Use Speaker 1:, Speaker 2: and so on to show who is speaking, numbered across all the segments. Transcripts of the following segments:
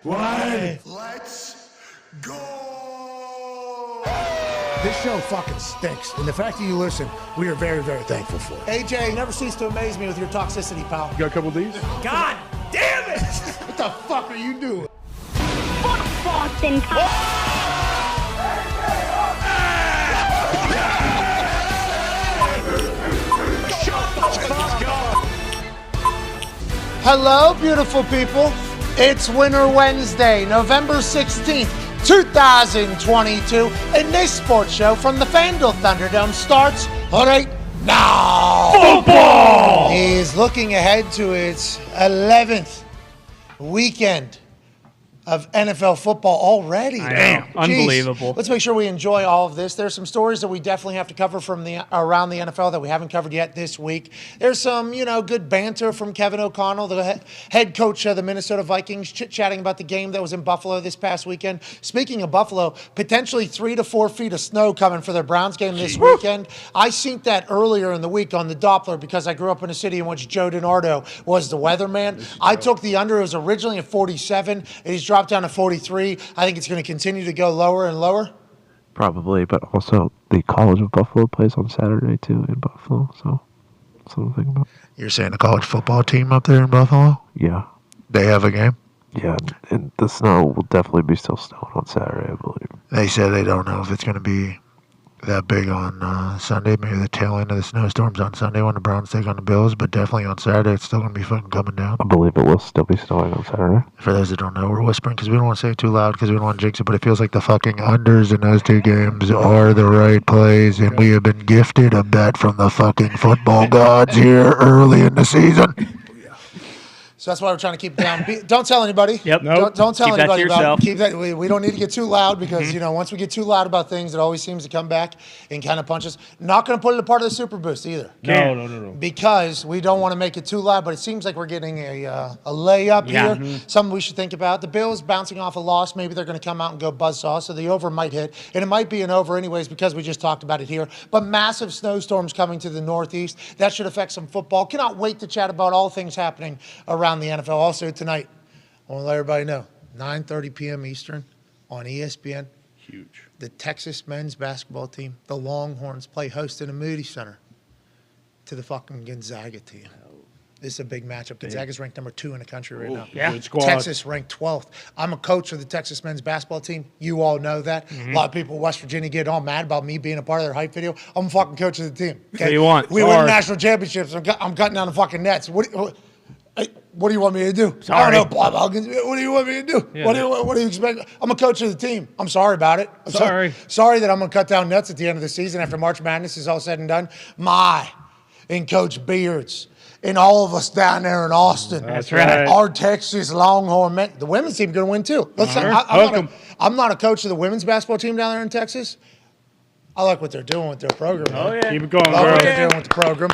Speaker 1: One.
Speaker 2: Let's go!
Speaker 1: This show fucking stinks, and the fact that you listen, we are very, very thankful for it. AJ, you never cease to amaze me with your toxicity, pal.
Speaker 3: You got a couple of these?
Speaker 1: God damn it! What the fuck are you doing?
Speaker 4: Fuck Boston.
Speaker 1: Hello, beautiful people. It's Winter Wednesday, November 16th, 2022, and this sports show from the FanDuel Thunderdome starts right now. Football! Is looking ahead to its 11th weekend of NFL football already.
Speaker 5: Damn, unbelievable.
Speaker 1: Let's make sure we enjoy all of this. There's some stories that we definitely have to cover from around the NFL that we haven't covered yet this week. There's some, good banter from Kevin O'Connell, the head coach of the Minnesota Vikings, chit-chatting about the game that was in Buffalo this past weekend. Speaking of Buffalo, potentially 3 to 4 feet of snow coming for their Browns game this weekend. I seen that earlier in the week on the Doppler because I grew up in a city in which Joe DiNardo was the weatherman. I took the under. It was originally at 47. And he's dropped down to 43. I think it's going to continue to go lower and lower.
Speaker 6: Probably, but also the College of Buffalo plays on Saturday too in Buffalo, so that's what I'm thinking about.
Speaker 2: You're saying the college football team up there in Buffalo?
Speaker 6: Yeah.
Speaker 2: They have a game?
Speaker 6: Yeah, and the snow will definitely be still snowing on Saturday, I believe.
Speaker 2: They said they don't know if it's going to be that big on Sunday. Maybe the tail end of the snowstorms on Sunday when the Browns take on the Bills, but definitely on Saturday it's still going to be fucking coming down.
Speaker 6: I believe it will still be snowing on Saturday.
Speaker 2: For those that don't know, we're whispering because we don't want to say it too loud because we don't want to jinx it, but it feels like the fucking unders in those two games are the right plays, and we have been gifted a bet from the fucking football gods here early in the season.
Speaker 1: So that's why we're trying to keep it down. Don't tell anybody.
Speaker 5: Yep.
Speaker 1: Don't tell
Speaker 5: Keep that
Speaker 1: anybody
Speaker 5: to
Speaker 1: about
Speaker 5: yourself.
Speaker 1: it. Keep that. We don't need to get too loud because, once we get too loud about things, it always seems to come back and kind of punch us. Not going to put it a part of the Super Boost either.
Speaker 3: No.
Speaker 1: Because we don't want to make it too loud, but it seems like we're getting a layup here. Something we should think about. The Bills bouncing off a loss. Maybe they're going to come out and go buzzsaw, so the over might hit. And it might be an over anyways because we just talked about it here. But massive snowstorms coming to the Northeast. That should affect some football. Cannot wait to chat about all things happening around the NFL. Also tonight, I want to let everybody know, 9:30 p.m. Eastern on ESPN.
Speaker 3: Huge.
Speaker 1: The Texas men's basketball team, the Longhorns, play host in the Moody Center to the fucking Gonzaga team. This is a big matchup. Gonzaga's ranked number 2 in the country right now.
Speaker 5: Yeah.
Speaker 3: Good squad.
Speaker 1: Texas ranked 12th. I'm a coach of the Texas men's basketball team. You all know that. A lot of people in West Virginia get all mad about me being a part of their hype video. I'm a fucking coach of the team. Okay?
Speaker 5: What do you want?
Speaker 1: We win national championships. I'm cutting down the fucking nets. What do you want me to do?
Speaker 5: Sorry.
Speaker 1: I don't know, Bob Huggins. What do you want me to do?
Speaker 5: Yeah.
Speaker 1: What do you expect? I'm a coach of the team. I'm sorry about it. I'm sorry that I'm going to cut down nets at the end of the season after March Madness is all said and done. And Coach Beards and all of us down there in Austin.
Speaker 5: That's right.
Speaker 1: Our Texas Longhorn men. The women's team going to win too. I'm not a coach of the women's basketball team down there in Texas. I like what they're doing with their program.
Speaker 5: Oh, yeah.
Speaker 3: Keep it going,
Speaker 1: I like
Speaker 3: bro.
Speaker 1: what they're doing with the program.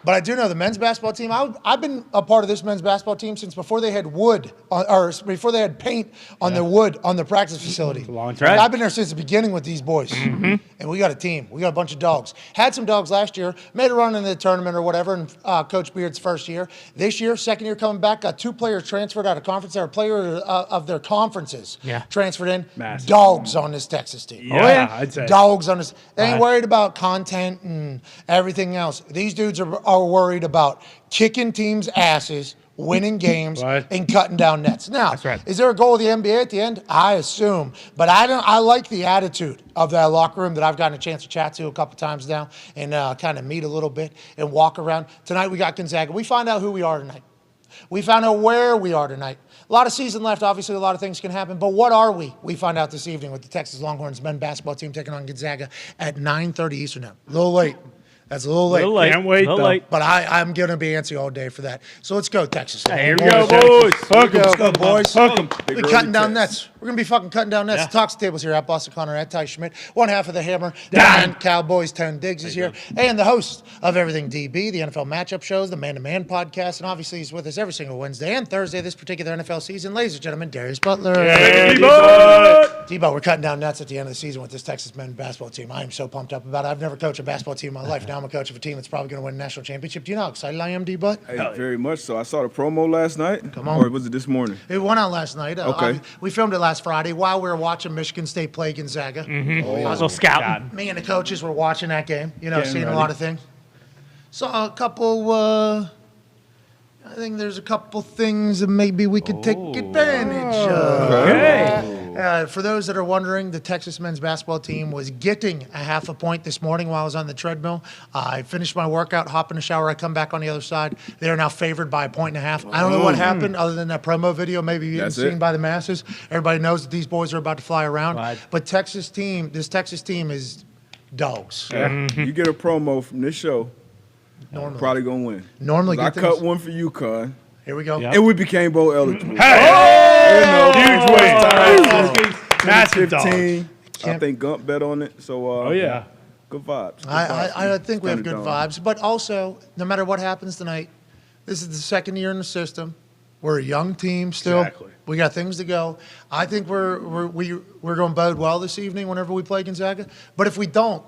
Speaker 1: But I do know the men's basketball team. I've been a part of this men's basketball team since before they had before they had paint on the wood on the practice facility.
Speaker 3: Long time.
Speaker 1: I've been there since the beginning with these boys. And we got a team. We got a bunch of dogs. Had some dogs last year. Made a run in the tournament or whatever in Coach Beard's first year. This year, second year coming back, got 2 players transferred out of conference. They were players of their conferences transferred in.
Speaker 3: Massive.
Speaker 1: Dogs on this Texas team.
Speaker 3: Yeah, I'd say.
Speaker 1: Dogs on this. They ain't worried about content and everything else. These dudes are worried about kicking teams' asses, winning games, and cutting down nets. Now, is there a goal of the NBA at the end? I assume. But I like the attitude of that locker room that I've gotten a chance to chat to a couple times now and kind of meet a little bit and walk around. Tonight we got Gonzaga. We find out who we are tonight. We found out where we are tonight. A lot of season left. Obviously, a lot of things can happen. But what are we? We find out this evening with the Texas Longhorns men's basketball team taking on Gonzaga at 9:30 Eastern now. A little late. That's a little late.
Speaker 3: Can't wait, though.
Speaker 1: But I'm going to be antsy all day for that. So let's go, Texas.
Speaker 5: Here
Speaker 3: we go, boys.
Speaker 1: Let's go, boys.
Speaker 3: Hook 'em.
Speaker 1: We're cutting down nets. We're going to be fucking cutting down nets. The Talks tables here at Boston Connor, at Ty Schmidt. One half of the Hammer, Dahn. Cowboys, Tone Diggs is here. And the host of Everything DB, the NFL matchup shows, the Man-to-Man podcast. And obviously he's with us every single Wednesday and Thursday this particular NFL season. Ladies and gentlemen, Darius Butler.
Speaker 3: Hey,
Speaker 1: Tebow, we're cutting down nets at the end of the season with this Texas men's basketball team. I am so pumped up about it. I've never coached a basketball team in my life. Now I'm a coach of a team that's probably going to win a national championship. Do you know how excited I am, D-Butt?
Speaker 5: Hey, very much so. I saw the promo last night.
Speaker 1: Come on.
Speaker 5: Or was it this morning?
Speaker 1: It went out last night.
Speaker 5: Okay.
Speaker 1: We filmed it last Friday while we were watching Michigan State play Gonzaga.
Speaker 3: Mm-hmm.
Speaker 7: I was a little scouting.
Speaker 1: Me and the coaches were watching that game,
Speaker 3: Getting
Speaker 1: seeing
Speaker 3: ready.
Speaker 1: a lot of things. Saw a couple, I think there's a couple things that maybe we could take advantage of.
Speaker 3: Okay.
Speaker 1: For those that are wondering, the Texas men's basketball team was getting a half a point this morning while I was on the treadmill. I finished my workout, hop in the shower, I come back on the other side. They are now favored by 1.5 points. I don't know what happened other than that promo video maybe you haven't seen by the masses. Everybody knows that these boys are about to fly around.
Speaker 7: Right.
Speaker 1: But this Texas team is dogs.
Speaker 5: You get a promo from this show,
Speaker 1: Normally.
Speaker 5: probably going to win.
Speaker 1: Normally
Speaker 5: I
Speaker 1: get things.
Speaker 5: cut one for you, Con.
Speaker 1: Here we go.
Speaker 7: Yep.
Speaker 5: And we became bowl eligible.
Speaker 3: Huge win. Massive dogs.
Speaker 5: 15. I think Gump bet on it. So,
Speaker 3: Oh, yeah.
Speaker 5: good vibes.
Speaker 1: I think we have good
Speaker 5: Standard dog.
Speaker 1: vibes. But also, no matter what happens tonight, this is the second year in the system. We're a young team still.
Speaker 3: Exactly.
Speaker 1: We got things to go. I think we're going to bode well this evening whenever we play Gonzaga. But if we don't,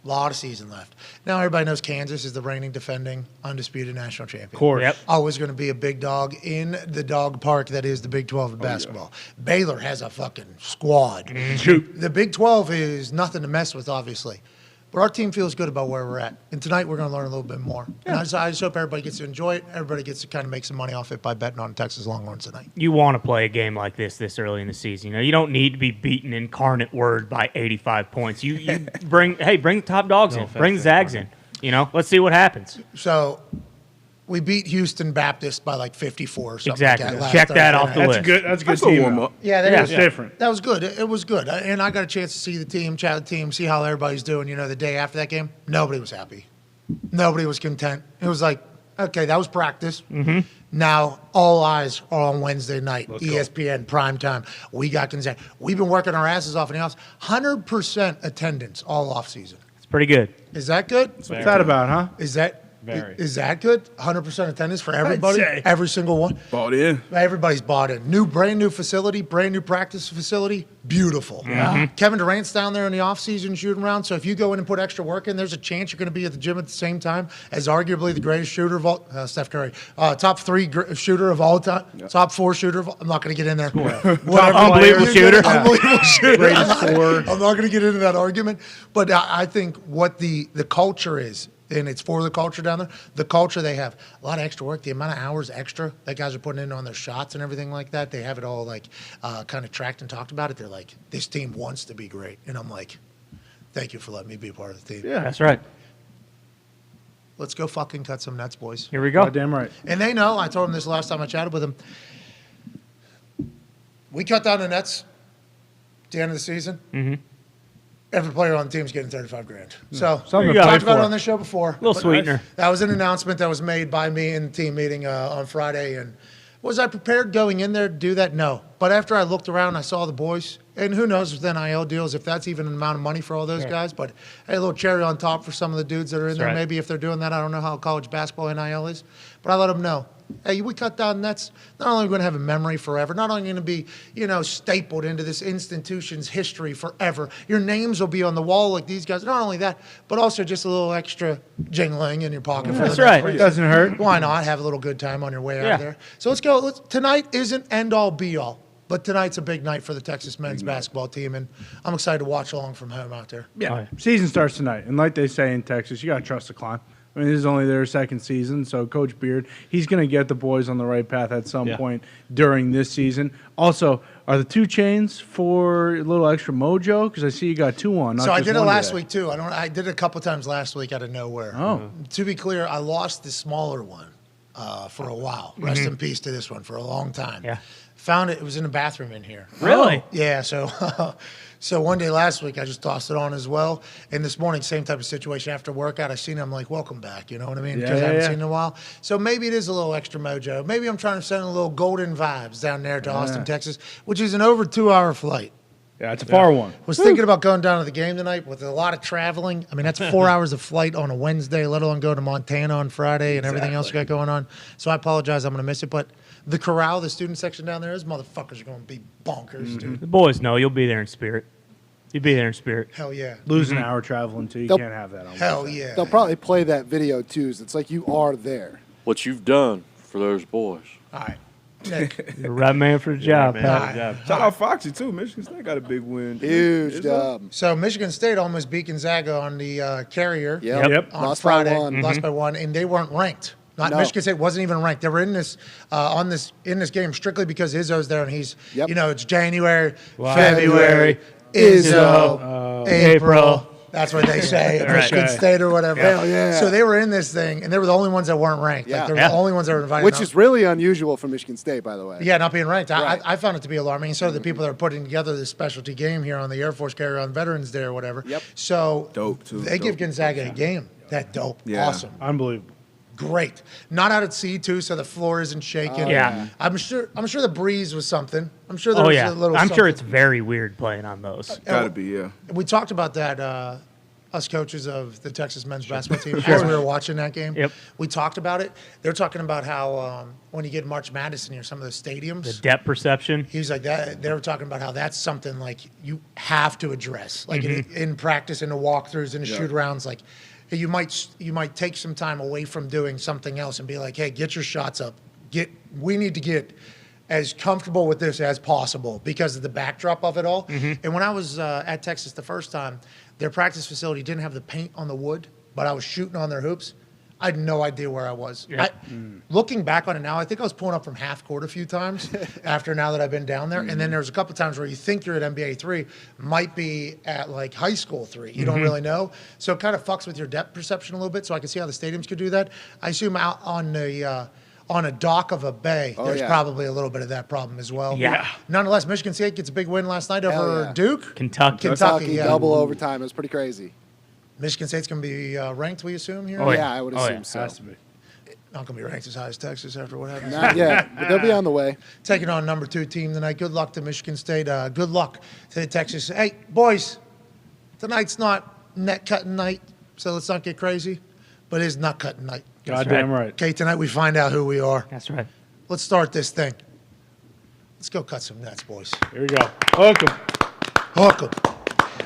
Speaker 1: a lot of season left. Now everybody knows Kansas is the reigning, defending, undisputed national champion.
Speaker 3: Of course.
Speaker 7: Yep.
Speaker 1: Always going to be a big dog in the dog park that is the Big 12 of basketball. Baylor has a fucking squad.
Speaker 3: Shoot.
Speaker 1: The Big 12 is nothing to mess with, obviously. But our team feels good about where we're at. And tonight we're going to learn a little bit more. And I just hope everybody gets to enjoy it. Everybody gets to kind of make some money off it by betting on Texas Longhorns tonight.
Speaker 7: You want to play a game like this early in the season. You don't need to be beaten incarnate word by 85 points. You bring the top dogs in. Bring Zags in. Let's see what happens.
Speaker 1: So we beat Houston Baptist by like 54 or something
Speaker 7: Exactly.
Speaker 1: like that. last
Speaker 7: Check that
Speaker 1: Thursday
Speaker 7: off
Speaker 1: night.
Speaker 7: the
Speaker 3: That's
Speaker 7: list.
Speaker 3: a good. That's a good
Speaker 5: That's a
Speaker 3: team.
Speaker 5: warm up.
Speaker 1: Yeah, that
Speaker 7: Yeah.
Speaker 1: is
Speaker 3: It's different.
Speaker 1: That was good. It was good. And I got a chance to see the team, chat with the team, see how everybody's doing. The day after that game, nobody was happy. Nobody was content. It was like, okay, that was practice. Mm-hmm. Now all eyes are on Wednesday night, ESPN primetime. We got Gonzaga. We've been working our asses off in the house. 100% attendance all off season.
Speaker 7: It's pretty good.
Speaker 1: Is that good?
Speaker 3: What's that about, huh?
Speaker 1: Is that
Speaker 3: Very.
Speaker 1: Is that good? 100% attendance for everybody?
Speaker 3: say.
Speaker 1: Every single one?
Speaker 5: Bought in.
Speaker 1: Everybody's bought in. Brand new facility, brand new practice facility. Beautiful. Kevin Durant's down there in the offseason shooting around. So if you go in and put extra work in, there's a chance you're going to be at the gym at the same time as arguably the greatest shooter of all, Steph Curry. Top 3 shooter of all time. Top 4 shooter of all, I'm not going to get in there.
Speaker 7: Unbelievable shooter.
Speaker 1: Unbelievable shooter.
Speaker 3: Greatest scorer.
Speaker 1: I'm not going to get into that argument. But I think what the culture is, and it's for the culture down there. The culture, they have a lot of extra work. The amount of hours extra that guys are putting in on their shots and everything like that, they have it all kind of tracked and talked about it. They're like, this team wants to be great. And I'm like, thank you for letting me be a part of the team.
Speaker 3: Yeah.
Speaker 7: That's right.
Speaker 1: Let's go fucking cut some nets, boys.
Speaker 7: Here we go.
Speaker 3: Goddamn right.
Speaker 1: And they know, I told them this last time I chatted with them, we cut down the nets at the end of the season. Mm-hmm. Every player on the team is getting $35,000. So
Speaker 3: Something
Speaker 1: we
Speaker 3: to play
Speaker 1: talked about it
Speaker 3: for.
Speaker 1: on this show before.
Speaker 7: Little
Speaker 1: But
Speaker 7: sweetener.
Speaker 1: That was an announcement that was made by me in the team meeting on Friday. And was I prepared going in there to do that? No. But after I looked around, I saw the boys. And who knows with NIL deals if that's even an amount of money for all those guys. But hey, a little cherry on top for some of the dudes that are in there.
Speaker 7: right.
Speaker 1: Maybe if they're doing that, I don't know how college basketball NIL is. But I let them know. Hey, we cut down nets. Not only are we going to have a memory forever, not only going to be, stapled into this institution's history forever. Your names will be on the wall like these guys. Not only that, but also just a little extra jingling in your pocket. For
Speaker 7: That's
Speaker 1: the
Speaker 7: right.
Speaker 1: next
Speaker 3: It doesn't hurt.
Speaker 1: Why not have a little good time on your way out
Speaker 7: Yeah.
Speaker 1: of there? So let's go. Tonight isn't end all be all, but tonight's a big night for the Texas men's basketball team, and I'm excited to watch along from home out there.
Speaker 3: Yeah.
Speaker 7: Oh, yeah.
Speaker 3: Season starts tonight. And like they say in Texas, you got to trust the climb. I mean, this is only their second season, so Coach Beard, he's going to get the boys on the right path at some point during this season. Also, are the 2 chains for a little extra mojo? Because I see you got 2 on. Not
Speaker 1: So I
Speaker 3: just
Speaker 1: did it
Speaker 3: one
Speaker 1: last
Speaker 3: today.
Speaker 1: week too. I did it a couple times last week out of nowhere.
Speaker 3: Oh.
Speaker 1: To be clear, I lost the smaller one for a while. Rest in peace to this one for a long time.
Speaker 7: Yeah.
Speaker 1: Found it. It was in the bathroom in here.
Speaker 7: Really?
Speaker 1: Yeah. So, so one day last week I just tossed it on as well. And this morning, same type of situation. After workout, I seen it. I'm like, welcome back. You know what I mean? Because I haven't seen it in a while. So maybe it is a little extra mojo. Maybe I'm trying to send a little golden vibes down there to Austin, Texas, which is an over 2-hour flight.
Speaker 3: Yeah, it's a far one.
Speaker 1: Was thinking about going down to the game tonight with a lot of traveling. I mean, that's 4 hours of flight on a Wednesday, let alone go to Montana on Friday and everything else you got going on. So I apologize. I'm going to miss it. But the corral, the student section down there, those motherfuckers are going to be bonkers, dude.
Speaker 7: The boys know you'll be there in spirit. You'll be there in spirit.
Speaker 1: Hell yeah.
Speaker 3: Lose an hour traveling, too. You can't have that on
Speaker 1: Hell yeah.
Speaker 8: They'll probably play that video, too. So it's like you are there.
Speaker 9: What you've done for those boys.
Speaker 1: All right. Nick.
Speaker 7: You're the right man for the job, Pat.
Speaker 5: Shout out Foxy, too. Michigan State got a big win.
Speaker 8: Huge job.
Speaker 1: So Michigan State almost beat Gonzaga on the carrier
Speaker 3: Yep.
Speaker 1: on
Speaker 8: Lost
Speaker 1: Friday.
Speaker 8: by one.
Speaker 1: Lost by one, and they weren't ranked.
Speaker 8: No.
Speaker 1: Michigan State wasn't even ranked. They were in this in this game strictly because Izzo's there, and he's it's January, February, Izzo, April. That's what they say. Michigan State or whatever.
Speaker 8: Hell yeah.
Speaker 1: So they were in this thing, and they were the only ones that weren't ranked.
Speaker 8: Yeah.
Speaker 1: Like, they were the only ones that were invited.
Speaker 8: Which is really unusual for Michigan State, by the way.
Speaker 1: Yeah, not being ranked.
Speaker 8: Right.
Speaker 1: I found it to be alarming. And so the people that are putting together this specialty game here on the Air Force carrier on Veterans Day or whatever.
Speaker 8: Yep.
Speaker 1: So
Speaker 5: Dope, too.
Speaker 1: they give Gonzaga a game. That dope.
Speaker 5: Yeah.
Speaker 1: Awesome.
Speaker 3: Unbelievable.
Speaker 1: Great. Not out at sea too, so the floor isn't shaking.
Speaker 7: Yeah.
Speaker 1: I'm sure the breeze was something. I'm sure there
Speaker 7: Oh
Speaker 1: was
Speaker 7: yeah.
Speaker 1: a little
Speaker 7: I'm sure
Speaker 1: something.
Speaker 7: it's very weird playing on those.
Speaker 5: Gotta be, yeah.
Speaker 1: We talked about that, us coaches of the Texas men's basketball team, as we were watching that game.
Speaker 7: Yep.
Speaker 1: We talked about it. They're talking about how when you get March Madness near some of those stadiums,
Speaker 7: The depth perception.
Speaker 1: he was like that. They were talking about how that's something like you have to address, like in practice, in the walkthroughs, in the shoot rounds. Like you might take some time away from doing something else and be like, hey, get your shots up. We need to get as comfortable with this as possible because of the backdrop of it all. And when I was at Texas the first time, their practice facility didn't have the paint on the wood, but I was shooting on their hoops. I had no idea where I was. Looking back on it now, I think I was pulling up from half court a few times after now that I've been down there. And then there's a couple times where you think you're at NBA 3, might be at like high school 3. You don't really know. So it kind of fucks with your depth perception a little bit. So I can see how the stadiums could do that. I assume out on a dock of a bay, there's probably a little bit of that problem as well.
Speaker 7: Yeah.
Speaker 1: Nonetheless, Michigan State gets a big win last night over
Speaker 8: yeah.
Speaker 1: Duke.
Speaker 7: Kentucky.
Speaker 1: Kentucky, yeah.
Speaker 8: Double overtime. It was pretty crazy.
Speaker 1: Michigan State's going to be ranked, we assume, here?
Speaker 7: Oh,
Speaker 8: Yeah, I would assume
Speaker 7: yeah.
Speaker 8: so.
Speaker 3: Has to be.
Speaker 1: Not going to be ranked as high as Texas after what happened.
Speaker 8: Not yet, but they'll be on the way.
Speaker 1: Taking on number 2 team tonight. Good luck to Michigan State. Good luck to Texas. Hey, boys, tonight's not net cutting night, so let's not get crazy, but it is nut cutting night.
Speaker 3: Goddamn right.
Speaker 1: Okay, tonight we find out who we are.
Speaker 7: That's right.
Speaker 1: Let's start this thing. Let's go cut some nuts, boys.
Speaker 3: Here we go. Hook 'em.
Speaker 1: Hook 'em.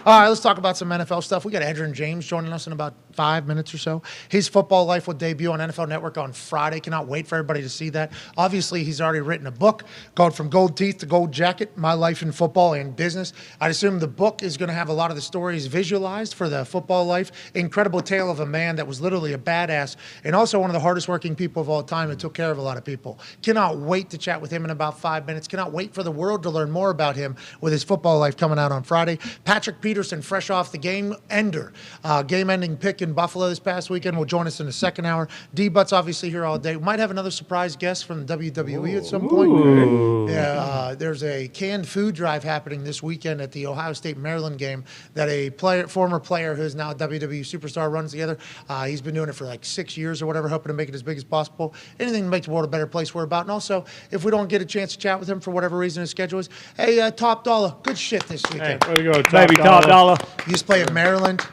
Speaker 1: All right, let's talk about some NFL stuff. We got Edgerrin James joining us in about 5 minutes or so. His football life will debut on NFL Network on Friday. Cannot wait for everybody to see that. Obviously, he's already written a book called From Gold Teeth to Gold Jacket, My Life in Football and Business. I'd assume the book is going to have a lot of the stories visualized for the football life. Incredible tale of a man that was literally a badass and also one of the hardest working people of all time and took care of a lot of people. Cannot wait to chat with him in about 5 minutes. Cannot wait for the world to learn more about him with his football life coming out on Friday. Patrick Peterson, fresh off the game-ending pick in Buffalo this past weekend, will join us in the second hour. D-Butt's obviously here all day. We might have another surprise guest from the WWE at some point. Yeah, there's a canned food drive happening this weekend at the Ohio State-Maryland game that a former player who's now a WWE superstar runs together. He's been doing it for like 6 years or whatever, hoping to make it as big as possible. Anything to make the world a better place we're about. And also, if we don't get a chance to chat with him for whatever reason his schedule is, hey, Top Dollar, good shit this weekend.
Speaker 3: Way to go,
Speaker 7: Baby Top Dollar.
Speaker 1: He used to play at Maryland,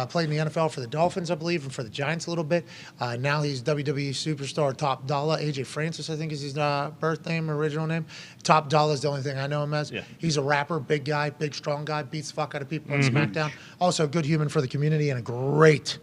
Speaker 1: played in the NFL for the Dolphins, I believe, and for the Giants a little bit. Now he's WWE superstar Top Dollar. AJ Francis, I think, is his birth name, original name. Top Dollar is the only thing I know him as. Yeah. He's a rapper, big guy, big, strong guy, beats the fuck out of people on SmackDown. Also a good human for the community and a great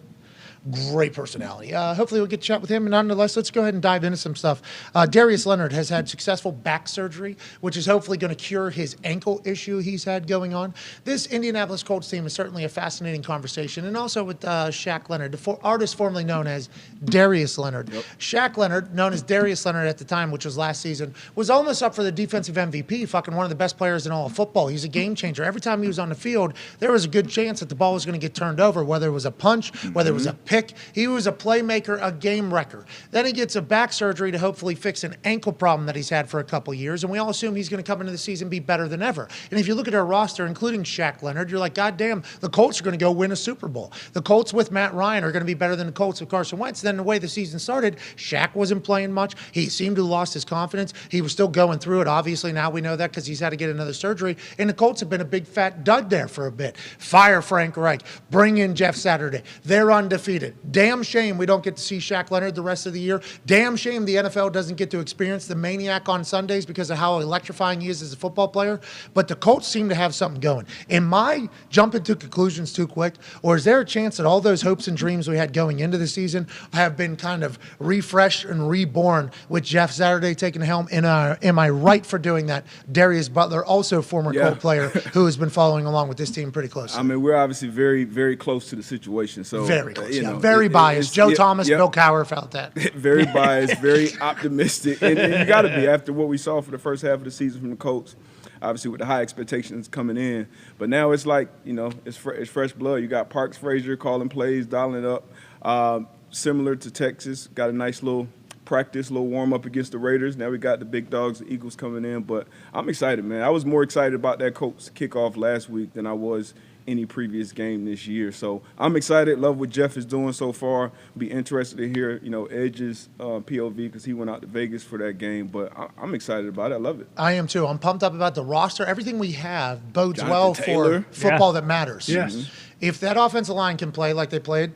Speaker 1: personality. Hopefully we'll get to chat with him. And nonetheless, let's go ahead and dive into some stuff. Darius Leonard has had successful back surgery, which is hopefully going to cure his ankle issue he's had going on. This Indianapolis Colts team is certainly a fascinating conversation. And also with Shaq Leonard, the artist formerly known as Darius Leonard. Yep. Shaq Leonard, known as Darius Leonard at the time, which was last season, was almost up for the defensive MVP, fucking one of the best players in all of football. He's a game changer. Every time he was on the field, there was a good chance that the ball was going to get turned over, whether it was a punch, whether it was a pick. He was a playmaker, a game wrecker. Then he gets a back surgery to hopefully fix an ankle problem that he's had for a couple years, and we all assume he's going to come into the season and be better than ever. And if you look at our roster, including Shaq Leonard, you're like, God damn, the Colts are going to go win a Super Bowl. The Colts with Matt Ryan are going to be better than the Colts with Carson Wentz. Then the way the season started, Shaq wasn't playing much. He seemed to have lost his confidence. He was still going through it. Obviously, now we know that because he's had to get another surgery. And the Colts have been a big fat dud there for a bit. Fire Frank Reich. Bring in Jeff Saturday. They're undefeated. Damn shame we don't get to see Shaq Leonard the rest of the year. Damn shame the NFL doesn't get to experience the maniac on Sundays because of how electrifying he is as a football player. But the Colts seem to have something going. Am I jumping to conclusions too quick? Or is there a chance that all those hopes and dreams we had going into the season have been kind of refreshed and reborn with Jeff Saturday taking the helm? And am I right for doing that? Darius Butler, also former Colt player, who has been following along with this team pretty closely.
Speaker 5: I mean, we're obviously very, very close to the situation. So
Speaker 1: very close, very biased. Joe Thomas, Bill Cowher felt that.
Speaker 5: Very biased, very optimistic. And you got to be after what we saw for the first half of the season from the Colts. Obviously, with the high expectations coming in. But now it's like, it's fresh blood. You got Parks Frazier calling plays, dialing it up. Similar to Texas, got a nice little practice, little warm-up against the Raiders. Now we got the big dogs, the Eagles, coming in. But I'm excited, man. I was more excited about that Colts kickoff last week than I was any previous game this year. So I'm excited. Love what Jeff is doing so far. Be interested to hear, Edge's POV because he went out to Vegas for that game. But I'm excited about it. I love it.
Speaker 1: I am too. I'm pumped up about the roster. Everything we have bodes
Speaker 5: Jonathan
Speaker 1: well
Speaker 5: Taylor.
Speaker 1: for football that matters.
Speaker 3: Yes.
Speaker 1: Mm-hmm. If that offensive line can play like they played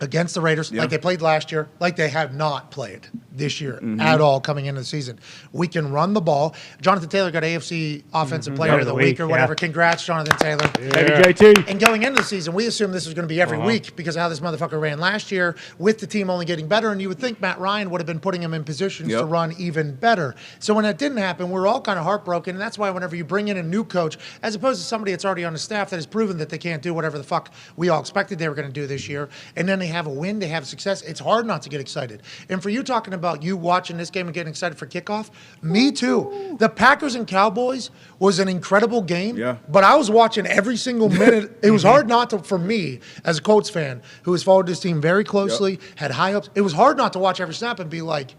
Speaker 1: against the Raiders, like they played last year, like they have not played this year at all coming into the season. We can run the ball. Jonathan Taylor got AFC Offensive Player of the Week or whatever. Congrats, Jonathan Taylor.
Speaker 3: Maybe JT.
Speaker 1: And going into the season, we assumed this was going to be every week because of how this motherfucker ran last year with the team only getting better. And you would think Matt Ryan would have been putting him in positions to run even better. So when that didn't happen, we're all kind of heartbroken. And that's why whenever you bring in a new coach, as opposed to somebody that's already on the staff that has proven that they can't do whatever the fuck we all expected they were going to do this year, and then they have a win, they have success, it's hard not to get excited. And for you talking about you watching this game and getting excited for kickoff, me too. The Packers and Cowboys was an incredible game, but I was watching every single minute. It was hard not to, for me, as a Colts fan who has followed this team very closely, had high hopes, it was hard not to watch every snap and be like,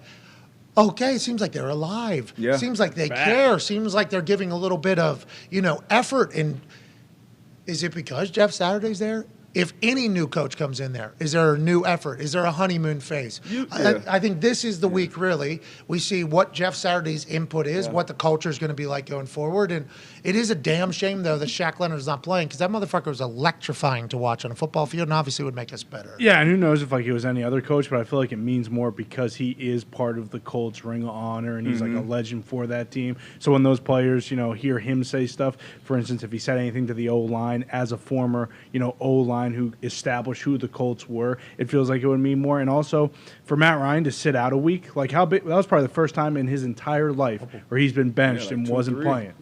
Speaker 1: okay, it seems like they're alive. Seems like they care. Seems like they're giving a little bit of, effort. And is it because Jeff Saturday's there? If any new coach comes in there, is there a new effort? Is there a honeymoon phase? I think this is the week, really. We see what Jeff Saturday's input is, what the culture is going to be like going forward. And it is a damn shame, though, that Shaq Leonard's not playing because that motherfucker was electrifying to watch on a football field and obviously would make us better.
Speaker 3: Yeah, and who knows if he was any other coach, but I feel like it means more because he is part of the Colts Ring of Honor and he's like a legend for that team. So when those players, hear him say stuff, for instance, if he said anything to the O-line as a former, O-line who established who the Colts were, it feels like it would mean more. And also for Matt Ryan to sit out a week, like how big, that was probably the first time in his entire life where he's been benched and wasn't playing.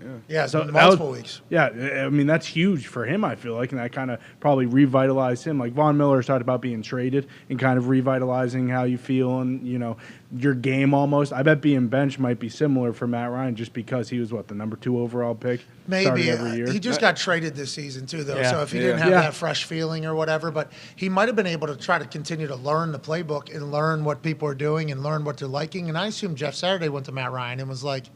Speaker 1: So multiple weeks.
Speaker 3: Yeah, I mean, that's huge for him, I feel like, and that kind of probably revitalized him. Like Von Miller's talked about being traded and kind of revitalizing how you feel and, your game almost. I bet being benched might be similar for Matt Ryan just because he was, the number 2 overall pick?
Speaker 1: Maybe.
Speaker 3: Every year.
Speaker 1: He just got traded this season, too, though. So if he didn't have that fresh feeling or whatever, but he might have been able to try to continue to learn the playbook and learn what people are doing and learn what they're liking. And I assume Jeff Saturday went to Matt Ryan and was like,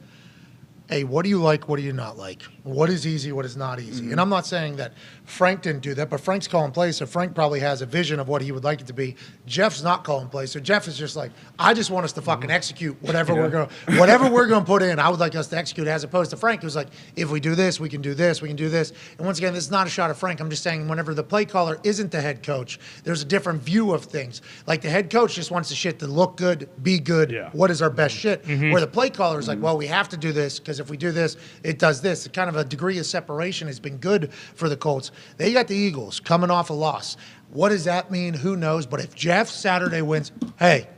Speaker 1: hey, what do you like? What do you not like? What is easy? What is not easy? And I'm not saying that Frank didn't do that, but Frank's calling plays, so Frank probably has a vision of what he would like it to be. Jeff's not calling plays, so Jeff is just like, I just want us to fucking execute whatever we're going to put in. I would like us to execute, as opposed to Frank, who's like, if we do this, we can do this, we can do this. And once again, this is not a shot at Frank. I'm just saying, whenever the play caller isn't the head coach, there's a different view of things. Like the head coach just wants the shit to look good, be good. What is our best shit? Where the play caller is like, well, we have to do this because if we do this, it does this. Kind of a degree of separation has been good for the Colts. They got the Eagles coming off a loss. What does that mean? Who knows? But if Jeff Saturday wins, hey,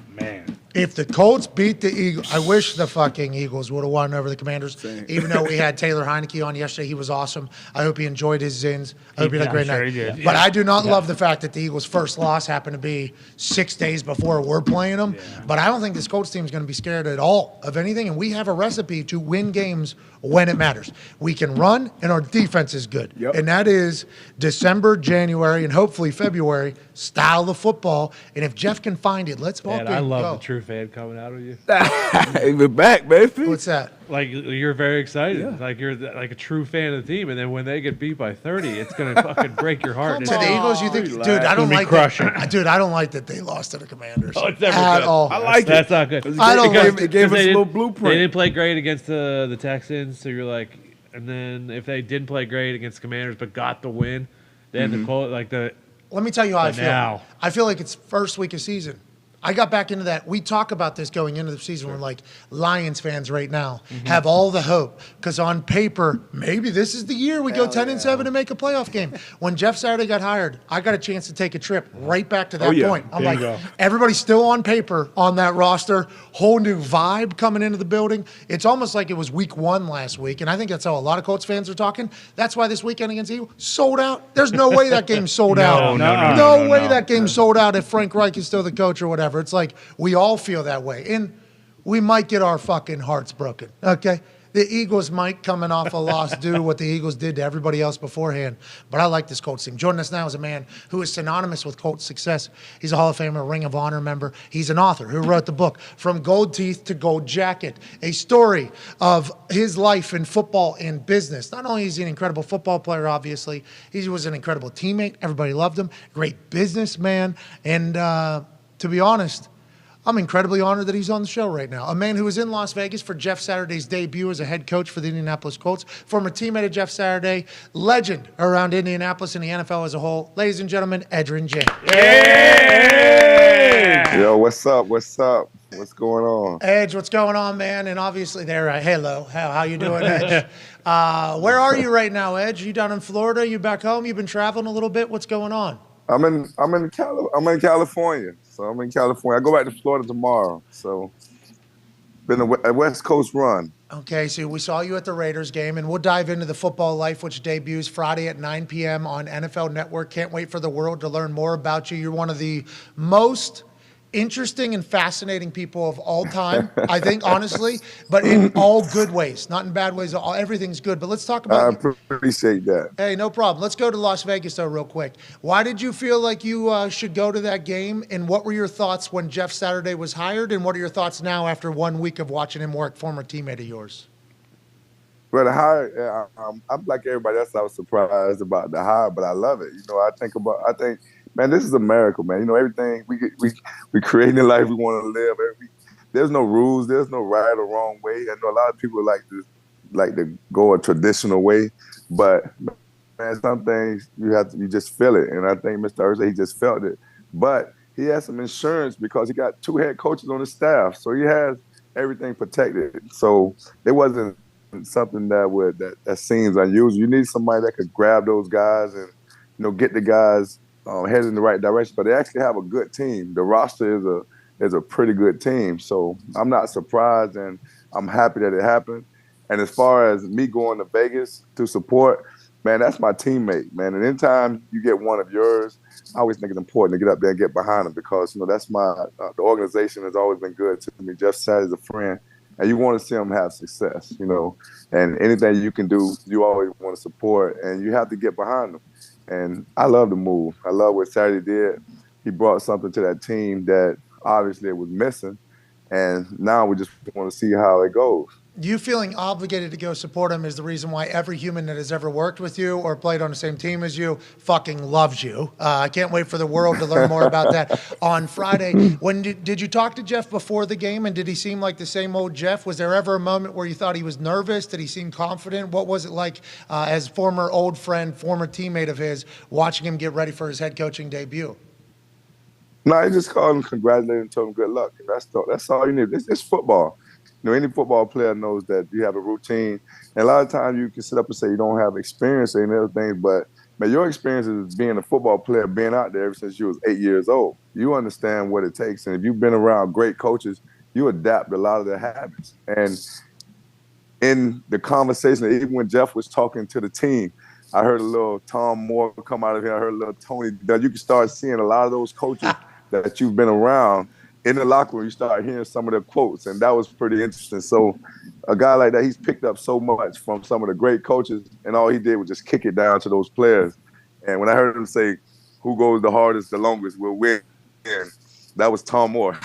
Speaker 3: man,
Speaker 1: If the Colts beat the Eagles, I wish the fucking Eagles would have won over the Commanders.
Speaker 5: Same.
Speaker 1: Even though we had Taylor Heineke on yesterday, he was awesome. I hope he enjoyed his zins. I hope he had a great night. But I do not love the fact that the Eagles' first loss happened to be 6 days before we're playing them. But I don't think this Colts team is going to be scared at all of anything, and we have a recipe to win games when it matters. We can run, and our defense is good. And that is December, January, and hopefully February style of football. And if Jeff can find it, let's walk in.
Speaker 10: I love the true fan coming out of you.
Speaker 5: We're back, baby.
Speaker 1: What's that?
Speaker 10: Like, you're very excited. Like, you're like a true fan of the team. And then when they get beat by 30, it's going to fucking break your heart.
Speaker 1: To the Eagles, you think? Dude, I don't like that. Dude, I don't like that they lost to the Commanders.
Speaker 10: Oh, it's never
Speaker 1: at
Speaker 10: good.
Speaker 1: all.
Speaker 5: I like it.
Speaker 10: That's not good.
Speaker 1: I don't like
Speaker 5: it. Gave us a little blueprint.
Speaker 10: They didn't play great against the Texans, so you're like, and then if they didn't play great against Commanders but got the win, then the Colts, like the.
Speaker 1: Let me tell you how I feel.
Speaker 10: Now.
Speaker 1: I feel like it's first week of season. I got back into that. We talk about this going into the season. We're like Lions fans right now have all the hope because on paper, maybe this is the year we go 10-7 and make a playoff game. When Jeff Saturday got hired, I got a chance to take a trip right back to that point. I'm like, everybody's still on paper on that roster. Whole new vibe coming into the building. It's almost like it was week 1 last week, and I think that's how a lot of Colts fans are talking. That's why this weekend against Eagles sold out. There's no way that game's sold out. No way that game's sold out if Frank Reich is still the coach or whatever. It's like we all feel that way. And we might get our fucking hearts broken, okay? The Eagles might, coming off a loss, do what the Eagles did to everybody else beforehand. But I like this Colts team. Joining us now is a man who is synonymous with Colts success. He's a Hall of Famer, Ring of Honor member. He's an author who wrote the book, From Gold Teeth to Gold Jacket, a story of his life in football and business. Not only is he an incredible football player, obviously, he was an incredible teammate. Everybody loved him. Great businessman. And to be honest, I'm incredibly honored that he's on the show right now. A man who was in Las Vegas for Jeff Saturday's debut as a head coach for the Indianapolis Colts, former teammate of Jeff Saturday, legend around Indianapolis and the NFL as a whole. Ladies and gentlemen, Edgerrin James.
Speaker 11: Yeah! Yo, what's up? What's up? What's going on?
Speaker 1: Edge, what's going on, man? And obviously they're hello. How you doing, Edge? Where are you right now, Edge? You down in Florida? You back home? You've been traveling a little bit? What's going on?
Speaker 11: I'm in California. So I'm in California. I go back to Florida tomorrow. So been a West Coast run.
Speaker 1: Okay, so we saw you at the Raiders game, and we'll dive into the football life, which debuts Friday at 9 p.m. on NFL Network. Can't wait for the world to learn more about you. You're one of the most interesting and fascinating people of all time, I think, honestly, but in all good ways, not in bad ways. Everything's good. But let's talk about.
Speaker 11: I appreciate that.
Speaker 1: Hey, no problem. Let's go to Las Vegas, though, real quick. Why did you feel like you should go to that game, and what were your thoughts when Jeff Saturday was hired, and what are your thoughts now after 1 week of watching him work, former teammate of yours?
Speaker 11: Well, the hire, I'm like everybody else. I was surprised about the hire, but I love it. You know, I think, man, this is America, man. You know, everything we create in life we want to live. There's no rules. There's no right or wrong way. I know a lot of people like to go a traditional way, but man, some things you just feel it. And I think Mr. Ursay, he just felt it. But he has some insurance because he got 2 head coaches on his staff, so he has everything protected. So it wasn't something that seems unusual. You need somebody that could grab those guys and get the guys headed in the right direction. But they actually have a good team. The roster is a pretty good team. So I'm not surprised, and I'm happy that it happened. And as far as me going to Vegas to support, man, that's my teammate, man. And anytime you get one of yours, I always think it's important to get up there and get behind them because that's the organization has always been good to me. Jeff Saturday's a friend. And you want to see them have success, and anything you can do, you always want to support, and you have to get behind them. And I love the move. I love what Saturday did. He brought something to that team that obviously it was missing, and now we just want to see how it goes.
Speaker 1: You feeling obligated to go support him is the reason why every human that has ever worked with you or played on the same team as you fucking loves you. I can't wait for the world to learn more about that on Friday. When did you talk to Jeff before the game, and did he seem like the same old Jeff? Was there ever a moment where you thought he was nervous? Did he seem confident? What was it like as former old friend, former teammate of his, watching him get ready for his head coaching debut?
Speaker 11: No, I just called him, congratulated him, told him good luck. That's all you need. It's football. Any football player knows that you have a routine. And a lot of times you can sit up and say you don't have experience or any other things, but man, your experience is being a football player, being out there ever since you was 8 years old. You understand what it takes. And if you've been around great coaches, you adapt a lot of their habits. And in the conversation, even when Jeff was talking to the team, I heard a little Tom Moore come out of here. I heard a little Tony Dunn. You can start seeing a lot of those coaches that you've been around in the locker room. You start hearing some of their quotes, and that was pretty interesting. So a guy like that, he's picked up so much from some of the great coaches, and all he did was just kick it down to those players. And when I heard him say, who goes the hardest, the longest will win, that was Tom Moore.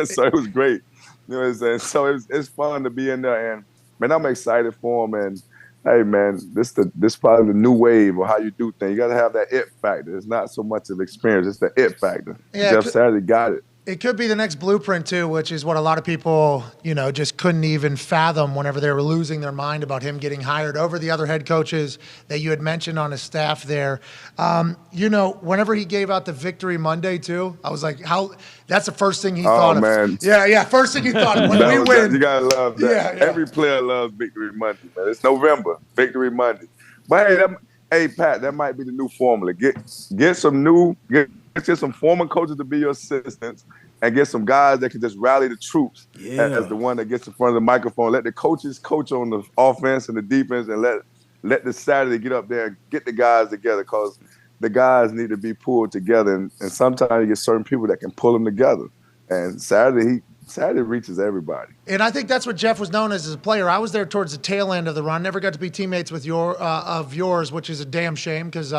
Speaker 11: So it was great. You know what I'm saying? So it's fun to be in there, and man, I'm excited for him. And hey, man, this probably the new wave of how you do things. You got to have that it factor. It's not so much of experience; it's the it factor.
Speaker 1: Yeah,
Speaker 11: Jeff Saturday got it.
Speaker 1: It could be the next blueprint too, which is what a lot of people, just couldn't even fathom whenever they were losing their mind about him getting hired over the other head coaches that you had mentioned on his staff there. Whenever he gave out the Victory Monday too, I was like, how? That's the first thing he thought of.
Speaker 11: Man.
Speaker 1: Yeah, first thing he thought of when we win.
Speaker 11: You gotta love that. Yeah. Every player loves Victory Monday, man. It's November, Victory Monday. But hey, Pat, that might be the new formula. Get some former coaches to be your assistants, and get some guys that can just rally the troops as the one that gets in front of the microphone. Let the coaches coach on the offense and the defense, and let the Saturday get up there and get the guys together, because the guys need to be pulled together. And sometimes you get certain people that can pull them together. And Saturday reaches everybody.
Speaker 1: And I think that's what Jeff was known as a player. I was there towards the tail end of the run. Never got to be teammates with yours, which is a damn shame, because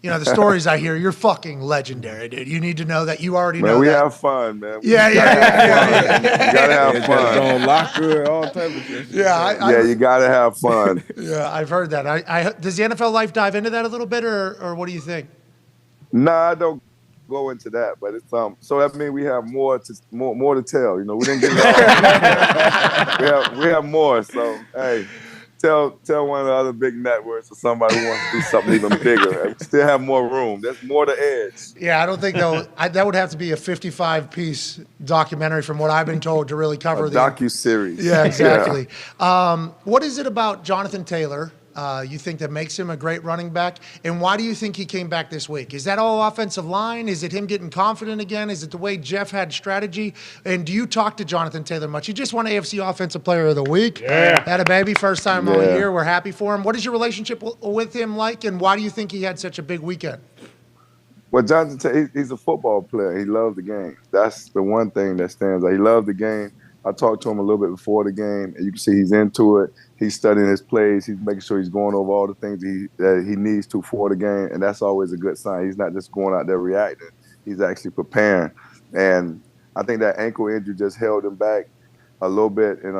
Speaker 1: the stories I hear, you're fucking legendary, dude. You need to know that you already know
Speaker 11: we
Speaker 1: that.
Speaker 11: have fun, man.
Speaker 1: Yeah.
Speaker 11: You gotta have fun.
Speaker 5: On locker, all type of shit.
Speaker 1: Yeah,
Speaker 11: you gotta have fun.
Speaker 1: Yeah, I've heard that. Does the NFL life dive into that a little bit, or what do you think?
Speaker 11: Nah, I don't go into that, but it's so that means we have more to tell. We didn't get it all. we have more. So hey, tell one of the other big networks or somebody who wants to do something even bigger. And we still have more room. There's more to edge.
Speaker 1: Yeah, I don't think that would have to be a 55-piece documentary, from what I've been told, to really cover the
Speaker 11: docu-series.
Speaker 1: Yeah, exactly. Yeah. What is it about Jonathan Taylor you think that makes him a great running back? And why do you think he came back this week? Is that all offensive line? Is it him getting confident again? Is it the way Jeff had strategy? And do you talk to Jonathan Taylor much? He just won AFC Offensive Player of the Week.
Speaker 10: Yeah.
Speaker 1: Had a baby, first time all year. We're happy for him. What is your relationship with him like, and why do you think he had such a big weekend?
Speaker 11: Well, Jonathan Taylor, he's a football player. He loves the game. That's the one thing that stands out. He loves the game. I talked to him a little bit before the game, and you can see he's into it. He's studying his plays. He's making sure he's going over all the things that he needs to for the game, and that's always a good sign. He's not just going out there reacting. He's actually preparing. And I think that ankle injury just held him back a little bit in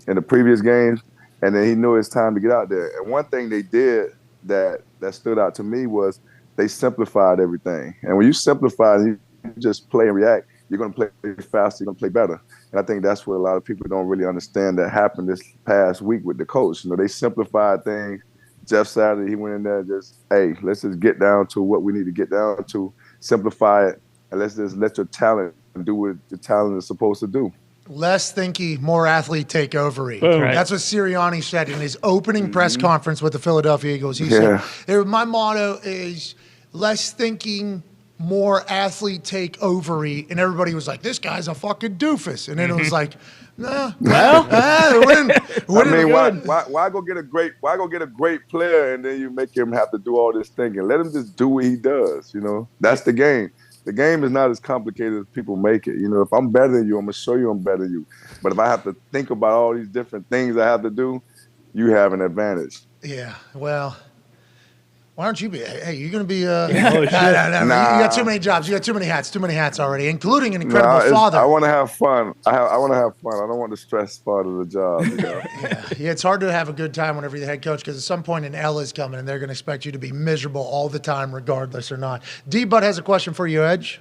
Speaker 11: the previous games, and then he knew it's time to get out there. And one thing they did that stood out to me was they simplified everything. And when you simplify, you just play and react, you're going to play faster, you're going to play better. And I think that's what a lot of people don't really understand that happened this past week with the coach. They simplified things. Jeff Saturday, he went in there let's just get down to what we need to get down to, simplify it, and let's just let your talent do what your talent is supposed to do.
Speaker 1: Less thinky, more athlete takeovery.
Speaker 10: Right.
Speaker 1: That's what Sirianni said in his opening press conference with the Philadelphia Eagles. He said, my motto is less thinking, more athlete takeovery. And everybody was like, this guy's a fucking doofus. And then it was like, nah,
Speaker 11: why go get a great player and then you make him have to do all this thinking? Let him just do what he does. That's the game. The game is not as complicated as people make it. If I'm better than you, I'm going to show you I'm better than you. But if I have to think about all these different things I have to do, you have an advantage.
Speaker 1: Yeah, well, why don't you be? Hey, you're going to be no. You got too many jobs. You got too many hats already, including an incredible father.
Speaker 11: I want to have fun. I want to have fun. I don't want the stress part of the job.
Speaker 1: Yeah, it's hard to have a good time whenever you're the head coach, because at some point an L is coming and they're going to expect you to be miserable all the time, regardless or not. D-Bud has a question for you, Edge.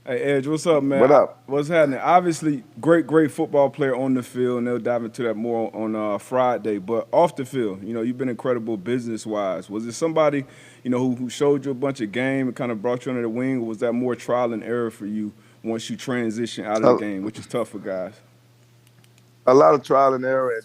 Speaker 5: Hey, Edge, what's up, man?
Speaker 11: What up?
Speaker 5: What's happening? Obviously, great football player on the field, and they'll dive into that more on Friday. But off the field, you've been incredible business-wise. Was it somebody, who showed you a bunch of game and kind of brought you under the wing, or was that more trial and error for you once you transition out of the game, which is tough for guys?
Speaker 11: A lot of trial and error, and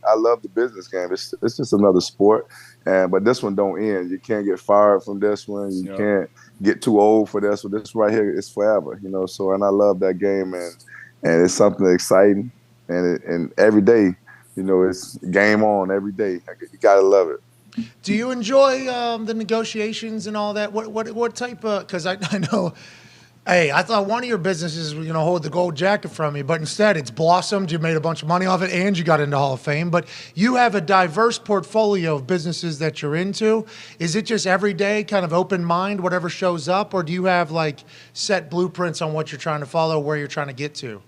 Speaker 11: I love the business game. It's just another sport, but this one don't end. You can't get fired from this one. You can't get too old for this one. This right here is forever, you know. So, and I love that game, and it's something exciting, and every day, you know, it's game on every day. You gotta love it.
Speaker 1: Do you enjoy the negotiations and all that? What type of? Because I know. Hey, I thought one of your businesses was going to hold the gold jacket from you, but instead it's blossomed. You made a bunch of money off it, and you got into Hall of Fame. But you have a diverse portfolio of businesses that you're into. Is it just every day kind of open mind, whatever shows up, or do you have like set blueprints on what you're trying to follow, where you're trying to get to?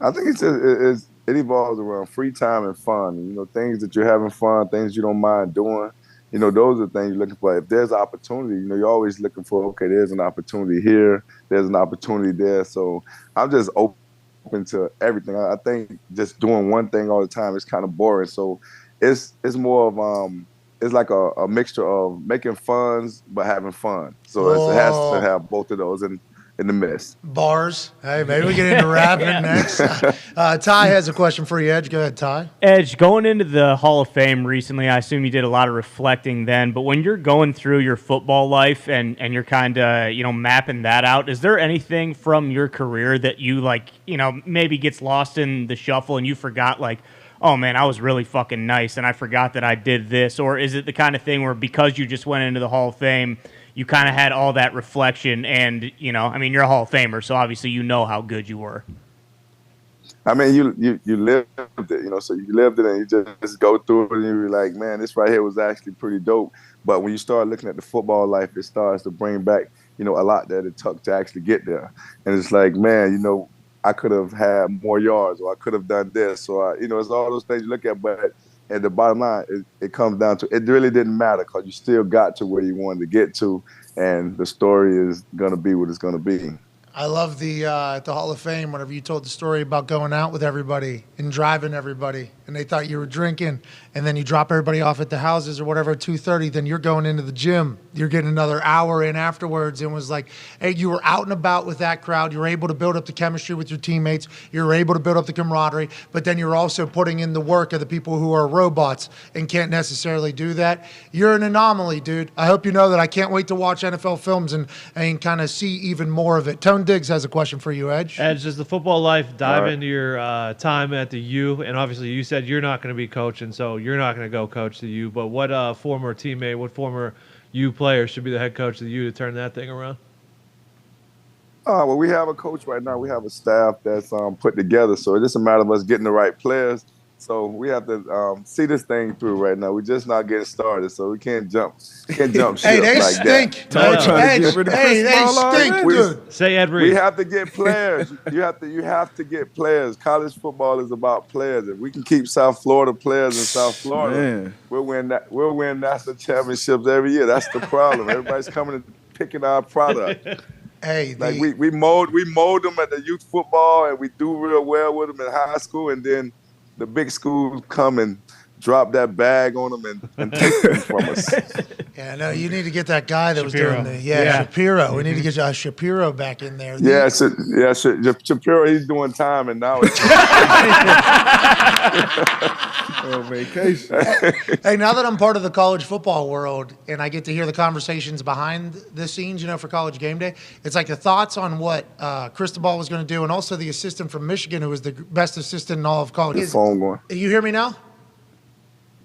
Speaker 11: I think it evolves around free time and fun. You know, things that you're having fun, things you don't mind doing. You know, those are the things you're looking for. If there's opportunity, you know, you're always looking for, okay, there's an opportunity here, there's an opportunity there. So I'm just open to everything. I think just doing one thing all the time is kind of boring. So it's more of it's like a mixture of making funds but having fun. So it has to have both of those in the mix.
Speaker 1: Bars. Hey, maybe we get into rapping next. Ty has a question for you, Edge. Go ahead, Ty.
Speaker 7: Edge, going into the Hall of Fame recently, I assume you did a lot of reflecting then, but when you're going through your football life and you're kind of, you know, mapping that out, is there anything from your career that you, like, you know, maybe gets lost in the shuffle and you forgot, like, oh, man, I was really fucking nice and I forgot that I did this? Or is it the kind of thing where because you just went into the Hall of Fame, you kind of had all that reflection and, you know, I mean, you're a Hall of Famer, so obviously you know how good you were.
Speaker 11: I mean, you lived it, you know, so you lived it and you just go through it and you're like, man, this right here was actually pretty dope. But when you start looking at the football life, it starts to bring back, you know, a lot that it took to actually get there. And it's like, man, you know, I could have had more yards or I could have done this. Or, you know, it's all those things you look at, but at the bottom line, it comes down to it really didn't matter because you still got to where you wanted to get to, and the story is going to be what it's going to be.
Speaker 1: I love at the Hall of Fame, whenever you told the story about going out with everybody and driving everybody, and they thought you were drinking, and then you drop everybody off at the houses or whatever at 2:30, then you're going into the gym. You're getting another hour in afterwards, and was like, hey, you were out and about with that crowd. You were able to build up the chemistry with your teammates. You were able to build up the camaraderie, but then you're also putting in the work of the people who are robots and can't necessarily do that. You're an anomaly, dude. I hope you know that. I can't wait to watch NFL films and kind of see even more of it. Tone Diggs has a question for you, Edge.
Speaker 10: Edge, does the football life dive into your time at the U? And obviously, you said you're not going to be coaching, so you're not going to go coach the U. But what former teammate, what former U player should be the head coach of the U to turn that thing around?
Speaker 11: Well, we have a coach right now. We have a staff that's put together. So it's just a matter of us getting the right players. So we have to see this thing through right now. We're just not getting started, so we can't jump ship
Speaker 1: hey, they
Speaker 11: like
Speaker 1: stink.
Speaker 11: that.
Speaker 1: They stink, dude.
Speaker 10: Say Ed Reed.
Speaker 11: We have to get players. You have to get players. College football is about players. If we can keep South Florida players in South Florida, we'll win national championships every year. That's the problem. Everybody's coming and picking our product.
Speaker 1: Hey,
Speaker 11: like we mold them at the youth football, and we do real well with them in high school, and then the big schools come and drop that bag on them and take them from us.
Speaker 1: Yeah, no, you need to get that guy that Shapiro. Was doing Shapiro. We need to get Shapiro back in there.
Speaker 11: Shapiro, he's doing time, and now it's
Speaker 5: on vacation.
Speaker 1: Hey, now that I'm part of the college football world and I get to hear the conversations behind the scenes, you know, for College Game Day, it's like the thoughts on what Cristobal was going to do, and also the assistant from Michigan, who was the best assistant in all of college.
Speaker 11: The phone going.
Speaker 1: You hear me now?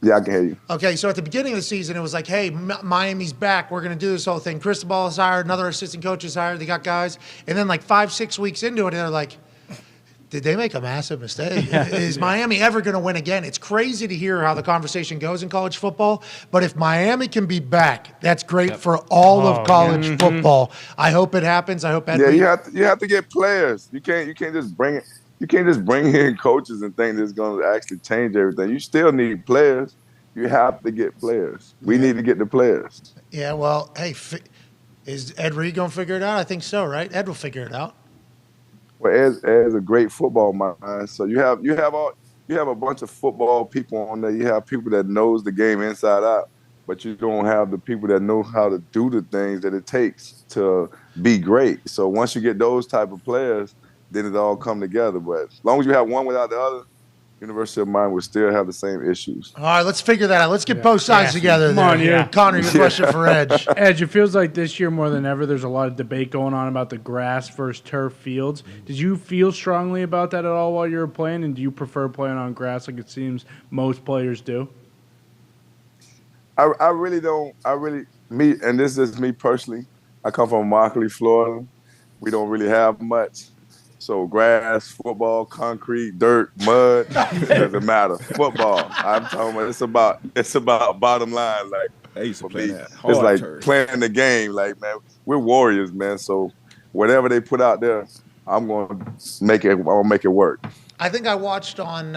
Speaker 11: Yeah, I can hear you.
Speaker 1: Okay, so at the beginning of the season, it was like, hey, Miami's back. We're going to do this whole thing. Cristobal is hired. Another assistant coach is hired. They got guys. And then like 5-6 weeks into it, they're like, did they make a massive mistake? Is Miami ever going to win again? It's crazy to hear how the conversation goes in college football. But if Miami can be back, that's great for all of college football. I hope it happens. I hope that.
Speaker 11: Yeah, you have to get players. You can't just bring it. You can't just bring in coaches and think it's going to actually change everything. You still need players. You have to get players. We need to get the players.
Speaker 1: Yeah, well, hey, is Ed Reed going to figure it out? I think so, right? Ed will figure it out.
Speaker 11: Well, Ed's a great football mind. So you have a bunch of football people on there. You have people that knows the game inside out, but you don't have the people that know how to do the things that it takes to be great. So once you get those type of players, then it all come together. But as long as you have one without the other, University of Miami would still have the same issues.
Speaker 1: All right, let's figure that out. Let's get both sides together.
Speaker 3: Come on,
Speaker 1: there.
Speaker 3: yeah.
Speaker 1: Connor, your question for Edge.
Speaker 3: Edge, it feels like this year more than ever, there's a lot of debate going on about the grass versus turf fields. Did you feel strongly about that at all while you were playing, and do you prefer playing on grass like it seems most players do?
Speaker 11: I really don't. Me, and this is me personally. I come from Immokalee, Florida. We don't really have much. So grass, football, concrete, dirt, mud, it doesn't matter. Football, I'm talking about, it's about bottom line. Like,
Speaker 5: I used to play that.
Speaker 11: It's like
Speaker 5: turf.
Speaker 11: playing the game. Like, man, we're warriors, man. So whatever they put out there, I'm gonna make it work.
Speaker 1: I think I watched on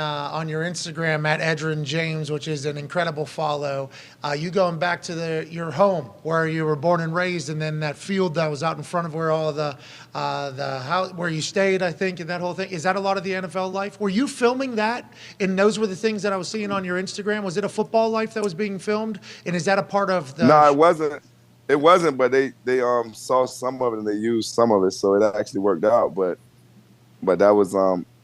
Speaker 1: your Instagram at Edgerrin James, which is an incredible follow. You going back to your home where you were born and raised, and then that field that was out in front of where all the house where you stayed, I think, and that whole thing. Is that a lot of the NFL life? Were you filming that? And those were the things that I was seeing on your Instagram. Was it a football life that was being filmed? And is that a part of the?
Speaker 11: No, it wasn't. It wasn't. But they saw some of it and they used some of it, so it actually worked out. But that was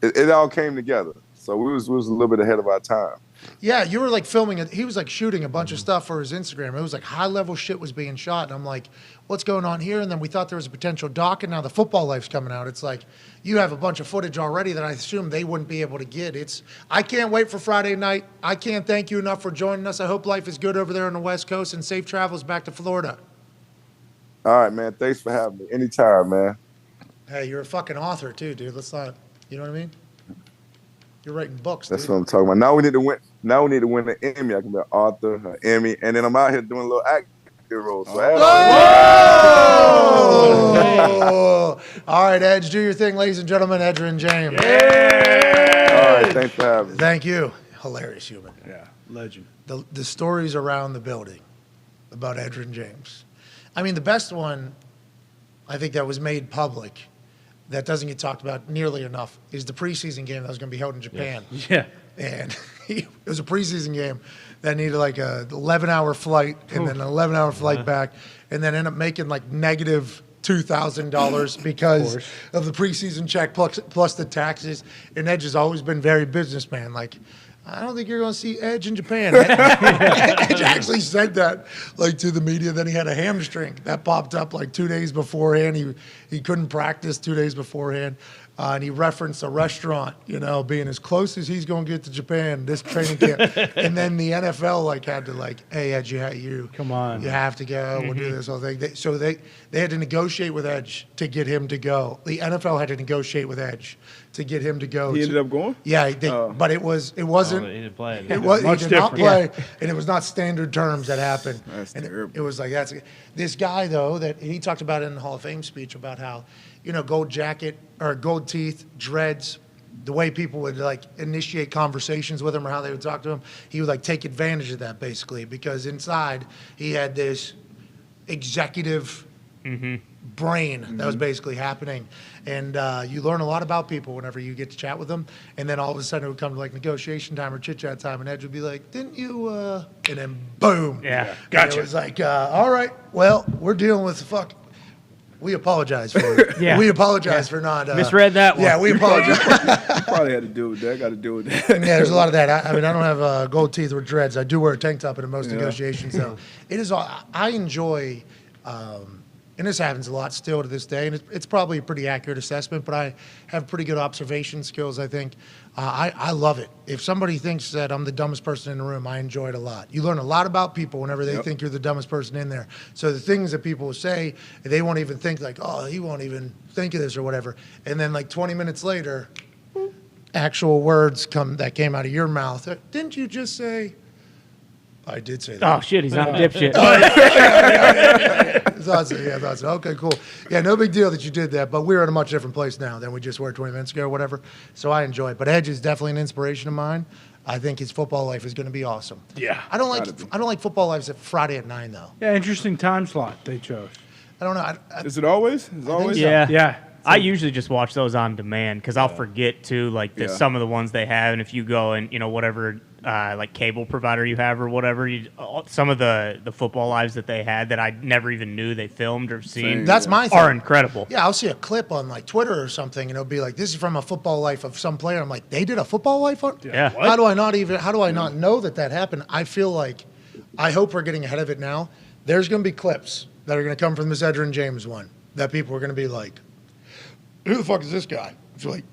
Speaker 11: It all came together. So we was a little bit ahead of our time.
Speaker 1: Yeah, you were like filming it. He was like shooting a bunch of stuff for his Instagram. It was like high level shit was being shot. And I'm like, what's going on here? And then we thought there was a potential doc, and now the football life's coming out. It's like you have a bunch of footage already that I assume they wouldn't be able to get. I can't wait for Friday night. I can't thank you enough for joining us. I hope life is good over there on the West Coast and safe travels back to Florida.
Speaker 11: All right, man. Thanks for having me. Anytime, man.
Speaker 1: Hey, you're a fucking author too, dude. Let's not, you know what I mean? You're writing books.
Speaker 11: That's
Speaker 1: dude.
Speaker 11: what I'm talking about. Now we need to win. Now we need to win an Emmy. I can be an author, an Emmy, and then I'm out here doing a little acting roles. So
Speaker 1: All right, Edge, do your thing, ladies and gentlemen. Edgerrin James.
Speaker 11: All right, thanks for having me.
Speaker 1: Thank you. Hilarious human.
Speaker 3: Yeah, legend.
Speaker 1: The stories around the building about Edgerrin James. I mean, the best one, I think, that was made public that doesn't get talked about nearly enough is the preseason game that was going to be held in Japan.
Speaker 3: Yeah.
Speaker 1: And it was a preseason game that needed like a 11-hour flight and then an 11-hour flight back, and then ended up making like negative $2,000 because of the preseason check plus the taxes. And Edge has always been very businessman. Like, I don't think you're going to see Edge in Japan. Edge actually said that like to the media. Then he had a hamstring that popped up like 2 days beforehand. He couldn't practice 2 days beforehand. And he referenced a restaurant, you know, being as close as he's going to get to Japan this training camp. And then the NFL like had to like, hey Edge, you
Speaker 3: come on,
Speaker 1: you have to go. We'll do this whole thing. So they had to negotiate with Edge to get him to go. The NFL had to negotiate with Edge to get him to go.
Speaker 5: He ended up going.
Speaker 1: Yeah, but it wasn't.
Speaker 10: He didn't play.
Speaker 1: He did not play,
Speaker 3: Yeah.
Speaker 1: and it was not standard terms that happened.
Speaker 5: That's
Speaker 1: and
Speaker 5: terrible.
Speaker 1: it was like this guy though that he talked about in the Hall of Fame speech about how, you know, gold jacket or gold teeth, dreads, the way people would like initiate conversations with him or how they would talk to him, he would like take advantage of that basically because inside he had this executive brain that was basically happening. And you learn a lot about people whenever you get to chat with them. And then all of a sudden it would come to like negotiation time or chit chat time, and Edge would be like, didn't you? And then boom.
Speaker 7: Yeah,
Speaker 1: gotcha. It was like, all right, well, we're dealing with we apologize for it.
Speaker 7: Yeah.
Speaker 1: We apologize for not.
Speaker 7: Misread that one.
Speaker 1: Yeah, we apologize.
Speaker 5: Probably had to deal with that. Got to deal with that.
Speaker 1: Yeah, there's a lot of that. I mean, I don't have gold teeth or dreads. I do wear a tank top in most negotiations, though. It is all. I enjoy, and this happens a lot still to this day, and it's probably a pretty accurate assessment, but I have pretty good observation skills, I think. I love it. If somebody thinks that I'm the dumbest person in the room, I enjoy it a lot. You learn a lot about people whenever they think you're the dumbest person in there. So the things that people will say, they won't even think like, oh, he won't even think of this or whatever. And then like 20 minutes later, actual words that came out of your mouth. Didn't you just say? I did say that.
Speaker 7: Oh shit, he's not a dipshit.
Speaker 1: Thought so. Okay, cool. Yeah, no big deal that you did that, but we're in a much different place now than we just were 20 minutes ago or whatever. So I enjoy it. But Edge is definitely an inspiration of mine. I think his football life is going to be awesome.
Speaker 3: Yeah.
Speaker 1: I don't like football lives at Friday at 9 though.
Speaker 3: Yeah, interesting time slot they chose.
Speaker 1: I don't know.
Speaker 5: Is it always? Is it always?
Speaker 7: Yeah.
Speaker 3: Yeah.
Speaker 7: I usually just watch those on demand because I'll forget too, like some of the ones they have, and if you go and whatever like cable provider you have or whatever. Some of the football lives that they had that I never even knew they filmed or seen.
Speaker 1: That's my thing.
Speaker 7: Are incredible.
Speaker 1: Yeah, I'll see a clip on like Twitter or something, and it'll be like, "This is from a football life of some player." I'm like, "They did a football life on?"
Speaker 7: Yeah.
Speaker 1: How do I not know that happened? I feel like, I hope we're getting ahead of it now. There's going to be clips that are going to come from this Edgerrin James one that people are going to be like, "Who the fuck is this guy?" It's like,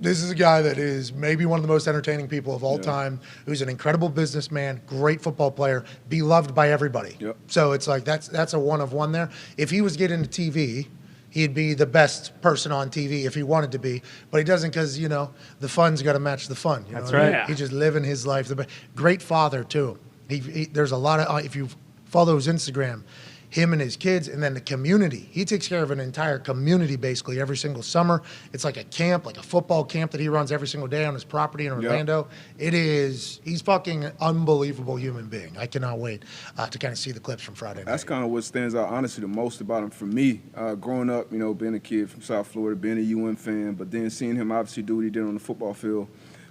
Speaker 1: this is a guy that is maybe one of the most entertaining people of all time, who's an incredible businessman, great football player, beloved by everybody.
Speaker 5: Yep.
Speaker 1: So it's like that's a one of one there. If he was to get into TV, he'd be the best person on TV if he wanted to be, but he doesn't because, the fun's got to match the fun.
Speaker 7: That's right.
Speaker 1: Yeah. He's just living his life. Great father, too. There's a lot of, if you follow his Instagram, him and his kids, and then the community. He takes care of an entire community basically every single summer. It's like a camp, like a football camp that he runs every single day on his property in Orlando. He's fucking unbelievable human being. I cannot wait to kind of see the clips from Friday night.
Speaker 5: That's kind of what stands out, honestly, the most about him for me. Growing up, being a kid from South Florida, being a UN fan, but then seeing him obviously do what he did on the football field.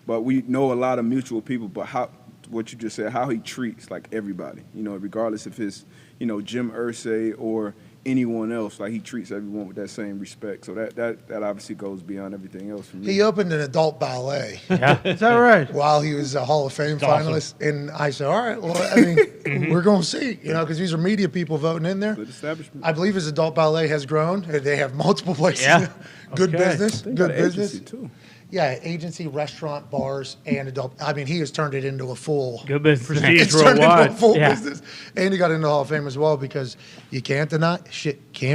Speaker 5: But we know a lot of mutual people, but what you just said, how he treats like everybody, regardless if it's, Jim Irsay or anyone else, like he treats everyone with that same respect. So that obviously goes beyond everything else for me.
Speaker 1: He opened an adult ballet.
Speaker 3: Yeah, is that right?
Speaker 1: While he was a Hall of Fame finalist, and I said, "All right, well, I mean, we're going to see, because these are media people voting in there."
Speaker 5: Good establishment.
Speaker 1: I believe his adult ballet has grown. They have multiple places.
Speaker 7: Yeah.
Speaker 1: Good business. Good business
Speaker 5: too.
Speaker 1: Yeah, agency, restaurant, bars, and adult. I mean, he has turned it into a full
Speaker 7: Good business.
Speaker 3: Prestige
Speaker 1: It's turned into a
Speaker 3: worldwide.
Speaker 1: full
Speaker 7: Yeah.
Speaker 1: business, and he got into the Hall of Fame as well because you can't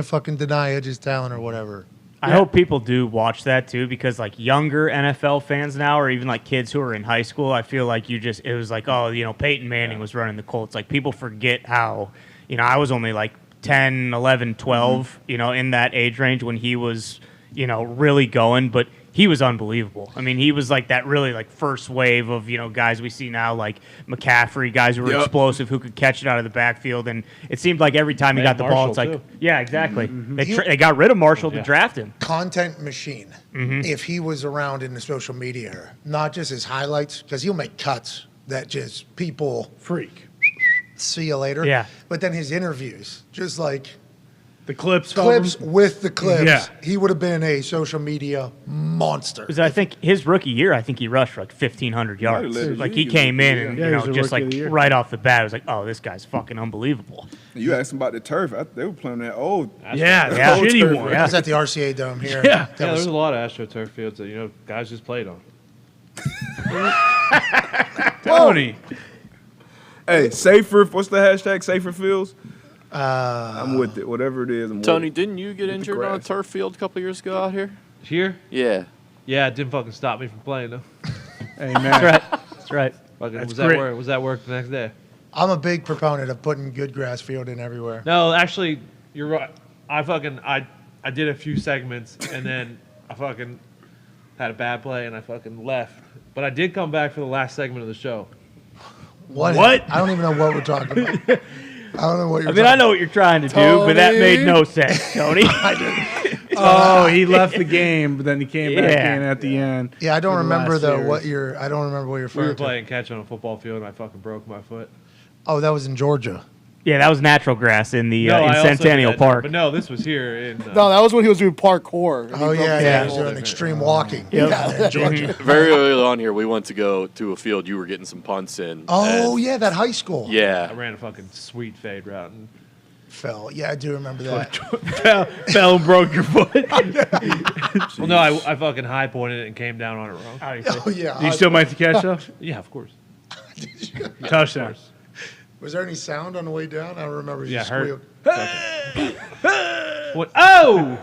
Speaker 1: fucking deny Edge's talent or whatever.
Speaker 7: I hope people do watch that too, because like younger NFL fans now, or even like kids who are in high school, I feel like it was like, Peyton Manning was running the Colts. Like people forget how, I was only like 10, 11, 12, in that age range when he was, really going, but he was unbelievable. I mean, he was like that really like first wave of, guys we see now, like McCaffrey, guys who were explosive, who could catch it out of the backfield. And it seemed like every time he got the ball, it's like, yeah, exactly. They got rid of Marshall to draft him.
Speaker 1: Content machine. If he was around in the social media era, not just his highlights, because he'll make cuts that just people
Speaker 3: Freak.
Speaker 1: see you later.
Speaker 7: Yeah.
Speaker 1: But then his interviews, just like
Speaker 3: The clips
Speaker 1: with the clips,
Speaker 3: Yeah.
Speaker 1: he would have been a social media monster.
Speaker 7: Because I think his rookie year, I think he rushed for like 1,500 yards.
Speaker 5: led the
Speaker 7: Like
Speaker 5: league
Speaker 7: he came in and,
Speaker 3: Yeah, he was the
Speaker 7: just
Speaker 3: rookie
Speaker 7: like
Speaker 3: of the year.
Speaker 7: right off the bat, it was like, oh, this guy's fucking unbelievable.
Speaker 5: You asked him about the turf. They were playing that old.
Speaker 3: Yeah,
Speaker 7: Yeah.
Speaker 3: the shitty
Speaker 5: Turf.
Speaker 3: one.
Speaker 1: I was at the RCA Dome here.
Speaker 3: Yeah.
Speaker 1: That
Speaker 10: Yeah,
Speaker 1: was
Speaker 10: there's a lot of AstroTurf fields that guys just played on.
Speaker 3: Tony.
Speaker 5: Hey, safer. What's the hashtag? Safer fields. I'm with it. Whatever it is. I'm
Speaker 9: Tony,
Speaker 5: with it.
Speaker 9: didn't you get injured on a
Speaker 5: grass.
Speaker 9: turf field a couple years ago out here?
Speaker 10: Here?
Speaker 9: Yeah.
Speaker 10: Yeah, it didn't fucking stop me from playing though.
Speaker 3: Hey, man.
Speaker 7: That's right. That's right.
Speaker 10: Fucking,
Speaker 3: That's
Speaker 10: was that
Speaker 3: great.
Speaker 10: work? Was that work the next day?
Speaker 1: I'm a big proponent of putting good grass field in everywhere.
Speaker 10: No, actually, you're right. I did a few segments and then I fucking had a bad play and I fucking left. But I did come back for the last segment of the show.
Speaker 1: What? I don't even know what we're talking about. I don't know what you're
Speaker 7: I mean, I know what you're trying to do, but that made no sense, Tony.
Speaker 3: Oh, he left the game, but then he came back
Speaker 7: Yeah.
Speaker 3: in at the end.
Speaker 1: Yeah, I don't
Speaker 3: in the
Speaker 1: remember
Speaker 3: last
Speaker 1: though
Speaker 3: series.
Speaker 1: I don't remember what you're
Speaker 10: We
Speaker 1: referring
Speaker 10: were
Speaker 1: to.
Speaker 10: playing catch on a football field and I fucking broke my foot.
Speaker 1: Oh, that was in Georgia.
Speaker 7: Yeah, that was natural grass in the
Speaker 10: I
Speaker 7: in
Speaker 10: also did
Speaker 7: Centennial
Speaker 10: that,
Speaker 7: Park.
Speaker 10: But no, this was here in.
Speaker 8: No, that was when he was doing parkour. and he
Speaker 1: Oh
Speaker 8: broke
Speaker 1: yeah,
Speaker 8: his
Speaker 1: yeah, he
Speaker 8: ankle.
Speaker 1: was doing extreme walking.
Speaker 7: Yep.
Speaker 1: Yeah, in Georgia.
Speaker 9: Very early on here, we went to go to a field. You were getting some punts in.
Speaker 1: Oh
Speaker 9: and-
Speaker 1: yeah, that high school.
Speaker 10: I
Speaker 9: Yeah.
Speaker 10: ran a fucking sweet fade route. And
Speaker 1: Fell. Yeah, I do remember that.
Speaker 3: Fell and broke your foot.
Speaker 10: well, no, I fucking high pointed it and came down on it wrong.
Speaker 1: Oh yeah.
Speaker 3: Do you still make the catch though?
Speaker 10: Yeah, of course.
Speaker 3: Touchdown.
Speaker 1: Was there any sound on the way down? I don't remember. You
Speaker 10: Yeah,
Speaker 1: just
Speaker 10: hurt.
Speaker 1: squealed.
Speaker 10: What? Oh!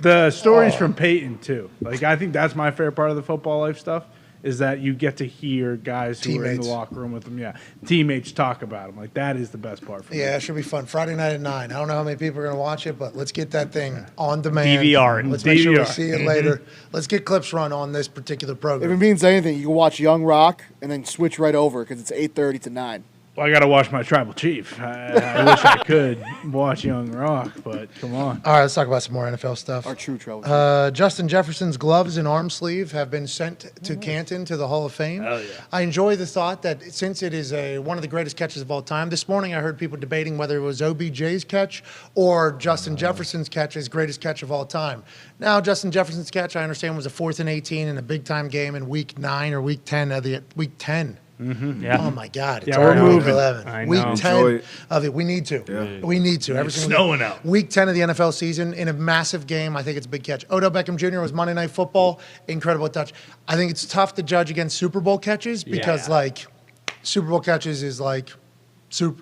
Speaker 3: The stories from Peyton too. Like I think that's my favorite part of the football life stuff is that you get to hear guys who are in the
Speaker 1: Teammates.
Speaker 3: locker room with them. Yeah, teammates talk about them. Like that is the best part for me.
Speaker 1: Yeah, it should be fun. Friday night at 9. I don't know how many people are going to watch it, but let's get that thing on demand.
Speaker 7: DVR it.
Speaker 1: Let's make sure we
Speaker 3: DVR.
Speaker 1: see it later. Let's get clips run on this particular
Speaker 8: If it
Speaker 1: program.
Speaker 8: means anything, you can watch Young Rock and then switch right over because it's 8:30 to 9.
Speaker 3: Well, I got to watch my tribal chief. I wish I could watch Young Rock, but come on.
Speaker 1: All right, let's talk about some more NFL stuff.
Speaker 8: Our true tribal chief.
Speaker 1: Justin Jefferson's gloves and arm sleeve have been sent to Canton to the Hall of Fame.
Speaker 3: Hell yeah.
Speaker 1: I enjoy the thought that since it is one of the greatest catches of all time, this morning I heard people debating whether it was OBJ's catch or Justin Jefferson's catch, his greatest catch of all time. Now, Justin Jefferson's catch, I understand, was a 4th and 18 in a big-time game in Week 9 or Week 10 of the Week 10.
Speaker 3: Mm-hmm.
Speaker 7: Yeah.
Speaker 1: Oh my God! It's
Speaker 3: Yeah, we're
Speaker 1: already
Speaker 3: moving.
Speaker 1: Week 11.
Speaker 7: I
Speaker 1: Week
Speaker 7: know.
Speaker 1: 10 of it. We need to.
Speaker 5: Yeah.
Speaker 1: We need to. Every
Speaker 3: It's
Speaker 1: single
Speaker 3: snowing
Speaker 1: day.
Speaker 3: out.
Speaker 1: Week 10 of the NFL season in a massive game. I think it's a big catch. Odell Beckham Jr. was Monday Night Football. Incredible touch. I think it's tough to judge against Super Bowl catches because like Super Bowl catches is like.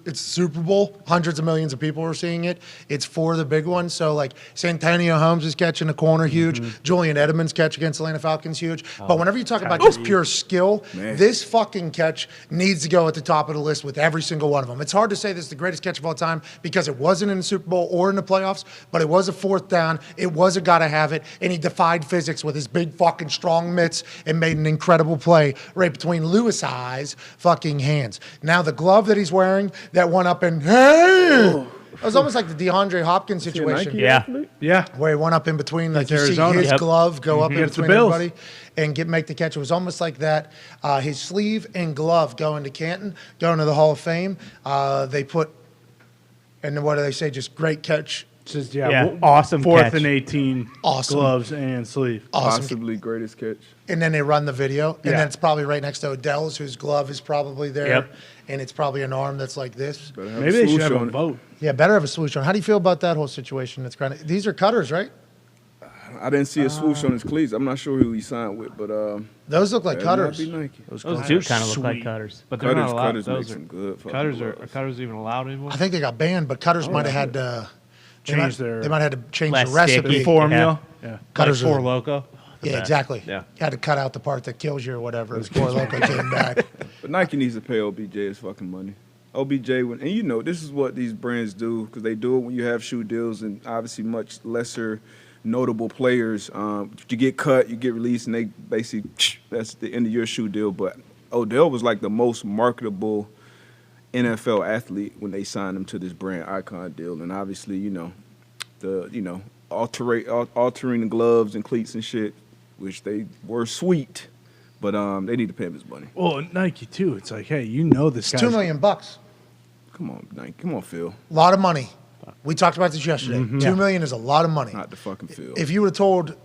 Speaker 1: It's Super Bowl. Hundreds of millions of people are seeing it. It's for the big one. So, like, Santonio Holmes' catch in the corner, huge. Julian Edelman's catch against Atlanta Falcons, huge. But whenever you talk about just pure skill, this fucking catch needs to go at the top of the list with every single one of them. It's hard to say this is the greatest catch of all time because it wasn't in the Super Bowl or in the playoffs, but it was a 4th down. It was a gotta have it, and he defied physics with his big fucking strong mitts and made an incredible play right between Lewis's fucking hands. Now, the glove that he's wearing, that went up and it was almost like the DeAndre Hopkins situation.
Speaker 3: Yeah.
Speaker 1: Where he went up in between, like you
Speaker 3: Arizona.
Speaker 1: see his glove go up in
Speaker 3: Against the
Speaker 1: between
Speaker 3: Bills.
Speaker 1: everybody and make the catch. It was almost like that. His sleeve and glove going to Canton, going to the Hall of Fame. They put, and then what do they say? Just great catch.
Speaker 3: Just
Speaker 7: awesome
Speaker 3: 4th
Speaker 7: catch.
Speaker 3: and 18
Speaker 1: Awesome.
Speaker 3: gloves and sleeve.
Speaker 1: Awesome.
Speaker 5: Possibly greatest catch.
Speaker 1: And then they run the video, and
Speaker 3: Yeah.
Speaker 1: then it's probably right next to Odell's, whose glove is probably there.
Speaker 7: Yep.
Speaker 1: And it's probably an arm that's like this.
Speaker 3: Maybe they should have a vote.
Speaker 1: Yeah, better have a swoosh on. How do you feel about that whole situation? It's kind of these are cutters, right?
Speaker 5: I didn't see a swoosh on his cleats. I'm not sure who he signed with, but
Speaker 1: Those look like
Speaker 5: that might
Speaker 1: cutters.
Speaker 5: be Nike.
Speaker 7: Those do kind of look like cutters.
Speaker 10: But they're not allowed.
Speaker 5: Cutters make
Speaker 10: Those
Speaker 5: some
Speaker 10: are,
Speaker 5: good fucking
Speaker 10: are
Speaker 5: gloves.
Speaker 10: cutters even allowed anymore?
Speaker 1: I think they got banned, but cutters might have had to
Speaker 3: Change
Speaker 1: they
Speaker 3: their-
Speaker 1: might have had to change
Speaker 7: Less
Speaker 1: the recipe.
Speaker 7: sticky.
Speaker 3: Formula.
Speaker 10: Yeah.
Speaker 1: Cutters
Speaker 10: like
Speaker 1: are-
Speaker 10: Four Loco.
Speaker 1: Yeah,
Speaker 7: best.
Speaker 1: exactly.
Speaker 10: Yeah.
Speaker 1: You had to cut out the part that kills you or whatever. Before Loco came back.
Speaker 5: But Nike needs to pay OBJ his fucking money. OBJ, and you know, this is what these brands do because they do it when you have shoe deals and obviously much lesser notable players. You get cut, you get released, and they basically, that's the end of your shoe deal. But Odell was like the most marketable NFL athlete when they signed him to this brand icon deal. And obviously, altering the gloves and cleats and shit, which they were sweet, but they need to pay him his money.
Speaker 3: Well, Nike too. It's like, hey, you know this
Speaker 1: It's
Speaker 3: guy.
Speaker 1: $2 million.
Speaker 5: Come on, Nike. Come on, Phil.
Speaker 1: A lot of money. We talked about this yesterday. $2 million is a lot of money.
Speaker 5: Not the fucking Phil.
Speaker 1: If you would have told,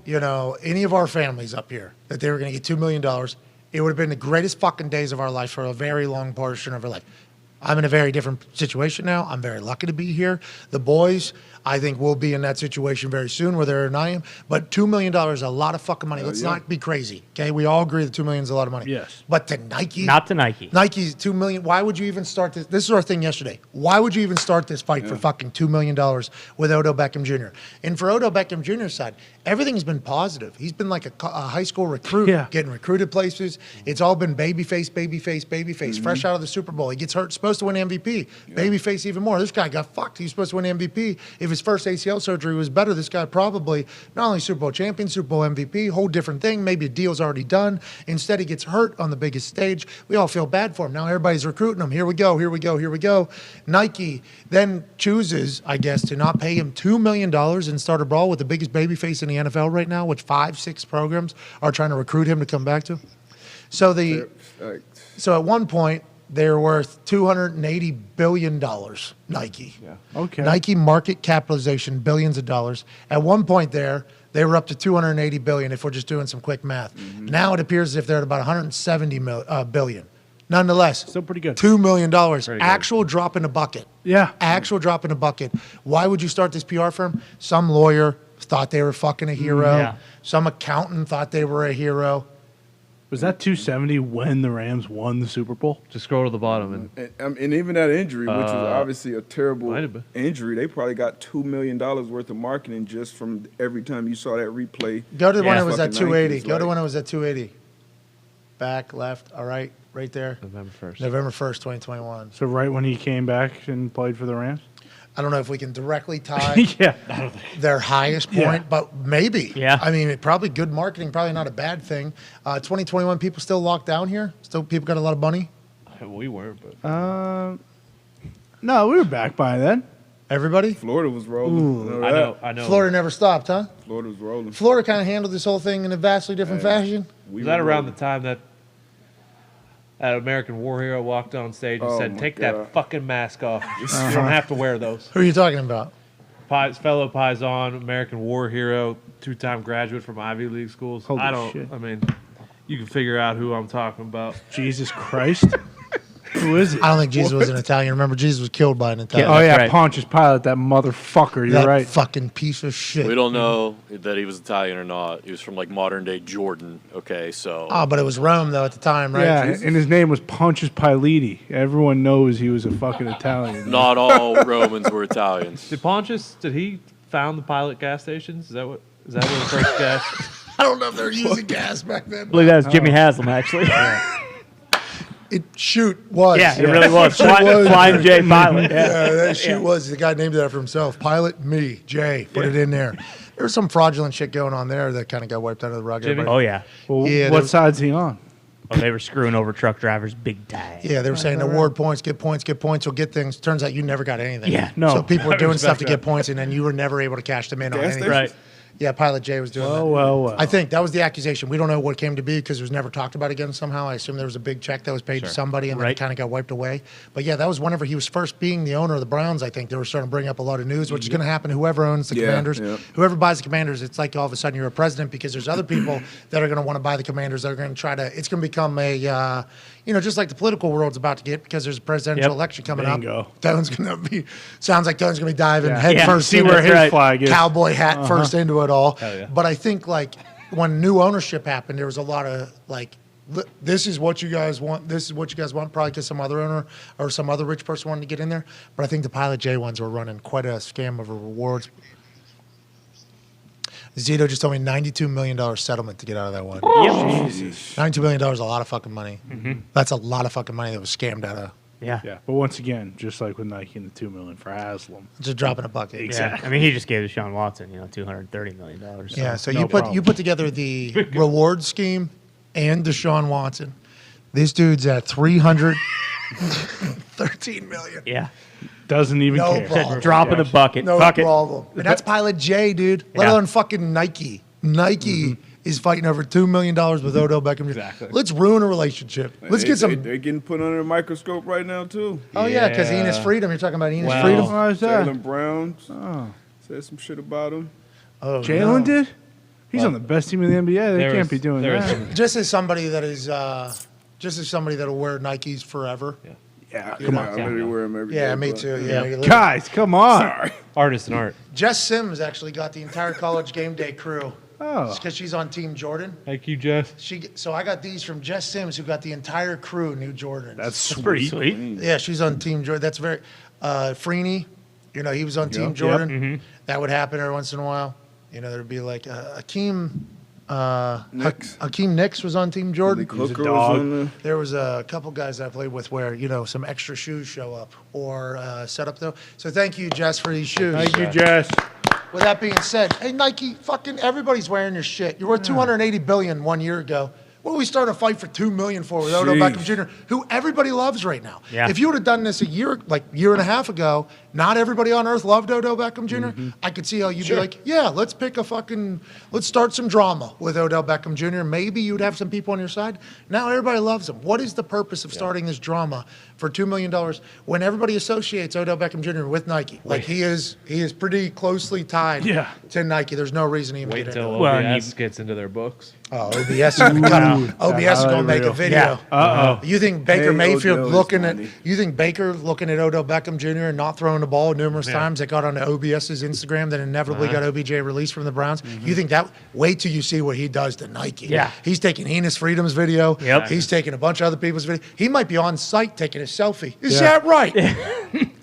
Speaker 1: any of our families up here that they were going to get $2 million, it would have been the greatest fucking days of our life for a very long portion of our life. I'm in a very different situation now. I'm very lucky to be here. The boys, I think, will be in that situation very soon where they're than I am. But $2 million is a lot of fucking money. Let's not be crazy, okay? We all agree that $2 million is a lot of money.
Speaker 3: Yes.
Speaker 1: But to Nike?
Speaker 7: Not to Nike.
Speaker 1: Nike's $2 million. Why would you even start this? This is our thing yesterday. Why would you even start this fight for fucking $2 million with Odell Beckham Jr.? And for Odell Beckham Jr.'s side, everything's been positive. He's been like a high school recruit, getting recruited places. It's all been babyface, babyface, babyface. Fresh out of the Super Bowl. He gets hurt, supposed to win MVP. Babyface even more. This guy got fucked. He was supposed to win MVP. If his first ACL surgery was better, this guy probably not only Super Bowl champion, Super Bowl MVP, whole different thing. Maybe a deal's already done. Instead, he gets hurt on the biggest stage. We all feel bad for him. Now everybody's recruiting him. Here we go, here we go, here we go. Nike then chooses, I guess, to not pay him $2 million and start a brawl with the biggest babyface in the NFL right now, which 5-6 programs are trying to recruit him to come back to. So at one point, they're worth $280 billion, Nike.
Speaker 3: Yeah. Okay.
Speaker 1: Nike market capitalization, billions of dollars. At one point there, they were up to $280 billion if we're just doing some quick math. Now it appears as if they're at about $170 billion. Nonetheless,
Speaker 3: still pretty good.
Speaker 1: $2 million, actual drop in a bucket.
Speaker 3: Yeah.
Speaker 1: Actual drop in a bucket. Why would you start this PR firm? Some lawyer thought they were fucking a hero.
Speaker 7: Yeah.
Speaker 1: Some accountant thought they were a hero.
Speaker 3: Was that 270 when the Rams won the Super Bowl?
Speaker 10: Just scroll to the bottom and
Speaker 5: And even that injury, which was obviously a terrible
Speaker 10: might have been.
Speaker 5: injury, they probably got $2 million worth of marketing just from every time you saw that replay.
Speaker 1: Go to the one that was at
Speaker 5: Fucking
Speaker 1: 280.
Speaker 5: Nikes,
Speaker 1: Go to
Speaker 5: like-
Speaker 1: one that was at 280. Back, left, all right, right there.
Speaker 10: November 1st.
Speaker 1: November 1st, 2021.
Speaker 3: So right when he came back and played for the Rams?
Speaker 1: I don't know if we can directly tie
Speaker 3: Yeah.
Speaker 1: their highest point,
Speaker 3: Yeah.
Speaker 1: but maybe.
Speaker 7: Yeah.
Speaker 1: I mean, probably good marketing, probably not a bad thing. 2021, people still locked down here? Still, people got a lot of money?
Speaker 10: We weren't, but
Speaker 3: no, we were back by then.
Speaker 1: Everybody?
Speaker 5: Florida was rolling.
Speaker 10: I know.
Speaker 1: Florida never stopped, huh?
Speaker 5: Florida was rolling.
Speaker 1: Florida kind of handled this whole thing in a vastly different fashion.
Speaker 10: Was that around the time that American War Hero walked on stage and said, "Take that fucking mask off. You don't have to wear those."
Speaker 1: Who are you talking about?
Speaker 10: Fellow Paisan, American War Hero, 2-time graduate from Ivy League schools.
Speaker 3: Holy
Speaker 10: shit. I mean, you can figure out who I'm talking about.
Speaker 3: Jesus Christ. Who is it?
Speaker 1: I don't think Jesus was an Italian. Remember, Jesus was killed by an Italian.
Speaker 3: Oh, yeah, Pontius Pilate, that motherfucker. You're
Speaker 1: that
Speaker 3: right.
Speaker 1: fucking piece of shit.
Speaker 9: We don't know that he was Italian or not. He was from like modern day Jordan. Okay, so.
Speaker 1: Oh, but it was Rome though at the time, right?
Speaker 3: Yeah, and his name was Pontius Pilate. Everyone knows he was a fucking Italian.
Speaker 9: Not all Romans were Italians.
Speaker 10: Did he found the Pilate gas stations? Is that where the first gas?
Speaker 1: I don't know if they were using gas back then.
Speaker 7: I believe that was Jimmy Haslam, actually.
Speaker 1: It was.
Speaker 7: Yeah, it really was. Flying J Pilot.
Speaker 1: Yeah, that shoot was. The guy named it after himself. Pilot, me, Jay. Put it in there. There was some fraudulent shit going on there that kind of got wiped under the rug.
Speaker 7: Oh, yeah.
Speaker 3: Well,
Speaker 1: Yeah,
Speaker 3: what side's he on?
Speaker 7: Oh, they were screwing over truck drivers big time.
Speaker 1: Yeah, they were saying award points, get points, will get things. Turns out you never got anything.
Speaker 7: Yeah, no.
Speaker 1: So people were
Speaker 10: I
Speaker 1: doing
Speaker 10: respect
Speaker 1: stuff to get points, and then you were never able to cash them in on anything.
Speaker 7: Right.
Speaker 1: Yeah, Pilot J was doing that.
Speaker 3: Well.
Speaker 1: I think that was the accusation. We don't know what it came to be because it was never talked about again somehow. I assume there was a big check that was paid to somebody and then it kind of got wiped away. But yeah, that was whenever he was first being the owner of the Browns, I think. They were starting to bring up a lot of news, which is going to happen to whoever owns the Commanders.
Speaker 5: Yeah.
Speaker 1: Whoever buys the Commanders, it's like all of a sudden you're a president because there's other people that are going to want to buy the Commanders that are going to try to, it's going to become a, just like the political world's about to get because there's a presidential election coming up. Dylan's going to be, sounds like Dylan's going to be diving head first
Speaker 3: See
Speaker 1: into
Speaker 3: where his flag is.
Speaker 1: Cowboy hat first into it all.
Speaker 10: Yeah.
Speaker 1: But I think like when new ownership happened, there was a lot of like, this is what you guys want. This is what you guys want. Probably because some other owner or some other rich person wanted to get in there. But I think the Pilot J ones were running quite a scam of rewards. Zito just told me $92 million settlement to get out of that one.
Speaker 3: Jesus.
Speaker 1: $92 million is a lot of fucking money.
Speaker 7: Mm-hmm.
Speaker 1: That's a lot of fucking money that was scammed out of.
Speaker 7: Yeah.
Speaker 3: But once again, just like with Nike and the $2 million for Haslam.
Speaker 1: Just dropping a bucket.
Speaker 7: Exactly. Yeah. I mean, he just gave Deshaun Watson, $230 million. So.
Speaker 1: Yeah, so you put together the reward scheme and Deshaun Watson. This dude's at $313 million.
Speaker 7: Yeah.
Speaker 3: Doesn't even care.
Speaker 1: Problem.
Speaker 7: Drop in the bucket.
Speaker 1: No
Speaker 7: Fuck
Speaker 1: problem. And that's Pilot J, dude. Let alone fucking Nike. Nike is fighting over $2 million with Odell Beckham.
Speaker 10: Exactly.
Speaker 1: Let's ruin a relationship. Let's get some.
Speaker 5: They're getting put under a microscope right now too.
Speaker 1: Oh yeah, because Enos Freedom. You're talking about Enos
Speaker 10: Wow.
Speaker 1: Freedom.
Speaker 3: Why is that?
Speaker 5: Jalen Brown said some shit about him.
Speaker 1: Oh,
Speaker 3: Jalen
Speaker 1: no.
Speaker 3: did? He's on the best team in the NBA. They can't be doing that.
Speaker 1: Just as somebody that is, just as somebody that'll wear Nikes forever.
Speaker 3: Yeah,
Speaker 5: Come on. I literally wear him every day.
Speaker 1: Yeah, me
Speaker 5: but-
Speaker 1: too. Yeah.
Speaker 3: Guys, come on.
Speaker 5: Sorry.
Speaker 10: Artist and art.
Speaker 1: Jess Sims actually got the entire College Game Day crew.
Speaker 3: Oh.
Speaker 1: Because she's on Team Jordan.
Speaker 10: Thank you, Jeff.
Speaker 1: So I got these from Jess Sims, who got the entire crew new Jordans.
Speaker 3: That's
Speaker 7: Pretty
Speaker 3: sweet.
Speaker 7: sweet.
Speaker 1: Yeah, she's on Team Jordan. That's very Freeney. He was on Team Jordan.
Speaker 7: Mm-hmm.
Speaker 1: That would happen every once in a while. There'd be like Akeem Nicks was on Team Jordan.
Speaker 5: Hooker was on there.
Speaker 1: There was a couple guys that I played with where some extra shoes show up or set up though. So thank you, Jess, for these shoes.
Speaker 3: Thank you, Jess.
Speaker 1: With that being said, hey Nike, fucking everybody's wearing your shit. You were $280 billion 1 year ago. What are we starting a fight for $2 million for with Odell Beckham Jr., who everybody loves right now?
Speaker 7: Yeah.
Speaker 1: If you would have done this a year and a half ago, not everybody on earth loved Odell Beckham junior I could see how you'd be like, yeah, let's start some drama with Odell Beckham Jr. Maybe you'd have some people on your side. Now everybody loves him. What is the purpose of starting this drama for $2 million when everybody associates Odell Beckham Jr. with Nike? Like he is pretty closely tied to Nike. There's no reason to even
Speaker 10: Wait
Speaker 1: get
Speaker 10: till
Speaker 1: into it.
Speaker 10: OBS gets into their books.
Speaker 1: Oh, OBS is going to cut out. OBS is going to make a video.
Speaker 3: Uh-oh.
Speaker 1: You think Baker Mayfield
Speaker 5: Odell is
Speaker 1: looking at
Speaker 5: funny.
Speaker 1: looking at Odell Beckham Jr. and not throwing the ball numerous times that got onto OBS's Instagram that inevitably got OBJ released from the Browns? You think that? Wait till you see what he does to Nike.
Speaker 7: Yeah.
Speaker 1: He's taking Enos Freedom's video.
Speaker 7: Yep.
Speaker 1: He's taking a bunch of other people's video. He might be on site taking a selfie. Is that right?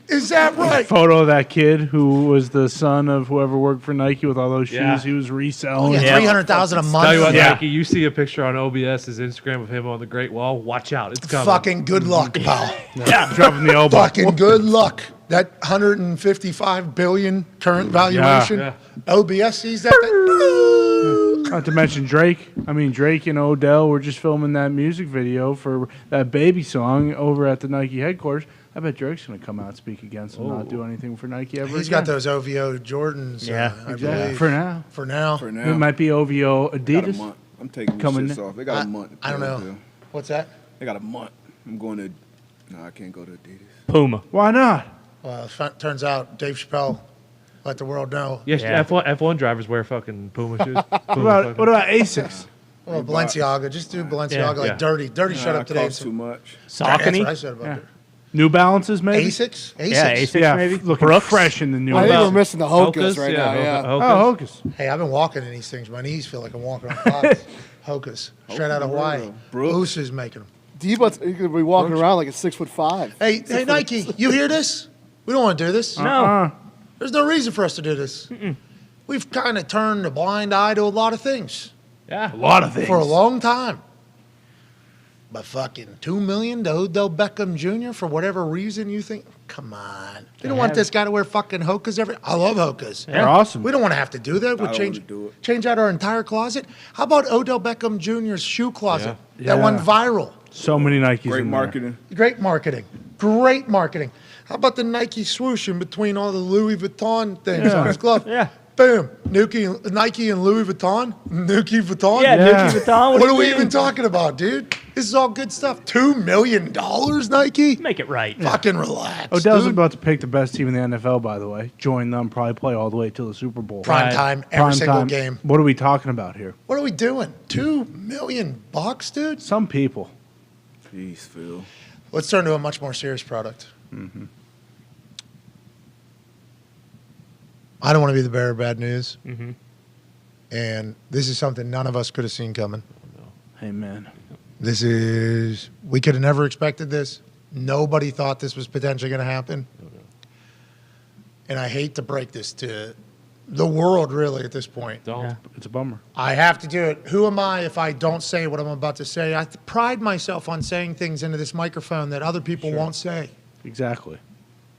Speaker 1: Is that right?
Speaker 3: Photo of that kid who was the son of whoever worked for Nike with all those shoes
Speaker 10: Yeah.
Speaker 3: he was reselling.
Speaker 1: Yeah, $300,000 a month.
Speaker 10: Tell you what,
Speaker 1: Yeah.
Speaker 10: Nike, you see a picture on OBS's Instagram of him on the Great Wall. Watch out, it's coming.
Speaker 1: Fucking good luck, pal.
Speaker 3: Dropping the elbow.
Speaker 1: Fucking good luck. That 155 billion current valuation.
Speaker 10: Yeah.
Speaker 1: OBS sees that.
Speaker 3: Not to mention Drake. I mean, Drake and Odell were just filming that music video for that baby song over at the Nike headquarters. I bet Drake's going to come out and speak against him, not do anything for Nike ever
Speaker 1: He's
Speaker 3: again.
Speaker 1: got those OVO Jordans.
Speaker 7: Yeah,
Speaker 1: I
Speaker 3: exactly.
Speaker 1: believe.
Speaker 3: For now.
Speaker 1: For now.
Speaker 5: For now.
Speaker 3: It might be OVO
Speaker 5: Got a
Speaker 3: Adidas.
Speaker 5: month. I'm taking these
Speaker 3: Coming
Speaker 5: shits off. They got a month.
Speaker 1: I don't know.
Speaker 5: Bill.
Speaker 1: What's that?
Speaker 5: They got a month. I'm going to. No, I can't go to Adidas.
Speaker 7: Puma.
Speaker 3: Why not?
Speaker 1: Well, turns out Dave Chappelle let the world know.
Speaker 10: Yes, F1 drivers wear fucking Puma shoes.
Speaker 3: What about Asics?
Speaker 1: Well, Balenciaga. Just do Balenciaga like
Speaker 10: yeah.
Speaker 1: dirty. Dirty shut up today.
Speaker 5: Costs too much.
Speaker 1: That's
Speaker 7: Saucony.
Speaker 1: what I said about
Speaker 3: Yeah.
Speaker 1: it.
Speaker 3: New Balances, maybe?
Speaker 1: Asics?
Speaker 7: Yeah, Asics
Speaker 3: Yeah,
Speaker 7: maybe.
Speaker 3: looking
Speaker 7: Brooks.
Speaker 3: fresh in the new
Speaker 8: I think
Speaker 3: ones.
Speaker 8: we're missing the Hokas right now.
Speaker 10: Hoka-
Speaker 8: Yeah.
Speaker 10: Hokas.
Speaker 3: Oh, Hocus.
Speaker 1: Hey, I've been walking in these things. My knees feel like I'm walking on clouds. Hokas. Straight out of Hawaii.
Speaker 5: Brooks.
Speaker 1: Moose is making them.
Speaker 8: D-But's you could be walking around like a 6'5".
Speaker 1: Hey, Nike, you hear this? We don't want to do this.
Speaker 7: No.
Speaker 1: There's no reason for us to do this. We've kind of turned a blind eye to a lot of things
Speaker 10: Yeah.
Speaker 3: A lot of things.
Speaker 1: for a long time. But fucking $2 million to Odell Beckham Jr. for whatever reason you think? Come on. We don't want this guy to wear fucking Hokas every. I love Hokas.
Speaker 3: They're awesome.
Speaker 1: We don't want to have to do that.
Speaker 5: I
Speaker 1: We
Speaker 5: don't
Speaker 1: change
Speaker 5: wanna do it.
Speaker 1: change out our entire closet. How about Odell Beckham Jr.'s shoe closet
Speaker 3: Yeah.
Speaker 1: that went viral?
Speaker 3: So many Nikes
Speaker 5: Great
Speaker 3: in there.
Speaker 5: marketing.
Speaker 1: Great marketing. Great marketing. How about the Nike swoosh in between all the Louis Vuitton things on his glove?
Speaker 7: Yeah.
Speaker 1: Boom. Nike and Louis Vuitton. Nuki Vuitton.
Speaker 7: Yeah,
Speaker 3: Yeah.
Speaker 7: Nuki Vuitton.
Speaker 1: What
Speaker 7: do
Speaker 1: are
Speaker 7: you
Speaker 1: we
Speaker 7: mean?
Speaker 1: even talking about, dude? This is all good stuff. $2 million, Nike?
Speaker 7: Make it right.
Speaker 1: Fucking relax.
Speaker 3: Odell's
Speaker 1: dude.
Speaker 3: about to pick the best team in the NFL, by the way. Join them, probably play all the way till the Super Bowl.
Speaker 1: Prime time, every
Speaker 3: Prime
Speaker 1: single
Speaker 3: time.
Speaker 1: game.
Speaker 3: What are we talking about here?
Speaker 1: What are we doing? $2 million, dude?
Speaker 3: Some people.
Speaker 5: Jeez, Phil.
Speaker 1: Let's turn to a much more serious product. I don't want to be the bearer of bad news. And this is something none of us could have seen coming.
Speaker 3: Amen.
Speaker 1: We could have never expected this. Nobody thought this was potentially going to happen. And I hate to break this to the world, really, at this point.
Speaker 10: Don't.
Speaker 3: It's a bummer.
Speaker 1: I have to do it. Who am I if I don't say what I'm about to say? I pride myself on saying things into this microphone that other people won't say.
Speaker 3: Exactly.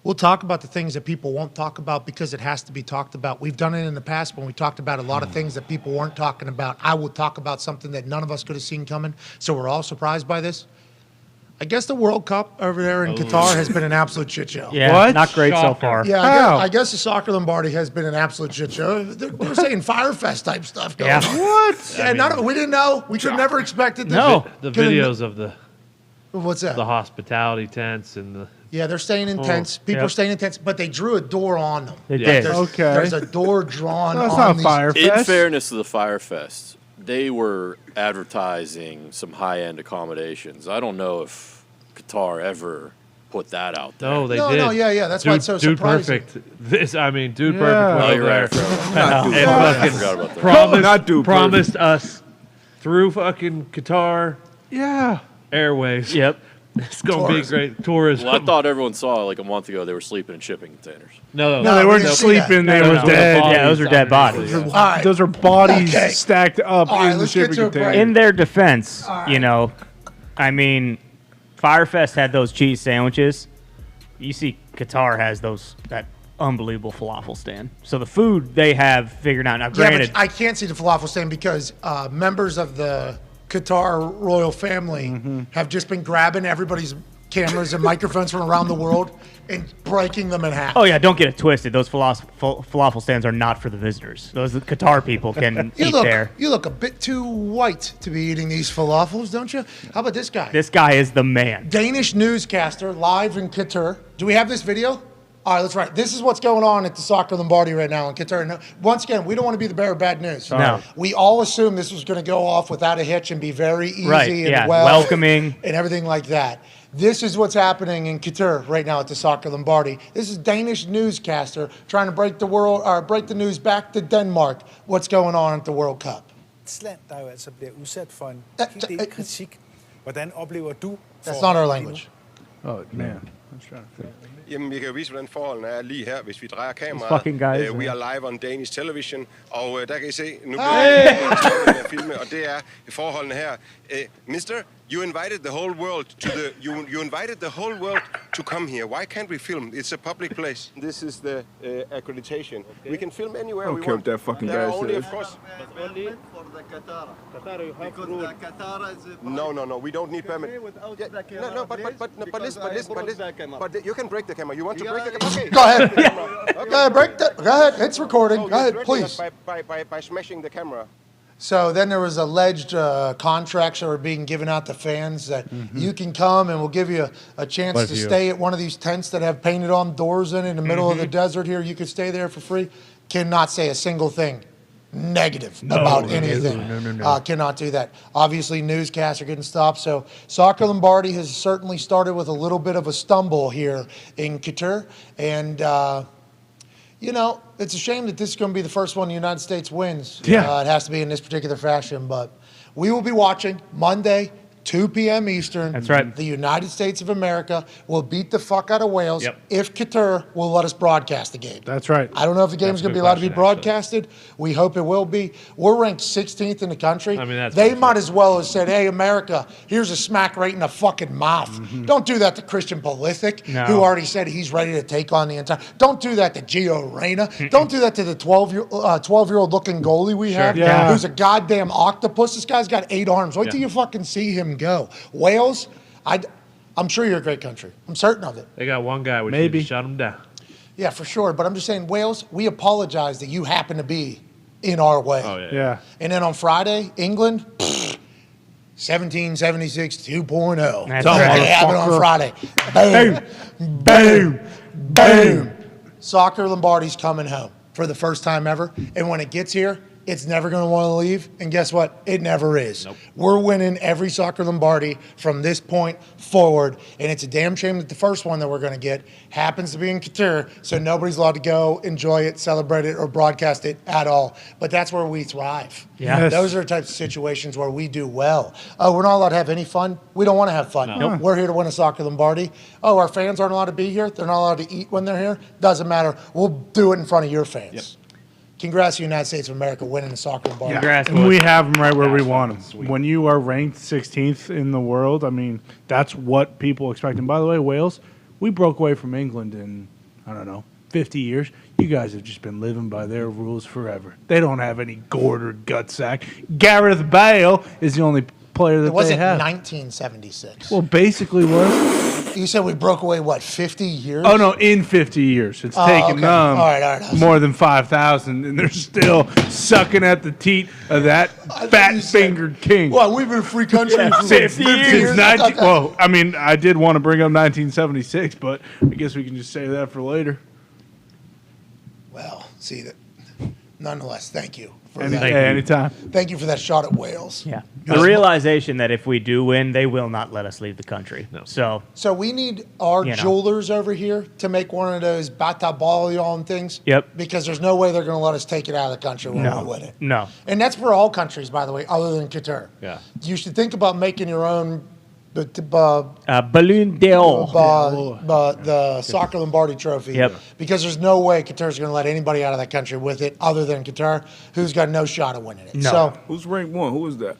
Speaker 1: We'll talk about the things that people won't talk about because it has to be talked about. We've done it in the past when we talked about a lot of things that people weren't talking about. I will talk about something that none of us could have seen coming, so we're all surprised by this. I guess the World Cup over there in Qatar has been an absolute shit show.
Speaker 7: Yeah,
Speaker 3: What?
Speaker 7: not great so
Speaker 10: Shocker.
Speaker 7: far.
Speaker 1: Yeah,
Speaker 3: How?
Speaker 1: I guess the Soccer Lombardi has been an absolute shit show. They're saying Firefest type stuff going
Speaker 7: Yeah.
Speaker 1: on.
Speaker 3: What?
Speaker 1: Yeah, we didn't know. We could never expected this.
Speaker 7: No.
Speaker 10: The
Speaker 1: Couldn't-
Speaker 10: videos of the
Speaker 1: What's that?
Speaker 10: hospitality tents and the
Speaker 1: Yeah, they're staying in tents. People
Speaker 7: Yep.
Speaker 1: are staying in tents, but they drew a door on them.
Speaker 7: They
Speaker 10: Yeah.
Speaker 7: did.
Speaker 1: There's,
Speaker 3: Okay.
Speaker 1: there's a door drawn
Speaker 3: That's
Speaker 1: on
Speaker 3: not
Speaker 1: these.
Speaker 3: Firefest.
Speaker 9: In fairness to the Firefest, they were advertising some high-end accommodations. I don't know if Qatar ever put that out there.
Speaker 10: no, they
Speaker 1: No,
Speaker 10: did.
Speaker 1: no, yeah, that's why it's so
Speaker 10: dude
Speaker 1: surprising.
Speaker 10: perfect. Dude
Speaker 3: Yeah.
Speaker 10: perfect.
Speaker 3: Oh,
Speaker 10: went
Speaker 9: you're
Speaker 10: over
Speaker 9: right.
Speaker 10: there.
Speaker 5: Not do
Speaker 10: And
Speaker 5: that.
Speaker 9: I forgot about that.
Speaker 5: Not do
Speaker 10: promised us through fucking Qatar
Speaker 3: Yeah.
Speaker 10: Airways.
Speaker 7: Yep.
Speaker 10: It's gonna be great tourism.
Speaker 9: Well, I thought everyone saw like a month ago they were sleeping in shipping containers.
Speaker 10: no,
Speaker 3: No, they
Speaker 1: we
Speaker 3: weren't
Speaker 1: didn't see that.
Speaker 3: sleeping. They
Speaker 10: No,
Speaker 3: were
Speaker 10: no, no.
Speaker 3: dead.
Speaker 7: Yeah, those are dead bodies.
Speaker 1: All right.
Speaker 3: Those are bodies
Speaker 1: Okay.
Speaker 3: stacked up
Speaker 1: All right,
Speaker 3: in the
Speaker 1: let's get
Speaker 3: shipping
Speaker 1: to a
Speaker 3: container.
Speaker 1: break.
Speaker 7: In their defense, you know, I mean, Firefest had those cheese sandwiches. You see, Qatar has that unbelievable falafel stand. So the food they have figured out. Now,
Speaker 1: Yeah,
Speaker 7: granted,
Speaker 1: but I can't see the falafel stand because members of the Qatar royal family have just been grabbing everybody's cameras and microphones from around the world and breaking them in half.
Speaker 7: oh yeah, don't get it twisted. Those falafel stands are not for the visitors. Those Qatar people can eat there.
Speaker 1: You look a bit too white to be eating these falafels, don't you? How about this guy?
Speaker 7: This guy is the man.
Speaker 1: Danish newscaster live in Qatar. Do we have this video? All right, let's write. This is what's going on at the Soccer Lombardi right now in Qatar. No, once again, we don't want to be the bearer of bad news.
Speaker 7: No.
Speaker 1: We all assumed this was going to go off without a hitch and be very easy
Speaker 7: Right,
Speaker 1: and
Speaker 7: yeah,
Speaker 1: well
Speaker 7: welcoming.
Speaker 1: and everything like that. This is what's happening in Qatar right now at the Soccer Lombardi. This is Danish newscaster trying to break the news back to Denmark. What's going on at the World Cup?
Speaker 12: Island, der jo altså bliver udsat for en hel del kritik. Hvordan oplever du?
Speaker 1: That's not our language.
Speaker 3: Oh, man. I'm trying to think.
Speaker 13: Jamen, vi kan jo vise, hvordan forholdene er lige her, hvis vi drejer kameraet.
Speaker 7: fucking guys,
Speaker 13: We
Speaker 7: yeah.
Speaker 13: are live on Danish television, og der kan I se, nu bliver jeg filmet og det er forholdene her. Mister, You invited the whole world to you invited the whole world to come here. Why can't we film? It's a public place. This is the accreditation. Okay. We can film anywhere we want.
Speaker 5: That fucking
Speaker 13: There are
Speaker 5: bad
Speaker 13: only,
Speaker 5: shit.
Speaker 13: of course.
Speaker 14: Only for the Qatar. Qatar, you have because the Qatar is
Speaker 13: No. We don't need permit. But you can break the camera. You want to break the camera? Okay.
Speaker 1: Go ahead. Go ahead, break that. Go ahead. It's recording. Go ahead, please.
Speaker 13: By smashing the camera.
Speaker 1: So then there was alleged contracts that were being given out to fans that you can come and we'll give you a chance to stay at one of these tents that have painted on doors in the middle of the desert here. You could stay there for free. Cannot say a single thing negative about anything. No. Cannot do that. Obviously, newscasts are getting stopped. So Soccer Lombardi has certainly started with a little bit of a stumble here in Qatar. And, it's a shame that this is going to be the first one the United States wins.
Speaker 3: Yeah.
Speaker 1: It has to be in this particular fashion. But we will be watching Monday, 2 p.m. Eastern.
Speaker 7: That's right.
Speaker 1: The United States of America will beat the fuck out of Wales if Qatar will let us broadcast the game.
Speaker 3: That's right.
Speaker 1: I don't know if the game's going to be allowed to be broadcasted. We hope it will be. We're ranked 16th in the country. They might as well have said, hey, America, here's a smack right in the fucking mouth. Don't do that to Christian Pulisic, who already said he's ready to take on the entire. Don't do that to Gio Reyna. Don't do that to the 12-year-old looking goalie we have, who's a goddamn octopus. This guy's got 8 arms. Wait till you fucking see him go. Wales, I'm sure you're a great country. I'm certain of it.
Speaker 10: They got one guy. We
Speaker 3: Maybe
Speaker 10: should shut him down.
Speaker 1: Yeah, for sure. But I'm just saying, Wales, we apologize that you happen to be in our way.
Speaker 10: Oh,
Speaker 3: Yeah.
Speaker 1: And then on Friday, England, 1776 2.0.
Speaker 7: That's
Speaker 1: Something
Speaker 7: right.
Speaker 1: happened on Friday. Boom, boom, boom. Soccer Lombardi's coming home for the first time ever. And when it gets here, it's never going to want to leave. And guess what? It never is.
Speaker 10: Nope.
Speaker 1: We're winning every Soccer Lombardi from this point forward. And it's a damn shame that the first one that we're going to get happens to be in Qatar, so nobody's allowed to go enjoy it, celebrate it, or broadcast it at all. But that's where we thrive.
Speaker 7: Yeah.
Speaker 3: Yes.
Speaker 1: Those are the types of situations where we do well. Oh, we're not allowed to have any fun? We don't want to have fun.
Speaker 7: Nope.
Speaker 1: We're here to win a Soccer Lombardi. Oh, our fans aren't allowed to be here? They're not allowed to eat when they're here? Doesn't matter. We'll do it in front of your fans.
Speaker 10: Yep.
Speaker 1: Congrats to the United States of America winning the Soccer Lombardi.
Speaker 7: Congrats,
Speaker 3: And
Speaker 7: boys.
Speaker 3: we have them right where we want them. When you are ranked 16th in the world, I mean, that's what people expect. And by the way, Wales, we broke away from England in, 50 years. You guys have just been living by their rules forever. They don't have any gourd or gutsack. Gareth Bale is the only player that
Speaker 1: It wasn't
Speaker 3: they have.
Speaker 1: 1976.
Speaker 3: Well, basically was.
Speaker 1: You said we broke away, 50 years?
Speaker 3: Oh, no, in 50 years. It's taken
Speaker 1: okay.
Speaker 3: them
Speaker 1: All right.
Speaker 3: more than 5,000, and they're still sucking at the teat of that fat-fingered king.
Speaker 1: Well, we've been a free country for
Speaker 3: 50
Speaker 1: years.
Speaker 3: Since 19, well, I mean, I did want to bring up 1976, but I guess we can just say that for later.
Speaker 1: Well, see that. Nonetheless, thank you. For
Speaker 3: Any,
Speaker 1: that.
Speaker 3: anytime.
Speaker 1: Thank you for that shot at Wales.
Speaker 7: Yeah. The realization that if we do win, they will not let us leave the country. No.
Speaker 1: So we need our
Speaker 7: You know.
Speaker 1: jewelers over here to make one of those bata ball things.
Speaker 7: Yep.
Speaker 1: Because there's no way they're going to let us take it out of the country when we win it.
Speaker 7: No.
Speaker 1: And that's for all countries, by the way, other than Qatar.
Speaker 10: Yeah.
Speaker 1: You should think about making your own
Speaker 7: Balloon d'Or.
Speaker 1: the Soccer Lombardi trophy.
Speaker 7: Yep.
Speaker 1: Because there's no way Qatar's going to let anybody out of that country with it other than Qatar, who's got no shot of winning it.
Speaker 7: No.
Speaker 1: So
Speaker 5: Who's ranked 1? Who is that?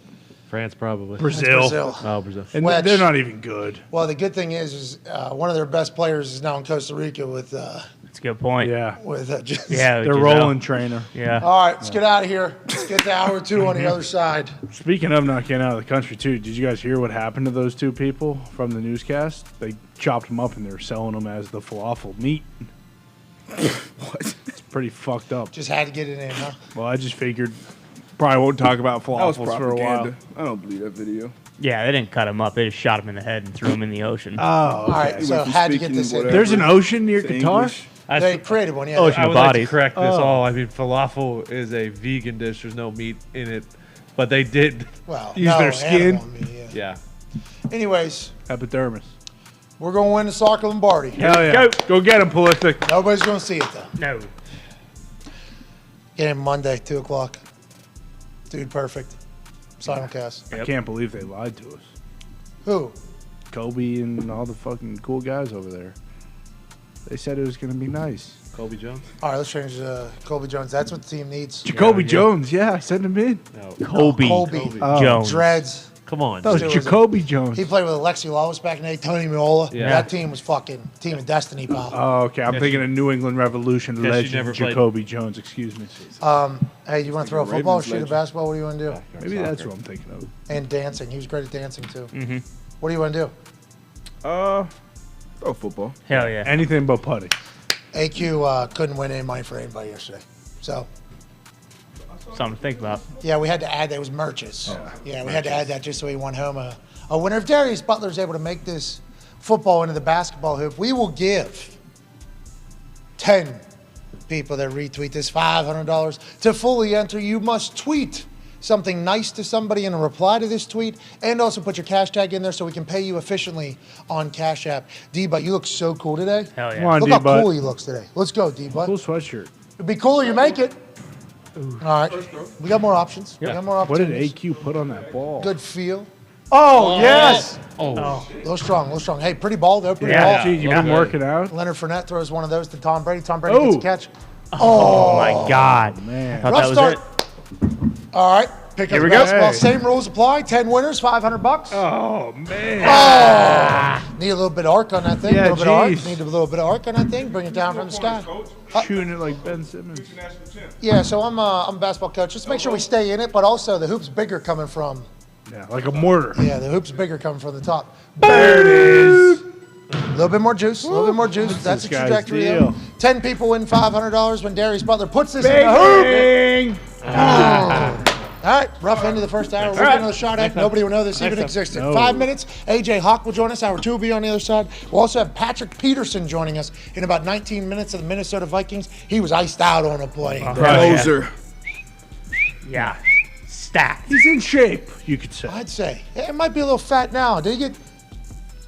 Speaker 10: France, probably.
Speaker 3: Brazil.
Speaker 1: Brazil.
Speaker 10: Oh, Brazil.
Speaker 3: And
Speaker 1: Which-
Speaker 3: they're not even good.
Speaker 1: Well, the good thing is one of their best players is now in Costa Rica with
Speaker 7: That's a good point.
Speaker 3: Yeah.
Speaker 1: just.
Speaker 7: Yeah.
Speaker 3: They're
Speaker 7: Giselle.
Speaker 3: rolling trainer.
Speaker 7: Yeah.
Speaker 1: All right, let's get out of here. Let's get to hour 2 on the other side.
Speaker 3: Speaking of not getting out of the country, too, did you guys hear what happened to those two people from the newscast? They chopped them up and they were selling them as the falafel meat.
Speaker 5: What?
Speaker 3: It's pretty fucked up.
Speaker 1: Just had to get it in, huh?
Speaker 3: Well, I just figured probably won't talk about
Speaker 5: That was
Speaker 3: falafels for a while.
Speaker 5: propaganda. I don't believe that video.
Speaker 7: Yeah, they didn't cut him up. They just shot him in the head and threw him in the ocean.
Speaker 3: Oh,
Speaker 1: All right,
Speaker 5: He
Speaker 1: so
Speaker 5: went from
Speaker 1: had to get
Speaker 5: speaking
Speaker 1: this in.
Speaker 5: whatever
Speaker 3: There's an ocean near
Speaker 5: to
Speaker 3: Qatar?
Speaker 5: English.
Speaker 1: They created one, yeah.
Speaker 7: Ocean
Speaker 10: I
Speaker 7: of
Speaker 10: would like
Speaker 7: bodies.
Speaker 10: to correct this
Speaker 3: Oh.
Speaker 10: all. I mean, falafel is a vegan dish. There's no meat in it. But they did.
Speaker 1: Well,
Speaker 3: Use
Speaker 1: no,
Speaker 3: their skin?
Speaker 1: animal meat, yeah.
Speaker 10: Yeah.
Speaker 1: Anyways,
Speaker 3: Epidermis.
Speaker 1: we're going to win the Soccer Lombardi.
Speaker 3: Hell yeah. Go get him, Pulisic.
Speaker 1: Nobody's going to see it, though.
Speaker 7: No.
Speaker 1: Game Monday, 2 o'clock. Dude, perfect. Simulcast.
Speaker 3: I can't believe they lied to us.
Speaker 1: Who?
Speaker 3: Kobe and all the fucking cool guys over there. They said it was going to be nice.
Speaker 10: Colby Jones?
Speaker 1: All right, let's change Colby Jones. That's what the team needs.
Speaker 3: Jacoby Jones, yeah, send him in.
Speaker 10: No.
Speaker 7: Colby
Speaker 1: Colby
Speaker 3: Oh.
Speaker 7: Jones.
Speaker 1: Dreads.
Speaker 10: Come on.
Speaker 3: That was Jacoby Jones.
Speaker 1: He played with Alexi Lawless back in the day, Tony Miola.
Speaker 3: Yeah.
Speaker 1: That team was fucking team of destiny, pal.
Speaker 3: Oh, okay. I'm thinking of New England Revolution
Speaker 10: Guess you
Speaker 3: legend
Speaker 10: never played-
Speaker 3: Jacoby Jones. Excuse me.
Speaker 1: Hey, you want to throw a football, shoot a basketball? What do you want to do?
Speaker 3: Maybe that's what I'm thinking of.
Speaker 1: And dancing. He was great at dancing, too.
Speaker 7: Mm-hmm.
Speaker 1: What do you want to do?
Speaker 5: Throw football.
Speaker 7: Hell yeah.
Speaker 3: Anything but putting.
Speaker 1: AQ couldn't win any money for anybody yesterday. So,
Speaker 7: Something to think about.
Speaker 1: yeah, we had to add that. It was merches. Yeah, we had to add that just so he won home a winner. If Darius Butler is able to make this football into the basketball hoop, we will give 10 people that retweet this $500 to fully enter. You must tweet something nice to somebody in a reply to this tweet, and also put your cash tag in there so we can pay you efficiently on Cash App. D-Butt, you look so cool today.
Speaker 7: Hell yeah.
Speaker 3: Come on,
Speaker 1: Look how
Speaker 3: D-Butt.
Speaker 1: cool he looks today. Let's go, D-Butt.
Speaker 3: Cool sweatshirt.
Speaker 1: It'd be cooler you make it. All right. We got more options. We got more
Speaker 3: What did
Speaker 1: options.
Speaker 3: AQ put on that ball?
Speaker 1: Good feel. Oh, yes.
Speaker 10: Oh.
Speaker 1: A little strong, a little strong. Hey, pretty ball, though. Pretty
Speaker 7: Yeah.
Speaker 1: ball.
Speaker 3: Gee, you've been working out?
Speaker 1: Leonard Fournette throws one of those to Tom Brady. Tom Brady gets a
Speaker 3: Oh.
Speaker 1: catch.
Speaker 7: Oh, my God.
Speaker 3: Man.
Speaker 7: Thought
Speaker 1: Rough
Speaker 7: that was
Speaker 1: start.
Speaker 7: it.
Speaker 1: All right. Pick up
Speaker 7: Here
Speaker 1: the
Speaker 7: we go.
Speaker 1: basketball.
Speaker 3: Hey.
Speaker 1: Same rules apply. 10 winners, $500.
Speaker 3: Oh, man.
Speaker 1: Need a little bit of arc on that thing.
Speaker 3: Yeah,
Speaker 1: a little bit of arc.
Speaker 3: jeez.
Speaker 1: Need a little bit of arc on that thing. Bring it down from the sky.
Speaker 3: Shooting it like Ben Simmons.
Speaker 1: Yeah, so I'm a basketball coach. Just make sure we stay in it, but also the hoop's bigger coming from.
Speaker 3: Yeah, like a mortar.
Speaker 1: Yeah, the hoop's bigger coming from the top. There it is. A little bit more juice. A little bit more juice. That's the
Speaker 3: this guy's
Speaker 1: trajectory.
Speaker 3: deal.
Speaker 1: Though. 10 people win $500 when Darius Butler puts this in the hoop.
Speaker 3: Bang!
Speaker 1: All right, rough end of the first hour. We'll get another shot at. Nobody will know this even existed.
Speaker 3: No.
Speaker 1: 5 minutes. AJ Hawk will join us. Hour 2 will be on the other side. We'll also have Patrick Peterson joining us in about 19 minutes of the Minnesota Vikings. He was iced out on a play.
Speaker 5: Closer.
Speaker 7: Yeah. Stacked.
Speaker 3: He's in shape, you could say.
Speaker 1: I'd say it might be a little fat now. Did he get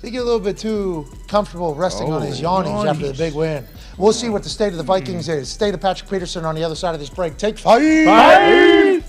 Speaker 1: a little bit too comfortable resting on his yawnings after the big win? We'll see what the state of the Vikings is. State of Patrick Peterson on the other side of this break. Take 5.
Speaker 3: Bye.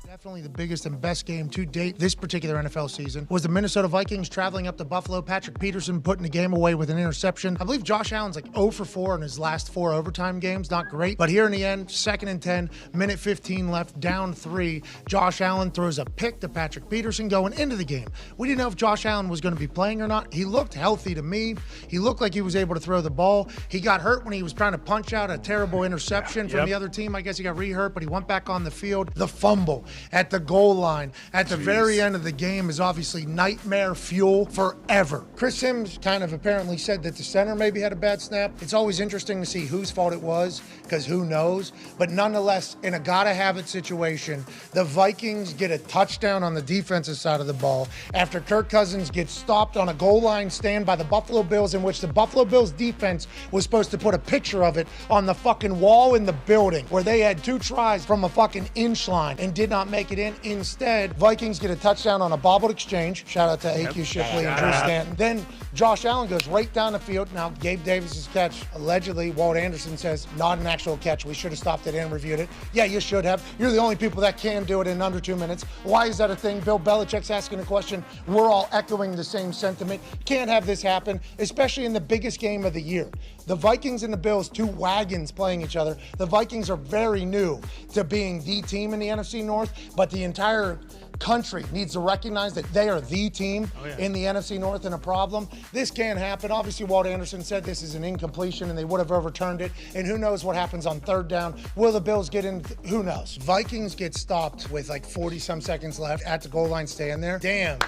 Speaker 1: Definitely the biggest and best game to date this particular NFL season was the Minnesota Vikings traveling up to Buffalo. Patrick Peterson putting the game away with an interception. I believe Josh Allen's like 0 for 4 in his last 4 overtime games. Not great. But here in the end, 2nd and 10, minute 15 left, down 3. Josh Allen throws a pick to Patrick Peterson going into the game. We didn't know if Josh Allen was going to be playing or not. He looked healthy to me. He looked like he was able to throw the ball. He got hurt when he was trying to punch out a terrible interception from the other team. I guess he got re-hurt, but he went back on the field. The fumble at the goal line at the very end of the game is obviously nightmare fuel forever. Chris Sims kind of apparently said that the center maybe had a bad snap. It's always interesting to see whose fault it was, because who knows? But nonetheless, in a gotta-have-it situation, the Vikings get a touchdown on the defensive side of the ball after Kirk Cousins gets stopped on a goal line stand by the Buffalo Bills, in which the Buffalo Bills defense was supposed to put a picture of it on the fucking wall in the building, where they had 2 tries from a fucking inch line and did not make it in. Instead, Vikings get a touchdown on a bobbled exchange. Shout out to AQ Shipley and Drew Stanton. Then Josh Allen goes right down the field. Now, Gabe Davis's catch, allegedly, Walt Anderson says, not an actual catch. We should have stopped it and reviewed it. Yeah, you should have. You're the only people that can do it in under 2 minutes. Why is that a thing? Bill Belichick's asking a question. We're all echoing the same sentiment. Can't have this happen, especially in the biggest game of the year. The Vikings and the Bills, 2 wagons playing each other. The Vikings are very new to being the team in the NFC North, but the entire country needs to recognize that they are the team in the NFC North and a problem. This can't happen. Obviously, Walt Anderson said this is an incompletion and they would have overturned it. And who knows what happens on 3rd down. Will the Bills get in? Who knows? Vikings get stopped with like 40-some seconds left at the goal line, staying there. Damn.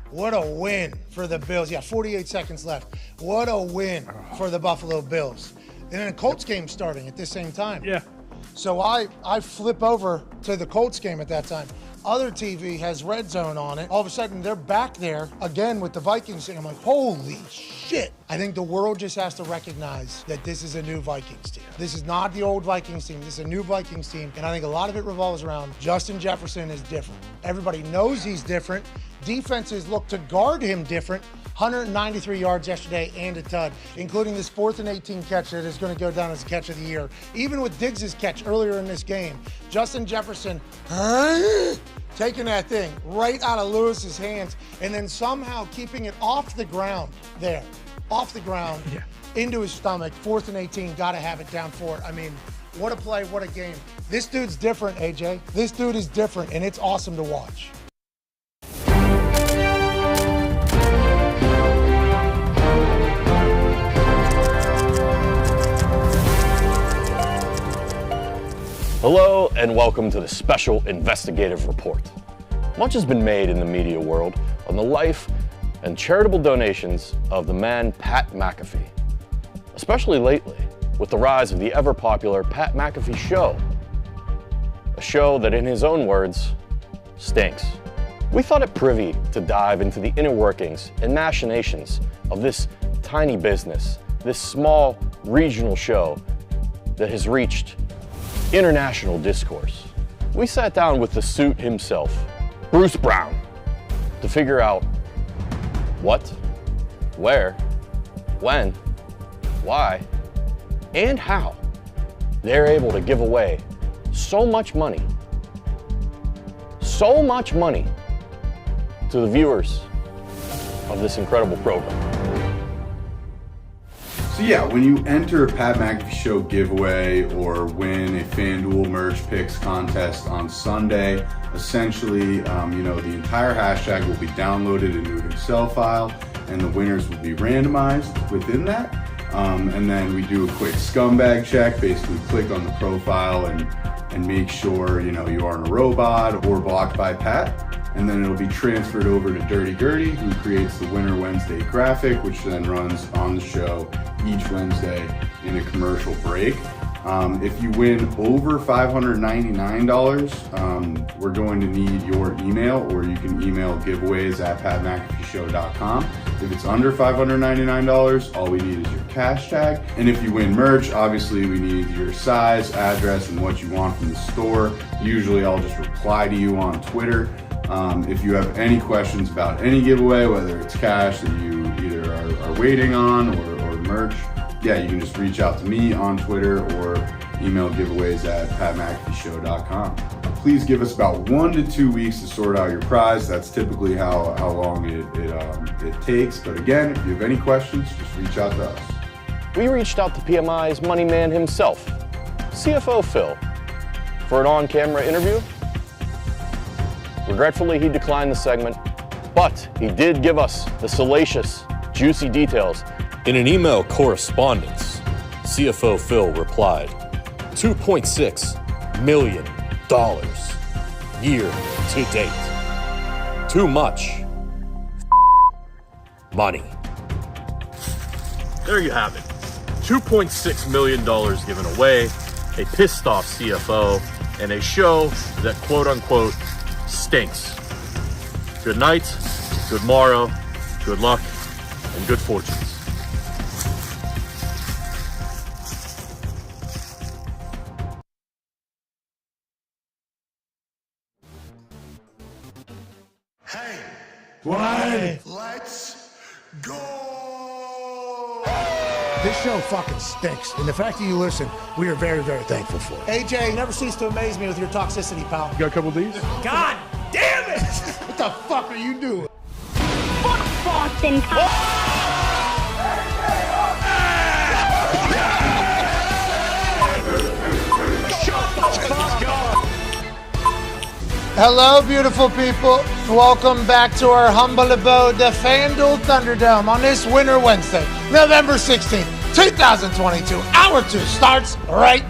Speaker 1: What a win for the Bills. Yeah, 48 seconds left. What a win for the Buffalo Bills. And then a Colts game starting at the same time.
Speaker 3: Yeah.
Speaker 1: So I flip over to the Colts game at that time. Other TV has Red Zone on it. All of a sudden, they're back there again with the Vikings. And I'm like, holy shit. I think the world just has to recognize that this is a new Vikings team. This is not the old Vikings team. This is a new Vikings team. And I think a lot of it revolves around Justin Jefferson is different. Everybody knows he's different. Defenses look to guard him different. 193 yards yesterday and a tud, including this 4th and 18 catch that is going to go down as a catch of the year. Even with Diggs' catch earlier in this game, Justin Jefferson taking that thing right out of Lewis's hands and then somehow keeping it off the ground there. off the ground, into his stomach, 4th and 18, got to have it down for it. I mean, what a play, what a game. This dude's different, AJ. This dude is different, and it's awesome to watch.
Speaker 9: Hello and welcome to the special investigative report. Much has been made in the media world on the life and charitable donations of the man Pat McAfee, especially lately with the rise of the ever-popular Pat McAfee Show, a show that in his own words, stinks. We thought it privy to dive into the inner workings and machinations of this tiny business, this small regional show that has reached international discourse. We sat down with the suit himself, Bruce Brown, to figure out what, where, when, why, and how they're able to give away so much money to the viewers of this incredible program.
Speaker 15: So yeah, when you enter a Pat McAfee Show giveaway or win a FanDuel merch picks contest on Sunday, essentially, the entire hashtag will be downloaded into an Excel file and the winners will be randomized within that. And then we do a quick scumbag check, basically click on the profile and make sure, you aren't a robot or blocked by Pat. And then it'll be transferred over to Dirty Gertie, who creates the Winter Wednesday graphic, which then runs on the show each Wednesday in a commercial break. If you win over $599, we're going to need your email, or you can email giveaways@patmcafeeshow.com. If it's under $599, all we need is your cash tag. And if you win merch, obviously we need your size, address, and what you want from the store. Usually I'll just reply to you on Twitter. If you have any questions about any giveaway, whether it's cash that you either are waiting on or merch, you can just reach out to me on Twitter or email giveaways@patmcafeeshow.com. Please give us about 1 to 2 weeks to sort out your prize. That's typically how long it takes. But again, if you have any questions, just reach out to us.
Speaker 9: We reached out to PMI's money man himself, CFO Phil, for an on-camera interview. Regretfully, he declined the segment, but he did give us the salacious, juicy details. In an email correspondence, CFO Phil replied, $2.6 million year to date. Too much money. There you have it. $2.6 million given away, a pissed off CFO, and a show that quote unquote stinks. Good night, good morrow, good luck, and good fortunes.
Speaker 1: Hey, why? Let's go! This show fucking stinks, and the fact that you listen, we are very, very thankful for it. AJ, you never cease to amaze me with your toxicity, pal.
Speaker 3: You got a couple of these?
Speaker 1: God damn it! What the fuck are you doing?
Speaker 4: Fuck Boston.
Speaker 1: Hello, beautiful people. Welcome back to our humble abode, the FanDuel Thunderdome, on this Winter Wednesday, November 16th, 2022. Hour 2 starts right now.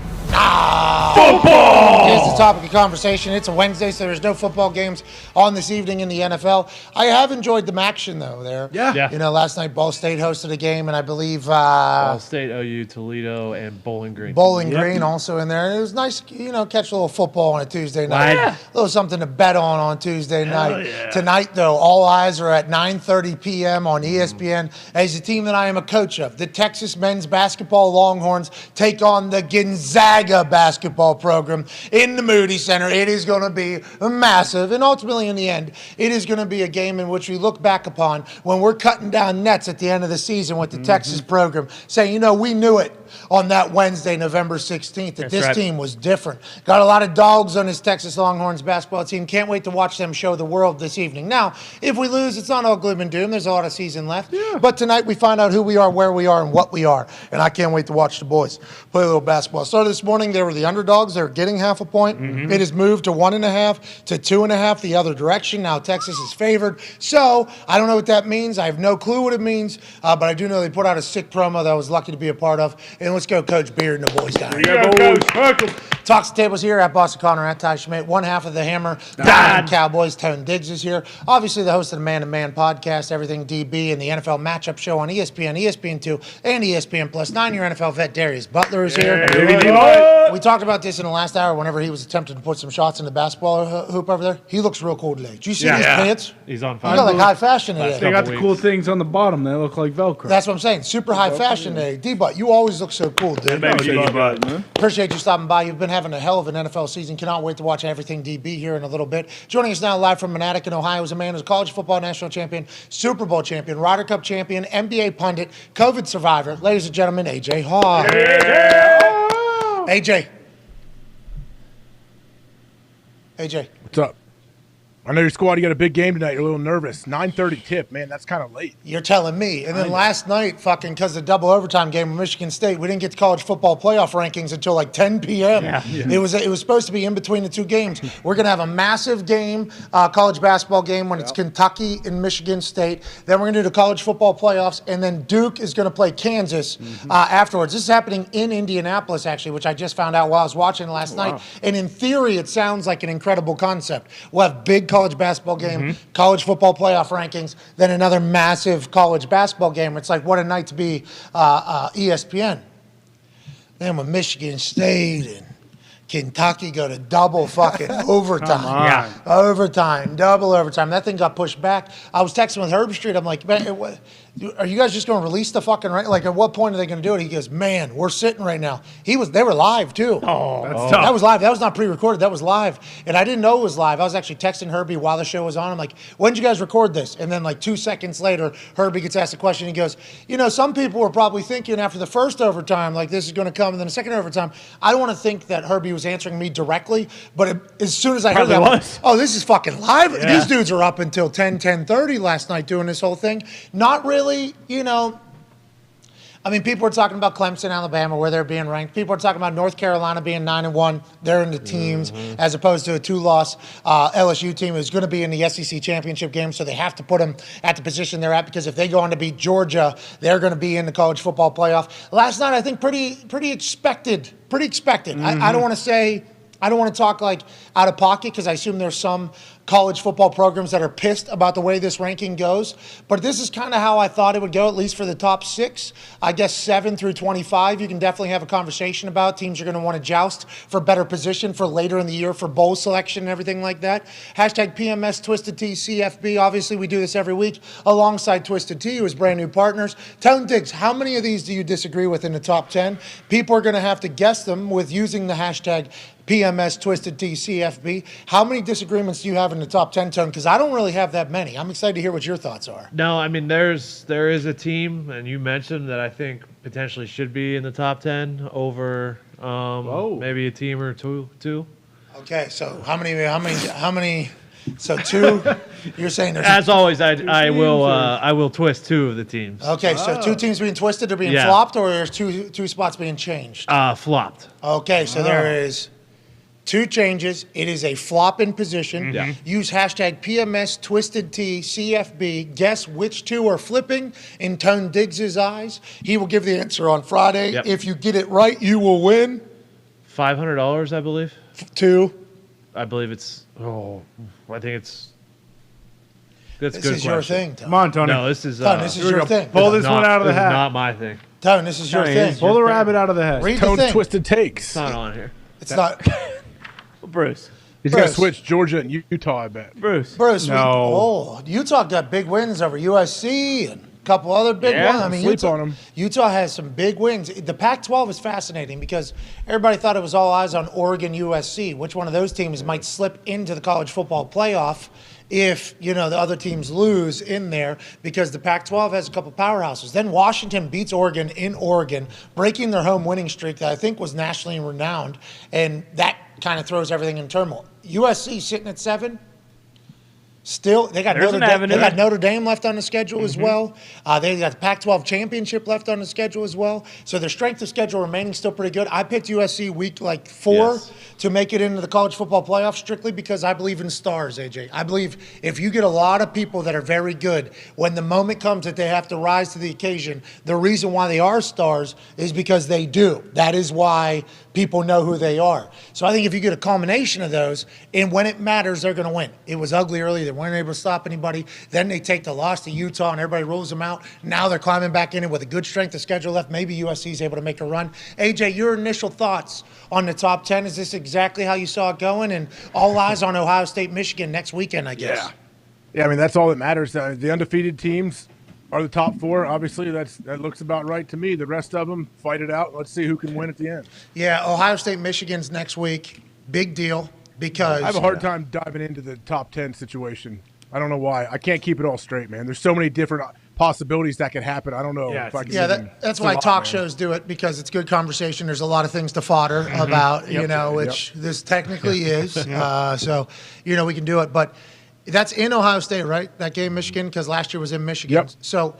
Speaker 1: Football! Here's the topic of conversation. It's a Wednesday, so there's no football games on this evening in the NFL. I have enjoyed the action, though, there.
Speaker 10: Yeah.
Speaker 1: Last night, Ball State hosted a game, and I believe
Speaker 10: Ball State, OU, Toledo, and Bowling Green.
Speaker 1: Bowling Green also in there. And it was nice, catch a little football on a Tuesday night.
Speaker 10: Yeah.
Speaker 1: A little something to bet on Tuesday night.
Speaker 10: Yeah.
Speaker 1: Tonight, though, all eyes are at 9:30 p.m. on ESPN as the team that I am a coach of, the Texas men's basketball Longhorns, take on the Gonzaga basketball program in the Moody Center. It is going to be massive, and ultimately, in the end, it is going to be a game in which we look back upon when we're cutting down nets at the end of the season with the Texas program, saying, we knew it. on that Wednesday, November 16th, that
Speaker 7: That's
Speaker 1: this
Speaker 7: right.
Speaker 1: team was different. Got a lot of dogs on his Texas Longhorns basketball team. Can't wait to watch them show the world this evening. Now, if we lose, it's not all gloom and doom. There's a lot of season left. But tonight we find out who we are, where we are, and what we are. And I can't wait to watch the boys play a little basketball. Started this morning, they were the underdogs. They were getting half a point. It has moved to 1.5 to 2.5 the other direction. Now Texas is favored. So I don't know what that means. I have no clue what it means. But I do know they put out a sick promo that I was lucky to be a part of. And let's go, Coach Beard and the boys down here. Talks the tables here at Boston Connor, at Ty Schmidt. One half of the Hammer, Dahn Cowboys. Tone Diggs is here. Obviously, the host of the Man to Man podcast, Everything DB, and the NFL Matchup Show on ESPN, ESPN2, and ESPN Plus. 9-year NFL vet Darius Butler is here. We talked about this in the last hour whenever he was attempting to put some shots in the basketball hoop over there. He looks real cool today. Did you see his pants?
Speaker 10: He's on
Speaker 1: He
Speaker 10: fire.
Speaker 1: got like high fashion today.
Speaker 3: They got the cool things on the bottom. They look like Velcro.
Speaker 1: That's what I'm saying. Super high fashion today. D-Butt, you always look so cool, dude. Appreciate you stopping by. You've been having a hell of an NFL season. Cannot wait to watch Everything DB here in a little bit. Joining us now live from Manatee, Ohio, is a man who's a college football national champion, Super Bowl champion, Ryder Cup champion, NBA pundit, COVID survivor. Ladies and gentlemen, AJ Hall. AJ. AJ.
Speaker 16: What's up? I know your squad, you got a big game tonight. You're a little nervous. 9:30 tip, man. That's kind of late.
Speaker 1: You're telling me. And then last night, fucking, because of the double overtime game with Michigan State, we didn't get to college football playoff rankings until like 10 p.m.
Speaker 7: Yeah.
Speaker 1: It was supposed to be in between the two games. We're going to have a massive game, college basketball game when it's Kentucky and Michigan State. Then we're going to do the college football playoffs, and then Duke is going to play Kansas afterwards. This is happening in Indianapolis, actually, which I just found out while I was watching last night. And in theory, it sounds like an incredible concept. We'll have big college basketball game, college football playoff rankings, then another massive college basketball game. It's like, what a night to be ESPN. Then with Michigan State and Kentucky go to double fucking overtime. Overtime, double overtime. That thing got pushed back. I was texting with Herb Street. I'm like, man, are you guys just going to release the fucking right? Like, at what point are they going to do it? He goes, man, we're sitting right now. They were live too.
Speaker 3: That's tough.
Speaker 1: That was live. That was not pre-recorded. That was live. And I didn't know it was live. I was actually texting Herbie while the show was on. I'm like, when did you guys record this? And then like 2 seconds later, Herbie gets asked a question. He goes, some people were probably thinking after the first overtime, like this is going to come, and then the second overtime. I don't want to think that Herbie was answering me directly, but as soon as I heard that, I'm like, oh, this is fucking live. Yeah. These dudes are up until 10:30 last night doing this whole thing. Not really, I mean, people are talking about Clemson, Alabama, where they're being ranked. People are talking about North Carolina being 9-1. They're in the teams, as opposed to a 2-loss LSU team who's going to be in the SEC championship game. So they have to put them at the position they're at, because if they go on to beat Georgia, they're going to be in the college football playoff. Last night, I think pretty expected. Pretty expected. I don't want to say. I don't want to talk like out of pocket, because I assume there's some college football programs that are pissed about the way this ranking goes. But this is kind of how I thought it would go, at least for the top 6. I guess 7 through 25, you can definitely have a conversation about. Teams are going to want to joust for better position for later in the year for bowl selection and everything like that. Hashtag PMS Twisted T CFB. Obviously, we do this every week alongside Twisted T, who is brand new partners. Tone Diggs, how many of these do you disagree with in the top 10? People are going to have to guess them with using the hashtag PMS Twisted T CFB. How many disagreements do you have in the top 10, Tone? Because I don't really have that many. I'm excited to hear what your thoughts are.
Speaker 10: No, I mean, there is a team, and you mentioned that I think potentially should be in the top 10 over maybe a team or two.
Speaker 1: Okay, so how many? So 2. You're saying there's
Speaker 10: as always. I will twist 2 of the teams.
Speaker 1: Okay, so 2 teams being twisted or being flopped, or there's two spots being changed?
Speaker 10: Flopped.
Speaker 1: Okay, so there is 2 changes. It is a flop in position. Use hashtag PMS Twisted T CFB. Guess which 2 are flipping in Tone Diggs' eyes. He will give the answer on Friday. If you get it right, you will win
Speaker 10: $500, I believe.
Speaker 1: 2.
Speaker 10: I believe it's. I think it's. That's
Speaker 1: this
Speaker 10: good
Speaker 1: is
Speaker 10: question.
Speaker 1: your thing, Tone.
Speaker 3: Come on, Tony.
Speaker 10: No, this is.
Speaker 1: Tone, this is your thing.
Speaker 3: Pull this one out of the hat.
Speaker 10: This is not my thing.
Speaker 1: Tone, this is your thing.
Speaker 3: Pull the rabbit out of the hat.
Speaker 1: Read
Speaker 16: Tone's
Speaker 1: the thing.
Speaker 16: Twisted Takes.
Speaker 10: It's not on here.
Speaker 1: It's not.
Speaker 7: Bruce.
Speaker 16: He's going to switch Georgia and Utah, I bet.
Speaker 7: Bruce.
Speaker 1: No. Utah got big wins over USC and a couple other big ones. I mean,
Speaker 16: sleep on them.
Speaker 1: Utah has some big wins. The Pac-12 is fascinating because everybody thought it was all eyes on Oregon, USC. Which one of those teams might slip into the college football playoff? if, the other teams lose in there, because the Pac-12 has a couple powerhouses. Then Washington beats Oregon in Oregon, breaking their home winning streak that I think was nationally renowned, and that kind of throws everything in turmoil. USC sitting at 7. Still, they got Notre Dame left on the schedule as well. They got the Pac-12 championship left on the schedule as well. So their strength of schedule remaining still pretty good. I picked USC week 4 to make it into the college football playoff strictly because I believe in stars, AJ. I believe if you get a lot of people that are very good, when the moment comes that they have to rise to the occasion, the reason why they are stars is because they do. That is why people know who they are. So I think if you get a culmination of those, and when it matters, they're going to win. It was ugly early. They weren't able to stop anybody. Then they take the loss to Utah, and everybody rules them out. Now they're climbing back in it with a good strength of schedule left. Maybe USC is able to make a run. AJ, your initial thoughts on the top 10. Is this exactly how you saw it going? And all eyes on Ohio State, Michigan next weekend, I guess.
Speaker 16: Yeah, I mean, that's all that matters. The undefeated teams are the top 4. Obviously, that looks about right to me. The rest of them, fight it out. Let's see who can win at the end.
Speaker 1: Yeah, Ohio State, Michigan's next week. Big deal because
Speaker 16: I have a hard time diving into the top 10 situation. I don't know why. I can't keep it all straight, man. There's so many different possibilities that could happen. I don't know if I can.
Speaker 1: That's why talk shows do it, because it's good conversation. There's a lot of things to fodder about, which this technically is. So, we can do it. But that's in Ohio State, right? That game, Michigan, because last year was in Michigan.
Speaker 16: Yep.
Speaker 1: So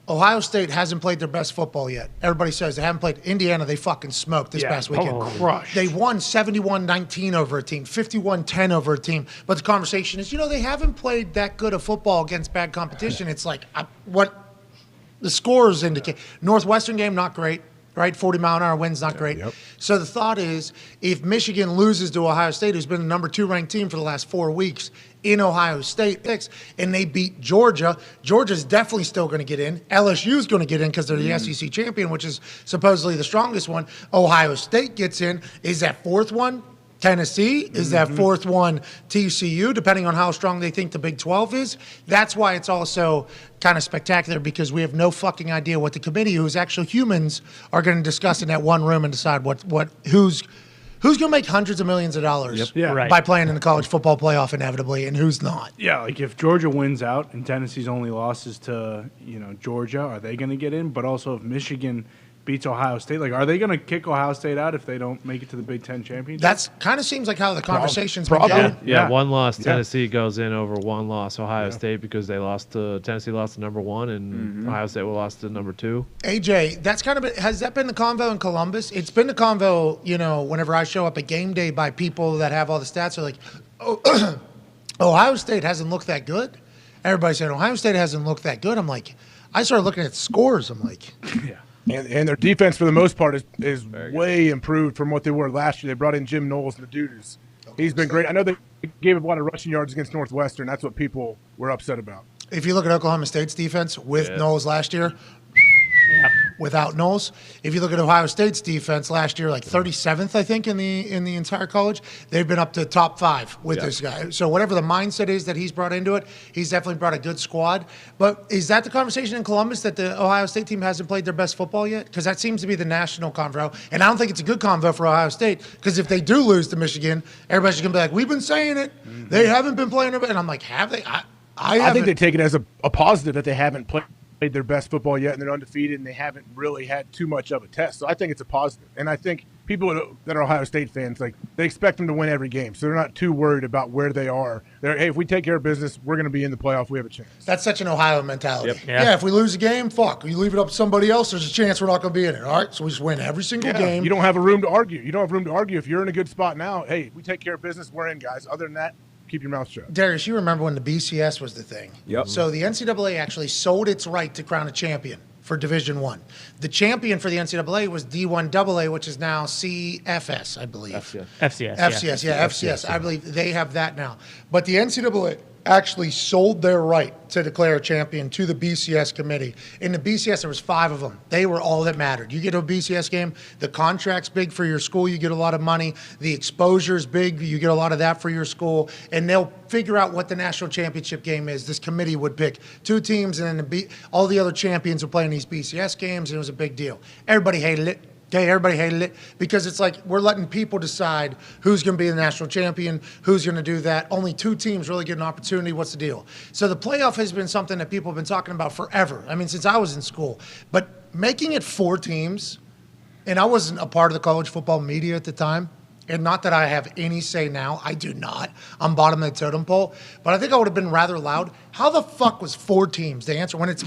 Speaker 1: Ohio State hasn't played their best football yet. Everybody says they haven't played. Indiana, they fucking smoked this past weekend.
Speaker 16: Crushed.
Speaker 1: They won 71-19 over a team, 51-10 over a team. But the conversation is, they haven't played that good of football against bad competition. It's like what the scores indicate. Northwestern game, not great. Right, 40-mile-an-hour wind's not great.
Speaker 16: Yep.
Speaker 1: So the thought is, if Michigan loses to Ohio State, who's been the number 2 ranked team for the last 4 weeks in Ohio State, and they beat Georgia, Georgia's definitely still going to get in. LSU's going to get in because they're the SEC champion, which is supposedly the strongest one. Ohio State gets in. Is that 4th one Tennessee? Is that 4th one TCU, depending on how strong they think the Big 12 is? That's why it's also kind of spectacular, because we have no fucking idea what the committee, who's actually humans, are going to discuss in that one room and decide who's going to make hundreds of millions of dollars by playing in the college football playoff inevitably, and who's not.
Speaker 3: Yeah, like if Georgia wins out and Tennessee's only losses to Georgia, are they going to get in? But also if Michigan beats Ohio State, are they going to kick Ohio State out if they don't make it to the Big Ten championship?
Speaker 1: That's kind of seems like how the conversation's been going.
Speaker 10: Yeah, one loss Tennessee goes in over one loss Ohio State, because Tennessee lost to number 1 and Ohio State will lost to number 2.
Speaker 1: AJ, that's kind of has that been the convo in Columbus? It's been the convo, whenever I show up at game day by people that have all the stats are like, Ohio State hasn't looked that good. Everybody's saying Ohio State hasn't looked that good. I'm like, I started looking at scores. I'm like,
Speaker 16: And their defense, for the most part, is way improved from what they were last year. They brought in Jim Knowles and the dudes. He's been great. I know they gave up a lot of rushing yards against Northwestern. That's what people were upset about.
Speaker 1: If you look at Oklahoma State's defense with Knowles last year, without Knowles. If you look at Ohio State's defense last year, 37th, I think, in the entire college, they've been up to top 5 with this guy. So whatever the mindset is that he's brought into it, he's definitely brought a good squad. But is that the conversation in Columbus, that the Ohio State team hasn't played their best football yet? Because that seems to be the national convo. And I don't think it's a good convo for Ohio State, because if they do lose to Michigan, everybody's going to be like, we've been saying it. They haven't been playing it. And I'm like, have they?
Speaker 16: I think they take it as a positive that they haven't played their best football yet, and they're undefeated, and they haven't really had too much of a test. So I think it's a positive. And I think people that are Ohio State fans, they expect them to win every game. So they're not too worried about where they are. Hey, if we take care of business, we're going to be in the playoff. We have a chance.
Speaker 1: That's such an Ohio mentality. Yeah, if we lose a game, fuck. You leave it up to somebody else, there's a chance we're not going to be in it. All right, so we just win every single game.
Speaker 16: You don't have a room to argue. You don't have room to argue. If you're in a good spot now, hey, we take care of business, we're in, guys. Other than that, keep your mouth shut.
Speaker 1: Darius, you remember when the BCS was the thing.
Speaker 5: Yep.
Speaker 1: So the NCAA actually sold its right to crown a champion for Division I. The champion for the NCAA was D1AA, which is now CFS, I believe. FCS. I believe they have that now. But the NCAA actually sold their right to declare a champion to the BCS committee. In the BCS, there was 5 of them. They were all that mattered. You get to a BCS game, the contract's big for your school, you get a lot of money. The exposure's big, you get a lot of that for your school. And they'll figure out what the national championship game is. This committee would pick 2 teams, and then all the other champions would play in these BCS games, and it was a big deal. Everybody hated it. Okay, everybody hated it because it's like we're letting people decide who's going to be the national champion, who's going to do that. Only 2 teams really get an opportunity. What's the deal? So the playoff has been something that people have been talking about forever. I mean, since I was in school. But making it 4 teams, and I wasn't a part of the college football media at the time, and not that I have any say now. I do not. I'm bottom of the totem pole. But I think I would have been rather loud. How the fuck was 4 teams the answer when it's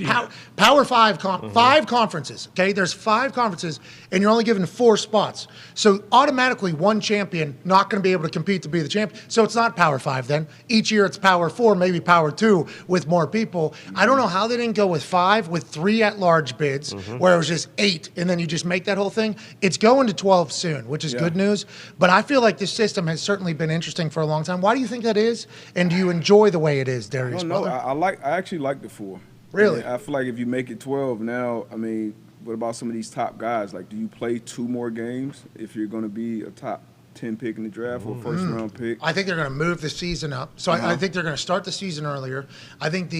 Speaker 1: Power 5 5 conferences? Okay, there's 5 conferences, and you're only given 4 spots. So automatically, one champion not going to be able to compete to be the champion. So it's not Power 5 then. Each year it's Power 4, maybe Power 2 with more people. I don't know how they didn't go with 5 with 3 at-large bids, where it was just 8, and then you just make that whole thing. It's going to 12 soon, which is good news. But I feel like this system has certainly been interesting for a long time. Why do you think that is? And do you enjoy the way it is, Darius?
Speaker 5: I actually like the 4.
Speaker 1: Really?
Speaker 5: I feel like if you make it 12 now, I mean, what about some of these top guys? Like, do you play 2 more games if you're going to be a top 10 pick in the draft or first round pick?
Speaker 1: I think they're going to move the season up. So I think they're going to start the season earlier. I think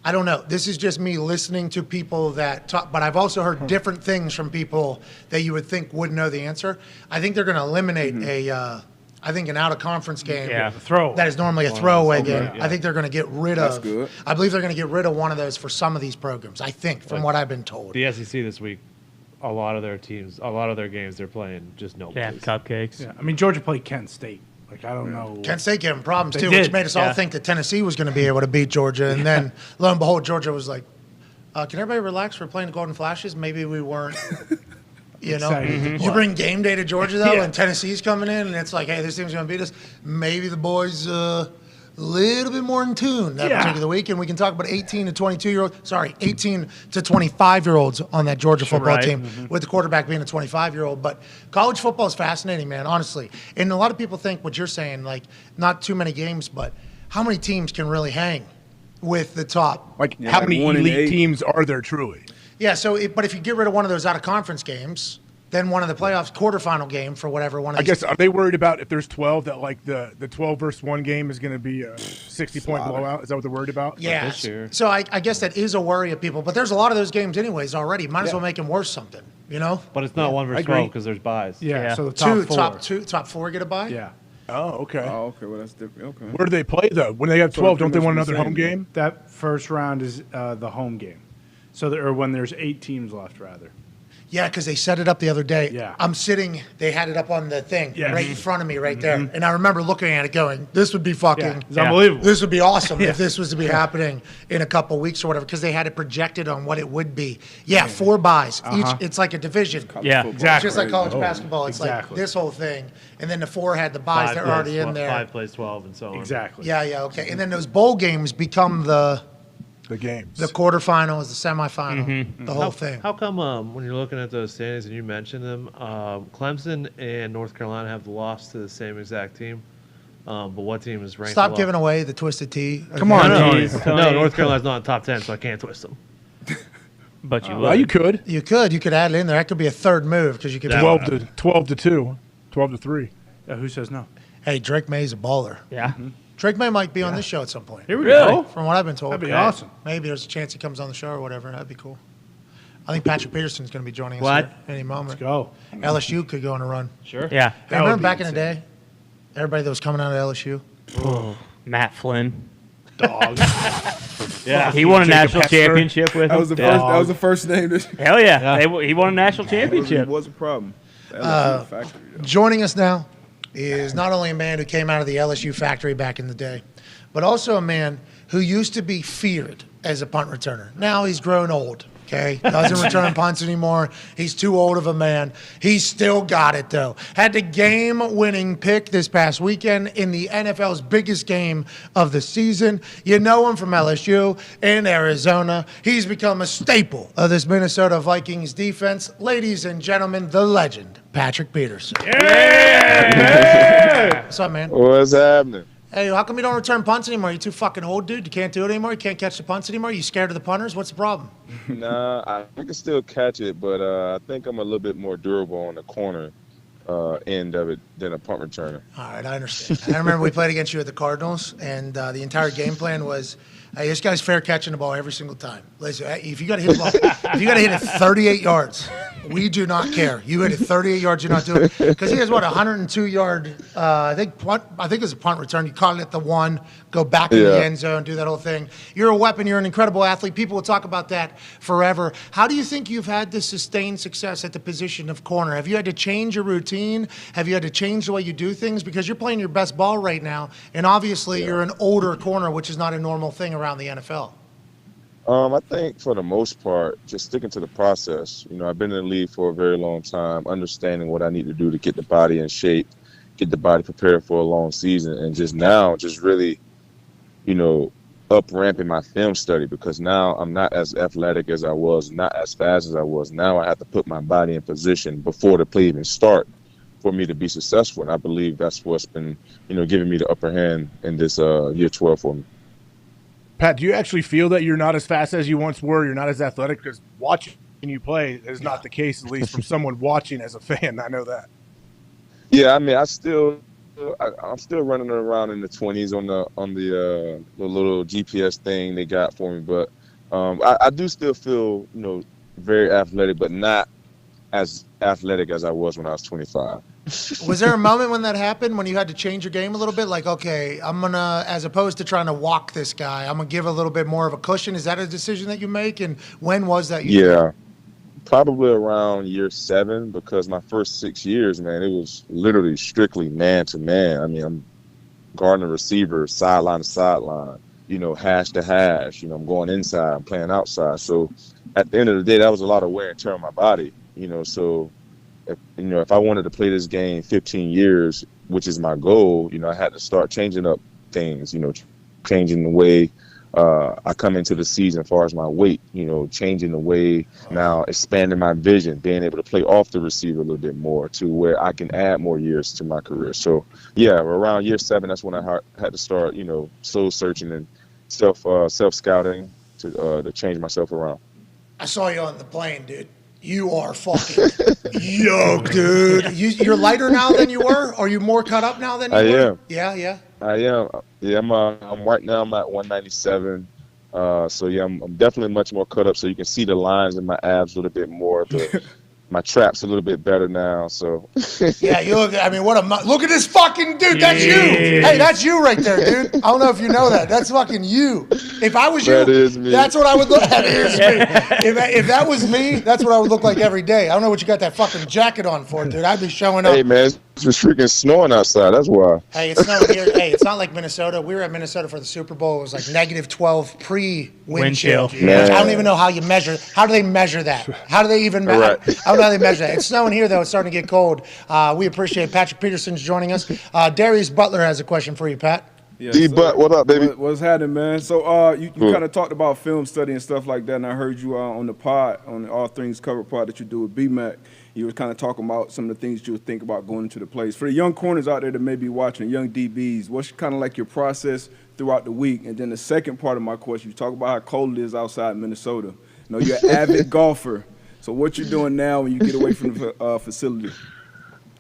Speaker 1: I don't know. This is just me listening to people that talk, but I've also heard different things from people that you would think would know the answer. I think they're going to eliminate an out-of-conference game that is normally a throwaway game. Yeah. I think they're going to get rid of. Good. I believe they're going to get rid of one of those for some of these programs. I think, from what I've been told.
Speaker 10: The SEC this week, a lot of their teams, a lot of their games, they're playing just no.
Speaker 7: Yeah, cupcakes.
Speaker 3: Yeah. I mean, Georgia played Kent State. Like, I don't know.
Speaker 1: Kent State gave them problems, too, which made us all think that Tennessee was going to be able to beat Georgia. And then, lo and behold, Georgia was like, can everybody relax? We're playing the Golden Flashes. Maybe we weren't. You know, you bring game day to Georgia, though, and Tennessee's coming in, and it's like, hey, this team's going to beat us. Maybe the boys a little bit more in tune that particular week, and we can talk about 18 to 25-year-olds on that Georgia football team, with the quarterback being a 25-year-old. But college football is fascinating, man, honestly. And a lot of people think what you're saying, like, not too many games, but how many teams can really hang with the top?
Speaker 16: Like, how many elite teams are there truly?
Speaker 1: Yeah, but if you get rid of one of those out-of-conference games, then one of the playoffs quarterfinal game for whatever one of
Speaker 16: I guess, are they worried about if there's 12 that, like, the 12 versus 1 game is going to be a 60-point blowout? Is that what they're worried about?
Speaker 1: Yeah. So I guess that is a worry of people. But there's a lot of those games anyways already. Might as well make them worse something, you know?
Speaker 10: But it's not 1 versus 12 because there's buys.
Speaker 3: Yeah, so the
Speaker 1: top 4 get a bye?
Speaker 3: Yeah.
Speaker 16: Oh, okay.
Speaker 5: Oh, okay. Well, that's different. Okay.
Speaker 16: Where do they play, though? When they have 12, don't they want another home game?
Speaker 3: That first round is the home game. So or when there's 8 teams left, rather.
Speaker 1: Yeah, because they set it up the other day.
Speaker 3: Yeah.
Speaker 1: I'm sitting, they had it up on the thing right in front of me right there. And I remember looking at it going, this would be fucking
Speaker 3: it's unbelievable.
Speaker 1: This would be awesome if this was to be happening in a couple weeks or whatever, because they had it projected on what it would be. Yeah, 4 buys. Each, it's like a division.
Speaker 7: Yeah,
Speaker 3: exactly.
Speaker 1: It's just like college basketball. It's like this whole thing. And then the 4 had the buys. They're already in there.
Speaker 10: 5 plays 12 and so on.
Speaker 3: Exactly.
Speaker 1: Yeah, okay. And then those bowl games become the
Speaker 16: games.
Speaker 1: The quarterfinals, the semifinal, the whole thing.
Speaker 10: How come when you're looking at those standings and you mentioned them, Clemson and North Carolina have lost to the same exact team, but what team is ranked?
Speaker 1: Stop giving away the twisted T.
Speaker 16: Come on,
Speaker 10: no, North Carolina's not in top 10, so I can't twist them.
Speaker 7: But you would.
Speaker 16: Well, you could.
Speaker 1: You could add it in there. That could be a third move because you could
Speaker 16: 12 to 2, 12 to 3.
Speaker 3: Who says no?
Speaker 1: Hey, Drake May's a baller.
Speaker 7: Yeah.
Speaker 1: Drake May might be on this show at some point.
Speaker 3: Here we go.
Speaker 1: From what I've been told.
Speaker 3: That'd be awesome.
Speaker 1: Maybe there's a chance he comes on the show or whatever. That'd be cool. I think Patrick Peterson's going to be joining us here any moment.
Speaker 3: Let's go.
Speaker 1: LSU could go on a run.
Speaker 7: Sure. Yeah.
Speaker 1: Hey, remember back in the day, everybody that was coming out of LSU?
Speaker 7: Matt Flynn.
Speaker 3: Dog.
Speaker 7: Yeah. He won a national championship with him.
Speaker 5: That was the first name.
Speaker 7: Hell yeah. He won a national championship.
Speaker 5: It was a problem.
Speaker 1: Joining us now is not only a man who came out of the LSU factory back in the day, but also a man who used to be feared as a punt returner. Now he's grown old, okay? Doesn't return punts anymore. He's too old of a man. He's still got it, though. Had the game-winning pick this past weekend in the NFL's biggest game of the season. You know him from LSU and Arizona. He's become a staple of this Minnesota Vikings defense. Ladies and gentlemen, the legend, Patrick Peterson.
Speaker 17: Yeah!
Speaker 1: What's up, man?
Speaker 17: What's happening?
Speaker 1: Hey, how come you don't return punts anymore? You too fucking old, dude. You can't do it anymore. You can't catch the punts anymore. You scared of the punters? What's the problem?
Speaker 17: Nah, I can still catch it, but I think I'm a little bit more durable on the corner end of it than a punt returner.
Speaker 1: All right, I understand. I remember we played against you at the Cardinals, and the entire game plan was, hey, this guy's fair catching the ball every single time. Listen, if you got to hit the ball, if you got to hit it 38 yards, We do not care. You hit it 38 yards, you're not doing it. Because he has, 102-yard, I think it's a punt return. You caught it at the 1, go back in the end zone, do that whole thing. You're a weapon. You're an incredible athlete. People will talk about that forever. How do you think you've had this sustained success at the position of corner? Have you had to change your routine? Have you had to change the way you do things? Because you're playing your best ball right now, and obviously you're an older corner, which is not a normal thing around the NFL.
Speaker 17: I think for the most part, just sticking to the process. I've been in the league for a very long time, understanding what I need to do to get the body in shape, get the body prepared for a long season, and just really, up ramping my film study, because now I'm not as athletic as I was, not as fast as I was. Now I have to put my body in position before the play even start for me to be successful. And I believe that's what's been, giving me the upper hand in this year 12 for me.
Speaker 16: Pat, do you actually feel that you're not as fast as you once were? You're not as athletic? Because watching you play is not the case, at least from someone watching as a fan. I know that.
Speaker 17: Yeah, I mean, I'm still running around in the 20s on the little GPS thing they got for me. But I do still feel, very athletic, but not as athletic as I was when I was 25.
Speaker 1: Was there a moment when that happened, when you had to change your game a little bit? Like, okay, I'm going to, as opposed to trying to walk this guy, I'm going to give a little bit more of a cushion. Is that a decision that you make? And when was that?
Speaker 17: Probably around year 7, because my first 6 years, man, it was literally strictly man to man. I mean, I'm guarding a receiver sideline to sideline, hash to hash. I'm going inside, I'm playing outside. So at the end of the day, that was a lot of wear and tear on my body, so if I wanted to play this game 15 years, which is my goal, I had to start changing up things, changing the way I come into the season as far as my weight, changing the way now, expanding my vision, being able to play off the receiver a little bit more to where I can add more years to my career. So, around year 7, that's when I had to start, soul searching and self scouting to change myself around.
Speaker 1: I saw you on the plane, dude. You are fucking yoked, dude. You're lighter now than you were? Are you more cut up now than you were?
Speaker 17: I am.
Speaker 1: Yeah.
Speaker 17: I am. Yeah, I'm right now. I'm at 197. I'm definitely much more cut up. So you can see the lines in my abs a little bit more. My trap's a little bit better now. So
Speaker 1: yeah, you look. I mean, look at this fucking dude. That's you. Hey, that's you right there, dude. I don't know if you know that. That's fucking you. If I was you,
Speaker 17: that is me.
Speaker 1: That's what I would look. That is me. If that was me, that's what I would look like every day. I don't know what you got that fucking jacket on for, dude. I'd be showing up.
Speaker 17: Hey man, it's just freaking snowing outside. That's why.
Speaker 1: Hey, it's snowing here. Hey, it's not like Minnesota. We were at Minnesota for the Super Bowl. It was like -12 pre-wind chill. I don't even know how you measure. How do they measure that? How do they even measure?
Speaker 17: Right.
Speaker 1: I don't know how they measure that. It's snowing here though. It's starting to get cold. We appreciate Patrick Peterson's joining us. Darius Butler has a question for you, Pat.
Speaker 5: Yeah,
Speaker 17: D-Butt, what up, baby?
Speaker 5: What's happening, man? So you kind of talked about film study and stuff like that, and I heard you on the pod, on the All Things Covered pod that you do with B-Mac. You were kind of talking about some of the things you would think about going into the plays. For the young corners out there that may be watching, young DBs, what's kind of like your process throughout the week? And then the second part of my question, you talk about how cold it is outside Minnesota. You're an avid golfer. So what you doing now when you get away from the facility?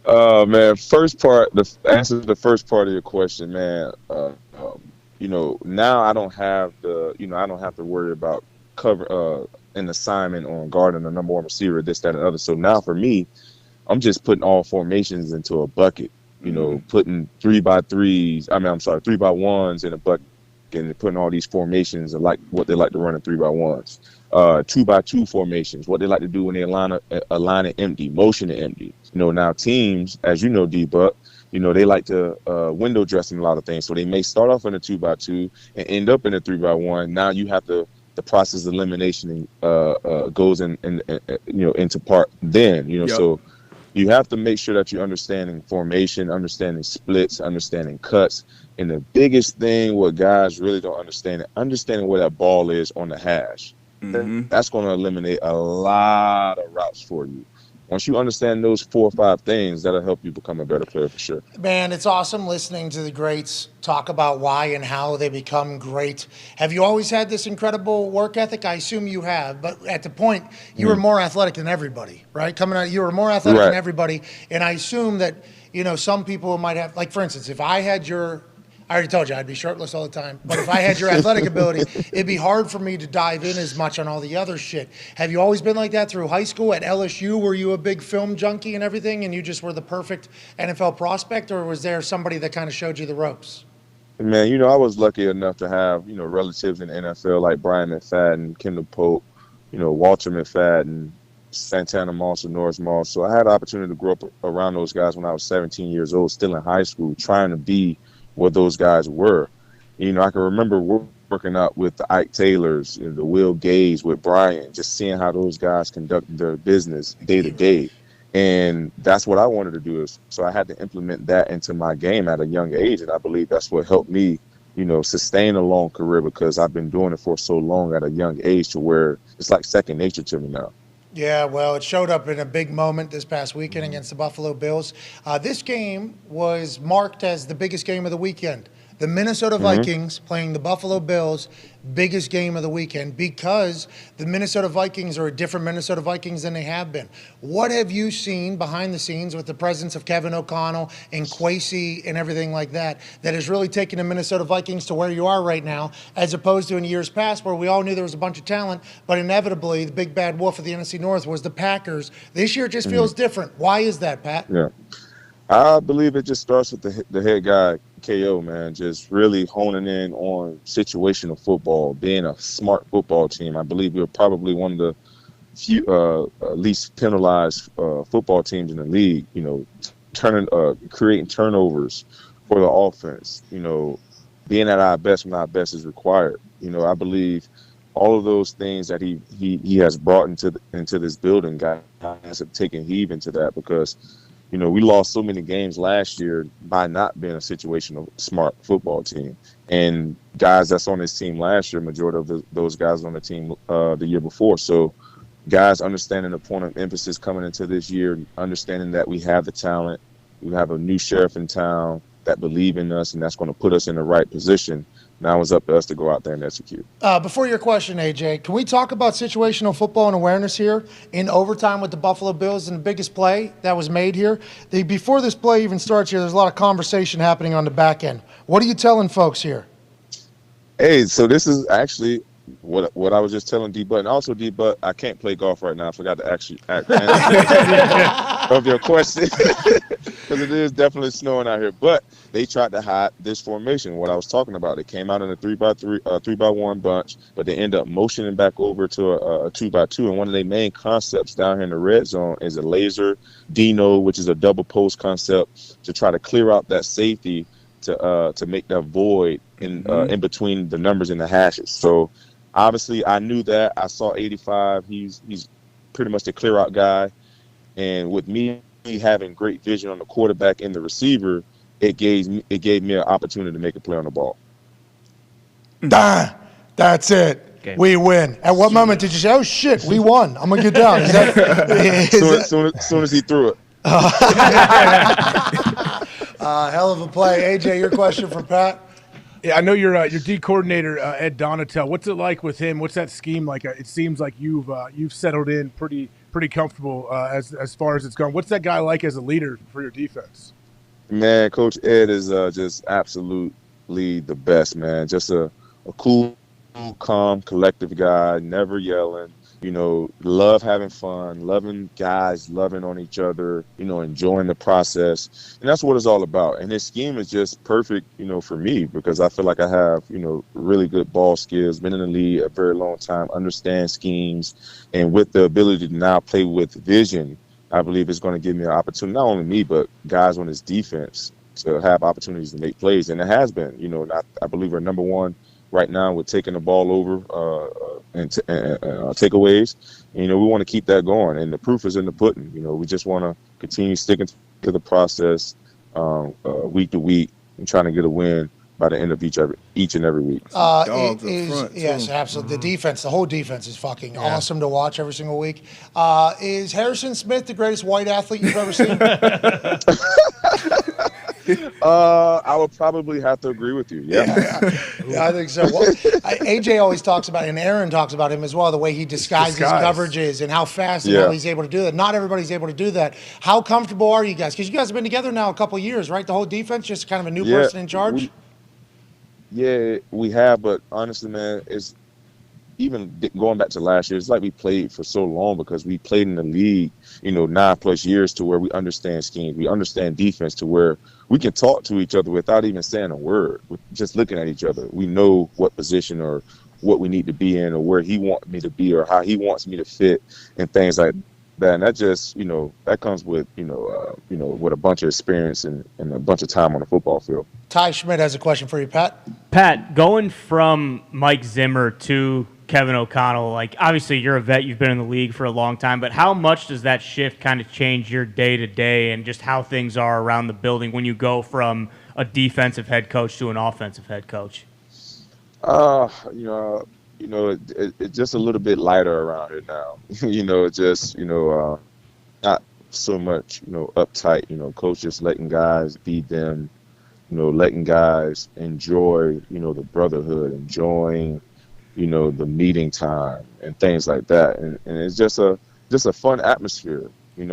Speaker 17: Man, first part, the answer to the first part of your question, man. Now I don't have I don't have to worry about cover an assignment on guarding the number 1 receiver, this, that, and other. So now for me, I'm just putting all formations into a bucket. Putting 3x3s. 3x1s in a bucket, and putting all these formations like what they like to run in 3x1s. 2x2 formations, what they like to do when they align it empty, motion it empty. Now teams, as you know, D-Buck, they like to window dress in a lot of things. So they may start off in a 2x2 and end up in a 3x1. Now you have the process of elimination goes into part then,
Speaker 5: Yep.
Speaker 17: So you have to make sure that you're understanding formation, understanding splits, understanding cuts. And the biggest thing what guys really don't understand, understanding where that ball is on the hash. Mm-hmm. That's going to eliminate a lot of routes for you. Once you understand those 4 or 5 things, that'll help you become a better player for sure.
Speaker 1: Man, it's awesome listening to the greats talk about why and how they become great. Have you always had this incredible work ethic? I assume you have, but at the point, you were more athletic than everybody, right? Coming out, you were more athletic than everybody, and I assume that, some people might have, like for instance, if I I already told you I'd be shirtless all the time. But if I had your athletic ability, it'd be hard for me to dive in as much on all the other shit. Have you always been like that through high school? At LSU, were you a big film junkie and everything, and you just were the perfect NFL prospect, or was there somebody that kind of showed you the ropes?
Speaker 17: Man, I was lucky enough to have, relatives in the NFL like Brian McFadden, Kendall Pope, Walter McFadden, Santana Moss, and Norris Moss. So I had the opportunity to grow up around those guys when I was 17 years old, still in high school, trying to be what those guys were. I can remember working out with the Ike Taylors, the Will Gays, with Brian, just seeing how those guys conducted their business day to day. And that's what I wanted to do. So I had to implement that into my game at a young age. And I believe that's what helped me, sustain a long career, because I've been doing it for so long at a young age to where it's like second nature to me now.
Speaker 1: Yeah, well, it showed up in a big moment this past weekend against the Buffalo Bills. This game was marked as the biggest game of the weekend. The Minnesota Vikings playing the Buffalo Bills, biggest game of the weekend, because the Minnesota Vikings are a different Minnesota Vikings than they have been. What have you seen behind the scenes with the presence of Kevin O'Connell and Kwesi and everything like that has really taken the Minnesota Vikings to where you are right now, as opposed to in years past where we all knew there was a bunch of talent, but inevitably the big bad wolf of the NFC North was the Packers. This year it just feels different. Why is that, Pat?
Speaker 17: Yeah. I believe it just starts with the head guy, KO, man, just really honing in on situational football, being a smart football team. I believe we're probably one of the few least penalized football teams in the league, creating turnovers for the offense, being at our best when our best is required. I believe all of those things that he has brought into this building, guys have taken heed into that, because we lost so many games last year by not being a situational smart football team. And guys that's on this team last year, majority of those guys on the team the year before. So guys understanding the point of emphasis coming into this year, understanding that we have the talent, we have a new sheriff in town that believe in us, and that's going to put us in the right position. Now it's up to us to go out there and execute.
Speaker 1: Before your question, AJ, can we talk about situational football and awareness here in overtime with the Buffalo Bills and the biggest play that was made here? Before this play even starts here, there's a lot of conversation happening on the back end. What are you telling folks here?
Speaker 17: Hey, so this is actually what I was just telling D-Butt. And also, D-Butt, I can't play golf right now. I forgot to actually answer of your question, because it is definitely snowing out here. But they tried to hide this formation, what I was talking about. They came out in a 3-by-1 bunch, but they end up motioning back over to a 2-by-2. And one of their main concepts down here in the red zone is a laser Dino, which is a double post concept to try to clear out that safety to make that void in between the numbers and the hashes. So obviously I knew that. I saw 85. He's pretty much the clear out guy. And with me having great vision on the quarterback and the receiver, it gave me an opportunity to make a play on the ball.
Speaker 1: Dahn, that's it. Okay. We win. At what moment did you say, "Oh shit, we won"? I'm gonna get down. Is that,
Speaker 17: soon as he threw it.
Speaker 1: Hell of a play, AJ. Your question for Pat.
Speaker 16: Yeah, I know your D coordinator Ed Donatel. What's it like with him? What's that scheme like? It seems like you've settled in pretty comfortable as far as it's gone. What's that guy like as a leader for your defense?
Speaker 17: Man, Coach Ed is just absolutely the best, man. Just a cool, calm, collective guy, never yelling. Love having fun, loving guys, loving on each other, enjoying the process. And that's what it's all about. And his scheme is just perfect, for me, because I feel like I have, really good ball skills, been in the league a very long time, understand schemes, and with the ability to now play with vision, I believe it's going to give me an opportunity, not only me, but guys on his defense to have opportunities to make plays. And it has been, I believe we're number one right now with taking the ball over and takeaways. We want to keep that going, and the proof is in the pudding. We just want to continue sticking to the process week to week and trying to get a win by the end of each and every week.
Speaker 1: Yes, absolutely. The whole defense is fucking awesome to watch every single week. Is Harrison Smith the greatest white athlete you've ever seen?
Speaker 17: I would probably have to agree with you. Yeah,
Speaker 1: I think so. Well, AJ always talks about, and Aaron talks about him as well, the way he disguises coverages and how fast and how he's able to do that. Not everybody's able to do that. How comfortable are you guys? Because you guys have been together now a couple of years, right? The whole defense, just kind of a new person in charge?
Speaker 17: Yeah, we have, but honestly, man, it's even going back to last year. It's like we played for so long because we played in the league, 9+ years to where we understand schemes, we understand defense to where we can talk to each other without even saying a word, just looking at each other. We know what position or what we need to be in, or where he wants me to be, or how he wants me to fit, and things like that. And that just, that comes with, with a bunch of experience and a bunch of time on the football field.
Speaker 1: Ty Schmidt has a question for you, Pat.
Speaker 7: Pat, going from Mike Zimmer to Kevin O'Connell, like obviously you're a vet, you've been in the league for a long time, but how much does that shift kind of change your day-to-day and just how things are around the building when you go from a defensive head coach to an offensive head coach?
Speaker 17: It's just a little bit lighter around it now. It's just, not so much, uptight, coach just letting guys be them, letting guys enjoy, the brotherhood, enjoying, the meeting time and things like that. And it's just a fun atmosphere. It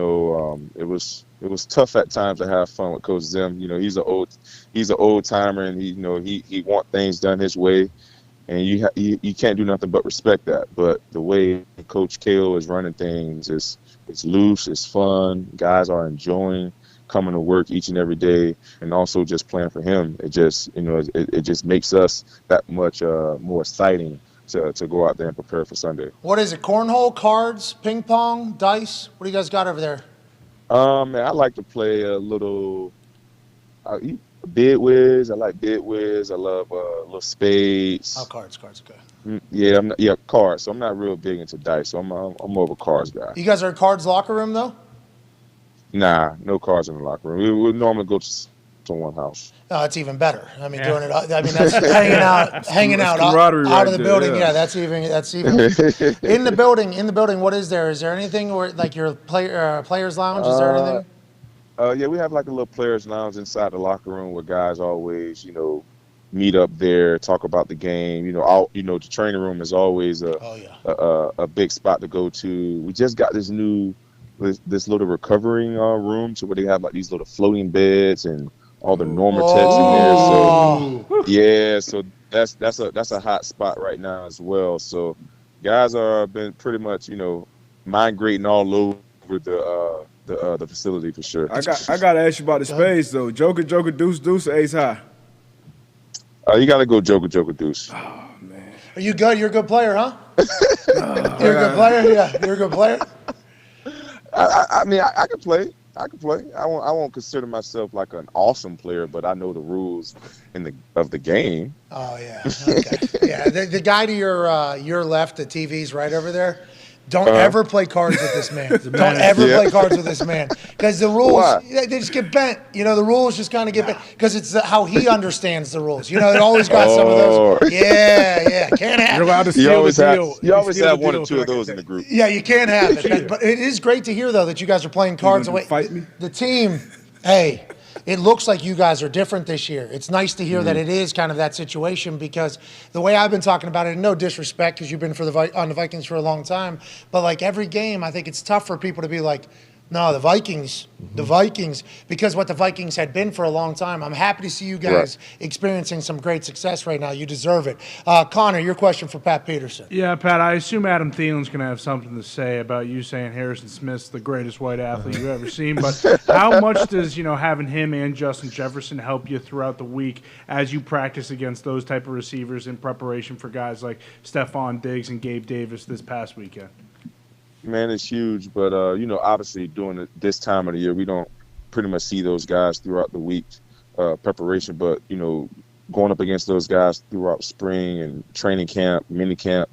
Speaker 17: was tough at times to have fun with Coach Zim. He's an old timer, and he want things done his way, and you can't do nothing but respect that. But the way Coach Kale is running things it's loose, it's fun. Guys are enjoying coming to work each and every day, and also just playing for him. It just it just makes us that much more exciting to go out there and prepare for Sunday.
Speaker 1: What is it? Cornhole, cards, ping pong, dice? What do you guys got over there?
Speaker 17: Man, I like to play a little bid whiz. I like bid whiz. I love little spades.
Speaker 1: Oh, cards, okay.
Speaker 17: Yeah, cards. So I'm not real big into dice. So I'm more of a cards guy.
Speaker 1: You guys are in cards locker room though?
Speaker 17: Nah, no cards in the locker room. We would normally go to one house.
Speaker 1: No, it's even better. I mean, doing it. I mean, that's hanging out out of the building. Yeah, that's even in the building. In the building, what is there? Is there anything where like your players lounge? Is there anything?
Speaker 17: Yeah, we have like a little players lounge inside the locker room where guys always, meet up there, talk about the game. The training room is always a big spot to go to. We just got this little recovering room, so where they have like these little floating beds and all the Normatechs in there. So yeah, so that's a hot spot right now as well. So guys are been pretty much migrating all over the facility for sure.
Speaker 5: I got to ask you about the spades though. Joker, deuce, deuce, ace high.
Speaker 17: You got to go Joker, deuce.
Speaker 5: Oh man,
Speaker 1: are you good? You're a good player, huh? You're a good player. Yeah, you're a good player.
Speaker 17: I mean, I can play. I won't consider myself like an awesome player, but I know the rules of the game.
Speaker 1: Oh yeah, okay. Yeah. The guy to your left, the TV's right over there. Don't ever play cards with this man. Don't ever play cards with this man because the rules they just get bent. The rules just kind of get bent because it's how he understands the rules. It always got some of those. Yeah, can't have.
Speaker 16: You're allowed to steal the deal.
Speaker 17: You always have one or two of those in the group.
Speaker 1: Yeah, you can't have it. But it is great to hear though that you guys are playing cards away.
Speaker 5: Fight me?
Speaker 1: The team, hey. It looks like you guys are different this year. It's nice to hear that it is kind of that situation because the way I've been talking about it, and no disrespect because you've been on the Vikings for a long time, but like every game, I think it's tough for people to be like, no, the Vikings, because what the Vikings had been for a long time. I'm happy to see you guys experiencing some great success right now. You deserve it. Connor, your question for Pat Peterson.
Speaker 3: Yeah, Pat, I assume Adam Thielen's going to have something to say about you saying Harrison Smith's the greatest white athlete you've ever seen. But how much does, having him and Justin Jefferson help you throughout the week as you practice against those type of receivers in preparation for guys like Stephon Diggs and Gabe Davis this past weekend?
Speaker 17: Man, it's huge, but obviously during this time of the year, we don't pretty much see those guys throughout the week preparation. But going up against those guys throughout spring and training camp, mini camp,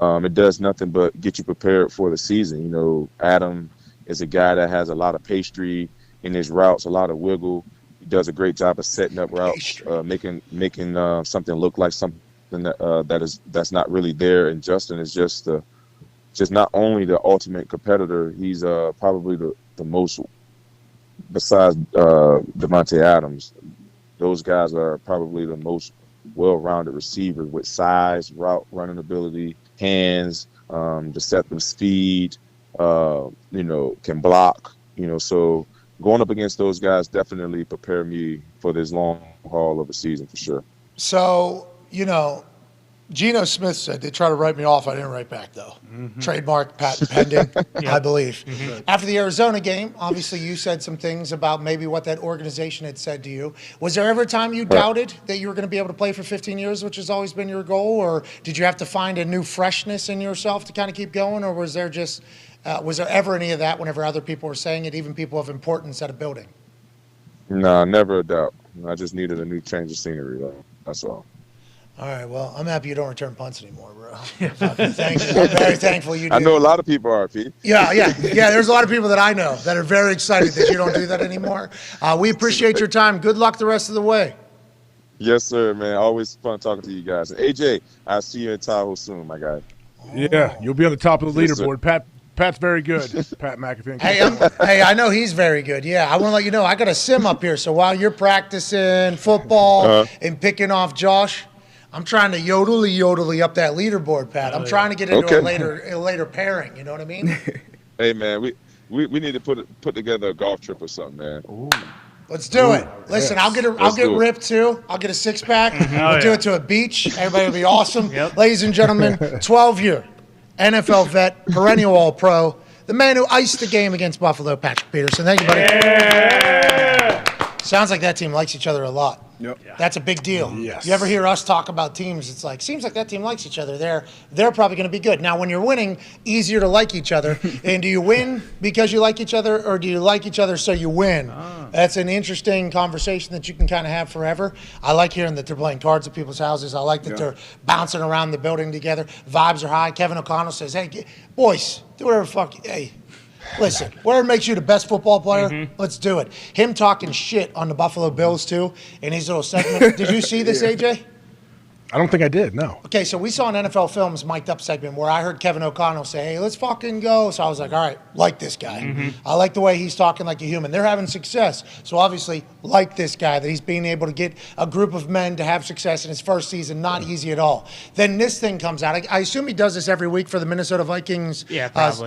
Speaker 17: it does nothing but get you prepared for the season. Adam is a guy that has a lot of pastry in his routes, a lot of wiggle. He does a great job of setting up routes, making something look like something that's not really there. And Justin is just not only the ultimate competitor, he's probably the most, besides Devontae Adams, those guys are probably the most well-rounded receiver with size, route running ability, hands, deceptive speed, can block, so going up against those guys definitely prepare me for this long haul of a season for sure.
Speaker 1: So, Geno Smith said they try to write me off. I didn't write back, though. Trademark, patent pending, I believe. After the Arizona game, obviously you said some things about maybe what that organization had said to you. Was there ever a time you doubted that you were going to be able to play for 15 years, which has always been your goal? Or did you have to find a new freshness in yourself to kind of keep going? Or was there just, was there ever any of that whenever other people were saying it, even people of importance at a building?
Speaker 17: Nah, never a doubt. I just needed a new change of scenery, though. That's all.
Speaker 1: All right, well, I'm happy you don't return punts anymore, bro. Thank you. I'm very thankful you do.
Speaker 17: I know a lot of people are, Pete.
Speaker 1: Yeah. There's a lot of people that I know that are very excited that you don't do that anymore. We appreciate your time. Good luck the rest of the way.
Speaker 17: Yes, sir, man. Always fun talking to you guys. AJ, I'll see you in Tahoe soon, my guy.
Speaker 16: Yeah, you'll be on the top of the
Speaker 17: Yes, sir.
Speaker 16: leaderboard. Pat's very good. Pat McAfee.
Speaker 1: Hey, I know he's very good. Yeah, I want to let you know I got a sim up here. So while you're practicing football and picking off Josh, I'm trying to yodely up that leaderboard, Pat. I'm trying to get into a later pairing. You know what I mean?
Speaker 17: Hey, man, we need to put together a golf trip or something, man.
Speaker 1: Let's do it. Listen, I'll get ripped too. I'll get a six pack. We'll do it to a beach. Everybody will be awesome. Ladies and gentlemen, 12-year NFL vet, perennial All-Pro, the man who iced the game against Buffalo, Patrick Peterson. Thank you, buddy. Sounds like that team likes each other a lot.
Speaker 5: Yep.
Speaker 1: That's a big deal.
Speaker 5: Yes.
Speaker 1: You ever hear us talk about teams, it's like, seems like that team likes each other. They're probably going to be good. Now, when you're winning, easier to like each other. And do you win because you like each other, or do you like each other so you win? That's an interesting conversation that you can kind of have forever. I like hearing that they're playing cards at people's houses. I like that they're bouncing around the building together. Vibes are high. Kevin O'Connell says, hey, boys, do whatever the fuck. Hey, listen, whatever makes you the best football player, let's do it. Him talking shit on the Buffalo Bills, too, in his little segment. Did you see this, AJ?
Speaker 16: I don't think I did, no.
Speaker 1: Okay, so we saw an NFL Films mic'd up segment where I heard Kevin O'Connell say, hey, let's fucking go. So I was like, all right, like this guy. I like the way he's talking like a human. They're having success. So obviously, like this guy, that he's being able to get a group of men to have success in his first season, not easy at all. Then this thing comes out. I assume he does this every week for the Minnesota Vikings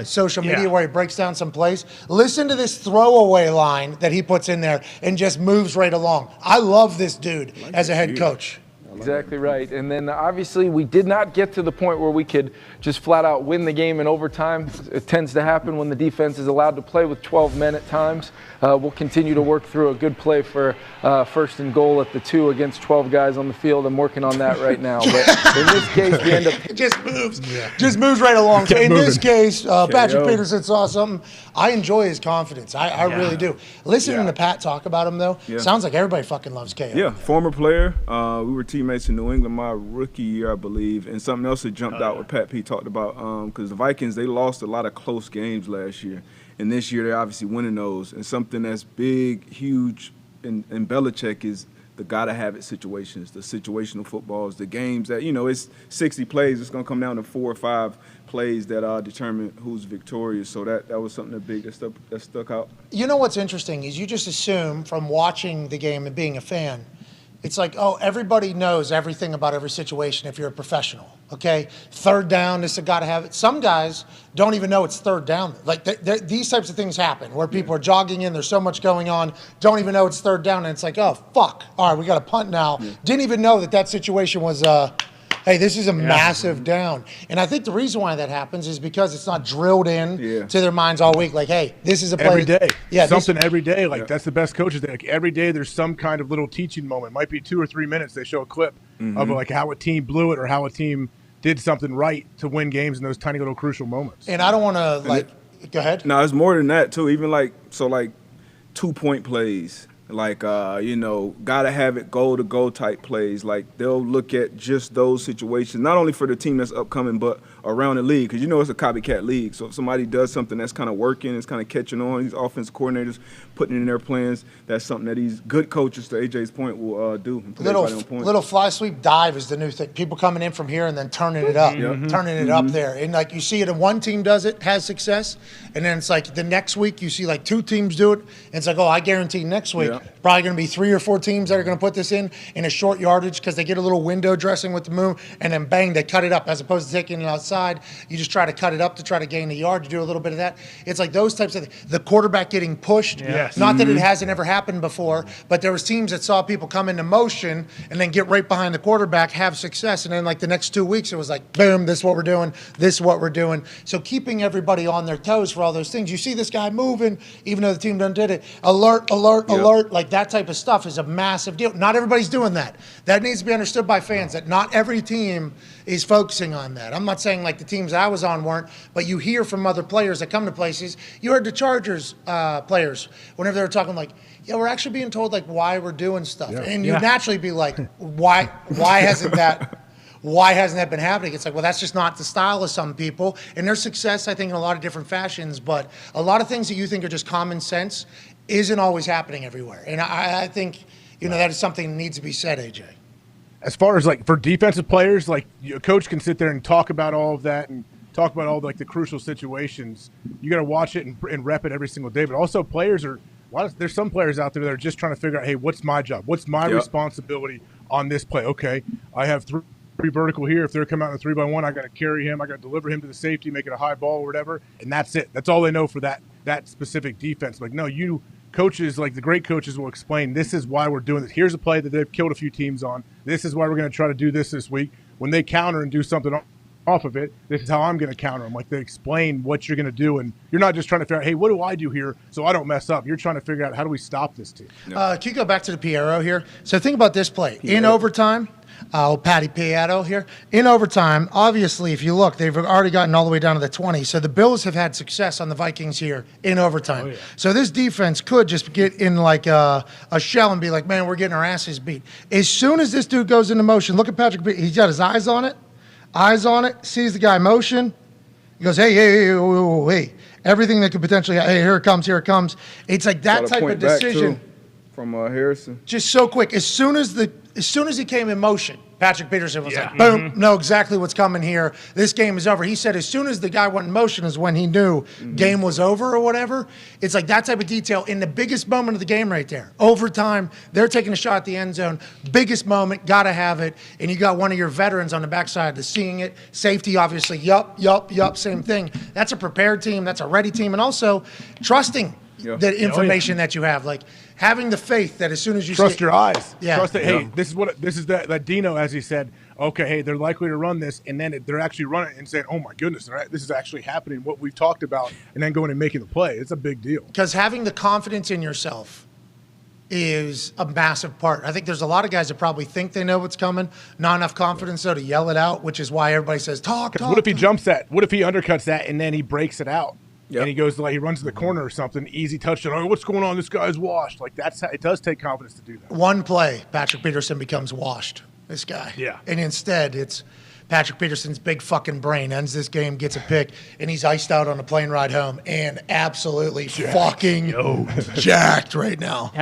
Speaker 1: social media where he breaks down some plays. Listen to this throwaway line that he puts in there and just moves right along. I love this dude as a head coach.
Speaker 18: Exactly right. And then obviously we did not get to the point where we could just flat out win the game in overtime. It tends to happen when the defense is allowed to play with 12 men at times. We'll continue to work through a good play for first and goal at the 2 against 12 guys on the field. I'm working on that right now. But in this case, we end up...
Speaker 1: It just moves right along. So in this case, Patrick Peterson saw something. I enjoy his confidence. I really do. Listening to Pat talk about him, though, sounds like everybody fucking loves KO.
Speaker 5: Yeah, former player. We were teammates in New England my rookie year, I believe. And something else that jumped out with Pat P talked about, because the Vikings, they lost a lot of close games last year. And this year, they're obviously winning those. And something that's big, huge in Belichick is the gotta-have-it situations, the situational footballs, the games that, it's 60 plays. It's going to come down to 4 or 5 plays that determine who's victorious. So that was something that stuck out.
Speaker 1: You know what's interesting is you just assume from watching the game and being a fan, it's like, oh, everybody knows everything about every situation if you're a professional, okay? Third down, this has got to have it. Some guys don't even know it's third down. Like, these types of things happen where people are jogging in, there's so much going on, don't even know it's third down, and it's like, oh, fuck. All right, we got to punt now. Didn't even know that situation was hey, this is a massive down. And I think the reason why that happens is because it's not drilled in to their minds all week. Like, hey, this is a play.
Speaker 16: Every day.
Speaker 1: Yeah,
Speaker 16: something every day. Like, that's the best coaches. Like, every day there's some kind of little teaching moment. Might be 2 or 3 minutes. They show a clip of, like, how a team blew it or how a team did something right to win games in those tiny little crucial moments.
Speaker 1: And I don't want to, go ahead.
Speaker 5: No, it's more than that, too. Even, 2-point plays. Gotta have it goal-to-go type plays. Like, they'll look at just those situations, not only for the team that's upcoming, but around the league. Because, it's a copycat league. So if somebody does something that's kind of working, it's kind of catching on, these offensive coordinators putting in their plans, that's something that these good coaches, to AJ's point, will do. And put everybody on point.
Speaker 1: Little fly sweep dive is the new thing. People coming in from here and then turning it up. Turning it up there. And, you see it, and one team does it, has success, and then it's like the next week you see, 2 teams do it, and it's like, oh, I guarantee next week probably going to be 3 or 4 teams that are going to put this in a short yardage because they get a little window dressing with the moon, and then bang, they cut it up as opposed to taking outside. You just try to cut it up to try to gain a yard. You do a little bit of that. It's like those types of things. The quarterback getting pushed.
Speaker 16: Yes.
Speaker 1: Not that it hasn't ever happened before, but there was teams that saw people come into motion and then get right behind the quarterback, have success, and then like the next 2 weeks it was like, boom, this is what we're doing, this is what we're doing. So keeping everybody on their toes for all those things. You see this guy moving, even though the team done did it. Alert, like that type of stuff is a massive deal. Not everybody's doing that. That needs to be understood by fans, that not every team is focusing on that. I'm not saying like the teams I was on weren't, but you hear from other players that come to places. You heard the Chargers players, whenever they were talking like, yeah, we're actually being told like why we're doing stuff.
Speaker 16: Yeah.
Speaker 1: And you naturally be like, why hasn't that been happening? It's like, well, that's just not the style of some people. And there's success, I think, in a lot of different fashions, but a lot of things that you think are just common sense isn't always happening everywhere. And I think, that is something that needs to be said, AJ.
Speaker 16: As far as like for defensive players, like a coach can sit there and talk about all of that and talk about all like the crucial situations. You got to watch it and rep it every single day. But also players there's some players out there that are just trying to figure out, hey, what's my job? What's my responsibility on this play? Okay, I have three vertical here. If they're coming out in a 3-by-1, I got to carry him. I got to deliver him to the safety, make it a high ball or whatever. And that's it. That's all they know for that specific defense. Like, no, coaches, like the great coaches will explain, this is why we're doing this. Here's a play that they've killed a few teams on. This is why we're going to try to do this week. When they counter and do something off of it, this is how I'm going to counter them. Like they explain what you're going to do. And you're not just trying to figure out, hey, what do I do here so I don't mess up? You're trying to figure out, how do we stop this team?
Speaker 1: Can you go back to the Piero here? So think about this play. In overtime, Patty Piero here. In overtime, obviously, if you look, they've already gotten all the way down to the 20. So the Bills have had success on the Vikings here in overtime. Oh, yeah. So this defense could just get in like a shell and be like, man, we're getting our asses beat. As soon as this dude goes into motion, look at Patrick Peterson. He's got his eyes on it, sees the guy motion. He goes, hey. Everything that could potentially, hey, here it comes. It's like that type of decision.
Speaker 5: From Harrison.
Speaker 1: Just so quick. As soon as he came in motion, Patrick Peterson was like, boom, know exactly what's coming here. This game is over. He said as soon as the guy went in motion is when he knew game was over or whatever. It's like that type of detail in the biggest moment of the game right there. Overtime, they're taking a shot at the end zone. Biggest moment, got to have it. And you got one of your veterans on the backside that's seeing it. Safety, obviously, yup, same thing. That's a prepared team. That's a ready team. And also trusting the information that you have. Like, having the faith that as soon as you
Speaker 16: trust your eyes, trust that.
Speaker 1: Yeah.
Speaker 16: Hey, this is that Dino, as he said. Okay, hey, they're likely to run this, and then they're actually running and saying, "Oh my goodness, this is actually happening." What we've talked about, and then going and making the play. It's a big deal.
Speaker 1: Because having the confidence in yourself is a massive part. I think there's a lot of guys that probably think they know what's coming, not enough confidence though to yell it out, which is why everybody says talk.
Speaker 16: What if he jumps that? What if he undercuts that and then he breaks it out? Yep. And he goes he runs to the corner or something, easy touchdown. Oh, what's going on? This guy's washed. Like it does take confidence to do that.
Speaker 1: One play, Patrick Peterson becomes washed. This guy.
Speaker 16: Yeah.
Speaker 1: And instead, it's Patrick Peterson's big fucking brain ends this game, gets a pick, and he's iced out on a plane ride home and absolutely fucking jacked right now.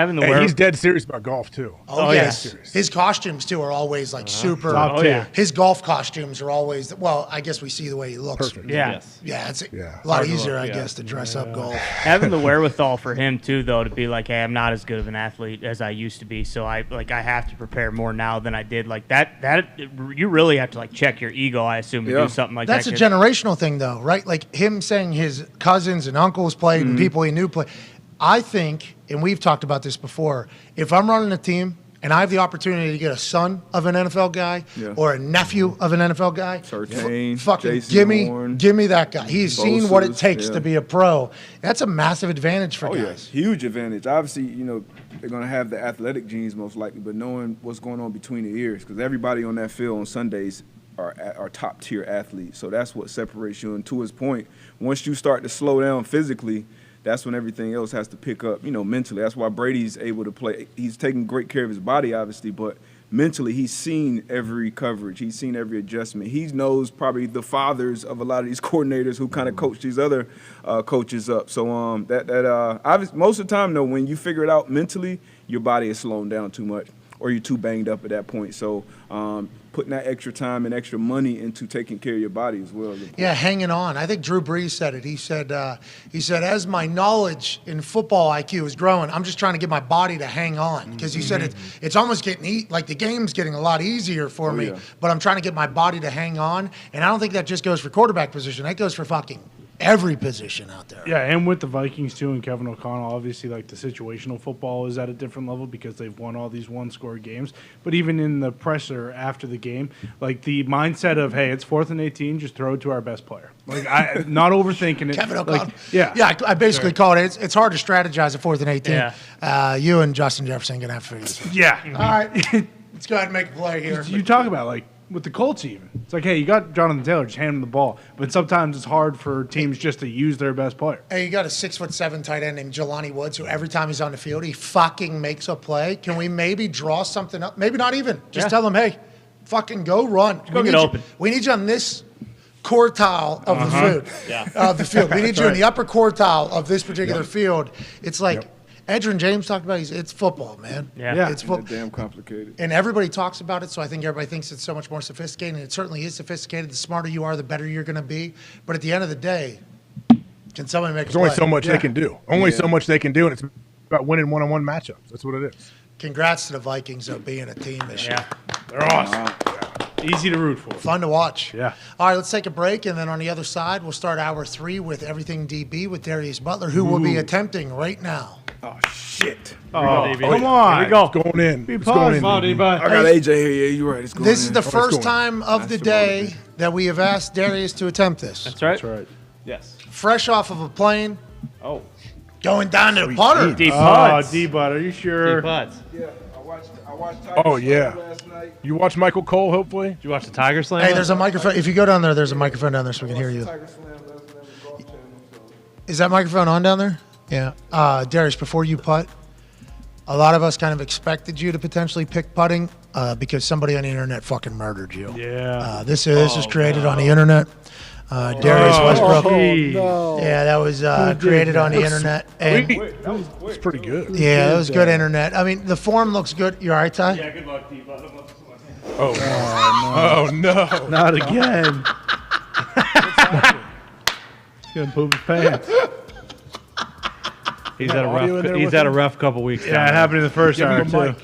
Speaker 16: He's dead serious about golf too.
Speaker 1: Oh yes. His costumes too are always like super.
Speaker 16: Top tier.
Speaker 1: His golf costumes are always I guess we see the way he looks.
Speaker 16: Perfect.
Speaker 7: Yeah.
Speaker 1: Yeah, it's a lot easier, I guess, to dress up golf.
Speaker 7: Having the wherewithal for him too, though, to be like, hey, I'm not as good of an athlete as I used to be, so I have to prepare more now than I did. Like that you really have to like check your ego, I assume, to do something like that.
Speaker 1: That's a generational thing, though, right? Like him saying his cousins and uncles played and people he knew played. I think, and we've talked about this before, if I'm running a team and I have the opportunity to get a son of an NFL guy or a nephew of an NFL guy, fucking give me that guy. He's seen what it takes to be a pro. That's a massive advantage for guys.
Speaker 5: Yes, huge advantage. Obviously, they're going to have the athletic genes most likely, but knowing what's going on between the ears, because everybody on that field on Sundays are top-tier athletes. So that's what separates you. And to his point, once you start to slow down physically, that's when everything else has to pick up, mentally. That's why Brady's able to play. He's taking great care of his body, obviously, but mentally he's seen every coverage. He's seen every adjustment. He knows probably the fathers of a lot of these coordinators who kind of coach these other coaches up. So obviously, most of the time, though, when you figure it out mentally, your body is slowing down too much. or you're too banged up at that point. So putting that extra time and extra money into taking care of your body as well.
Speaker 1: Yeah, hanging on. I think Drew Brees said it. He said, as my knowledge in football IQ is growing, I'm just trying to get my body to hang on. Because he said it's almost getting like the game's getting a lot easier for me, but I'm trying to get my body to hang on. And I don't think that just goes for quarterback position. That goes for fucking every position out there.
Speaker 3: Yeah, and with the Vikings too and Kevin O'Connell, obviously like the situational football is at a different level because they've won all these one-score games. But even in the presser after the game, like the mindset of, hey, it's 4th and 18, just throw it to our best player. Like not overthinking it.
Speaker 1: Kevin O'Connell.
Speaker 3: Like, yeah,
Speaker 1: I basically call it. It's hard to strategize at 4th and 18. Yeah. You and Justin Jefferson gonna have to figure this out.
Speaker 3: Yeah.
Speaker 1: All right, let's go ahead and make a play here.
Speaker 3: You talk about like with the Colts even. It's like, hey, you got Jonathan Taylor, just hand him the ball. But sometimes it's hard for teams just to use their best player.
Speaker 1: Hey, you got a 6'7" tight end named Jelani Woods, who every time he's on the field, he fucking makes a play. Can we maybe draw something up? Maybe not even. Just tell him, hey, fucking go run.
Speaker 7: Go get open.
Speaker 1: We need you on this quartile of the field. We need you in the upper quartile of this particular field. It's like Edgerrin James talked about. It's football, man.
Speaker 5: Yeah.
Speaker 1: It's football.
Speaker 5: Damn complicated.
Speaker 1: And everybody talks about it, so I think everybody thinks it's so much more sophisticated, and it certainly is sophisticated. The smarter you are, the better you're going to be. But at the end of the day, can somebody make a play?
Speaker 16: There's only so much they can do. Only so much they can do, and it's about winning one-on-one matchups. That's what it is.
Speaker 1: Congrats to the Vikings, though, being a team this year.
Speaker 3: They're awesome. Easy to root for.
Speaker 1: Fun to watch.
Speaker 3: Yeah.
Speaker 1: All right, let's take a break, and then on the other side, we'll start hour 3 with Everything DB with Darius Butler, who will be attempting right now.
Speaker 5: Oh, shit.
Speaker 3: Oh, come on.
Speaker 16: Here we go. It's going in.
Speaker 3: Be
Speaker 16: It's going in.
Speaker 3: positive.
Speaker 5: I got AJ here. Yeah, you're right. It's going
Speaker 1: This
Speaker 5: in.
Speaker 1: is the first
Speaker 16: going.
Speaker 1: time of the day that we have asked Darius to attempt this.
Speaker 7: That's right.
Speaker 3: That's right.
Speaker 7: Yes.
Speaker 1: Fresh off of a plane,
Speaker 7: Oh.
Speaker 1: going down to the putter.
Speaker 7: Deep
Speaker 3: Oh,
Speaker 7: putts.
Speaker 3: D-Bud, are you sure?
Speaker 7: Deep putts.
Speaker 5: Yeah, I watched Tiger
Speaker 16: Oh, yeah.
Speaker 5: last night.
Speaker 16: You watch Michael Cole, hopefully?
Speaker 10: Did you watch the Tiger Slam?
Speaker 1: Hey, there's a microphone. If you go down there, there's a microphone down there so we can hear you.
Speaker 5: Tiger Slam last night on the Golf Channel, so.
Speaker 1: Is that microphone on down there? Yeah. Darius, before you putt, a lot of us kind of expected you to potentially pick putting because somebody on the internet fucking murdered you.
Speaker 3: Yeah.
Speaker 1: This is created on the internet. Darius Westbrook.
Speaker 8: no.
Speaker 1: Yeah, that was created on the internet. And
Speaker 16: It's pretty good.
Speaker 1: yeah, that was good internet. I mean, the form looks good. You all right, Ty?
Speaker 7: Yeah, good luck, D-Bud.
Speaker 16: Oh, no.
Speaker 3: Not again. He's going to poop his pants.
Speaker 10: He's had a
Speaker 16: audio in
Speaker 10: rough.
Speaker 16: there
Speaker 10: He's
Speaker 16: with
Speaker 10: had a
Speaker 16: him?
Speaker 10: rough couple weeks.
Speaker 3: Yeah,
Speaker 10: down
Speaker 3: it
Speaker 10: there.
Speaker 3: happened in the first
Speaker 16: Give
Speaker 3: hour,
Speaker 16: him a
Speaker 3: too.
Speaker 16: mic.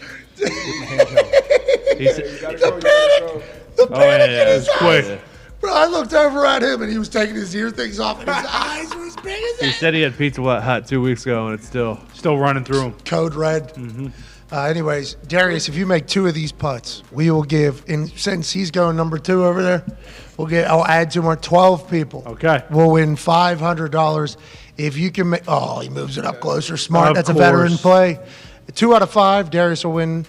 Speaker 10: He's,
Speaker 5: You gotta go, you gotta go.
Speaker 10: oh yeah,
Speaker 3: It's quick.
Speaker 1: Bro, I looked over at him and he was taking his ear things off and his eyes were as big as
Speaker 10: He said he had Pizza Hut 2 weeks ago, and it's still.
Speaker 3: Still running through him.
Speaker 1: Code red. Anyways, Darius, if you make 2 of these putts, we will give, and since he's going number 2 over there, I'll add 2 more, 12 people.
Speaker 3: Okay.
Speaker 1: We'll win $500 if you can make, oh, he moves it up closer. Smart.
Speaker 3: Of
Speaker 1: That's a veteran
Speaker 3: course.
Speaker 1: play. 2 out of 5, Darius will win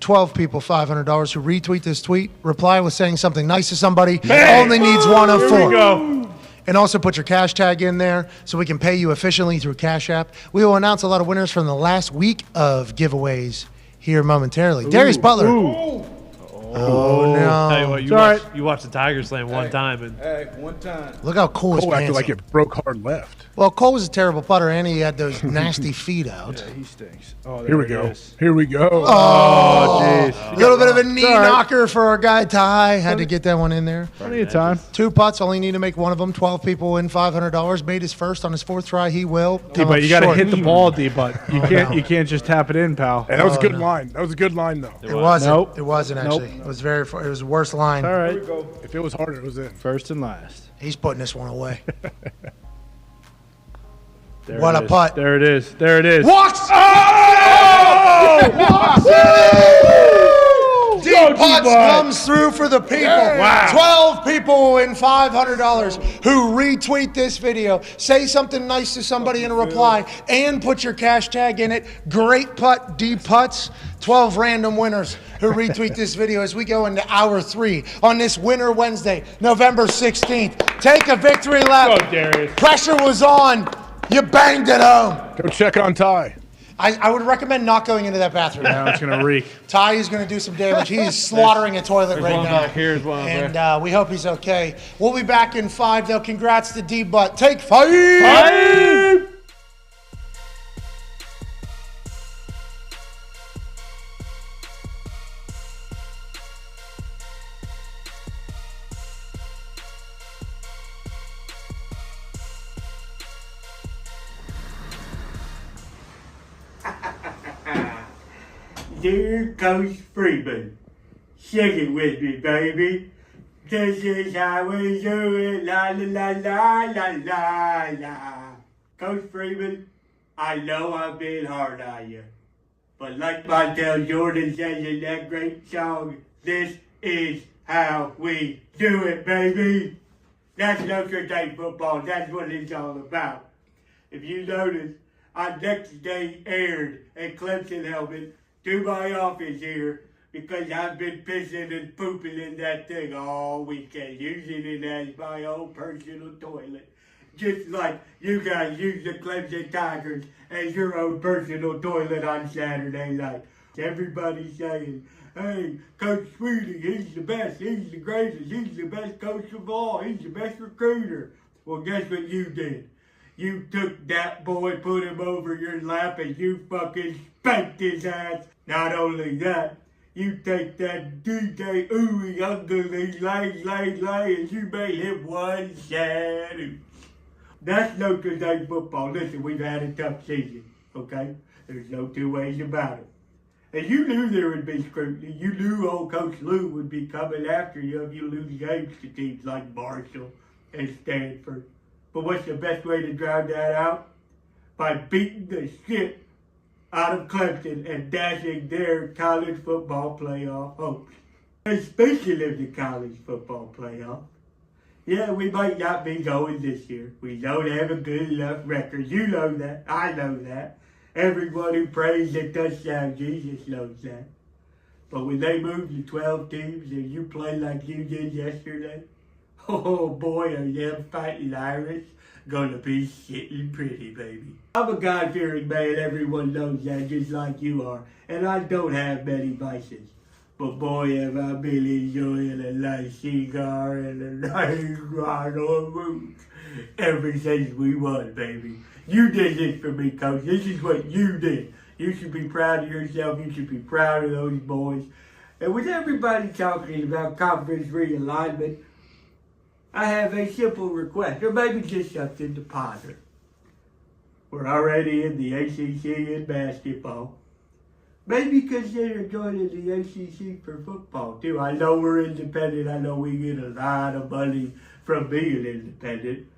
Speaker 1: 12 people $500 who retweet this tweet, reply with saying something nice to somebody. Only needs 1 of 4.
Speaker 3: Here we go.
Speaker 1: And also put your cash tag in there so we can pay you efficiently through Cash App. We will announce a lot of winners from the last week of giveaways here momentarily. Darius Butler. Oh, no.
Speaker 10: Tell you what, you watched the Tiger Slam one time, and
Speaker 5: Hey, one time.
Speaker 1: Look how cool his
Speaker 16: Cole acted
Speaker 1: pants
Speaker 16: like
Speaker 1: look.
Speaker 16: it broke hard left.
Speaker 1: Well, Cole was a terrible putter, and he had those nasty feet out.
Speaker 3: Yeah, he stinks. Oh, there
Speaker 16: Here we
Speaker 3: it
Speaker 16: go.
Speaker 3: is.
Speaker 16: Here we go.
Speaker 1: Oh,
Speaker 3: jeez.
Speaker 1: A little bit of a knee
Speaker 3: It's all right.
Speaker 1: knocker for our guy Ty. Had to get that one in there.
Speaker 3: Plenty of time.
Speaker 1: 2 putts, only need to make 1 of them. 12 people win $500. Made his first on his 4th try. He will.
Speaker 3: D-Bud, you got to
Speaker 1: Short.
Speaker 3: hit the ball, D-Bud. You can't just tap it in, pal.
Speaker 16: Hey, that was a good line. That was a good line, though.
Speaker 1: It wasn't.
Speaker 3: Nope.
Speaker 1: It wasn't actually. It was very. It was the worst line.
Speaker 3: All right.
Speaker 16: If it was harder, it was in.
Speaker 3: First and last.
Speaker 1: He's putting this one away.
Speaker 3: There
Speaker 1: What
Speaker 3: it
Speaker 1: a
Speaker 3: is.
Speaker 1: putt.
Speaker 3: There it is. There it is.
Speaker 1: Walks. Walks it in! Deep putts comes through for the people.
Speaker 3: Wow.
Speaker 1: 12 people will win $500 who retweet this video. Say something nice to somebody in a reply and put your cash tag in it. Great putt, deep putts. 12 random winners who retweet this video as we go into hour 3 on this Winter Wednesday, November 16th. Take a victory lap.
Speaker 3: Go, Darius.
Speaker 1: Pressure was on. You banged it home.
Speaker 16: Go check on Ty.
Speaker 1: I would recommend not going into that bathroom.
Speaker 3: Now it's going to reek.
Speaker 1: Ty is going to do some damage. He is slaughtering a toilet
Speaker 10: there's
Speaker 1: right
Speaker 10: one
Speaker 1: now.
Speaker 10: back here, there's one over
Speaker 1: And we hope he's okay. We'll be back in 5, though. Congrats to D-Butt. Take 5.
Speaker 3: 5.
Speaker 19: Dear Coach Freeman, sing it with me, baby. This is how we do it, la la la la la la la. Coach Freeman, I know I've been hard on you, but like Montel Jordan says in that great song, this is how we do it, baby. That's Notre Dame football. That's what it's all about. If you notice, I next day aired a Clemson helmet to my office here because I've been pissing and pooping in that thing all weekend, using it as my own personal toilet. Just like you guys use the Clemson Tigers as your own personal toilet on Saturday night. Everybody's saying, hey, Coach Sweeting, he's the best, he's the greatest, he's the best coach of all, he's the best recruiter. Well, guess what you did? You took that boy, put him over your lap, and you fucking spanked his ass. Not only that, you take that DJ ooey ugly lay, and you made him one sad ooch. That's Notre Dame football. Listen, we've had a tough season, okay? There's no two ways about it. And you knew there would be scrutiny. You knew old Coach Lou would be coming after you if you lose games to teams like Marshall and Stanford. But what's the best way to drown that out? By beating the shit out of Clemson and dashing their college football playoff hopes. And speaking of the college football playoff, yeah, we might not be going this year. We don't have a good enough record. You know that. I know that. Everyone who prays the touchdown Jesus knows that. But when they move to 12 teams and you play like you did yesterday, oh boy, are them fighting Irish gonna be shitting pretty, baby. I'm a God-fearing man, everyone knows that, just like you are. And I don't have many vices. But boy, have I been enjoying a nice cigar and a nice ride on route ever since we won, baby. You did this for me, Coach. This is what you did. You should be proud of yourself. You should be proud of those boys. And with everybody talking about conference realignment, I have a simple request, or maybe just something to ponder. We're already in the ACC in basketball. Maybe consider joining the ACC for football, too. I know we're independent. I know we get a lot of money from being independent.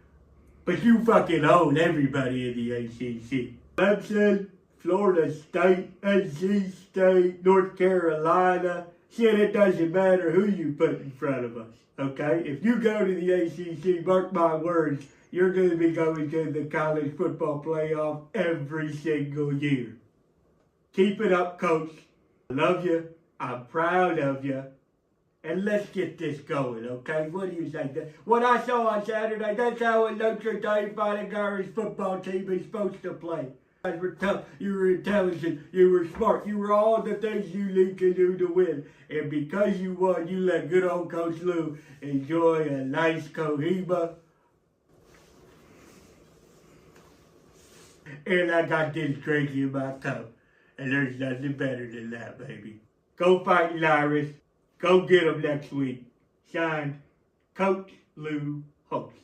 Speaker 19: But you fucking own everybody in the ACC. Clemson, Florida State, NC State, North Carolina. Shit, it doesn't matter who you put in front of us, okay? If you go to the ACC, mark my words, you're going to be going to the college football playoff every single year. Keep it up, Coach. I love you. I'm proud of you. And let's get this going, okay? What do you think? What I saw on Saturday, that's how a Notre Dame Fighting Irish football team is supposed to play. You were tough, you were intelligent, you were smart, you were all the things you need to do to win. And because you won, you let good old Coach Lou enjoy a nice Cohiba. And I got this drink in my cup. And there's nothing better than that, baby. Go Fighting Irish. Go get them next week. Signed, Coach Lou Holtz.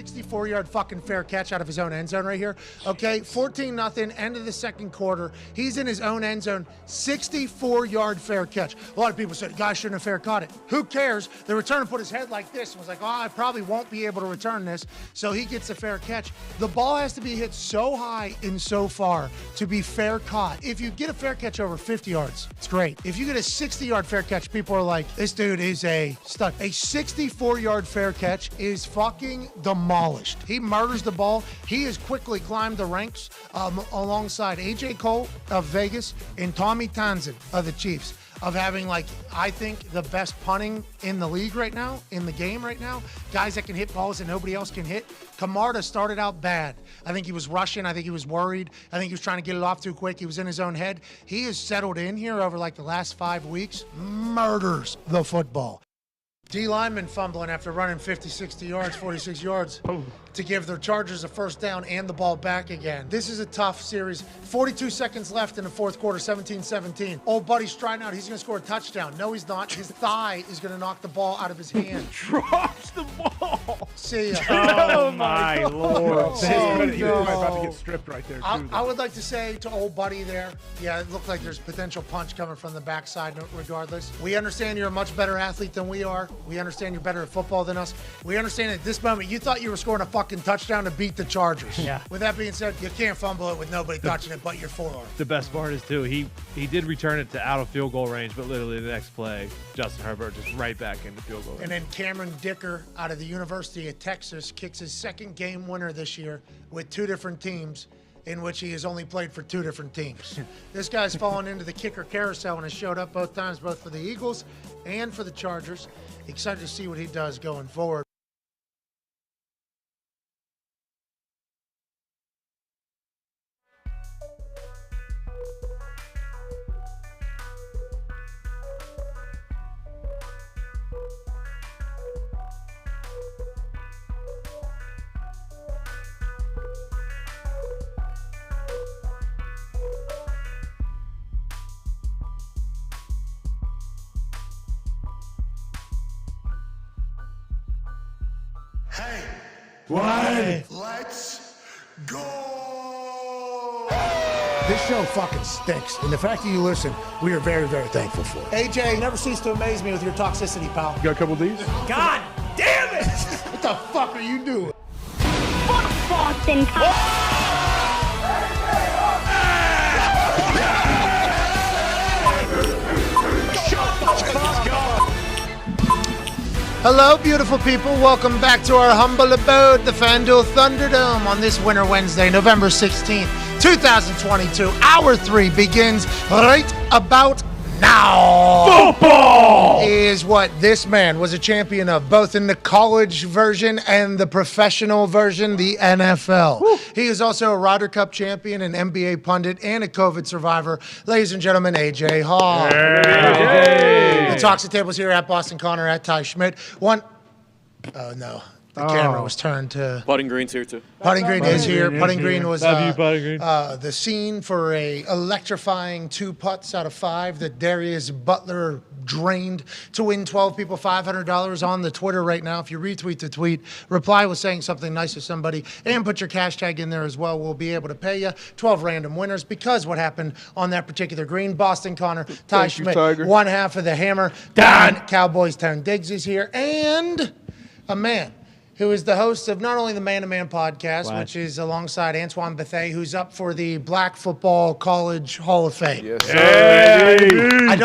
Speaker 1: 64-yard fucking fair catch out of his own end zone right here. Okay, 14-0, end of the second quarter. He's in his own end zone, 64-yard fair catch. A lot of people said, guy shouldn't have fair caught it. Who cares? The returner put his head like this and was like, oh, I probably won't be able to return this. So he gets a fair catch. The ball has to be hit so high and so far to be fair caught. If you get a fair catch over 50 yards, it's great. If you get a 60-yard fair catch, people are like, this dude is a stud. A 64-yard fair catch is fucking demolished. He murders the ball. He has quickly climbed the ranks alongside A.J. Cole of Vegas and Tommy Townsend of the Chiefs, of having, like, I think the best punting in the league right now, in the game right now. Guys that can hit balls that nobody else can hit. Camarda started out bad. I think he was rushing. I think he was worried. I think he was trying to get it off too quick. He was in his own head. He has settled in here over like the last 5 weeks. Murders the football. D lineman fumbling after running 50, 60 yards, 46 yards to give their Chargers a first down and the ball back again. This is a tough series. 42 seconds left in the fourth quarter, 17-17. Old buddy striding out. He's going to score a touchdown. No, he's not. His thigh is going to knock the ball out of his hand.
Speaker 10: Drops the ball.
Speaker 1: See ya.
Speaker 7: Oh, my Lord.
Speaker 16: He was about to get stripped right there, too.
Speaker 1: I would like to say to old buddy there, yeah, it looked like there's potential punch coming from the backside regardless. We understand you're a much better athlete than we are. We understand you're better at football than us. We understand at this moment you thought you were scoring a fucking touchdown to beat the Chargers.
Speaker 7: Yeah.
Speaker 1: With that being said, you can't fumble it with nobody touching it but your forearm.
Speaker 10: The best part is, too, he did return it to out of field goal range, but literally the next play, Justin Herbert just right back into field goal range.
Speaker 1: And then Cameron Dicker out of the University of Texas kicks his second game winner this year with two different teams, in which he has only played for two different teams. This guy's fallen into the kicker carousel and has showed up both times, both for the Eagles and for the Chargers. Excited to see what he does going forward.
Speaker 20: Let's go!
Speaker 1: This show fucking stinks, and the fact that you listen, we are very, very thankful for. AJ, never cease to amaze me with your toxicity, pal.
Speaker 16: You got a couple of these?
Speaker 1: God damn it! What the fuck are you doing?
Speaker 4: Fuck Boston.
Speaker 1: Hello, beautiful people. Welcome back to our humble abode, the FanDuel Thunderdome, on this Winter Wednesday, November 16th, 2022. Hour 3 begins right about now. Football is what this man was a champion of, both in the college version and the professional version, the NFL. Woo. He is also a Ryder Cup champion, an NBA pundit, and a COVID survivor. Ladies and gentlemen, AJ Hall. The Toxic Tables here at Boston Connor, at Ty Schmidt. Oh, no. The camera was turned to...
Speaker 9: Putting Green's here, too.
Speaker 1: Putting Green is here. Putting Green was
Speaker 10: Green.
Speaker 1: The scene for a electrifying 2 putts out of 5 that Darius Butler drained to win 12 people $500 on the Twitter right now. If you retweet the tweet, reply with saying something nice to somebody, and put your cash tag in there as well, we'll be able to pay you 12 random winners, because what happened on that particular green. Boston Connor, Ty Schmidt, one half of the hammer, Dahn, Cowboys Town Diggs is here, and a man who is the host of not only the Man to Man podcast, which is alongside Antoine Bethea, who's up for the Black Football College Hall of Fame.
Speaker 5: Yes, sir.
Speaker 1: I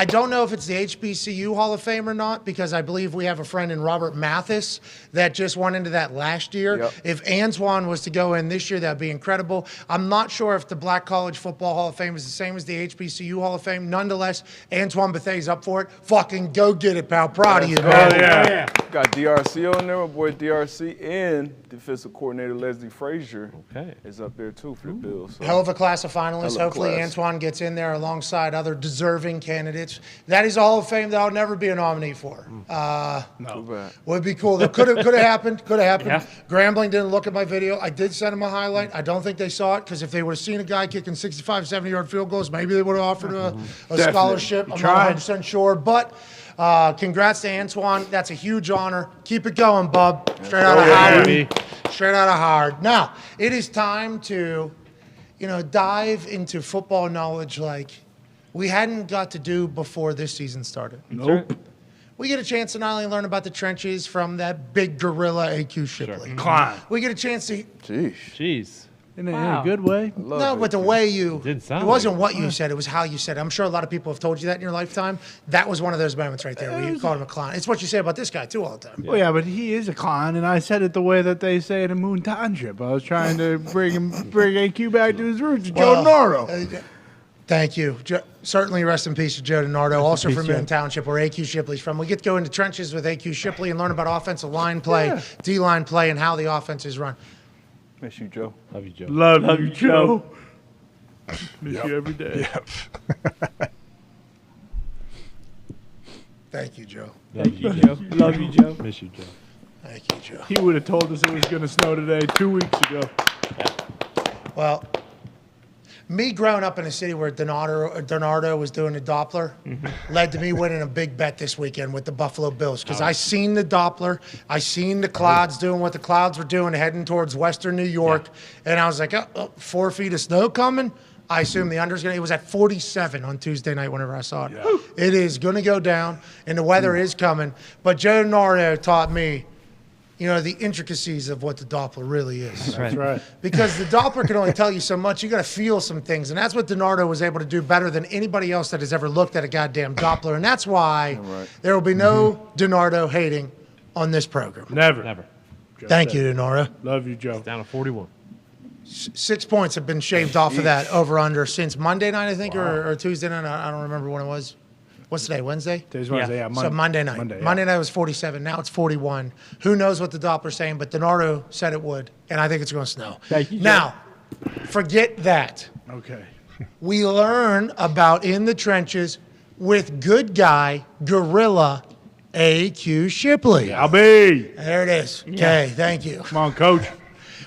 Speaker 1: don't know if it's the HBCU Hall of Fame or not, because I believe we have a friend in Robert Mathis that just went into that last year.
Speaker 5: Yep.
Speaker 1: If Antoine was to go in this year, that'd be incredible. I'm not sure if the Black College Football Hall of Fame is the same as the HBCU Hall of Fame. Nonetheless, Antoine Bethea's up for it. Fucking go get it, pal. Proud of you, man.
Speaker 5: Yeah. Got DRC on there, my boy DRC, and defensive coordinator Leslie Frazier is up there too for the Bills. So.
Speaker 1: Hell of a class of finalists. Hopefully
Speaker 5: class.
Speaker 1: Antoine gets in there alongside other deserving candidates. That is a Hall of Fame that I'll never be a nominee for.
Speaker 5: No.
Speaker 1: Would be cool. Could have happened. Could have happened.
Speaker 7: Yeah.
Speaker 1: Grambling didn't look at my video. I did send him a highlight. I don't think they saw it, because if they would have seen a guy kicking 65, 70-yard field goals, maybe they would have offered a scholarship. I'm not 100% sure. But Congrats to Antoine. That's a huge honor. Keep it going, bub. Straight out of Howard. Straight out of Howard. Now, it is time to, dive into football knowledge like we hadn't got to do before this season started.
Speaker 3: Nope.
Speaker 1: We get a chance to not only learn about the trenches from that big gorilla AQ Shipley.
Speaker 3: Sure. Klein.
Speaker 1: We get a chance to.
Speaker 10: Jeez.
Speaker 3: In a good way.
Speaker 1: No, but the way it
Speaker 10: sound
Speaker 1: wasn't
Speaker 10: like
Speaker 1: what you said, it was how you said it. I'm sure a lot of people have told you that in your lifetime. That was one of those moments right there where you called him a clown. It's what you say about this guy, too, all the time.
Speaker 3: Well, yeah, but he is a clown, and I said it the way that they say it in Moon Township. I was trying to bring AQ back to his roots, Joe Noro.
Speaker 1: Thank you. Certainly rest in peace to Joe DiNardo, also
Speaker 3: peace,
Speaker 1: from
Speaker 3: Joe.
Speaker 1: Moon Township, where AQ Shipley's from. We get to go into trenches with AQ Shipley and learn about offensive line play, D-line play, and how the offense is run.
Speaker 5: Miss you, Joe.
Speaker 10: Love you, Joe.
Speaker 3: Love you, Joe. Miss you every day.
Speaker 1: Thank you, Joe.
Speaker 10: Love you, Joe.
Speaker 3: Love you, Joe.
Speaker 10: Miss you, Joe.
Speaker 1: Thank you, Joe.
Speaker 3: He would have told us it was going to snow today 2 weeks ago.
Speaker 1: Well, me growing up in a city where DiNardo was doing the Doppler led to me winning a big bet this weekend with the Buffalo Bills because I seen the Doppler, I seen the clouds doing what the clouds were doing heading towards western New York, and I was like, 4 feet of snow coming. I assume the under's going to – it was at 47 on Tuesday night whenever I saw it. Yeah. It is going to go down, and the weather is coming. But Joe DiNardo taught me, the intricacies of what the Doppler really is.
Speaker 3: That's right.
Speaker 1: Because the Doppler can only tell you so much. You got to feel some things. And that's what DiNardo was able to do better than anybody else that has ever looked at a goddamn Doppler. And that's why there will be no DiNardo hating on this program.
Speaker 3: Never.
Speaker 1: Thank you, DiNardo.
Speaker 3: Love you, Joe.
Speaker 10: It's down to 41.
Speaker 1: 6 points have been shaved off of that over-under since Monday night, I think, or Tuesday night. I don't remember when it was. What's today, Wednesday?
Speaker 3: Today's Wednesday, yeah.
Speaker 1: So Monday night. Monday night was 47. Now it's 41. Who knows what the Doppler's saying, but DiNardo said it would, and I think it's going to snow.
Speaker 3: Thank you, Joe.
Speaker 1: Now, forget that.
Speaker 3: Okay.
Speaker 1: We learn about in the trenches with good guy, gorilla, AQ Shipley.
Speaker 3: I'll be.
Speaker 1: There it is. Okay, thank you.
Speaker 3: Come on, Coach.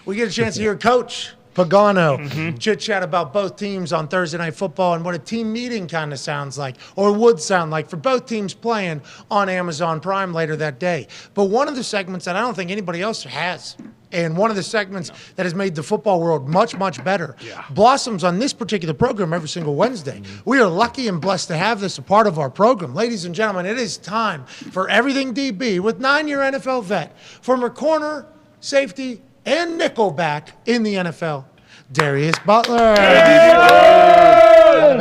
Speaker 1: We get a chance to hear Coach Pagano chit-chat about both teams on Thursday Night Football and what a team meeting kind of sounds like or would sound like for both teams playing on Amazon Prime later that day. But one of the segments that I don't think anybody else has, and one of the segments that has made the football world much, much better, blossoms on this particular program every single Wednesday. We are lucky and blessed to have this a part of our program. Ladies and gentlemen, it is time for Everything DB with 9-year NFL vet, former corner, safety, and nickelback in the NFL, Darius Butler.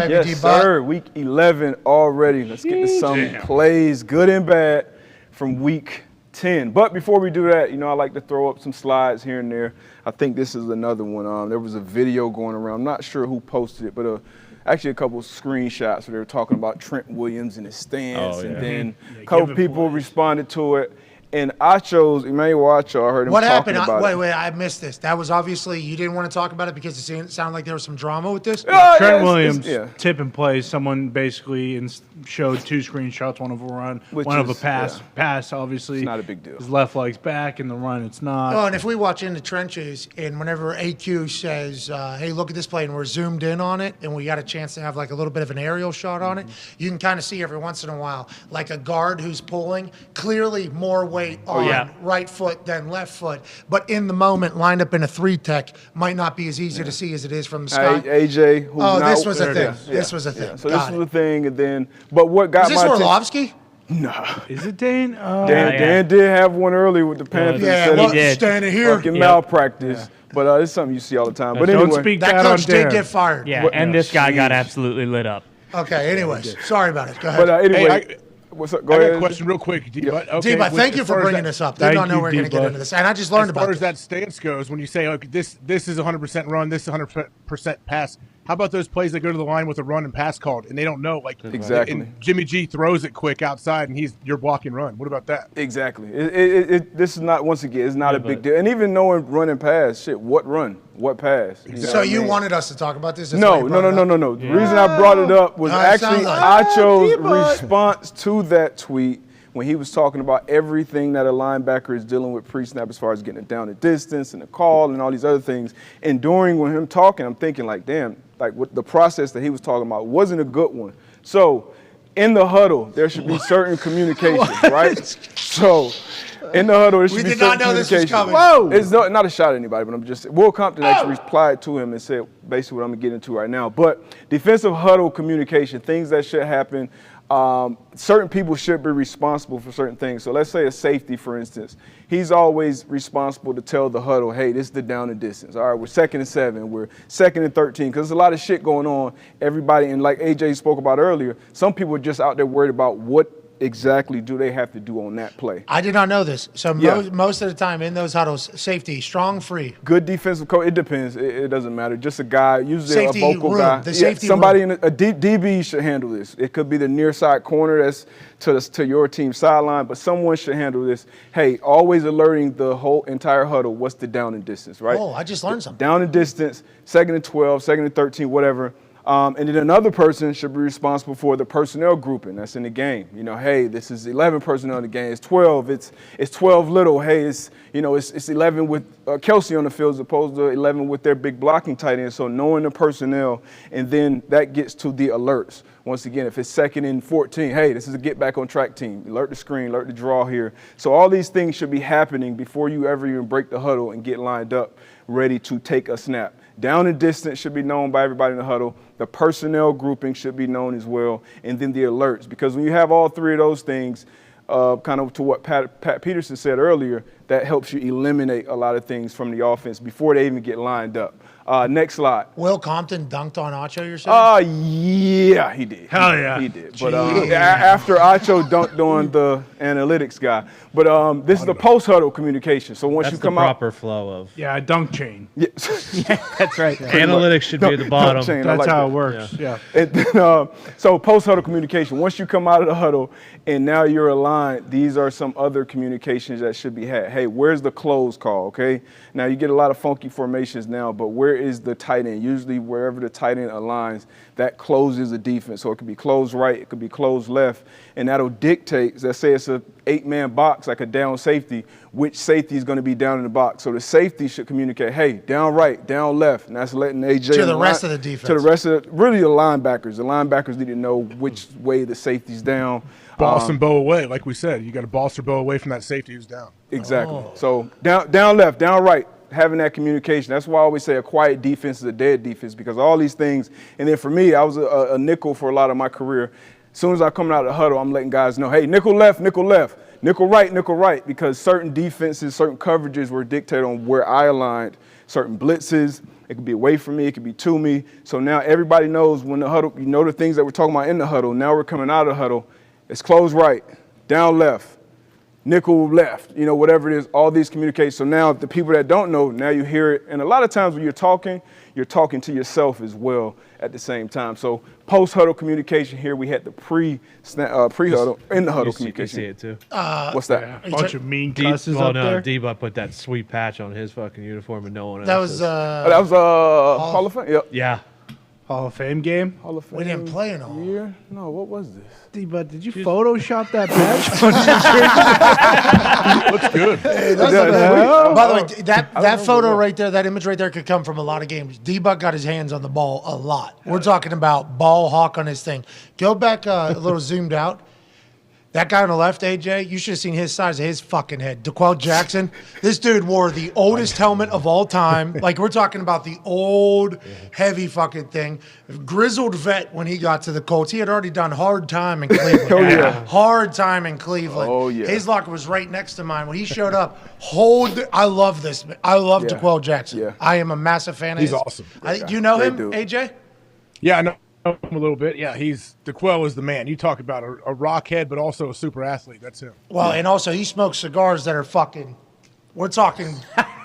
Speaker 5: Yes, sir. Week 11 already. Let's get to some plays, good and bad, from week 10. But before we do that, I like to throw up some slides here and there. I think this is another one. There was a video going around. I'm not sure who posted it, but actually a couple of screenshots where they were talking about Trent Williams and his stance. And then a couple people responded to it. And I chose Emmanuel Acho. I heard him talking about it.
Speaker 1: Wait, I missed this. That was obviously, you didn't want to talk about it because it sounded like there was some drama with this?
Speaker 3: Trent Williams, tip and play. Someone basically showed 2 screenshots, one of a run, one of a pass. Pass, obviously.
Speaker 5: It's not a big deal.
Speaker 3: His left leg's back, in the run, it's not.
Speaker 1: Oh, and if we watch in the trenches, and whenever AQ says, hey, look at this play, and we're zoomed in on it, and we got a chance to have like a little bit of an aerial shot on it, you can kind of see every once in a while, like a guard who's pulling, clearly more weight on right foot than left foot, but in the moment, lined up in a 3-tech, might not be as easy to see as it is from the sky.
Speaker 5: AJ, who's
Speaker 1: this was a thing. This was a thing.
Speaker 5: Yeah. So this was a thing, and then, but what got
Speaker 1: my attention? Is this Orlovsky?
Speaker 5: No.
Speaker 3: Is it Dane?
Speaker 5: Dan did have one early with the Panthers.
Speaker 1: He did. Standing here.
Speaker 5: Fucking malpractice. But it's something you see all the time. But
Speaker 3: don't
Speaker 5: anyway,
Speaker 3: speak
Speaker 1: that coach did get fired.
Speaker 7: Yeah, and this guy got absolutely lit up.
Speaker 1: Okay, anyways, sorry about it. Go ahead.
Speaker 5: But anyway, what's up? Go
Speaker 16: I
Speaker 5: ahead.
Speaker 16: got a question real quick, D-Butt. Okay,
Speaker 1: D-Butt, thank you for bringing this up. Did not know we were going to get into this. And I just learned about it.
Speaker 16: As far as that stance goes, when you say, okay, this is 100% run, this is 100% pass, how about those plays that go to the line with a run and pass called, and they don't know? Like
Speaker 5: Exactly.
Speaker 16: And Jimmy G throws it quick outside, and you're blocking run. What about that?
Speaker 5: Exactly. This is not, once again, it's not a big deal. And even knowing run and pass, shit, what run? What pass?
Speaker 1: You so you wanted us to talk about this?
Speaker 5: No. The reason I brought it up was actually Acho's response to that tweet when he was talking about everything that a linebacker is dealing with pre-snap as far as getting it down the distance and the call and all these other things. And during when him talking, I'm thinking like, damn, like what the process that he was talking about wasn't a good one. So in the huddle, there should be certain communication, right? So, in the huddle, there should be certain communication. We did not know this was coming. Whoa! It's not a shot at anybody, but I'm just Will Compton actually replied to him and said basically what I'm gonna get into right now. But defensive huddle communication, things that should happen. Certain people should be responsible for certain things. So let's say a safety, for instance. He's always responsible to tell the huddle, hey, this is the down and distance. All right, we're 2nd and 7. We're 2nd and 13. Because there's a lot of shit going on. Everybody, and like AJ spoke about earlier, some people are just out there worried about what exactly do they have to do on that play.
Speaker 1: I did not know this. So most of the time in those huddles, safety, strong, free.
Speaker 5: Good defensive coach. It depends. It doesn't matter. Just a guy, usually
Speaker 1: safety
Speaker 5: a vocal
Speaker 1: room,
Speaker 5: guy.
Speaker 1: The safety
Speaker 5: somebody
Speaker 1: room.
Speaker 5: in a DB should handle this. It could be the near side corner that's to your team's sideline, but someone should handle this. Hey, always alerting the whole entire huddle. What's the down and distance, right?
Speaker 1: Oh, I just learned something.
Speaker 5: Down and distance, 2nd and 12, 2nd and 13, whatever. And then another person should be responsible for the personnel grouping that's in the game. You know, hey, this is 11 personnel in the game. It's 12. It's 12 little. Hey, it's 11 with Kelsey on the field as opposed to 11 with their big blocking tight end. So knowing the personnel, and then that gets to the alerts. Once again, if it's 2nd and 14, hey, this is a get back on track team. Alert the screen, alert the draw here. So all these things should be happening before you ever even break the huddle and get lined up, ready to take a snap. Down and distance should be known by everybody in the huddle. The personnel grouping should be known as well. And then the alerts. Because when you have all three of those things, kind of to what Pat Peterson said earlier, that helps you eliminate a lot of things from the offense before they even get lined up. Next slide.
Speaker 1: Will Compton dunked on Acho, you're saying?
Speaker 5: Yeah, he did.
Speaker 3: Hell yeah.
Speaker 5: He did. But after Acho dunked on the analytics guy. But this is the post-huddle communication. So once
Speaker 10: That's
Speaker 5: you come
Speaker 10: the
Speaker 5: out.
Speaker 10: proper flow of.
Speaker 3: Yeah, dunk chain.
Speaker 5: Yeah,
Speaker 7: that's right.
Speaker 10: Analytics should be at the bottom.
Speaker 5: Chain,
Speaker 3: That's
Speaker 5: like
Speaker 3: how
Speaker 5: that.
Speaker 3: it works. Yeah.
Speaker 5: And then, so post-huddle communication. Once you come out of the huddle and now you're aligned, these are some other communications that should be had. Hey, where's the close call, okay? Now, you get a lot of funky formations now, but where is the tight end? Usually wherever the tight end aligns, that closes the defense. So it could be closed right, it could be closed left, and that'll dictate, let's say it's a 8-man box, like a down safety, which safety is going to be down in the box. So the safety should communicate, hey, down right, down left, and that's letting AJ
Speaker 1: to the rest of the defense.
Speaker 5: To the rest of really the linebackers. The linebackers need to know which way the safety's down.
Speaker 16: Boss and bow away, like we said. You got to boss or bow away from that safety who's down.
Speaker 5: Exactly. So down left, down right, having that communication. That's why I always say a quiet defense is a dead defense, because all these things. And then for me, I was a nickel for a lot of my career. As soon as I come out of the huddle, I'm letting guys know, hey, nickel left, nickel right, because certain defenses, certain coverages were dictated on where I aligned. Certain blitzes, it could be away from me, it could be to me. So now everybody knows when the huddle, you know the things that we're talking about in the huddle. Now we're coming out of the huddle. It's close right, down left, nickel left, whatever it is, all these communications. So now the people that don't know, now you hear it. And a lot of times when you're talking to yourself as well at the same time. So post-huddle communication here, we had the pre-huddle, in the huddle communication.
Speaker 10: You see it too.
Speaker 5: What's that?
Speaker 3: Yeah, a bunch of mean cusses up there.
Speaker 10: D-Buck put that sweet patch on his fucking uniform and no one else.
Speaker 1: That was
Speaker 5: Hall of Fame? Yep.
Speaker 10: Yeah.
Speaker 3: Hall of Fame game?
Speaker 5: Hall of Fame.
Speaker 1: We didn't play in all.
Speaker 5: Year? No, what was this?
Speaker 3: But did you Photoshop that patch?
Speaker 16: Looks good.
Speaker 1: Hey, that's by the way, that photo right there, that image right there could come from a lot of games. D-Buck got his hands on the ball a lot. We're talking about ball hawk on his thing. Go back a little zoomed out. That guy on the left, AJ, you should have seen his size of his fucking head. DeQuell Jackson, this dude wore the oldest helmet of all time. Like, we're talking about the old, heavy fucking thing. Grizzled vet when he got to the Colts. He had already done hard time in Cleveland.
Speaker 5: Oh, yeah.
Speaker 1: Hard time in Cleveland.
Speaker 5: Oh, yeah.
Speaker 1: His locker was right next to mine. When he showed up, I love this. I love DeQuell Jackson.
Speaker 5: Yeah.
Speaker 1: I am a massive fan of his.
Speaker 16: He's awesome.
Speaker 1: Do you know
Speaker 5: Great
Speaker 1: him,
Speaker 5: dude.
Speaker 1: AJ?
Speaker 16: Yeah, I know him a little bit. Yeah, DeQuell is the man. You talk about a rock head, but also a super athlete. That's him.
Speaker 1: Well, and also he smokes cigars that are fucking. We're talking.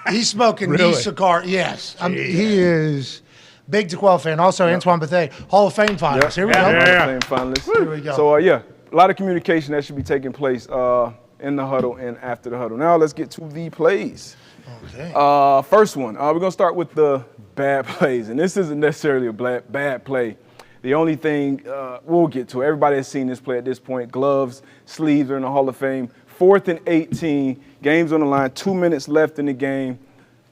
Speaker 1: He's smoking
Speaker 16: Really?
Speaker 1: these cigars. Yes, he is big DeQuell fan. Also, Antoine Bethea, Hall of Fame finalist. Here we go.
Speaker 5: Hall of Fame finalist.
Speaker 1: Here we go.
Speaker 5: So, a lot of communication that should be taking place in the huddle and after the huddle. Now let's get to the plays.
Speaker 1: Okay.
Speaker 5: First one, we're going to start with the bad plays. And this isn't necessarily a bad play. The only thing we'll get to, everybody has seen this play at this point. Gloves, sleeves are in the Hall of Fame. 4th and 18, game's on the line, 2 minutes left in the game.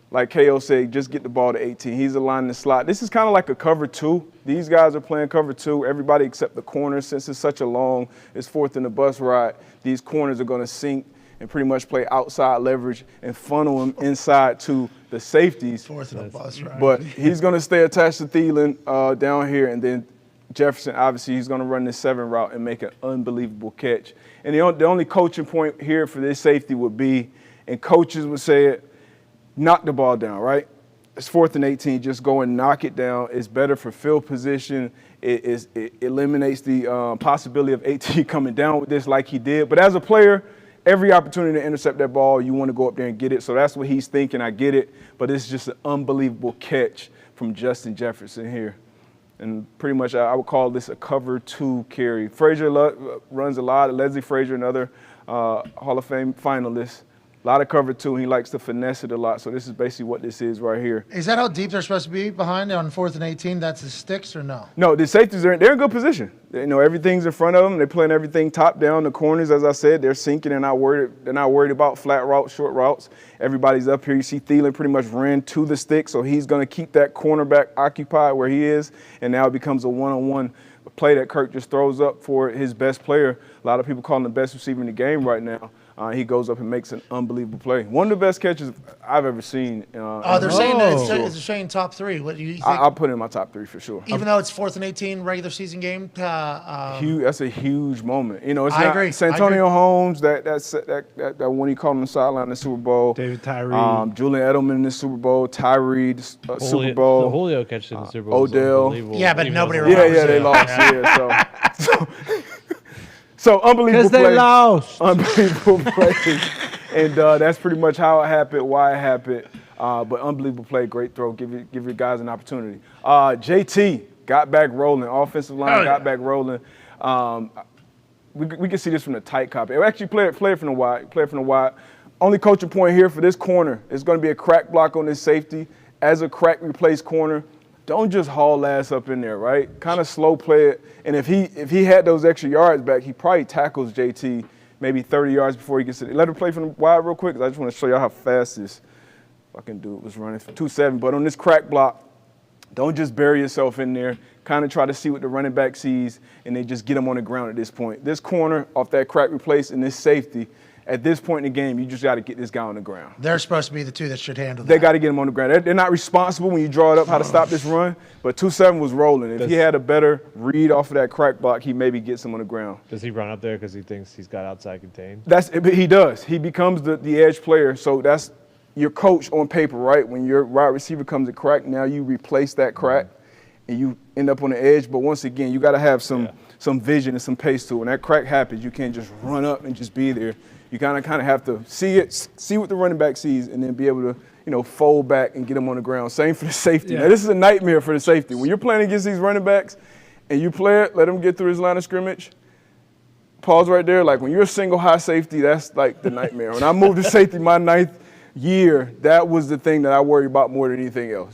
Speaker 5: like KO said, just get the ball to 18. He's aligned the slot. This is kind of like a cover 2. These guys are playing cover 2. Everybody except the corners. Since it's such a long, it's fourth in the bus ride, these corners are going to sink and pretty much play outside leverage and funnel them inside to the safeties.
Speaker 1: Fourth in the bus ride.
Speaker 5: But he's going to stay attached to Thielen down here, and then Jefferson, obviously, he's going to run this 7 route and make an unbelievable catch. And the only coaching point here for this safety would be, and coaches would say it, knock the ball down, right? It's 4th and 18. Just go and knock it down. It's better for field position. It eliminates the possibility of AT coming down with this like he did. But as a player, every opportunity to intercept that ball, you want to go up there and get it. So that's what he's thinking. I get it. But it's just an unbelievable catch from Justin Jefferson here. And pretty much I would call this a cover 2 carry. Frazier runs a lot. Leslie Frazier, another Hall of Fame finalist. A lot of cover 2. He likes to finesse it a lot. So this is basically what this is right here.
Speaker 1: Is that how deep they're supposed to be behind on 4th and 18? That's the sticks or no?
Speaker 5: No, the safeties they're in good position. Everything's in front of them. They're playing everything top down. The corners, as I said, they're sinking. They're not worried about flat routes, short routes. Everybody's up here. You see Thielen pretty much ran to the stick, so he's going to keep that cornerback occupied where he is, and now it becomes a one-on-one play that Kirk just throws up for his best player. A lot of people call him the best receiver in the game right now. He goes up and makes an unbelievable play. One of the best catches I've ever seen.
Speaker 1: They're saying that it's saying top 3. What do you think?
Speaker 5: I'll put it in my top 3 for sure.
Speaker 1: Even though it's 4th and 18 regular season game.
Speaker 5: That's a huge moment. It's
Speaker 1: I agree.
Speaker 5: Santonio Holmes, that one he called on the sideline in the Super Bowl.
Speaker 3: David Tyree.
Speaker 5: Julian Edelman in the Super Bowl. Tyree, Super Bowl.
Speaker 10: The Julio catch in the Super Bowl.
Speaker 5: Odell.
Speaker 1: Yeah, but nobody remembers.
Speaker 5: Yeah, they lost. So unbelievable play.
Speaker 3: Because they lost.
Speaker 5: Unbelievable play. And that's pretty much how it happened, why it happened. But unbelievable play, great throw. Give your guys an opportunity. JT got back rolling. Offensive line got back rolling. We can see this from the tight copy. Actually, play it from the wide. Only coaching point here for this corner is going to be a crack block on this safety. As a crack replace corner, don't just haul ass up in there, right? Kind of slow play it. And if he had those extra yards back, he probably tackles JT maybe 30 yards before he gets it. Let him play from the wide real quick, because I just want to show y'all how fast this fucking dude was running for 2.7. But on this crack block, don't just bury yourself in there. Kind of try to see what the running back sees, and then just get him on the ground at this point. This corner off that crack replace and this safety, at this point in the game, you just got to get this guy on the ground.
Speaker 1: They're supposed to be the two that should handle that.
Speaker 5: They got to get him on the ground. They're not responsible when you draw it up how to stop this run, but 2.7 was rolling. If he had a better read off of that crack block, he maybe gets him on the ground.
Speaker 10: Does he run up there because he thinks he's got outside contained?
Speaker 5: He does. He becomes the edge player, so that's your coach on paper, right? When your wide receiver comes to crack, now you replace that crack, and you end up on the edge. But once again, you got to have some vision and some pace to it. When that crack happens, you can't just run up and just be there. You kind of have to see what the running back sees, and then be able to, fold back and get them on the ground. Same for the safety.
Speaker 3: Yeah.
Speaker 5: Now, this is a nightmare for the safety. When you're playing against these running backs, and you play it, let them get through his line of scrimmage. Pause right there. Like when you're a single high safety, that's like the nightmare. When I moved to safety my 9th year, that was the thing that I worried about more than anything else.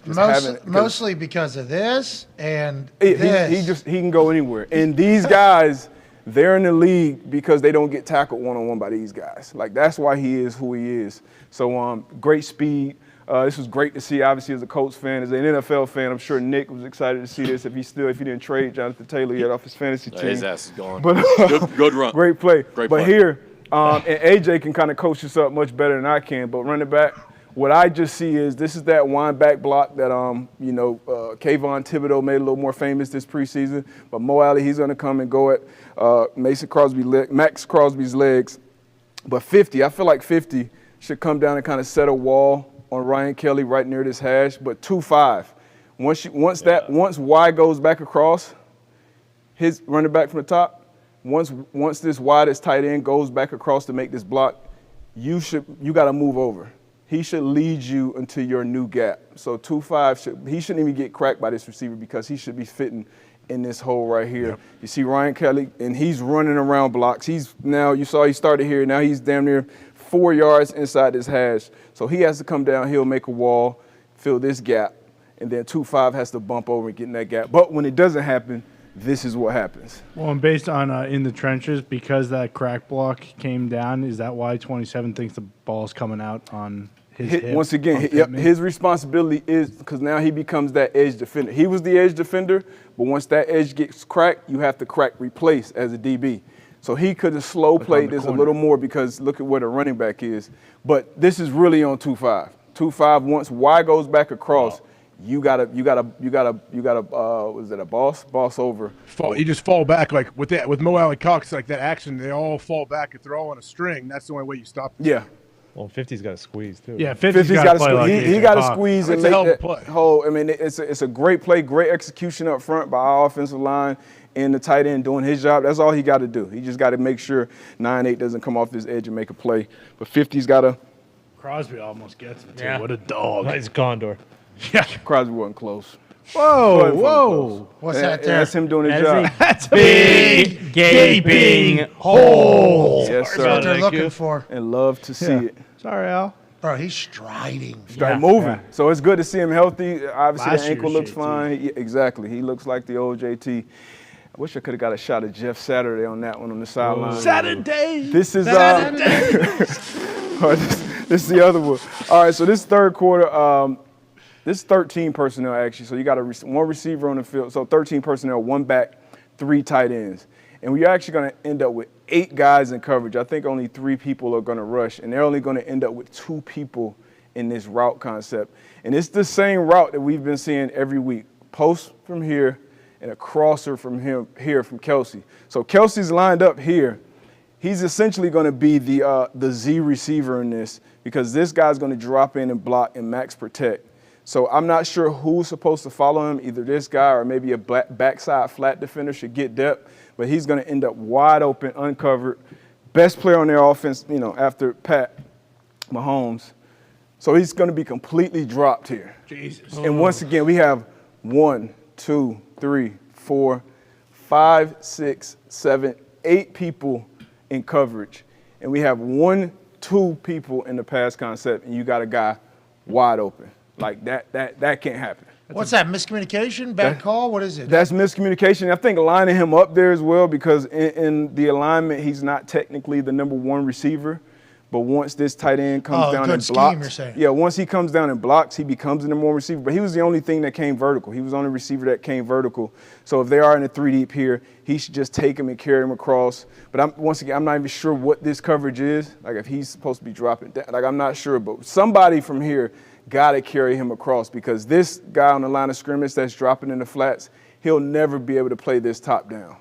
Speaker 1: Mostly because of this and
Speaker 5: this. He can go anywhere. And these guys, they're in the league because they don't get tackled one-on-one by these guys. Like, that's why he is who he is. So, great speed. This was great to see, obviously, as a Colts fan. As an NFL fan, I'm sure Nick was excited to see this if he didn't trade Jonathan Taylor yet off his fantasy team.
Speaker 9: His ass is gone.
Speaker 5: But,
Speaker 9: good run.
Speaker 5: Great play.
Speaker 9: Great
Speaker 5: but
Speaker 9: play.
Speaker 5: Here, and AJ can kind of coach this up much better than I can. But running back, what I just see is this is that wind back block that Kayvon Thibodeau made a little more famous this preseason. But Mo Alley, he's going to come and go at Max Crosby's legs. But 50, I feel like 50 should come down and kind of set a wall on Ryan Kelly right near this hash. But 2.5, once Y goes back across, his running back from the top, once this Y that's tight end goes back across to make this block, you got to move over. He should lead you into your new gap. So 2.5, he shouldn't even get cracked by this receiver because he should be fitting in this hole right here. Yep. You see Ryan Kelly, and he's running around blocks. You saw he started here. Now he's damn near 4 yards inside this hash. So he has to come downhill, make a wall, fill this gap, and then 2.5 has to bump over and get in that gap. But when it doesn't happen, this is what happens.
Speaker 3: Well, and based on in the trenches, because that crack block came down, is that why 27 thinks the ball's coming out on
Speaker 5: once again, his responsibility is because now he becomes that edge defender. He was the edge defender, but once that edge gets cracked, you have to replace as a DB. So he could have slow played this a little more because look at where the running back is. But this is really on 2-5. 2-5. Once Y goes back across, you gotta was it a boss over?
Speaker 16: You just fall back like with Mo Alley Cox, like that action. They all fall back if they're all on a string. That's the only way you stop them.
Speaker 5: Yeah.
Speaker 10: Well, 50's got to squeeze too.
Speaker 16: Yeah,
Speaker 5: 50's got to squeeze.
Speaker 10: Like
Speaker 5: he got to squeeze and
Speaker 16: It's a hell
Speaker 5: make
Speaker 16: of a play.
Speaker 5: that whole. I mean, it's a great play, great execution up front by our offensive line and the tight end doing his job. That's all he got to do. He just got to make sure 9-8 doesn't come off this edge and make a play. But 50's got to.
Speaker 3: Crosby almost gets it too.
Speaker 7: Yeah.
Speaker 3: What a dog!
Speaker 10: It's Condor.
Speaker 3: Yeah,
Speaker 5: Crosby wasn't close.
Speaker 3: Whoa!
Speaker 1: What's that there?
Speaker 5: That's him doing his job.
Speaker 7: That's big gaping hole.
Speaker 5: Yes,
Speaker 1: That's what they're
Speaker 5: sir.
Speaker 1: looking for.
Speaker 5: And love to see it.
Speaker 3: Sorry, Al.
Speaker 1: Bro, he's striding.
Speaker 5: Start moving.
Speaker 3: Yeah.
Speaker 5: So it's good to see him healthy. Obviously,
Speaker 3: Last
Speaker 5: the ankle
Speaker 3: year's
Speaker 5: looks
Speaker 3: JT.
Speaker 5: fine. Exactly. He looks like the old JT. I wish I could have got a shot of Jeff Saturday on that one on the sideline.
Speaker 3: Saturday.
Speaker 5: This is this is the other one. All right, so this third quarter, this is 13 personnel actually. So you got one receiver on the field. So 13 personnel, one back, 3 tight ends. And we're actually going to end up with 8 guys in coverage. I think only 3 people are going to rush, and they're only going to end up with 2 people in this route concept. And it's the same route that we've been seeing every week. Post from here and a crosser from here from Kelsey. So Kelsey's lined up here. He's essentially going to be the Z receiver in this because this guy's going to drop in and block and max protect. So I'm not sure who's supposed to follow him, either this guy or maybe a backside flat defender should get depth, but he's going to end up wide open, uncovered. Best player on their offense, after Pat Mahomes. So he's going to be completely dropped here.
Speaker 3: Jesus.
Speaker 5: And once again, we have 1, 2, 3, 4, 5, 6, 7, 8 people in coverage. And we have 1, 2 people in the pass concept, and you got a guy wide open. Like that can't happen.
Speaker 1: What's that, miscommunication? Bad call? What is it?
Speaker 5: That's miscommunication. I think lining him up there as well because in the alignment, he's not technically the number 1 receiver. But once this tight end comes down and blocks,
Speaker 1: you're saying.
Speaker 5: Yeah, once he comes down and blocks, he becomes the number 1 receiver. But he was the only thing that came vertical. He was the only receiver that came vertical. So if they are in a 3 deep here, he should just take him and carry him across. But I'm not even sure what this coverage is. Like if he's supposed to be dropping down, like I'm not sure. But somebody from here got to carry him across because this guy on the line of scrimmage that's dropping in the flats, he'll never be able to play this top down.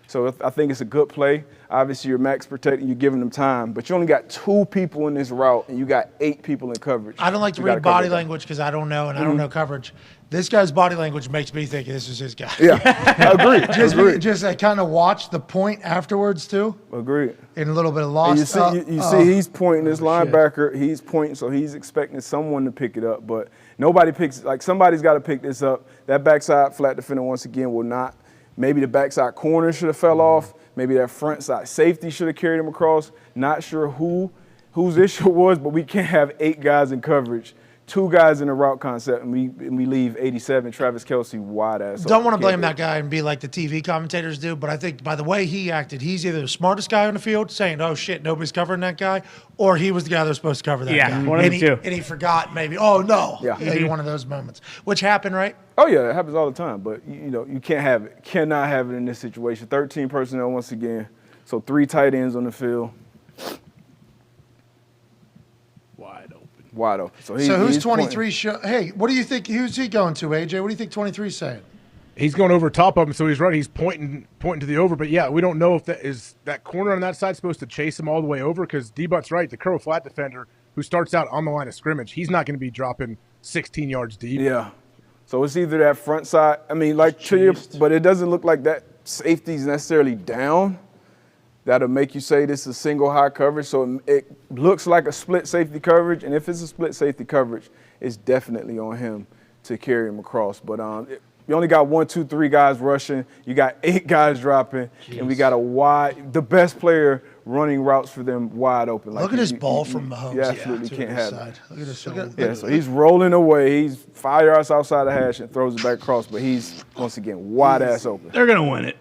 Speaker 5: So I think it's a good play. Obviously, you're max protecting, you're giving them time, but you only got 2 people in this route, and you got 8 people in coverage.
Speaker 1: I don't like to read body language because I don't know, and I don't know coverage. This guy's body language makes me think this is his guy.
Speaker 5: Yeah, agreed.
Speaker 1: Just I kind of watched the point afterwards, too.
Speaker 5: Agreed.
Speaker 1: In a little bit of loss.
Speaker 5: You see he's pointing, this linebacker, he's pointing, so he's expecting someone to pick it up, but nobody picks, like somebody's got to pick this up. That backside flat defender, once again, will not. Maybe the backside corner should have fell off. Maybe that front side safety should have carried him across. Not sure whose issue was, but we can't have 8 guys in coverage, 2 guys in the route concept, and we leave 87 Travis Kelce wide ass.
Speaker 1: Don't want to blame that guy and be like the TV commentators do, but I think by the way he acted, he's either the smartest guy on the field saying, oh, shit, nobody's covering that guy, or he was the guy that was supposed to cover that guy.
Speaker 7: Yeah, one of the two.
Speaker 1: And he forgot maybe, oh, no.
Speaker 5: Yeah.
Speaker 1: Maybe one of those moments, which happened, right?
Speaker 5: Oh, yeah, it happens all the time, but, you can't have it. Cannot have it in this situation. 13 personnel once again, so 3 tight ends on the field. Wide open. So
Speaker 1: who's 23? Hey, what do you think? Who's he going to, AJ? What do you think 23's saying?
Speaker 16: He's going over top of him, so he's right. He's pointing to the over. But, yeah, we don't know if that corner on that side supposed to chase him all the way over because D-Butt's right. The curl flat defender who starts out on the line of scrimmage, he's not going to be dropping 16 yards deep.
Speaker 5: Yeah. So it's either that front side. I mean, but it doesn't look like that safety's necessarily down. That'll make you say this is single high coverage. So it looks like a split safety coverage. And if it's a split safety coverage, it's definitely on him to carry him across. But you only got 1, 2, 3 guys rushing. You got 8 guys dropping. Jeez. And we got the best player running routes for them wide open.
Speaker 1: Look at this ball from Mahomes.
Speaker 5: You absolutely can't have it.
Speaker 1: Look at this.
Speaker 5: So he's rolling away. He's 5 yards outside the hash and throws it back across. But he's, once again, wide ass open.
Speaker 3: They're going to win it.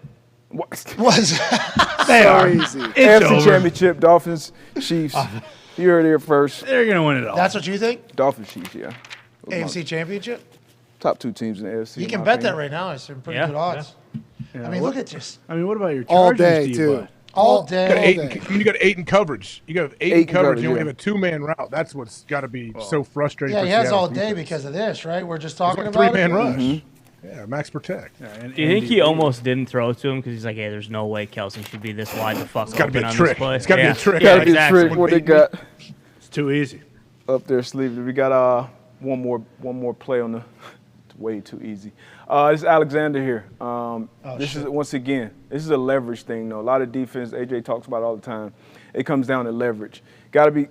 Speaker 1: Was
Speaker 3: they are
Speaker 5: easy. AFC Championship, Dolphins, Chiefs. You heard it here first.
Speaker 3: They're going to win it all.
Speaker 1: That's what you think?
Speaker 5: Dolphins, Chiefs, yeah.
Speaker 1: AFC Championship?
Speaker 5: Top 2 teams in the AFC.
Speaker 1: You can bet that right now. It's some pretty good odds.
Speaker 3: Yeah.
Speaker 1: I mean, look at this.
Speaker 3: I mean, what about your
Speaker 8: All
Speaker 3: Chargers?
Speaker 8: day,
Speaker 3: D,
Speaker 8: too.
Speaker 3: bud?
Speaker 1: All day.
Speaker 16: You got 8 in coverage. You got 8 in coverage. You only have a 2-man route. That's what's got to be so frustrating.
Speaker 1: Yeah,
Speaker 16: for
Speaker 1: he has
Speaker 16: Seattle
Speaker 1: all day
Speaker 16: defense.
Speaker 1: because of this, right? We're just talking
Speaker 16: It's
Speaker 1: about
Speaker 16: like a 3-man
Speaker 1: it.
Speaker 16: rush. Yeah, max protect.
Speaker 7: Do you think he almost didn't throw it to him because he's like, hey, there's no way Kelsey should be this wide the fuck
Speaker 16: gotta be
Speaker 7: open
Speaker 16: a
Speaker 7: on
Speaker 16: trick.
Speaker 7: this play?
Speaker 16: It's gotta be a trick.
Speaker 7: Yeah,
Speaker 5: Gotta be a
Speaker 7: exactly.
Speaker 5: trick. What they got?
Speaker 3: It's too easy.
Speaker 5: Up their sleeve. We got one more play on the. It's way too easy. This is Alexander here. This is once again. This is a leverage thing, though. A lot of defense. AJ talks about it all the time. It comes down to leverage. Got to be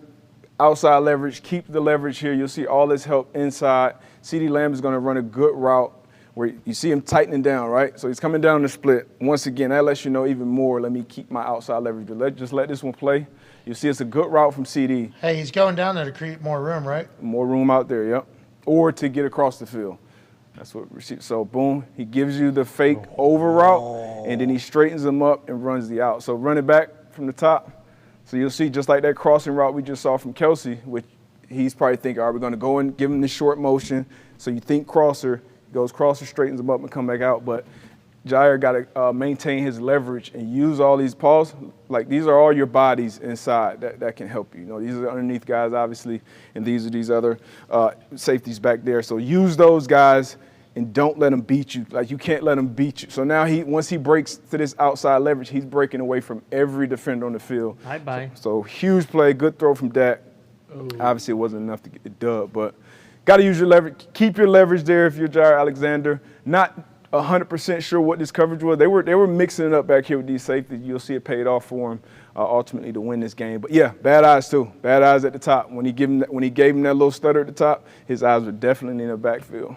Speaker 5: outside leverage. Keep the leverage here. You'll see all this help inside. CeeDee Lamb is going to run a good route where you see him tightening down, right? So he's coming down the split. Once again, that lets you know even more. Let me keep my outside leverage. But just let this one play. You see it's a good route from CD.
Speaker 1: Hey, he's going down there to create more room, right?
Speaker 5: More room out there, yep. Or to get across the field. That's what so boom, he gives you the fake over route, and then he straightens them up and runs the out. So run it back from the top. So you'll see just like that crossing route we just saw from Kelsey, which he's probably thinking, all right, we're going to go and give him the short motion. So you think crosser, goes crosser, straightens them up and come back out. But Jair got to maintain his leverage and use all these paws. Like these are all your bodies inside that can help you. You know, these are the underneath guys, obviously, and these are these other safeties back there. So use those guys and don't let them beat you. Like you can't let them beat you. So now once he breaks to this outside leverage, he's breaking away from every defender on the field.
Speaker 7: Bye.
Speaker 5: So huge play, good throw from Dak. Obviously, it wasn't enough to get the dub, but got to use your leverage. Keep your leverage there if you're Jair Alexander. Not 100% sure what this coverage was. They were mixing it up back here with these safeties. You'll see it paid off for him ultimately to win this game. But yeah, bad eyes too. Bad eyes at the top. When he gave him that little stutter at the top, his eyes were definitely in the backfield.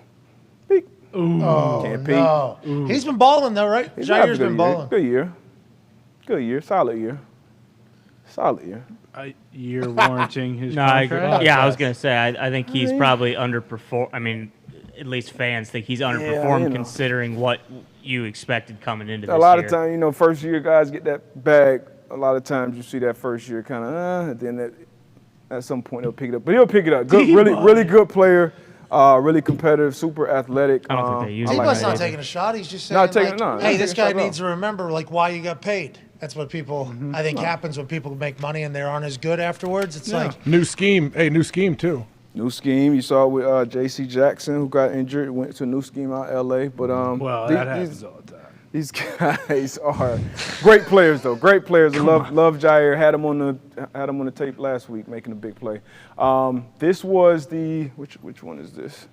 Speaker 5: Peek.
Speaker 1: Oh,
Speaker 5: Can't peek.
Speaker 1: no. He's been balling though, right?
Speaker 5: He's
Speaker 1: Jair's
Speaker 5: having
Speaker 1: been balling.
Speaker 5: Good year. Solid year.
Speaker 3: A year warranting his
Speaker 7: No, I
Speaker 3: contract.
Speaker 7: agree. Yeah, I was gonna say I think he's probably underperformed. I mean, at least fans think he's underperformed considering what you expected coming into this year.
Speaker 5: A lot of times, first year guys get that bag. A lot of times you see that first year kind of, and then at some point they'll pick it up. But he'll pick it up. Good, really good player. Really competitive, super athletic.
Speaker 7: I don't think they use
Speaker 1: He
Speaker 7: it.
Speaker 1: was not taking a shot. He's just saying, hey, this guy needs to remember why you got paid. That's what people, I think, happens when people make money and they aren't as good afterwards. It's like
Speaker 16: new scheme. Hey, new scheme too.
Speaker 5: New scheme. You saw with J.C. Jackson, who got injured, went to a new scheme out of L.A. But
Speaker 3: that happens all the time.
Speaker 5: These guys are great players, though. Great players. I love Jair. Had him on the tape last week, making a big play. This was the which one is this?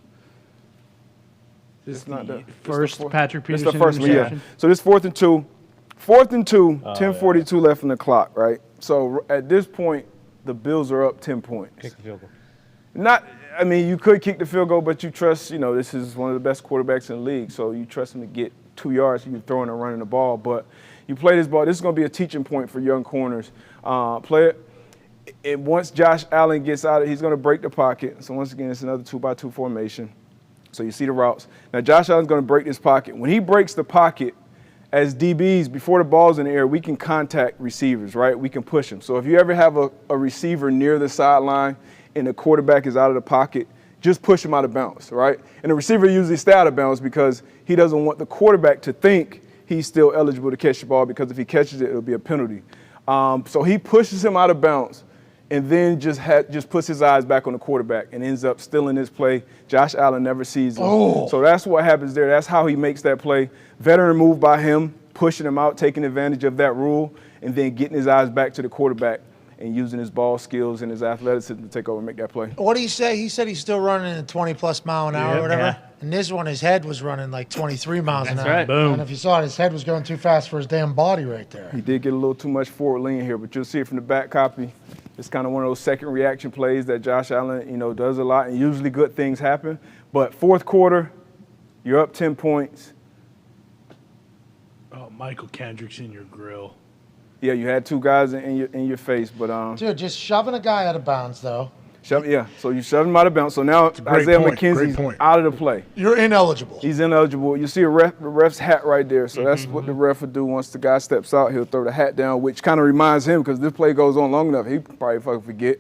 Speaker 3: This
Speaker 5: is not the
Speaker 3: first Patrick Peterson.
Speaker 5: It's the first one, yeah. So this 4th and 2. 4th and 2, 10:42 left on the clock, right? So at this point, the Bills are up 10 points.
Speaker 10: Kick the field goal.
Speaker 5: You could kick the field goal, but you trust, this is one of the best quarterbacks in the league, so you trust him to get 2 yards, you throwing and running the ball. But you play this ball, this is going to be a teaching point for young corners. Play it. And once Josh Allen gets out, he's going to break the pocket. So once again, it's another 2-by-2 formation. So you see the routes. Now Josh Allen's going to break this pocket. When he breaks the pocket, as DBs, before the ball's in the air, we can contact receivers, right? We can push them. So if you ever have a receiver near the sideline and the quarterback is out of the pocket, just push him out of bounds, right? And the receiver usually stay out of bounds because he doesn't want the quarterback to think he's still eligible to catch the ball, because if he catches it, it'll be a penalty. So he pushes him out of bounds and then just puts his eyes back on the quarterback and ends up stealing his play. Josh Allen never sees him. So that's what happens there. That's how he makes that play. Veteran move by him, pushing him out, taking advantage of that rule, and then getting his eyes back to the quarterback and using his ball skills and his athleticism to take over and make that play.
Speaker 1: What did he say? He said he's still running at 20+ mile an hour or whatever.
Speaker 7: Yeah.
Speaker 1: And this one, his head was running like 23 miles an hour.
Speaker 7: right.
Speaker 3: Boom.
Speaker 1: And if you saw it, his head was going too fast for his damn body right there.
Speaker 5: He did get a little too much forward lean here, but you'll see it from the back copy. It's kind of one of those second reaction plays that Josh Allen, does a lot, and usually good things happen. But fourth quarter, you're up 10 points.
Speaker 3: Oh, Michael Kendrick's in your grill.
Speaker 5: Yeah, you had two guys in your face, but
Speaker 1: Dude, just shoving a guy out of bounds, though.
Speaker 5: So you shove him out of bounds. So now Isaiah McKenzie's out of the play.
Speaker 1: You're ineligible.
Speaker 5: He's ineligible. You see the ref's hat right there. So that's what the ref would do once the guy steps out. He'll throw the hat down, which kind of reminds him, because this play goes on long enough, he probably fucking forget.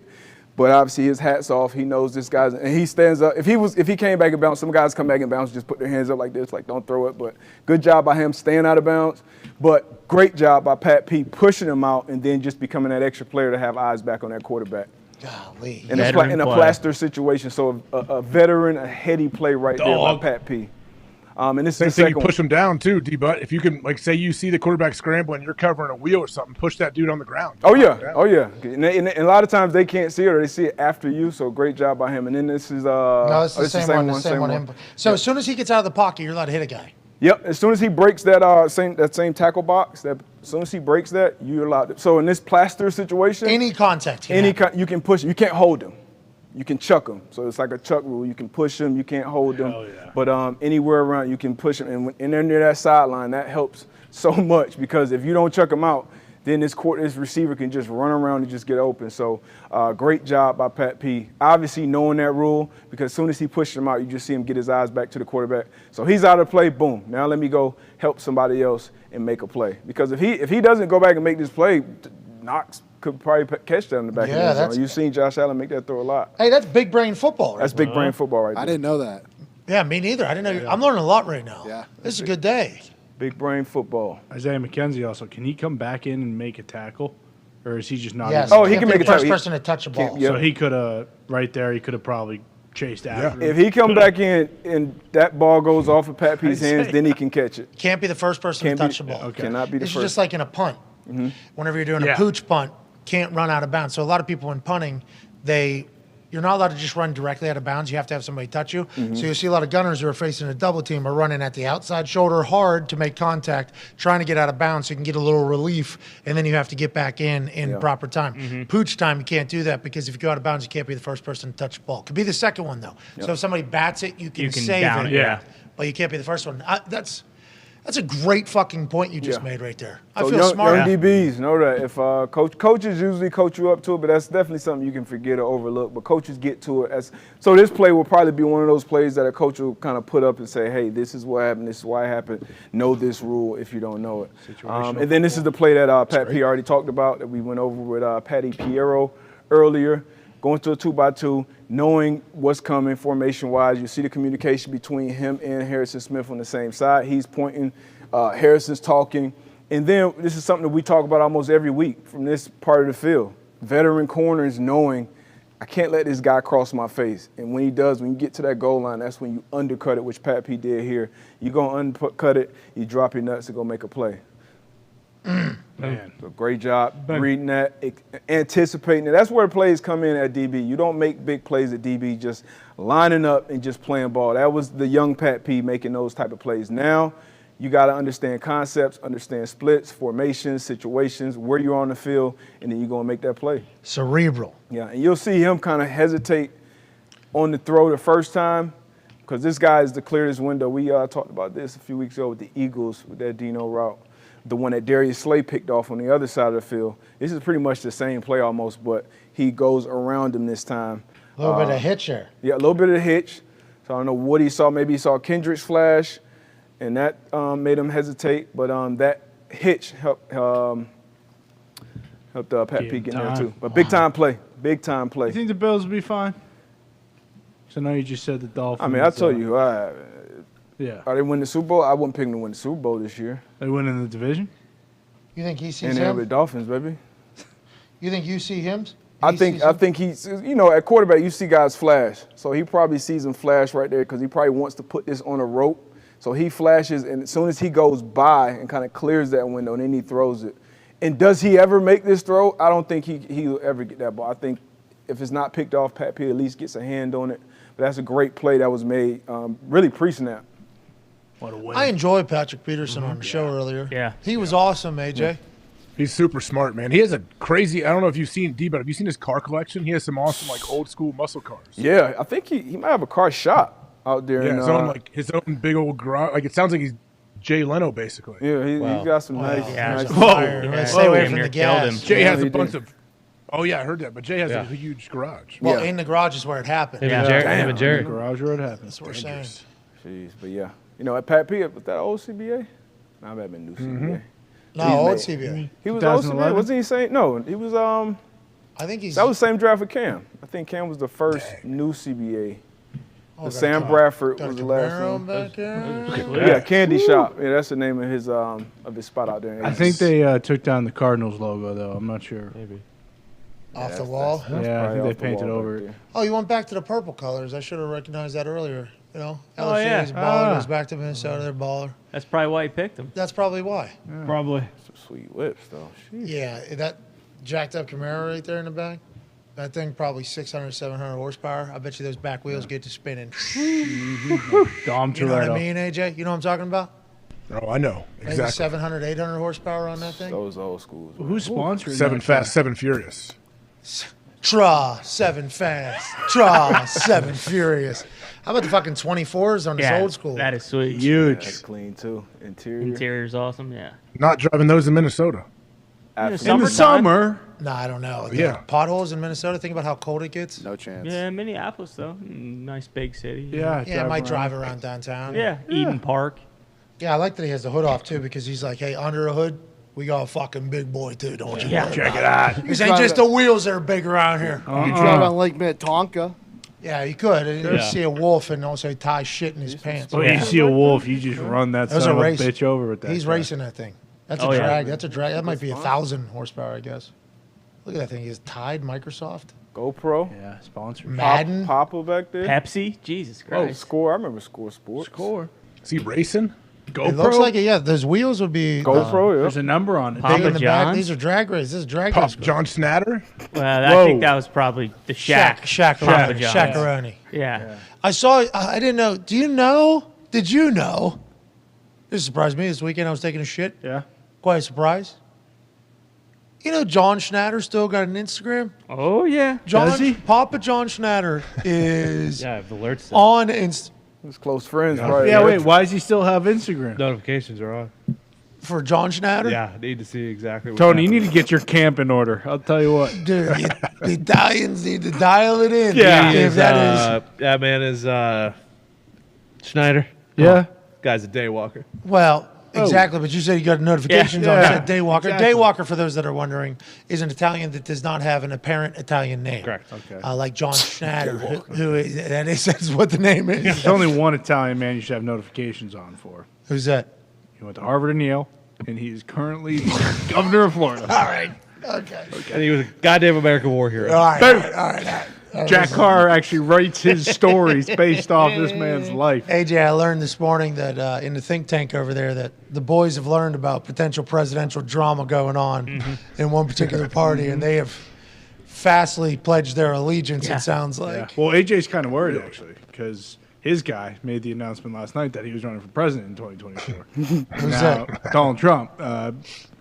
Speaker 5: But obviously his hat's off. He knows this guy's, and he stands up. If he came back and bounced, some guys come back and bounce, just put their hands up like this, like don't throw it. But good job by him staying out of bounds. But great job by Pat P pushing him out and then just becoming that extra player to have eyes back on that quarterback.
Speaker 1: Golly.
Speaker 5: In a plaster situation. So a veteran, a heady play right there by Pat P. And this
Speaker 16: Same
Speaker 5: is the
Speaker 16: thing, you
Speaker 5: second
Speaker 16: push him down too, D-Butt. If you can, like, say you see the quarterback scrambling, you're covering a wheel or something, push that dude on the ground.
Speaker 5: Oh, yeah. Oh, yeah. And a lot of times they can't see it or they see it after you, so great job by him. And then this is
Speaker 1: no, it's the same one. So as soon as he gets out of the pocket, you're allowed to hit a guy.
Speaker 5: Yep. As soon as he breaks that same tackle box, as soon as he breaks that, you're allowed to. So in this plaster situation,
Speaker 1: any contact,
Speaker 5: you can push. You can't hold him. You can chuck him. So it's like a chuck rule. You can push him. You can't hold him.
Speaker 3: Yeah.
Speaker 5: But anywhere around, you can push him. And near that sideline, that helps so much, because if you don't chuck him out, then this receiver can just run around and just get open. So great job by Pat P. Obviously knowing that rule, because as soon as he pushes him out, you just see him get his eyes back to the quarterback. So he's out of play, boom. Now let me go help somebody else and make a play. Because if he doesn't go back and make this play, Knox could probably catch that in the back of the end zone. You've seen Josh Allen make that throw a lot.
Speaker 1: Hey, that's big brain football.
Speaker 5: That's big brain football right there.
Speaker 8: I didn't know that.
Speaker 1: Yeah, me neither. I didn't know. I'm learning a lot right now. Yeah. This is a good day.
Speaker 5: Big brain football.
Speaker 3: Isaiah McKenzie also, can he come back in and make a tackle? Or is he just not?
Speaker 1: Yes.
Speaker 5: Oh, he can make a tackle.
Speaker 1: First person to touch a ball.
Speaker 3: So he could have, right there, he could have probably chased after him.
Speaker 5: If he come back in and that ball goes off of Pat P's hands, then he can catch it.
Speaker 1: Can't be the first person to touch the ball.
Speaker 5: Okay. Cannot be the
Speaker 1: It's
Speaker 5: first.
Speaker 1: just like in a punt. Whenever you're doing a pooch punt, can't run out of bounds. So a lot of people in punting, you're not allowed to just run directly out of bounds. You have to have somebody touch you. So you see a lot of gunners who are facing a double team are running at the outside shoulder hard to make contact, trying to get out of bounds so you can get a little relief, and then you have to get back in proper time. Pooch time, you can't do that, because if you go out of bounds, you can't be the first person to touch the ball. Could be the second one, though. So if somebody bats it, you can save it. But you can't be the first one. That's a great fucking point you just made right there. I feel smart.
Speaker 5: Young DBs know that. If coaches usually coach you up to it, but that's definitely something you can forget or overlook. But coaches get to it. So this play will probably be one of those plays that a coach will kind of put up and say, hey, this is what happened, this is why it happened. Know this rule if you don't know it. And then this is the play that Pat P already talked about, that we went over with Patty Piero earlier. Going to a 2-by-2, knowing what's coming formation-wise. You see the communication between him and Harrison Smith on the same side. He's pointing, Harrison's talking. And then this is something that we talk about almost every week from this part of the field. Veteran corners knowing, I can't let this guy cross my face. And when he does, when you get to that goal line, that's when you undercut it, which Pat P did here. You're going to undercut it, you drop your nuts to go make a play.
Speaker 3: Man.
Speaker 5: So great job reading that, anticipating it. That's where plays come in at DB. You don't make big plays at DB just lining up and just playing ball. That was the young Pat P making those type of plays. Now you got to understand concepts, understand splits, formations, situations, where you're on the field, and then you're going to make that play.
Speaker 1: Cerebral.
Speaker 5: Yeah, and you'll see him kind of hesitate on the throw the first time, because this guy is the clearest window. We talked about this a few weeks ago with the Eagles with that Dino route. The one that Darius Slay picked off on the other side of the field. This is pretty much the same play almost, but he goes around him this time.
Speaker 1: A little bit of hitch there.
Speaker 5: Yeah, a little bit of hitch. So I don't know what he saw. Maybe he saw Kendrick's flash, and that made him hesitate. But that hitch helped Pat P get in there too. But big-time play. Big-time play.
Speaker 3: You think the Bills will be fine? So now you just said the Dolphins.
Speaker 5: I mean, I'll tell you.
Speaker 3: Yeah.
Speaker 5: Are they winning the Super Bowl? I wouldn't pick them to win the Super Bowl this year.
Speaker 3: They win in the division?
Speaker 1: You think he sees
Speaker 5: and
Speaker 1: him?
Speaker 5: the Dolphins, baby.
Speaker 1: You think you see him?
Speaker 5: I think he's, at quarterback, you see guys flash. So he probably sees him flash right there because he probably wants to put this on a rope. So he flashes, and as soon as he goes by and kind of clears that window, and then he throws it. And does he ever make this throw? I don't think he'll ever get that ball. I think if it's not picked off, Pat P at least gets a hand on it. But that's a great play that was made, really pre-snap.
Speaker 3: What a win.
Speaker 1: I enjoyed Patrick Peterson on the show earlier.
Speaker 7: Yeah.
Speaker 1: He was awesome, AJ.
Speaker 16: Yeah. He's super smart, man. He has a crazy, I don't know if you've seen D, but have you seen his car collection? He has some awesome, old school muscle cars.
Speaker 5: Yeah, I think he might have a car shop out there.
Speaker 16: Yeah, his own big old garage. It sounds like he's Jay Leno, basically.
Speaker 5: Yeah, he got some nice.
Speaker 1: Stay away from the gas.
Speaker 16: Jay has a bunch of Oh, yeah, I heard that. But Jay has a huge garage.
Speaker 1: Well, in the garage is where it happened.
Speaker 10: Him and Jared.
Speaker 3: In the garage where it happened.
Speaker 1: That's what we're saying.
Speaker 5: Jeez, but yeah. You know, at Pat P, was that old CBA? Nah, that been new CBA.
Speaker 1: No, old CBA.
Speaker 5: He was old CBA. Wasn't he saying? No, he was.
Speaker 1: I think he's.
Speaker 5: That was the same draft with Cam. I think Cam was the first new CBA.
Speaker 1: Oh,
Speaker 5: Sam Bradford was the last one. Yeah, Candy Shop. Yeah, that's the name of his spot out there.
Speaker 3: I think they took down the Cardinals logo though. I'm not sure.
Speaker 10: Maybe.
Speaker 1: Off the wall?
Speaker 3: Yeah, I think they painted over it.
Speaker 1: Oh, you went back to the purple colors. I should have recognized that earlier. You know,
Speaker 7: Oh,
Speaker 1: LSU
Speaker 7: yeah.
Speaker 1: is baller. Goes back to Minnesota. They're baller.
Speaker 7: That's probably why he picked him.
Speaker 1: That's probably why.
Speaker 3: Probably.
Speaker 5: Some sweet whips though. Sheesh.
Speaker 1: Yeah, that jacked up Camaro right there in the back. That thing probably 600, 700 horsepower. I bet you those back wheels get to spinning.
Speaker 3: Dom
Speaker 1: You know what I
Speaker 3: Toretto.
Speaker 1: mean, AJ? You know what I'm talking about?
Speaker 16: Oh, I know.
Speaker 1: Maybe
Speaker 16: Exactly.
Speaker 1: 700, 800 horsepower on that thing?
Speaker 5: Those old schools.
Speaker 3: Who's sponsoring
Speaker 16: Seven
Speaker 3: that?
Speaker 16: Fast, Seven Furious.
Speaker 1: Tra, 7 fast. Tra, 7 furious. How about the fucking 24s on this old school?
Speaker 7: That is sweet.
Speaker 3: Huge.
Speaker 5: That's clean too. Interior.
Speaker 7: Interior's awesome, yeah.
Speaker 2: Not driving those in Minnesota.
Speaker 3: In the summer.
Speaker 1: No, I don't know.
Speaker 2: Yeah.
Speaker 1: Potholes in Minnesota. Think about how cold it gets.
Speaker 8: No chance.
Speaker 7: Yeah, Minneapolis, though. Nice big city.
Speaker 3: Yeah.
Speaker 1: Yeah, I might drive around downtown.
Speaker 7: Yeah, Eden Park.
Speaker 1: Yeah, I like that he has the hood off, too, because he's like, hey, under a hood, we got a fucking big boy, too, don't you?
Speaker 7: Yeah.
Speaker 1: Check it out. This ain't just the wheels that are big around here.
Speaker 8: You could drive on Lake Minnetonka.
Speaker 1: Yeah, you could. You see a wolf and also tie shit in his pants.
Speaker 3: Well, you see a wolf, you just run that
Speaker 1: Those
Speaker 3: son
Speaker 1: are
Speaker 3: of a
Speaker 1: race.
Speaker 3: bitch over with that.
Speaker 1: He's
Speaker 3: guy.
Speaker 1: racing that thing. That's a
Speaker 7: Oh, yeah.
Speaker 1: drag. That's a drag. That might be 1,000 horsepower, I guess. Look at that thing. He's tied Microsoft.
Speaker 5: GoPro.
Speaker 3: Yeah, sponsor.
Speaker 1: Madden.
Speaker 5: Papa back there.
Speaker 7: Pepsi? Jesus
Speaker 5: Oh,
Speaker 7: Christ.
Speaker 5: Score. I remember Score Sports.
Speaker 3: Score.
Speaker 2: Is he racing?
Speaker 3: GoPro.
Speaker 1: It looks like it, yeah. Those wheels would be
Speaker 5: GoPro, yeah.
Speaker 3: There's a number on it.
Speaker 1: big in
Speaker 7: Papa
Speaker 1: the back.
Speaker 7: John's?
Speaker 1: These are drag races. This is drag
Speaker 2: Pop
Speaker 1: race.
Speaker 2: John Snatter?
Speaker 7: Well, I think that was probably the Shack. Papa John's.
Speaker 1: Shaqaroni.
Speaker 7: Yeah.
Speaker 1: I saw. I didn't know. Do you know? Did you know? This surprised me this weekend. I was taking a shit.
Speaker 3: Yeah.
Speaker 1: Quite a surprise. You know, John Schnatter still got an Instagram.
Speaker 7: Oh, yeah.
Speaker 3: Does he?
Speaker 1: Papa John Schnatter is
Speaker 10: Yeah, I have the alerts set.
Speaker 1: on Insta
Speaker 5: His close friends, probably.
Speaker 3: Yeah, wait. Why does he still have Instagram?
Speaker 10: Notifications are on.
Speaker 1: for John Schnatter.
Speaker 10: Yeah, I need to see exactly what
Speaker 3: Tony, you need to get your camp in order. I'll tell you what.
Speaker 1: Dude, the Italians need to dial it in.
Speaker 3: Yeah.
Speaker 1: If that is.
Speaker 10: That man is Schneider.
Speaker 3: Yeah.
Speaker 10: Guy's a day walker.
Speaker 1: Well, exactly, but you said you got notifications on it. Said Daywalker.
Speaker 3: Exactly.
Speaker 1: Daywalker, for those that are wondering, is an Italian that does not have an apparent Italian name.
Speaker 10: Correct.
Speaker 3: Okay.
Speaker 1: Like John Schnatter, who is, that's what the name is.
Speaker 3: There's only one Italian man you should have notifications on for.
Speaker 1: Who's that?
Speaker 3: He went to Harvard and Yale, and he is currently governor of Florida.
Speaker 1: All right. Okay.
Speaker 10: And he was a goddamn American war hero.
Speaker 1: All right. All right.
Speaker 3: Jack Carr actually writes his stories based off this man's life.
Speaker 1: AJ, I learned this morning that in the think tank over there that the boys have learned about potential presidential drama going on in one particular party, and they have fastly pledged their allegiance, it sounds like.
Speaker 3: Yeah. Well, AJ's kind of worried, actually, because his guy made the announcement last night that he was running for president in 2024.
Speaker 1: Who's
Speaker 3: Now,
Speaker 1: that?
Speaker 3: Donald Trump.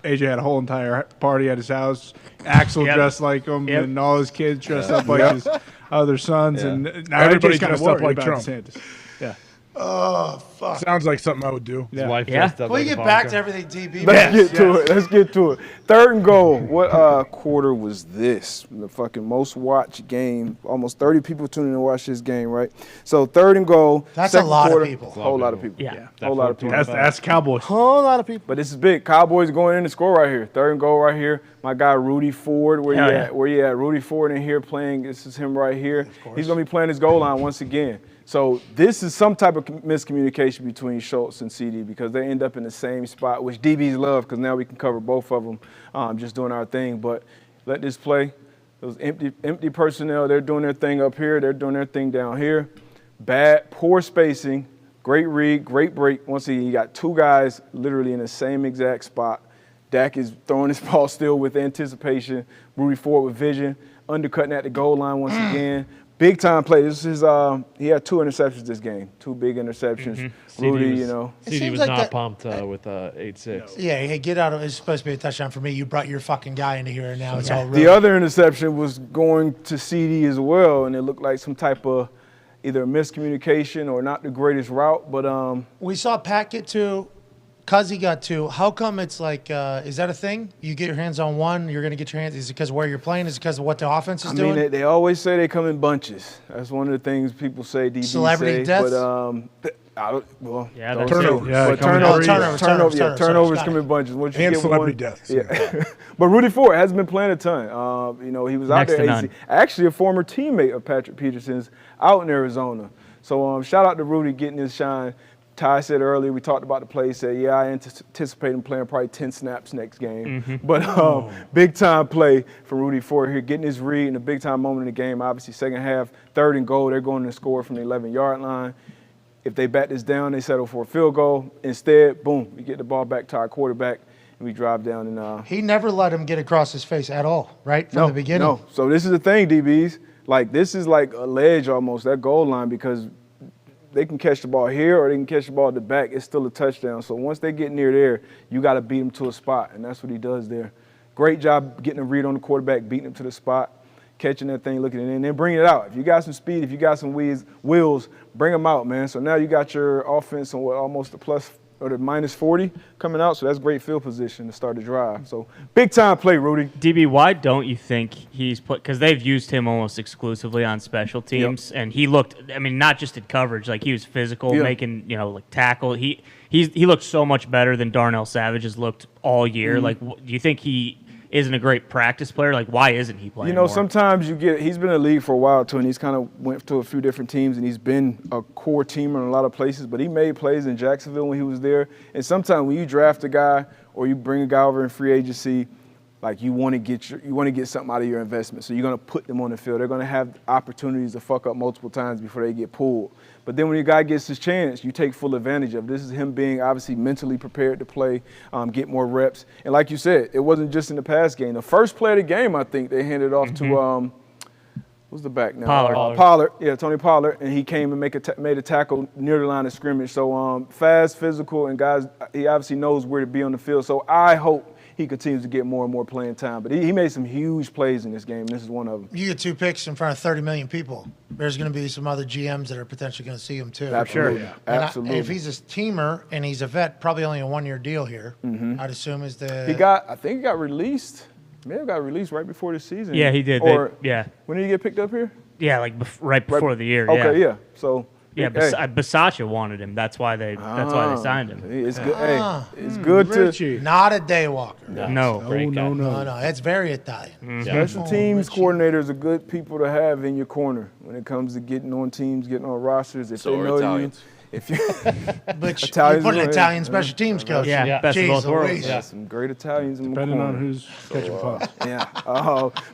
Speaker 3: AJ had a whole entire party at his house. Axel dressed like him, and all his kids dressed up like his other sons. And now
Speaker 2: Everybody
Speaker 3: everybody's kind of
Speaker 2: dressed up
Speaker 3: worried
Speaker 2: like
Speaker 3: about
Speaker 2: Trump.
Speaker 3: DeSantis. Yeah.
Speaker 1: Oh, fuck.
Speaker 2: Sounds like something I would do.
Speaker 10: His wife
Speaker 3: Yeah.
Speaker 10: dressed up
Speaker 1: Can we
Speaker 10: like
Speaker 1: get
Speaker 10: a
Speaker 1: back
Speaker 10: Bonker.
Speaker 1: to everything DB?
Speaker 5: Let's get to it. Let's get to it. 3rd and goal. What quarter was this? The fucking most watched game. Almost 30 people tuning in to watch this game, right? So 3rd and goal.
Speaker 1: That's a
Speaker 5: 2nd
Speaker 1: lot of
Speaker 5: quarter,
Speaker 1: people.
Speaker 5: Whole lot of people.
Speaker 7: Yeah.
Speaker 5: Whole lot of people.
Speaker 3: That's Cowboys.
Speaker 8: Whole lot of people.
Speaker 5: But this is big. Cowboys going in to score right here. 3rd and goal right here. My guy Rudy Ford, where you
Speaker 7: Hell
Speaker 5: at?
Speaker 7: yeah.
Speaker 5: Where you at? Rudy Ford in here playing. This is him right here. He's gonna be playing his goal line once again. So this is some type of miscommunication between Schultz and CD because they end up in the same spot, which DBs love because now we can cover both of them, just doing our thing. But let this play. Those empty personnel, they're doing their thing up here. They're doing their thing down here. Poor spacing, great read, great break. Once again, you got two guys literally in the same exact spot. Dak is throwing his ball still with anticipation. Rudy Ford with vision, undercutting at the goal line once again. Big time play. This is he had 2 interceptions this game. 2 big interceptions. Rudy,
Speaker 10: was, CD
Speaker 1: seems
Speaker 10: was
Speaker 1: like
Speaker 10: not
Speaker 1: that-
Speaker 10: pumped with 8-6.
Speaker 1: Yeah, hey, get out of it. It's supposed to be a touchdown for me. You brought your fucking guy into here, and now it's all
Speaker 5: The other interception was going to CD as well, and it looked like some type of either miscommunication or not the greatest route. But
Speaker 1: We saw Pat get 2. because he got 2, how come it's like, is that a thing? You get your hands on 1, you're going to get your hands, is it because of where you're playing? Is it because of what the offense is doing?
Speaker 5: I mean, they always say they come in bunches. That's one of the things people say, DB
Speaker 1: Celebrity deaths?
Speaker 5: But, turnovers come in bunches. Once you
Speaker 16: And
Speaker 5: get
Speaker 16: celebrity
Speaker 5: one,
Speaker 16: deaths.
Speaker 5: Yeah. But Rudy Ford hasn't been playing a ton. He was out there. Actually, a former teammate of Patrick Peterson's out in Arizona. So shout out to Rudy getting his shine. Ty said earlier, we talked about the play. He said, I anticipate him playing probably 10 snaps next game.
Speaker 7: Mm-hmm.
Speaker 5: But big-time play from Rudy Ford here, getting his read in a big-time moment in the game. Obviously, second half, 3rd and goal. They're going to score from the 11-yard line. If they bat this down, they settle for a field goal. Instead, boom, we get the ball back to our quarterback, and we drive down. And
Speaker 1: he never let him get across his face at all, right, from the beginning?
Speaker 5: No. So this is the thing, DBs. Like, this is like a ledge almost, that goal line, because – they can catch the ball here or they can catch the ball at the back. It's still a touchdown. So once they get near there, you got to beat them to a spot, and that's what he does there. Great job getting a read on the quarterback, beating him to the spot, catching that thing, looking at it, and then bringing it out. If you got some speed, if you got some wheels, bring them out, man. So now you got your offense on almost the plus or the minus 40 coming out, so that's great field position to start the drive. So big-time play, Rudy.
Speaker 7: DB, why don't you think he's put – because they've used him almost exclusively on special teams, and he looked – I mean, not just in coverage. Like, he was physical, making, like, tackle. He looked so much better than Darnell Savage has looked all year.
Speaker 5: Mm-hmm.
Speaker 7: Like, do you think he isn't a great practice player? Like, why isn't he playing more?
Speaker 5: Sometimes he's been in the league for a while, too, and he's kind of went to a few different teams, and he's been a core teamer in a lot of places, but he made plays in Jacksonville when he was there. And sometimes when you draft a guy or you bring a guy over in free agency, like, you want to get something out of your investment. So you're going to put them on the field. They're going to have opportunities to fuck up multiple times before they get pulled. But then when your guy gets his chance, you take full advantage of it. This is him being obviously mentally prepared to play, get more reps. And like you said, it wasn't just in the pass game. The first play of the game, I think, they handed off to who's the back now?
Speaker 7: Pollard.
Speaker 5: Yeah, Tony Pollard. And he came and made a tackle near the line of scrimmage. So fast, physical, and guys, he obviously knows where to be on the field. So I hope he continues to get more and more playing time. But he made some huge plays in this game, and this is one of them.
Speaker 1: You get 2 picks in front of 30 million people. There's going to be some other GMs that are potentially going to see him, too.
Speaker 5: Absolutely.
Speaker 1: Yeah.
Speaker 5: Absolutely.
Speaker 1: If he's a teamer and he's a vet, probably only a 1-year deal here, I'd assume is the –
Speaker 5: I think he got released. May have got released right before the season.
Speaker 7: Yeah, he did.
Speaker 5: Or
Speaker 7: yeah.
Speaker 5: When did he get picked up here?
Speaker 7: Yeah, like right before the year.
Speaker 5: Okay, yeah. So
Speaker 7: yeah, Bisaccia wanted him. That's why they signed him.
Speaker 5: It's good. It's good
Speaker 1: Richie. Not a day walker.
Speaker 7: No.
Speaker 1: It's very Italian.
Speaker 5: Special teams coordinators are good people to have in your corner when it comes to getting on teams, getting on rosters. If
Speaker 9: So
Speaker 5: they
Speaker 9: are
Speaker 5: know
Speaker 9: Italians.
Speaker 5: you. If you
Speaker 1: But
Speaker 5: Italians
Speaker 1: you put an
Speaker 5: are-
Speaker 1: Italian special teams coach.
Speaker 7: Yeah, best of both worlds.
Speaker 5: Yeah, some great Italians in the
Speaker 16: Depending
Speaker 5: corner.
Speaker 16: on who's catching pucks.
Speaker 5: Yeah.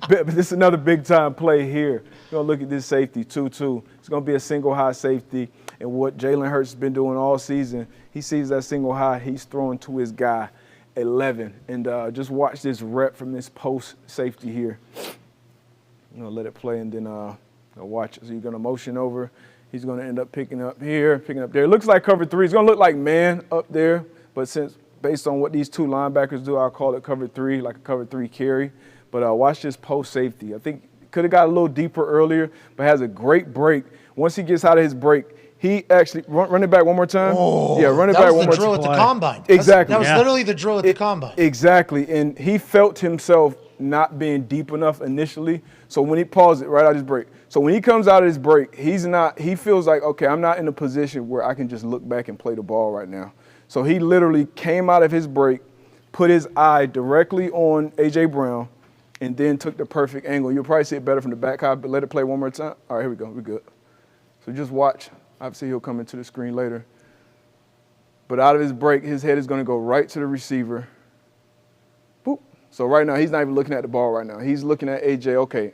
Speaker 5: But this is another big-time play here. You're going to look at this safety, 2-2. It's going to be a single high safety. And what Jalen Hurts has been doing all season, he sees that single high, he's throwing to his guy, 11. And just watch this rep from this post safety here. I'm going to let it play and then watch it. So you're going to motion over. He's going to end up picking up here, picking up there. It looks like cover 3. It's going to look like man up there. But since based on what these 2 linebackers do, I'll call it cover 3, like a cover 3 carry. But watch this post safety. I think could have got a little deeper earlier, but has a great break. Once he gets out of his break, he actually run it back one more time. Run it back one more time.
Speaker 1: That was the drill at the combine.
Speaker 5: Exactly.
Speaker 1: That was literally the drill at the combine.
Speaker 5: Exactly. And he felt himself not being deep enough initially. So when he paused it right out of his break. So when he comes out of his break, he feels like, okay, I'm not in a position where I can just look back and play the ball right now. So he literally came out of his break, put his eye directly on A.J. Brown, and then took the perfect angle. You'll probably see it better from the back, but let it play one more time. All right, here we go. We're good. So just watch. Obviously, he'll come into the screen later. But out of his break, his head is going to go right to the receiver. Boop. So right now, he's not even looking at the ball right now. He's looking at A.J., okay,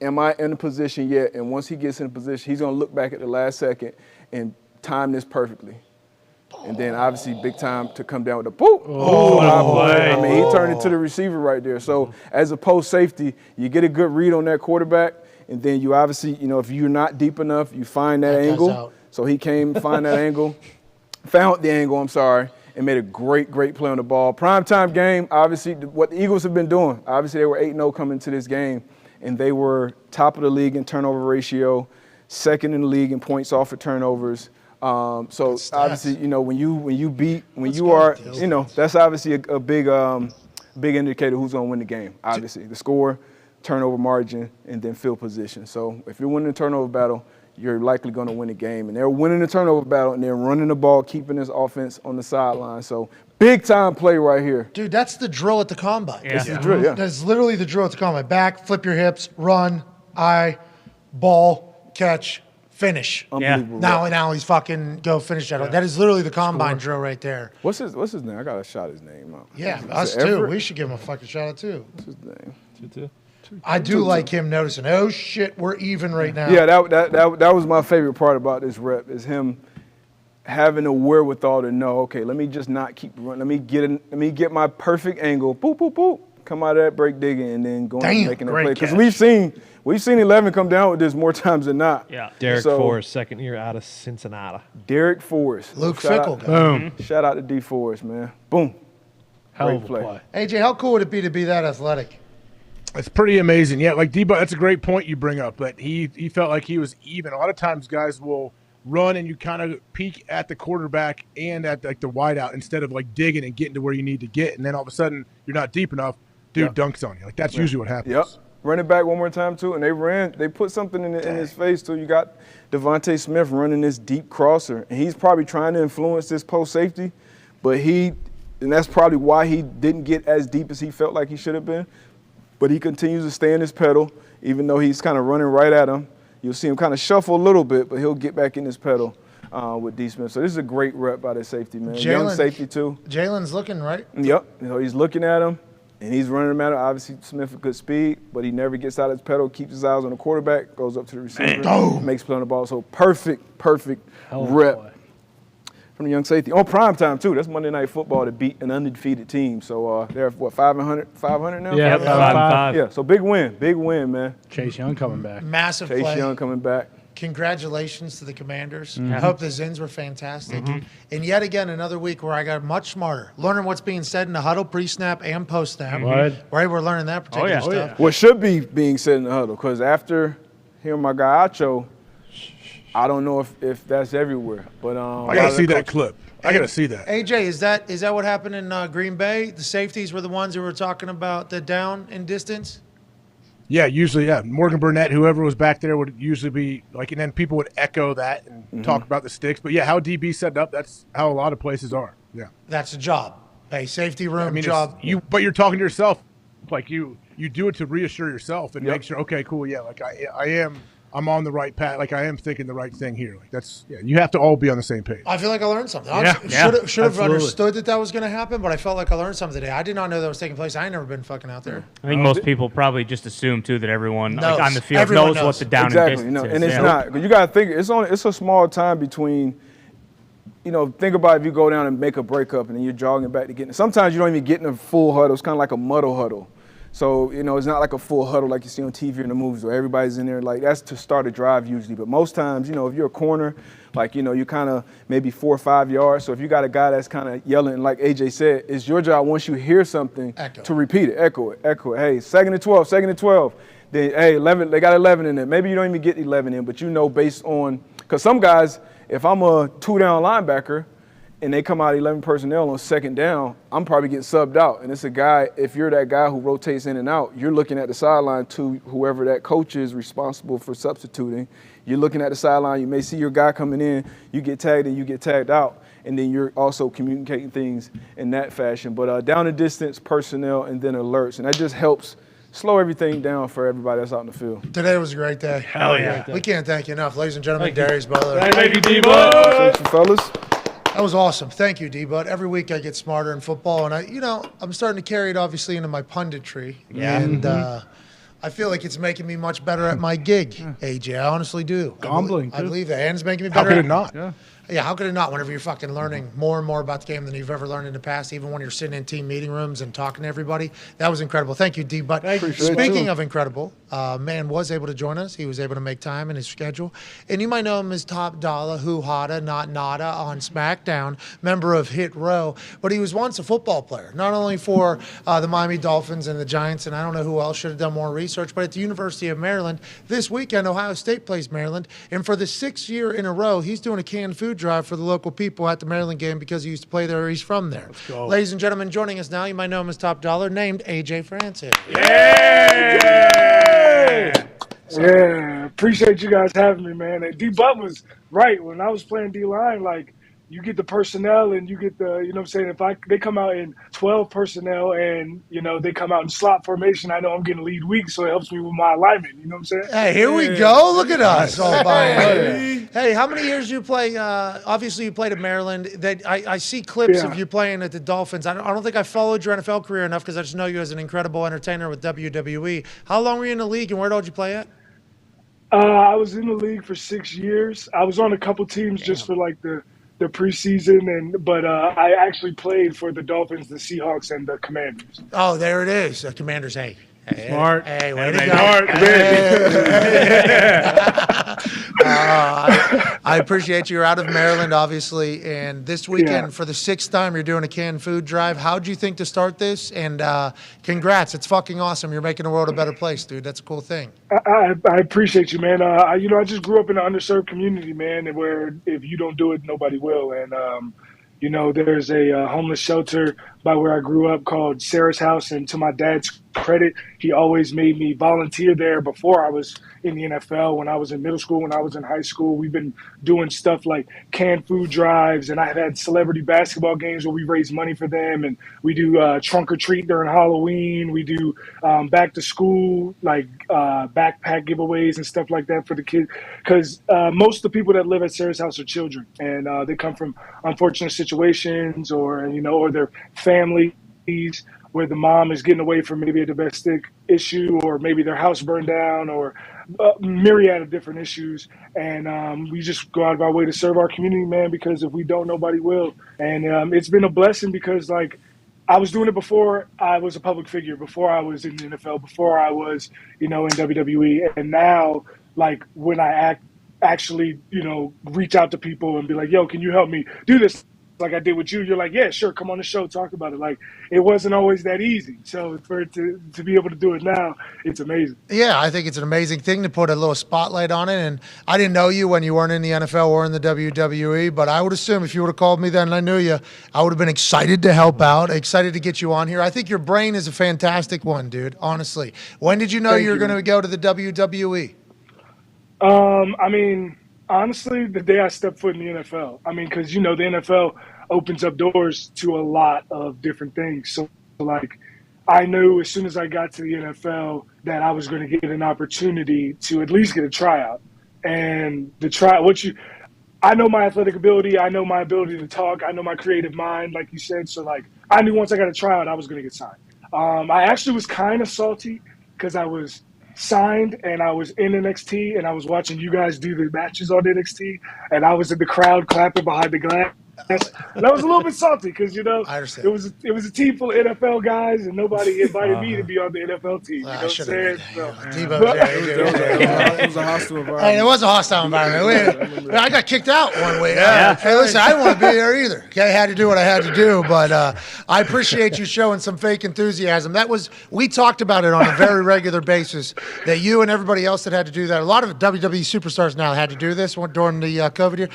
Speaker 5: am I in a position yet? And once he gets in a position, he's going to look back at the last second and time this perfectly. And then obviously big time to come down with a boop. I mean, he turned it to the receiver right there. So as a post safety, you get a good read on that quarterback. And then you obviously, if you're not deep enough, you find that angle. So he came, found the angle, and made a great play on the ball. Primetime game, obviously, what the Eagles have been doing. Obviously, they were 8-0 coming into this game, and they were top of the league in turnover ratio, second in the league in points off of turnovers. So obviously, you know, when you are, you know, that's obviously a big indicator who's going to win the game. Obviously, the score, turnover margin, and then field position. So if you're winning the turnover battle, you're likely going to win the game. And they're winning the turnover battle, and they're running the ball, keeping this offense on the sideline. So big time play right here.
Speaker 1: Dude, that's the drill at the combine.
Speaker 5: That's the drill, yeah.
Speaker 1: That's literally the drill at the combine. Back, flip your hips, run, eye, ball, catch, finish.
Speaker 5: Unbelievable.
Speaker 1: Now he's fucking go finish that. That is literally the combine drill right there.
Speaker 5: What's his name? I got to shout his name out.
Speaker 1: Yeah,
Speaker 5: Is
Speaker 1: us
Speaker 5: it
Speaker 1: too.
Speaker 5: Everett?
Speaker 1: We should give him a fucking shout out too.
Speaker 5: What's his name?
Speaker 1: I do like him noticing, oh shit, we're even right now.
Speaker 5: Yeah, that was my favorite part about this rep is him having the wherewithal to know, okay, let me just not keep running. Let me get my perfect angle. Boop, boop, boop. Come out of that break digging and then going and making that play. Because we've seen 11 come down with this more times than not.
Speaker 10: Yeah. Derek Forrest, second year out of Cincinnati.
Speaker 5: Derek Forrest.
Speaker 1: Luke
Speaker 5: Shout
Speaker 1: Fickle.
Speaker 5: out-
Speaker 1: Boom.
Speaker 5: Shout out to D Forrest, man. Boom.
Speaker 16: Hell
Speaker 5: Great
Speaker 16: of a
Speaker 5: play.
Speaker 1: AJ, how cool would it be to be that athletic?
Speaker 16: It's pretty amazing. Yeah, like Debo, that's a great point you bring up. But he felt like he was even. A lot of times guys will run and you kind of peek at the quarterback and at like the wideout instead of like digging and getting to where you need to get. And then all of a sudden you're not deep enough. Dude dunks on you. Like that's usually what happens.
Speaker 5: Yep. Run it back one more time too, and they put something in his face too. You got Devontae Smith running this deep crosser, and he's probably trying to influence this post safety, but and that's probably why he didn't get as deep as he felt like he should have been. But he continues to stay in his pedal, even though he's kind of running right at him. You'll see him kind of shuffle a little bit, but he'll get back in his pedal with D. Smith. So this is a great rep by the safety, man. Young safety too.
Speaker 1: Jalen's looking, right?
Speaker 5: Yep. So he's looking at him, and he's running him at him. Obviously, Smith with good speed, but he never gets out of his pedal, keeps his eyes on the quarterback, goes up to the receiver, makes play on the ball. So perfect rep from the young safety. On prime time, too. That's Monday Night Football to beat an undefeated team. So they're, 500 now?
Speaker 3: Yeah, 5-5.
Speaker 5: Yeah, so big win, man.
Speaker 3: Chase Young coming back.
Speaker 1: Massive
Speaker 5: Chase
Speaker 1: play.
Speaker 5: Young coming back.
Speaker 1: Congratulations to the Commanders.
Speaker 5: Mhm.
Speaker 1: I hope the Zins were fantastic. And yet again, another week where I got much smarter, learning what's being said in the huddle pre-snap and post-snap.
Speaker 5: Right.
Speaker 1: Right, we're learning that particular stuff.
Speaker 5: What should be being said in the huddle, because after hearing my guy Acho, I don't know if that's everywhere. But
Speaker 16: I got to see that clip. I got to see that.
Speaker 1: AJ, is that what happened in Green Bay? The safeties were the ones who were talking about the down and distance?
Speaker 16: Yeah, usually, yeah. Morgan Burnett, whoever was back there would usually be like, and then people would echo that and talk about the sticks. But yeah, how DB set up, that's how a lot of places are. Yeah.
Speaker 1: That's a job. A safety room job.
Speaker 16: But you're talking to yourself. Like you do it to reassure yourself and make sure, okay, cool, yeah, like I'm on the right path. Like I am thinking the right thing here. Like that's, you have to all be on the same page.
Speaker 1: I feel like I learned something.
Speaker 16: Yeah,
Speaker 1: Should have understood that was going to happen, but I felt like I learned something today. I did not know that was taking place. I ain't never been fucking out there.
Speaker 7: I think most people probably just assume too that everyone
Speaker 1: Knows.
Speaker 7: on the field
Speaker 1: Everyone
Speaker 7: knows what the down
Speaker 5: exactly,
Speaker 7: and distance is.
Speaker 5: and it's not. You got to think it's a small time between. Think about if you go down and make a breakup and then you're jogging back to get it. Sometimes you don't even get in a full huddle. It's kind of like a muddle huddle. So, it's not like a full huddle like you see on TV in the movies where everybody's in there. Like, that's to start a drive usually. But most times, if you're a corner, like, you're kind of maybe 4 or 5 yards. So if you got a guy that's kind of yelling, like AJ said, it's your job once you hear something to repeat it, echo it. Hey, 2nd and 12. Then, hey, 11, they got 11 in there. Maybe you don't even get 11 in, but based on – because some guys, if I'm a 2-down linebacker – and they come out 11 personnel on 2nd down, I'm probably getting subbed out. And it's a guy, if you're that guy who rotates in and out, you're looking at the sideline to whoever that coach is responsible for substituting. You're looking at the sideline, you may see your guy coming in, you get tagged and you get tagged out, and then you're also communicating things in that fashion. But down and distance, personnel, and then alerts. And that just helps slow everything down for everybody that's out in the field.
Speaker 1: Today was a great day.
Speaker 5: Hell yeah.
Speaker 1: We can't thank you enough. Ladies and gentlemen, Darius Butler.
Speaker 5: Thank you, D-Bud. Thank you, fellas.
Speaker 1: That was awesome. Thank you, D-Bud. Every week I get smarter in football, and I'm starting to carry it obviously into my punditry.
Speaker 3: Yeah.
Speaker 1: And I feel like it's making me much better at my gig, AJ. I honestly do.
Speaker 3: Gambling,
Speaker 1: I
Speaker 3: too.
Speaker 1: believe that. And it's making me
Speaker 16: How
Speaker 1: better.
Speaker 16: could it not?
Speaker 1: Yeah, how could it not? Whenever you're fucking learning more and more about the game than you've ever learned in the past, even when you're sitting in team meeting rooms and talking to everybody. That was incredible. Thank you, D. But speaking of incredible, man was able to join us. He was able to make time in his schedule. And you might know him as Top Dollar, Who Hada, Not Nada on SmackDown, member of Hit Row. But he was once a football player, not only for the Miami Dolphins and the Giants, and I don't know who else should have done more research, but at the University of Maryland. This weekend, Ohio State plays Maryland. And for the 6th year in a row, he's doing a canned food drive for the local people at the Maryland game because he used to play there or he's from there. Let's
Speaker 16: go.
Speaker 1: Ladies and gentlemen, joining us now, you might know him as Top Dollar, named AJ Francis.
Speaker 21: Yeah, appreciate you guys having me, man. And D-Butt was right. When I was playing D-line, like, you get the personnel and you get the, you know what I'm saying? If they come out in 12 personnel and, you know, they come out in slot formation, I know I'm getting lead weak, so it helps me with my alignment. You know what I'm saying?
Speaker 1: Hey, here we go. Look at us. Oh, my. Hey, how many years do you play? Obviously, you played at Maryland. I see clips of you playing at the Dolphins. I don't think I followed your NFL career enough because I just know you as an incredible entertainer with WWE. How long were you in the league and where did you play at?
Speaker 21: I was in the league for 6 years. I was on a couple teams just for like the preseason, but I actually played for the Dolphins, the Seahawks, and the Commanders.
Speaker 1: Oh, there it is. Commanders, hey.
Speaker 3: Smart.
Speaker 1: Hey, way to go.
Speaker 3: Smart.
Speaker 1: I appreciate you. You're out of Maryland, obviously, and this weekend, for the 6th time, you're doing a canned food drive. How'd you think to start this? And congrats. It's fucking awesome. You're making the world a better place, dude. That's a cool thing.
Speaker 21: I appreciate you, man. I just grew up in an underserved community, man, and where if you don't do it, nobody will. And, there's a homeless shelter by where I grew up called Sarah's House, and to my dad's credit, he always made me volunteer there before I was in the NFL. When I was in middle school, when I was in high school, we've been doing stuff like canned food drives, and I've had celebrity basketball games where we raise money for them, and we do trunk or treat during Halloween. We do back to school, like backpack giveaways and stuff like that for the kids, because most of the people that live at Sarah's House are children, and they come from unfortunate situations, or their families where the mom is getting away from maybe a domestic issue, or maybe their house burned down, or a myriad of different issues. And we just go out of our way to serve our community, man, because if we don't, nobody will. And it's been a blessing because, like, I was doing it before I was a public figure, before I was in the NFL, before I was, in WWE. And now, like, when I actually, reach out to people and be like, yo, can you help me do this? Like I did with you, you're like, yeah, sure, come on the show, talk about it. Like, it wasn't always that easy. So for it to be able to do it now, it's amazing.
Speaker 1: Yeah, I think it's an amazing thing to put a little spotlight on it. And I didn't know you when you weren't in the NFL or in the WWE, but I would assume if you would have called me then and I knew you, I would have been excited to help out, excited to get you on here. I think your brain is a fantastic one, dude, honestly. When did you know you were going to go to the WWE?
Speaker 21: Honestly, the day I stepped foot in the NFL. Because, the NFL opens up doors to a lot of different things. So, like, I knew as soon as I got to the NFL that I was going to get an opportunity to at least get a tryout. And I know my athletic ability. I know my ability to talk. I know my creative mind, like you said. So, like, I knew once I got a tryout, I was going to get signed. I actually was kind of salty because I was signed and I was in NXT and I was watching you guys do the matches on NXT and I was in the crowd clapping behind the glass. And I was a little bit salty because it was a team full of NFL guys and nobody invited me to be on the NFL team. You know what I'm saying?
Speaker 5: It was a hostile environment.
Speaker 1: Hey, it was a hostile environment. I got kicked out one week. Hey, listen, I didn't want to be there either. Okay, I had to do what I had to do, but I appreciate you showing some fake enthusiasm. We talked about it on a very regular basis, that you and everybody else that had to do that. A lot of WWE superstars now had to do this during the COVID year.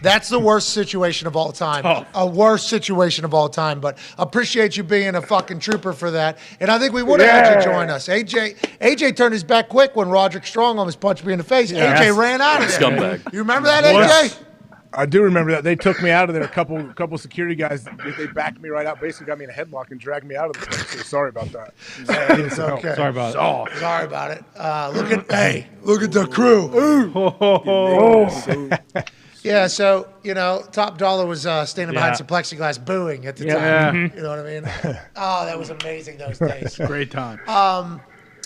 Speaker 1: That's the worst situation of all time.
Speaker 3: Oh.
Speaker 1: A worst situation of all time. But appreciate you being a fucking trooper for that. And I think we would have had you join us. AJ turned his back quick when Roderick Strong almost punched me in the face.
Speaker 16: Yeah.
Speaker 1: AJ ran out of there.
Speaker 9: Scumbag.
Speaker 1: You remember that, AJ?
Speaker 16: I do remember that. They took me out of there. A couple security guys, they backed me right out, basically got me in a headlock and dragged me out of the place. So sorry about that.
Speaker 1: It's okay.
Speaker 3: Sorry about it.
Speaker 1: Sorry about it. Look at the crew. Yeah, so, Top Dollar was standing behind some plexiglass booing at the time. You know what I mean? Oh, that was amazing those days.
Speaker 3: Great time.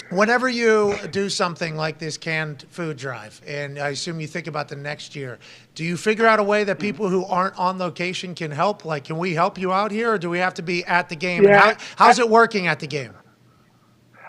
Speaker 1: Whenever you do something like this canned food drive, and I assume you think about the next year, do you figure out a way that people who aren't on location can help? Like, can we help you out here, or do we have to be at the game?
Speaker 21: Yeah.
Speaker 1: How's it working at the game?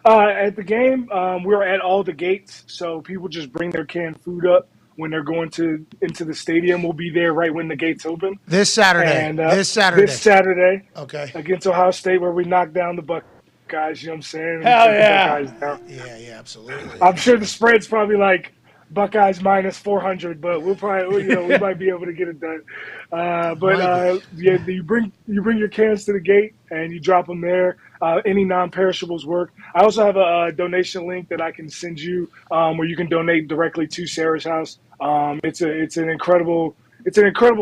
Speaker 21: At the game, we're at all the gates, so people just bring their canned food up. When they're going into the stadium, we'll be there right when the gates open.
Speaker 1: This Saturday.
Speaker 21: And, This Saturday.
Speaker 1: Okay.
Speaker 21: Against Ohio State, where we knock down the Buckeyes. You know what I'm saying?
Speaker 3: Hell yeah.
Speaker 21: The Buckeyes down.
Speaker 1: Yeah, absolutely.
Speaker 21: I'm sure the spread's probably like Buckeyes minus 400, but we'll probably, we might be able to get it done. You bring your cans to the gate and you drop them there. Any non-perishables work. I also have a donation link that I can send you where you can donate directly to Sarah's house. It's an incredible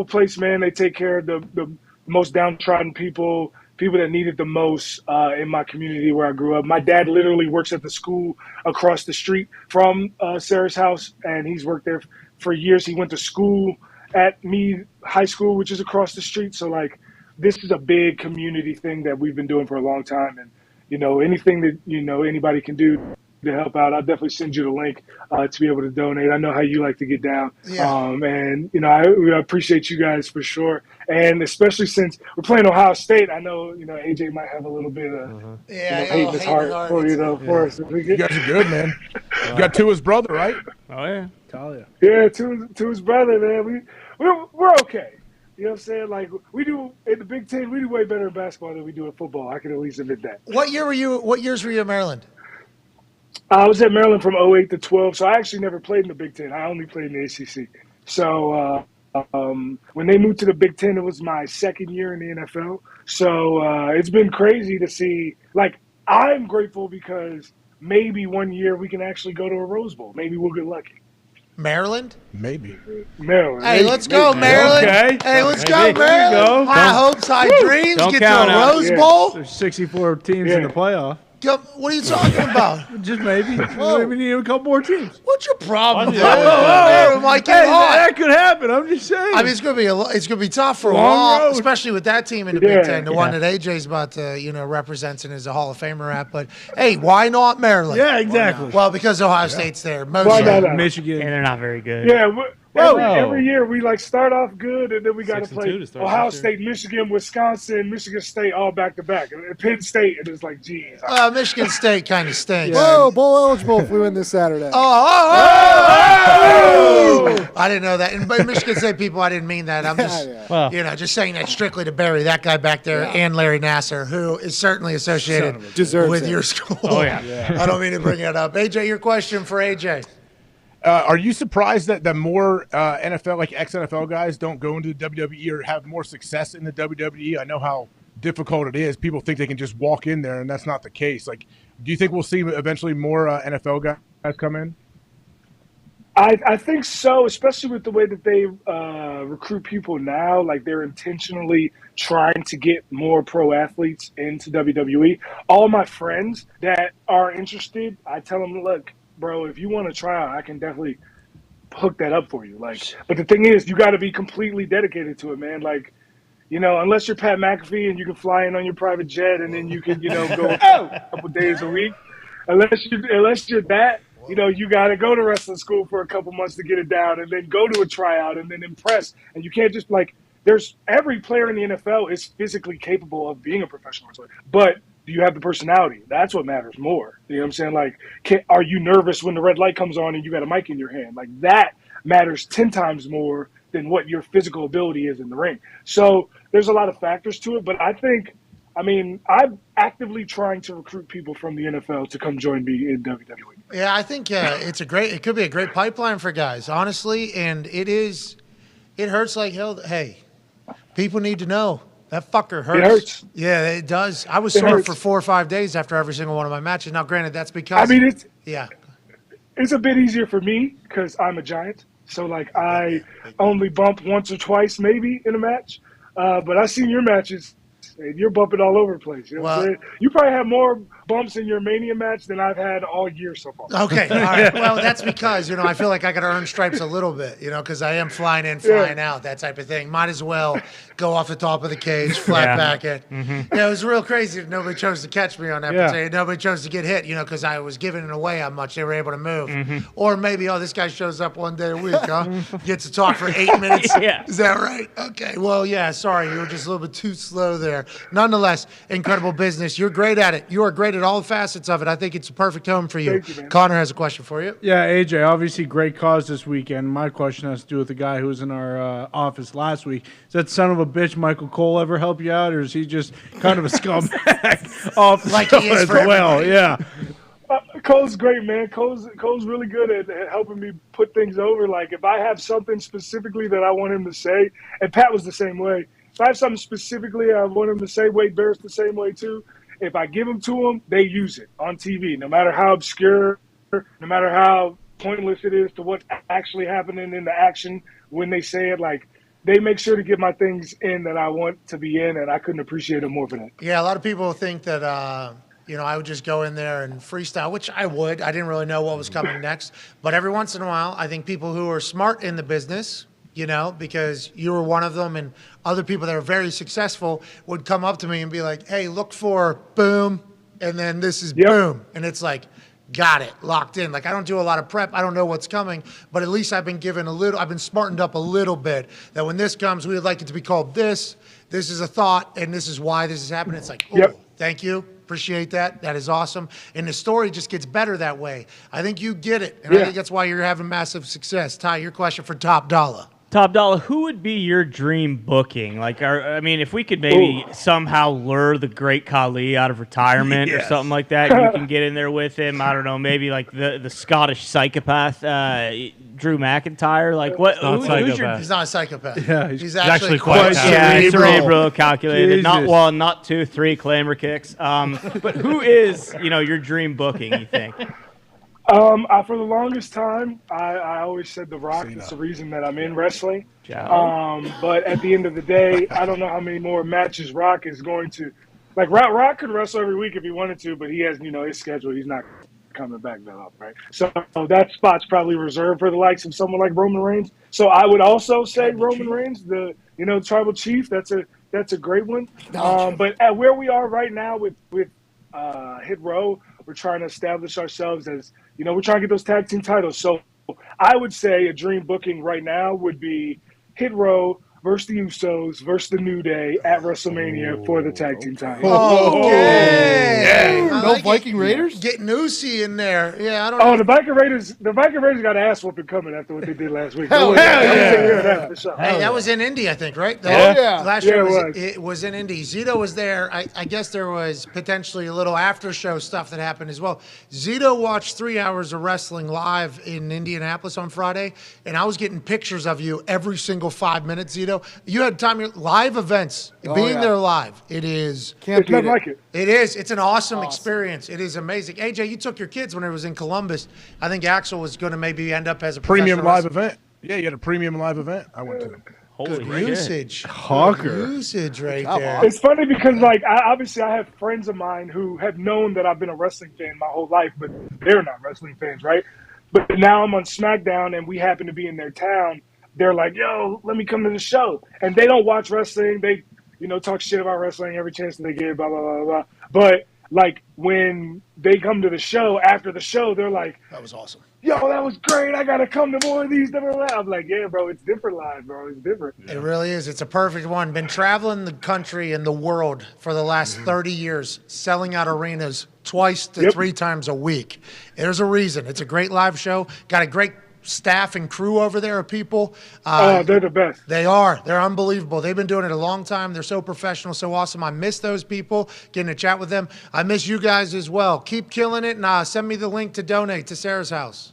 Speaker 21: place, man. They take care of the most downtrodden people that need it the most in my community where I grew up. My dad literally works at the school across the street from Sarah's house, and he's worked there for years. He went to school at Meade High School, which is across the street. So, like, this is a big community thing that we've been doing for a long time. And, anything that, anybody can do to help out, I'll definitely send you the link to be able to donate. I know how you like to get down.
Speaker 1: Yeah.
Speaker 21: I appreciate you guys for sure. And especially since we're playing Ohio State, I know, AJ might have a little bit of hate in his heart for us.
Speaker 16: You guys are good, man. You got Tua's brother, right?
Speaker 7: Oh, yeah.
Speaker 3: Talia.
Speaker 21: Yeah, to his brother, man. We're okay. You know what I'm saying? Like, we do in the Big Ten, we do way better in basketball than we do in football. I can at least admit that.
Speaker 1: What years were you at Maryland?
Speaker 21: I was at Maryland from 08 to 12, so I actually never played in the Big Ten. I only played in the ACC. So when they moved to the Big Ten, it was my second year in the NFL. So it's been crazy to see. Like, I'm grateful because maybe one year we can actually go to a Rose Bowl. Maybe we'll get lucky.
Speaker 1: Maryland?
Speaker 16: Maybe.
Speaker 21: Maryland.
Speaker 1: Hey, let's go, Maryland.
Speaker 3: Okay.
Speaker 1: Hey, let's
Speaker 3: Maybe.
Speaker 1: go, Maryland.
Speaker 3: There you go.
Speaker 1: High hopes, high dreams.
Speaker 7: Don't
Speaker 1: Get to
Speaker 7: count
Speaker 1: a
Speaker 7: out.
Speaker 1: Rose Bowl.
Speaker 3: There's 64 teams in the playoff.
Speaker 1: What are you talking about?
Speaker 3: Just maybe. We need a couple more teams.
Speaker 1: What's your problem?
Speaker 3: Whoa,
Speaker 1: It might get hot.
Speaker 3: that could happen. I'm just saying.
Speaker 1: I mean, it's gonna be tough for a
Speaker 3: Long
Speaker 1: while,
Speaker 3: road.
Speaker 1: especially with that team in the Big Ten, the one that AJ's about to, represents and is a Hall of Famer at. But hey, why not Maryland?
Speaker 3: Yeah, exactly.
Speaker 1: Well, because Ohio State's there.
Speaker 21: Why not?
Speaker 3: Michigan.
Speaker 7: And they're not very good.
Speaker 21: Yeah, every year we start off good, and then we got to
Speaker 6: 6-2
Speaker 21: play
Speaker 6: to start
Speaker 21: Ohio
Speaker 6: this year.
Speaker 21: State, Michigan, Wisconsin, Michigan State all back to back, and Penn State. And it's like, geez.
Speaker 1: Michigan State kind of stinks.
Speaker 8: Whoa, bowl eligible if we win this Saturday.
Speaker 1: I didn't know that. And by Michigan State people, I didn't mean that. I'm just, just saying that strictly to bury that guy back there and Larry Nasser, who is certainly associated with your school.
Speaker 7: Oh, yeah.
Speaker 1: I don't mean to bring it up. AJ, your question for AJ.
Speaker 16: Are you surprised that more NFL, like ex-NFL guys, don't go into the WWE or have more success in the WWE? I know how difficult it is. People think they can just walk in there, and that's not the case. Like, do you think we'll see eventually more NFL guys come in?
Speaker 21: I think so, especially with the way that they recruit people now. Like, they're intentionally trying to get more pro athletes into WWE. All my friends that are interested, I tell them, look, bro, if you want to try out, I can definitely hook that up for you. Like, but the thing is, you got to be completely dedicated to it, man. Like, unless you're Pat McAfee and you can fly in on your private jet and then you can, go a couple days a week. Unless you're that, you got to go to wrestling school for a couple months to get it down, and then go to a tryout and then impress. And you can't just every player in the NFL is physically capable of being a professional wrestler, but do you have the personality? That's what matters more. You know what I'm saying? Like, are you nervous when the red light comes on and you got a mic in your hand? Like, that matters 10 times more than what your physical ability is in the ring. So there's a lot of factors to it, but I'm actively trying to recruit people from the NFL to come join me in WWE.
Speaker 1: Yeah, I think it could be a great pipeline for guys, honestly, and it hurts like hell. Hey, people need to know. That fucker hurts.
Speaker 21: It hurts.
Speaker 1: Yeah, it does. I was
Speaker 21: It
Speaker 1: sore
Speaker 21: hurts.
Speaker 1: for 4 or 5 days after every single one of my matches. Now, granted, that's because
Speaker 21: it's a bit easier for me because I'm a giant. So, like, I only bump once or twice maybe in a match. But I've seen your matches, and you're bumping all over the place. You know what I'm saying? You probably have more bumps in your Mania match than I've had all year so far.
Speaker 1: Okay, all right. Well, that's because, I feel like I got to earn stripes a little bit, because I am flying in, flying out, that type of thing. Might as well go off the top of the cage, flat back it. Mm-hmm. Yeah, it was real crazy that nobody chose to catch me on that potato. Nobody chose to get hit, because I was giving it away how much they were able to move. Mm-hmm. Or maybe, this guy shows up one day a week, huh? Gets to talk for 8 minutes.
Speaker 7: Yeah.
Speaker 1: Is that right? Okay. Well, yeah, sorry. You were just a little bit too slow there. Nonetheless, incredible business. You're great at it. You are great at all facets of it. I think it's a perfect home for you.
Speaker 21: Thank you, man.
Speaker 1: Connor has a question for you.
Speaker 3: Yeah, AJ, obviously great cause this weekend. My question has to do with the guy who was in our office last week. Does that son of a bitch, Michael Cole, ever help you out, or is he just kind of a scumbag off the
Speaker 1: Like
Speaker 3: show
Speaker 1: he is
Speaker 3: as
Speaker 1: for
Speaker 3: well?
Speaker 1: everybody.
Speaker 3: Yeah.
Speaker 21: Cole's great, man. Cole's really good at helping me put things over. Like if I have something specifically that I want him to say, and Pat was the same way. If I have something specifically I want him to say, Wade Barrett's the same way too. If I give them to them, they use it on TV, no matter how obscure, no matter how pointless it is to what's actually happening in the action when they say it. Like they make sure to get my things in that I want to be in, and I couldn't appreciate it more for that.
Speaker 1: Yeah, a lot of people think that I would just go in there and freestyle, which I would. I didn't really know what was coming next, but every once in a while, I think people who are smart in the business, because you were one of them, and other people that are very successful would come up to me and be like, "Hey, look for boom," and then this is boom, and it's like, got it, locked in. Like I don't do a lot of prep. I don't know what's coming, but at least I've been given I've been smartened up a little bit that when this comes, we would like it to be called this. This is a thought, and this is why this is happening. It's like, oh, thank you. Appreciate that. That is awesome. And the story just gets better that way. I think you get it, and I think that's why you're having massive success. Ty, your question for Top Dollar.
Speaker 7: Top Dollar, who would be your dream booking? Like, if we could maybe somehow lure the great Khali out of retirement or something like that, you can get in there with him. I don't know, maybe like the Scottish psychopath, Drew McIntyre. Like, what? Who's your?
Speaker 1: He's not a psychopath.
Speaker 3: Yeah,
Speaker 1: he's actually
Speaker 3: quite
Speaker 7: cerebral, calculated. Not 2, 3 claimer kicks. But who is your dream booking? You think?
Speaker 21: For the longest time, I always said The Rock. It's the reason that I'm in wrestling. But at the end of the day, I don't know how many more matches Rock is going to. Like, Rock could wrestle every week if he wanted to, but he has, his schedule. He's not coming back that up, right? So that spot's probably reserved for the likes of someone like Roman Reigns. So I would also say Roman Reigns, the tribal chief. That's a great one. But at where we are right now with Hit Row, we're trying to establish ourselves as, we're trying to get those tag team titles. So I would say a dream booking right now would be Hit Row versus the Usos versus the New Day at WrestleMania for the tag team title.
Speaker 1: Okay.
Speaker 6: No like Viking Raiders?
Speaker 1: Getting Usi in there. Yeah, I don't know.
Speaker 21: Oh, the Viking Raiders got an ass whooping coming after what they did last week.
Speaker 1: Hell
Speaker 21: yeah.
Speaker 1: Hey, that was in Indy, I think, right? Last year it was in Indy. Zito was there. I guess there was potentially a little after show stuff that happened as well. Zito watched 3 hours of wrestling live in Indianapolis on Friday, and I was getting pictures of you every single 5 minutes, Zito. You had time, live events, being there live. It is.
Speaker 21: Can't beat it.
Speaker 1: It is. It's an awesome experience. It is amazing. AJ, you took your kids when it was in Columbus. I think Axel was going to maybe end up as a
Speaker 16: premium live event. Yeah, you had a premium live event. I went to.
Speaker 1: Holy usage.
Speaker 3: Hawker.
Speaker 1: Good usage right there.
Speaker 21: It's funny because, I have friends of mine who have known that I've been a wrestling fan my whole life, but they're not wrestling fans, right? But now I'm on SmackDown and we happen to be in their town. They're like, yo, let me come to the show. And they don't watch wrestling. They, talk shit about wrestling every chance that they get, blah, blah, blah, blah. But, when they come to the show, after the show, they're like,
Speaker 1: that was awesome.
Speaker 21: Yo, that was great. I got to come to more of these. I'm like, yeah, bro, it's different live, bro. It's different.
Speaker 1: It really is. It's a perfect one. Been traveling the country and the world for the last 30 years, selling out arenas twice to 3 times a week. There's a reason. It's a great live show. Got a great staff and crew over there of people.
Speaker 21: They're the best.
Speaker 1: They are. They're unbelievable. They've been doing it a long time. They're so professional, so awesome. I miss those people, getting to chat with them. I miss you guys as well. Keep killing it, and send me the link to donate to Sarah's house.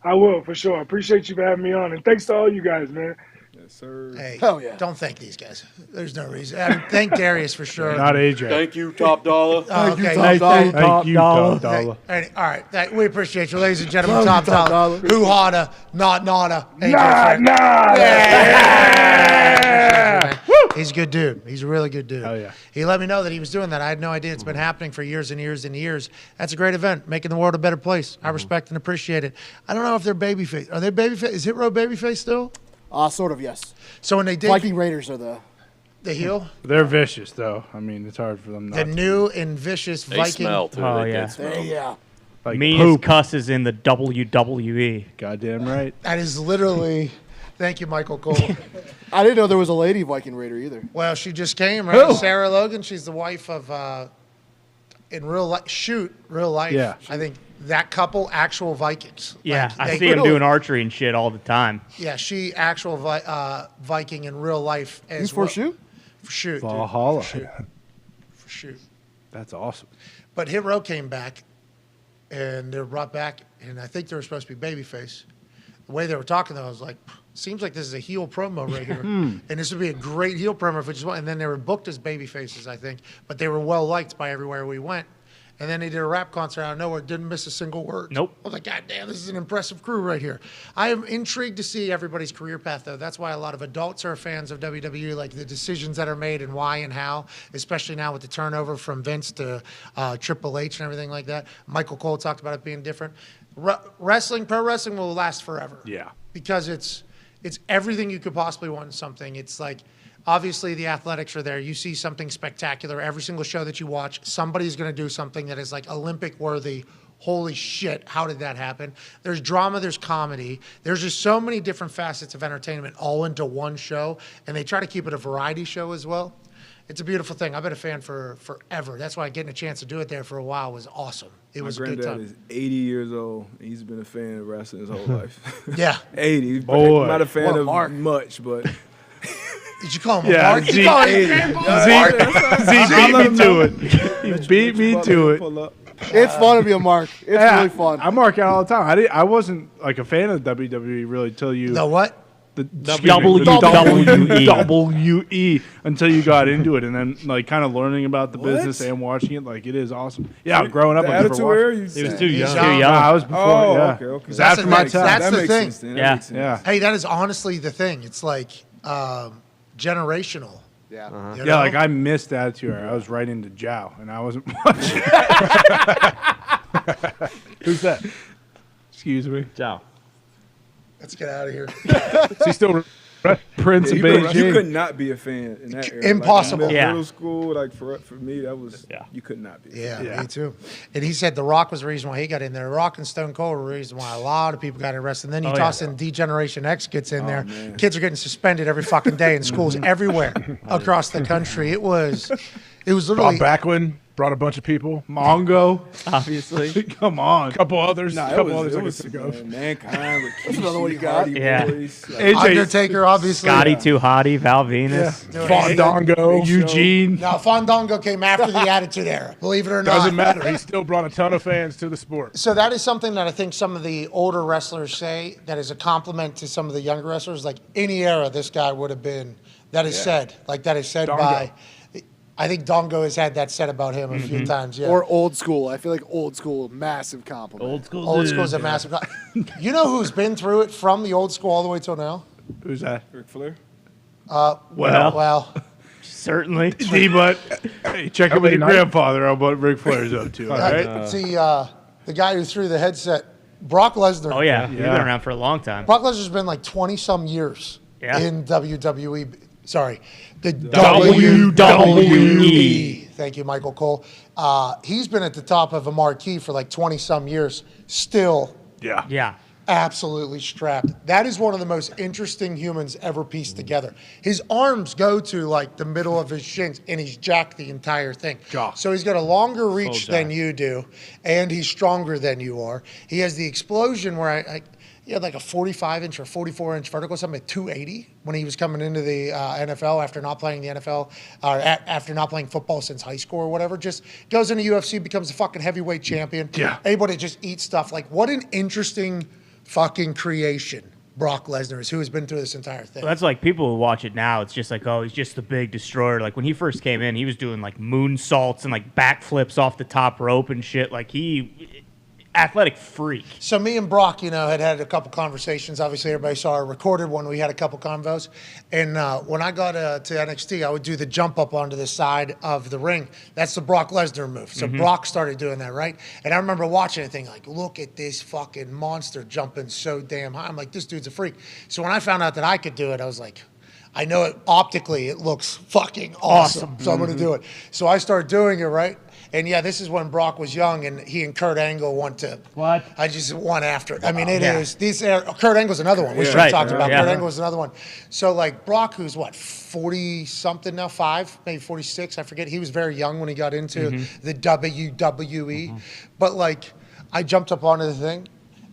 Speaker 21: I will, for sure. Appreciate you for having me on, and thanks to all you guys, man.
Speaker 5: Yes, sir.
Speaker 1: Hey,
Speaker 6: hell yeah.
Speaker 1: Don't thank these guys. There's no reason. Thank Darius for sure.
Speaker 3: Not AJ.
Speaker 9: Thank you, Top Dollar.
Speaker 1: Thank you,
Speaker 3: Top Dollar.
Speaker 1: Hey, all right. We appreciate you, ladies and gentlemen. Top Dollar. Who hotta, not nada. Yeah. He's a good dude. He's a really good dude.
Speaker 3: Oh, yeah.
Speaker 1: He let me know that he was doing that. I had no idea. It's been happening for years and years and years. That's a great event, making the world a better place. I respect and appreciate it. I don't know if they're babyface. Are they babyface? Is Hit Row babyface still?
Speaker 6: Sort of, yes.
Speaker 1: So when they did
Speaker 6: Viking Raiders are the
Speaker 1: heel?
Speaker 3: They're vicious, though. I mean, it's hard for them not
Speaker 1: the new and vicious
Speaker 9: They
Speaker 1: Viking.
Speaker 9: smell, too.
Speaker 7: Oh,
Speaker 9: They
Speaker 7: yeah.
Speaker 9: did smell.
Speaker 6: yeah.
Speaker 3: like
Speaker 7: Meanest
Speaker 3: poop.
Speaker 7: cusses in the WWE.
Speaker 3: Goddamn right.
Speaker 1: That is literally. Thank you, Michael Cole.
Speaker 6: I didn't know there was a lady Viking Raider either.
Speaker 1: Well, she just came, right?
Speaker 3: Who?
Speaker 1: Sarah Logan. She's the wife of, in real life, real life.
Speaker 3: Yeah.
Speaker 1: I think that couple, actual Vikings.
Speaker 7: Yeah,
Speaker 1: Like,
Speaker 7: I see him doing archery and shit all the time.
Speaker 1: Yeah, she actual Viking in real life as
Speaker 6: Who's for shoot?
Speaker 1: For shoot. dude.
Speaker 3: Valhalla.
Speaker 1: For shoot.
Speaker 3: That's awesome.
Speaker 1: But Hit Row came back, and they were brought back, and I think they were supposed to be babyface. The way they were talking, though, I was like, seems like this is a heel promo right here. And this would be a great heel promo if it just went. And then they were booked as baby faces, I think. But they were well liked by everywhere we went. And then they did a rap concert out of nowhere, didn't miss a single word.
Speaker 7: Nope.
Speaker 1: I was like, God damn, this is an impressive crew right here. I am intrigued to see everybody's career path, though. That's why a lot of adults are fans of WWE, like the decisions that are made and why and how, especially now with the turnover from Vince to Triple H and everything like that. Michael Cole talked about it being different. Pro wrestling will last forever.
Speaker 3: Yeah.
Speaker 1: Because it's everything you could possibly want in something. It's like, obviously the athletics are there. You see something spectacular. Every single show that you watch, somebody's going to do something that is like Olympic worthy. Holy shit, how did that happen? There's drama, there's comedy. There's just so many different facets of entertainment all into one show, and they try to keep it a variety show as well. It's a beautiful thing. I've been a fan for forever. That's why getting a chance to do it there for a while was awesome. It was a good time.
Speaker 5: My granddad is 80 years old. And he's been a fan of wrestling his whole life.
Speaker 1: Yeah.
Speaker 5: 80.
Speaker 3: Boy.
Speaker 5: Not a fan
Speaker 1: What a
Speaker 5: of
Speaker 1: mark.
Speaker 5: much, but...
Speaker 1: Did you call him a mark?
Speaker 3: Z,
Speaker 1: You call him a grandpa?
Speaker 3: Z beat me to it. He beat me to it.
Speaker 6: It's fun to be a mark. It's really fun.
Speaker 3: I mark out all the time. I wasn't like a fan of WWE really till you.
Speaker 1: The what?
Speaker 3: The
Speaker 7: WWE.
Speaker 3: WWE until you got into it, and then like kind of learning about the business and watching it. Like it is awesome. Yeah, growing up,
Speaker 5: The
Speaker 3: I never
Speaker 5: Attitude
Speaker 3: watched.
Speaker 5: Era,
Speaker 3: It
Speaker 5: you
Speaker 3: was
Speaker 5: said?
Speaker 3: too
Speaker 1: He's
Speaker 3: young.
Speaker 1: young.
Speaker 3: Nah, I was before.
Speaker 5: Oh,
Speaker 3: yeah,
Speaker 5: okay.
Speaker 3: It was
Speaker 1: That's
Speaker 3: after
Speaker 1: the
Speaker 3: my
Speaker 1: thing.
Speaker 3: time.
Speaker 1: That's
Speaker 5: That
Speaker 1: the
Speaker 5: makes
Speaker 1: thing.
Speaker 5: sense, then. That
Speaker 7: Yeah.
Speaker 5: makes sense.
Speaker 3: Yeah.
Speaker 1: Hey, that is honestly the thing. It's like generational.
Speaker 6: Yeah.
Speaker 1: You
Speaker 3: Yeah,
Speaker 1: know?
Speaker 3: like I missed Attitude Era. I was right into Jow, and I wasn't watching. Who's that? Excuse me.
Speaker 10: Ciao.
Speaker 1: Let's get out of here.
Speaker 3: Is he still Prince of
Speaker 5: You
Speaker 3: Beijing?
Speaker 5: could not be a fan in that era.
Speaker 1: Impossible.
Speaker 5: Like,
Speaker 7: Yeah.
Speaker 5: middle school, like for me, that was you could not be.
Speaker 1: Yeah, me too. And he said The Rock was the reason why he got in there. The Rock and Stone Cold were the reason why a lot of people got arrested. And then you toss in D-Generation X gets in there.
Speaker 5: man.
Speaker 1: Kids are getting suspended every fucking day in schools everywhere across the country. It was literally.
Speaker 16: Bob Backlund brought a bunch of people.
Speaker 3: Mongo,
Speaker 7: obviously.
Speaker 3: Come on.
Speaker 16: A couple others.
Speaker 5: Nah,
Speaker 16: A
Speaker 5: it
Speaker 16: couple
Speaker 5: was,
Speaker 16: others I
Speaker 5: it
Speaker 16: could
Speaker 5: was
Speaker 16: think of.
Speaker 5: Mankind with
Speaker 6: That's another one you
Speaker 5: Kishi,
Speaker 6: got.
Speaker 5: Hardy
Speaker 7: Yeah.
Speaker 5: Boys. Like,
Speaker 3: AJ
Speaker 1: Undertaker, obviously.
Speaker 7: Scotty Too Hottie, Val Venus.
Speaker 3: Fandango, Eugene.
Speaker 1: Now, Fandango came after the Attitude Era, believe it or not.
Speaker 16: Doesn't matter. He still brought a ton of fans to the sport.
Speaker 1: So that is something that I think some of the older wrestlers say that is a compliment to some of the younger wrestlers. Like any era, this guy would have been. That is said. Like that is said
Speaker 16: Dongo.
Speaker 1: by. I think Dongo has had that said about him a few times. Yeah.
Speaker 6: Or old school. I feel like old school, massive compliment.
Speaker 10: Old school.
Speaker 1: Old
Speaker 10: dude.
Speaker 1: school's a massive. You know who's been through it from the old school all the way till now?
Speaker 3: Who's that?
Speaker 5: Ric Flair.
Speaker 1: Well,
Speaker 7: Certainly.
Speaker 3: D-Butt. Hey, check in with your grandfather on what Ric Flair's up to. All right.
Speaker 1: it's the guy who threw the headset, Brock Lesnar.
Speaker 7: Oh, yeah. He's been
Speaker 3: Yeah.
Speaker 7: around for a long time.
Speaker 1: Brock Lesnar's been like 20-some years
Speaker 7: Yeah.
Speaker 1: in WWE. Sorry, the
Speaker 7: WWE.
Speaker 1: WWE. Thank you, Michael Cole. He's been at the top of a marquee for like 20-some years, still
Speaker 3: Yeah.
Speaker 7: Yeah.
Speaker 1: absolutely strapped. That is one of the most interesting humans ever pieced together. His arms go to like the middle of his shins, and he's jacked the entire thing.
Speaker 3: Jaw.
Speaker 1: So he's got a longer reach
Speaker 3: jacked.
Speaker 1: than you do, and he's stronger than you are. He has the explosion where he had like a 45-inch or 44-inch vertical, something at 280 when he was coming into the NFL after not playing the NFL, or after not playing football since high school or whatever. Just goes into UFC, becomes a fucking heavyweight champion.
Speaker 3: Yeah.
Speaker 1: Able to just eat stuff. Like, what an interesting fucking creation Brock Lesnar is, who has been through this entire thing.
Speaker 7: Well, that's like people who watch it now. It's just like, oh, he's just the big destroyer. Like when he first came in, he was doing like moonsaults and like backflips off the top rope and shit. Like athletic freak.
Speaker 1: So me and Brock, had a couple conversations. Obviously, everybody saw our recorded one. We had a couple convos. And when I got to NXT, I would do the jump up onto the side of the ring. That's the Brock Lesnar move. So Brock started doing that, right? And I remember watching it, thinking, like, look at this fucking monster jumping so damn high. I'm like, this dude's a freak. So when I found out that I could do it, I was like, I know it optically, it looks fucking awesome. So I'm going to do it. So I started doing it, right? And yeah, this is when Brock was young, and he and Kurt Angle went to.
Speaker 7: What?
Speaker 1: I just won after. I mean, it is. Kurt Angle's another one. We should have
Speaker 7: Right.
Speaker 1: talked about.
Speaker 7: Yeah.
Speaker 1: Kurt Angle was another one. So like Brock, who's what, 40 something now, 5, maybe 46, I forget. He was very young when he got into the WWE. But like, I jumped up onto the thing,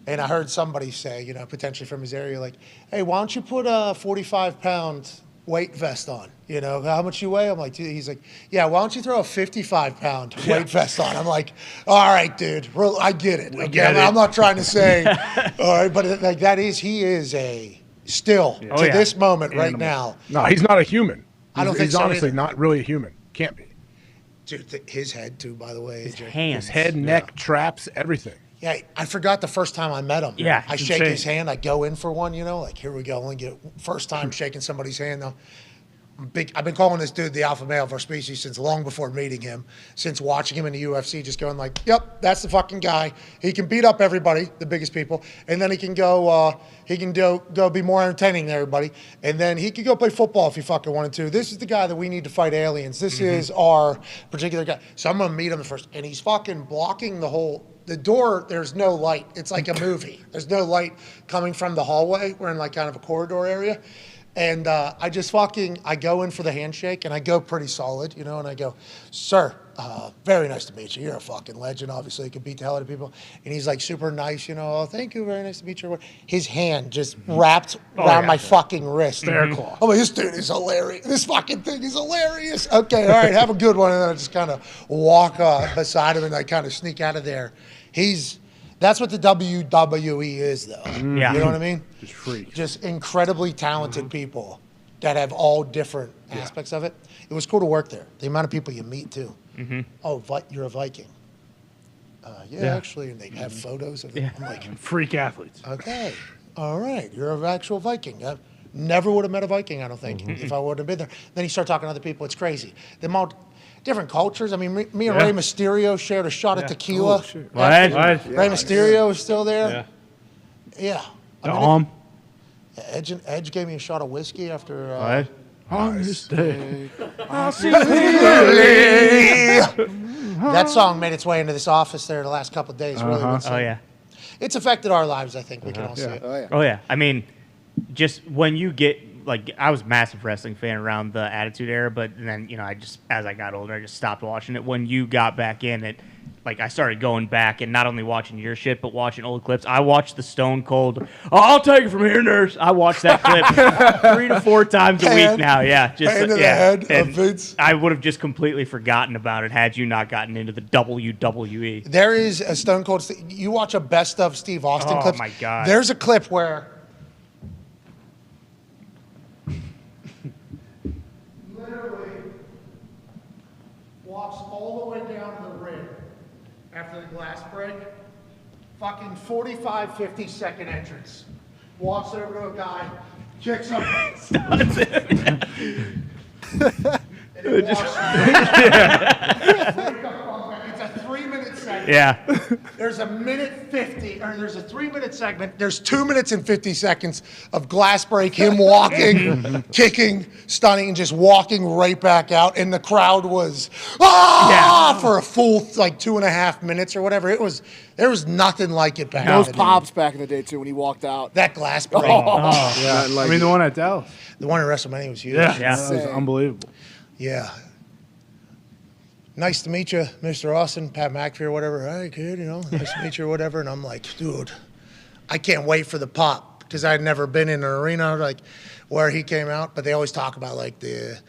Speaker 1: and I heard somebody say, potentially from his area, like, "Hey, why don't you put a 45-pound weight vest on. You know, how much you weigh? I'm like, he's like, yeah, why don't you throw a 55-pound weight vest on? I'm like, all right, dude, I get it. Okay, I'm not trying to say, all right, but like he is still to this moment right now.
Speaker 16: No, he's not a human.
Speaker 1: I don't think
Speaker 16: he's
Speaker 1: so
Speaker 16: honestly
Speaker 1: either.
Speaker 16: not really a human. Can't be.
Speaker 1: Dude, his head too, by the way.
Speaker 16: His head, neck, traps, everything.
Speaker 1: Yeah, I forgot the first time I met him.
Speaker 16: Yeah,
Speaker 1: I
Speaker 16: it's
Speaker 1: shake
Speaker 16: insane.
Speaker 1: his hand. I go in for one, like, here we go. Only get first time shaking somebody's hand, though. I've been calling this dude the alpha male of our species since long before meeting him, since watching him in the UFC, just going like, yep, that's the fucking guy. He can beat up everybody, the biggest people, and then he can go be more entertaining than everybody, and then he could go play football if he fucking wanted to. This is the guy that we need to fight aliens. This is our particular guy. So I'm going to meet him first, and he's fucking blocking the door. There's no light. It's like a movie. There's no light coming from the hallway. We're in like kind of a corridor area. And I go in for the handshake, and I go pretty solid, and I go, sir, very nice to meet you. You're a fucking legend. Obviously, you can beat the hell out of people. And he's like super nice, oh, thank you, very nice to meet you. His hand just wrapped around my fucking wrist.
Speaker 16: Bear claw.
Speaker 1: I'm like, this dude is hilarious. This fucking thing is hilarious. Okay, all right, have a good one. And then I just kind of walk beside him, and I kind of sneak out of there. That's what the WWE is, though.
Speaker 16: Yeah.
Speaker 1: You know what I mean?
Speaker 16: Just freak.
Speaker 1: Just incredibly talented people that have all different aspects of it. It was cool to work there. The amount of people you meet, too. Oh, you're a Viking. Yeah, actually. And they have photos of them. I'm like,
Speaker 16: freak athletes.
Speaker 1: Okay. All right. You're an actual Viking. I never would have met a Viking, I don't think, if I wouldn't have been there. Then you start talking to other people. It's crazy. Different cultures. I mean, me and Rey Mysterio shared a shot of tequila. Rey Mysterio was still there. Yeah.
Speaker 3: Dahn.
Speaker 1: Edge gave me a shot of whiskey after.
Speaker 16: On this day,
Speaker 1: That song made its way into this office there the last couple of days. Really,
Speaker 7: Oh yeah.
Speaker 1: It's affected our lives. I think we can all see it.
Speaker 7: Oh yeah. I mean, just when you get I was a massive wrestling fan around the Attitude Era, but then as I got older, I just stopped watching it. When you got back in, I started going back and not only watching your shit, but watching old clips. I watched the Stone Cold. Oh, I'll take it from here, nurse. I watched that clip 3 to 4 times a week now. Yeah, just
Speaker 1: hand to the head of Vince.
Speaker 7: I would have just completely forgotten about it had you not gotten into the WWE.
Speaker 1: There is a Stone Cold. You watch a best of Steve Austin clip.
Speaker 7: Oh my god!
Speaker 1: There's a clip where. Walks all the way down to the ring after the glass break. Fucking 45, 50-second entrance. Walks over to a guy, kicks him.
Speaker 7: Stuns him.
Speaker 1: And it walks It's a 3-minute segment.
Speaker 7: Yeah.
Speaker 1: There's a 3-minute segment. There's 2 minutes and 50 seconds of glass break, him walking, kicking, stunning, and just walking right back out. And the crowd was for a full 2.5 minutes or whatever. There was nothing like it back then.
Speaker 6: Those pops back in the day too when he walked out.
Speaker 1: That glass break.
Speaker 3: Yeah, I mean the one at Dallas.
Speaker 1: The one at WrestleMania was huge.
Speaker 3: Yeah, that was unbelievable.
Speaker 1: Yeah. Nice to meet you, Mr. Austin, Pat McAfee or whatever. Hey, kid, nice to meet you or whatever. And I'm like, dude, I can't wait for the pop because I'd never been in an arena where he came out. But they always talk about the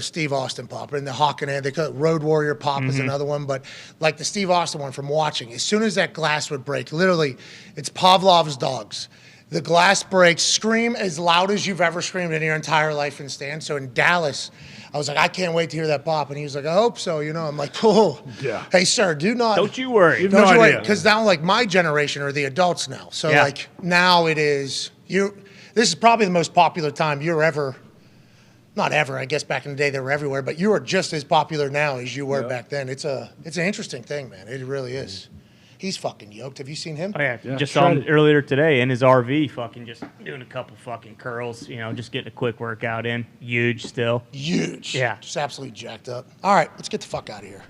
Speaker 1: Steve Austin pop and the Hawk and Head. They call it Road Warrior pop is another one. But the Steve Austin one from watching, as soon as that glass would break, literally, it's Pavlov's dogs. The glass breaks, scream as loud as you've ever screamed in your entire life and stand. So in Dallas, I was like, I can't wait to hear that pop. And he was like, I hope so. I'm like, oh, yeah. Hey, sir,
Speaker 7: Don't you worry.
Speaker 1: Don't you worry. Because now, my generation are the adults now. So, now it is, this is probably the most popular time you're ever, not ever, I guess back in the day they were everywhere, but you are just as popular now as you were back then. It's an interesting thing, man. It really is. He's fucking yoked. Have you seen him?
Speaker 7: Oh, yeah. Just saw him earlier today in his RV fucking just doing a couple fucking curls, just getting a quick workout in. Huge still.
Speaker 1: Huge.
Speaker 7: Yeah.
Speaker 1: Just absolutely jacked up. All right, let's get the fuck out of here.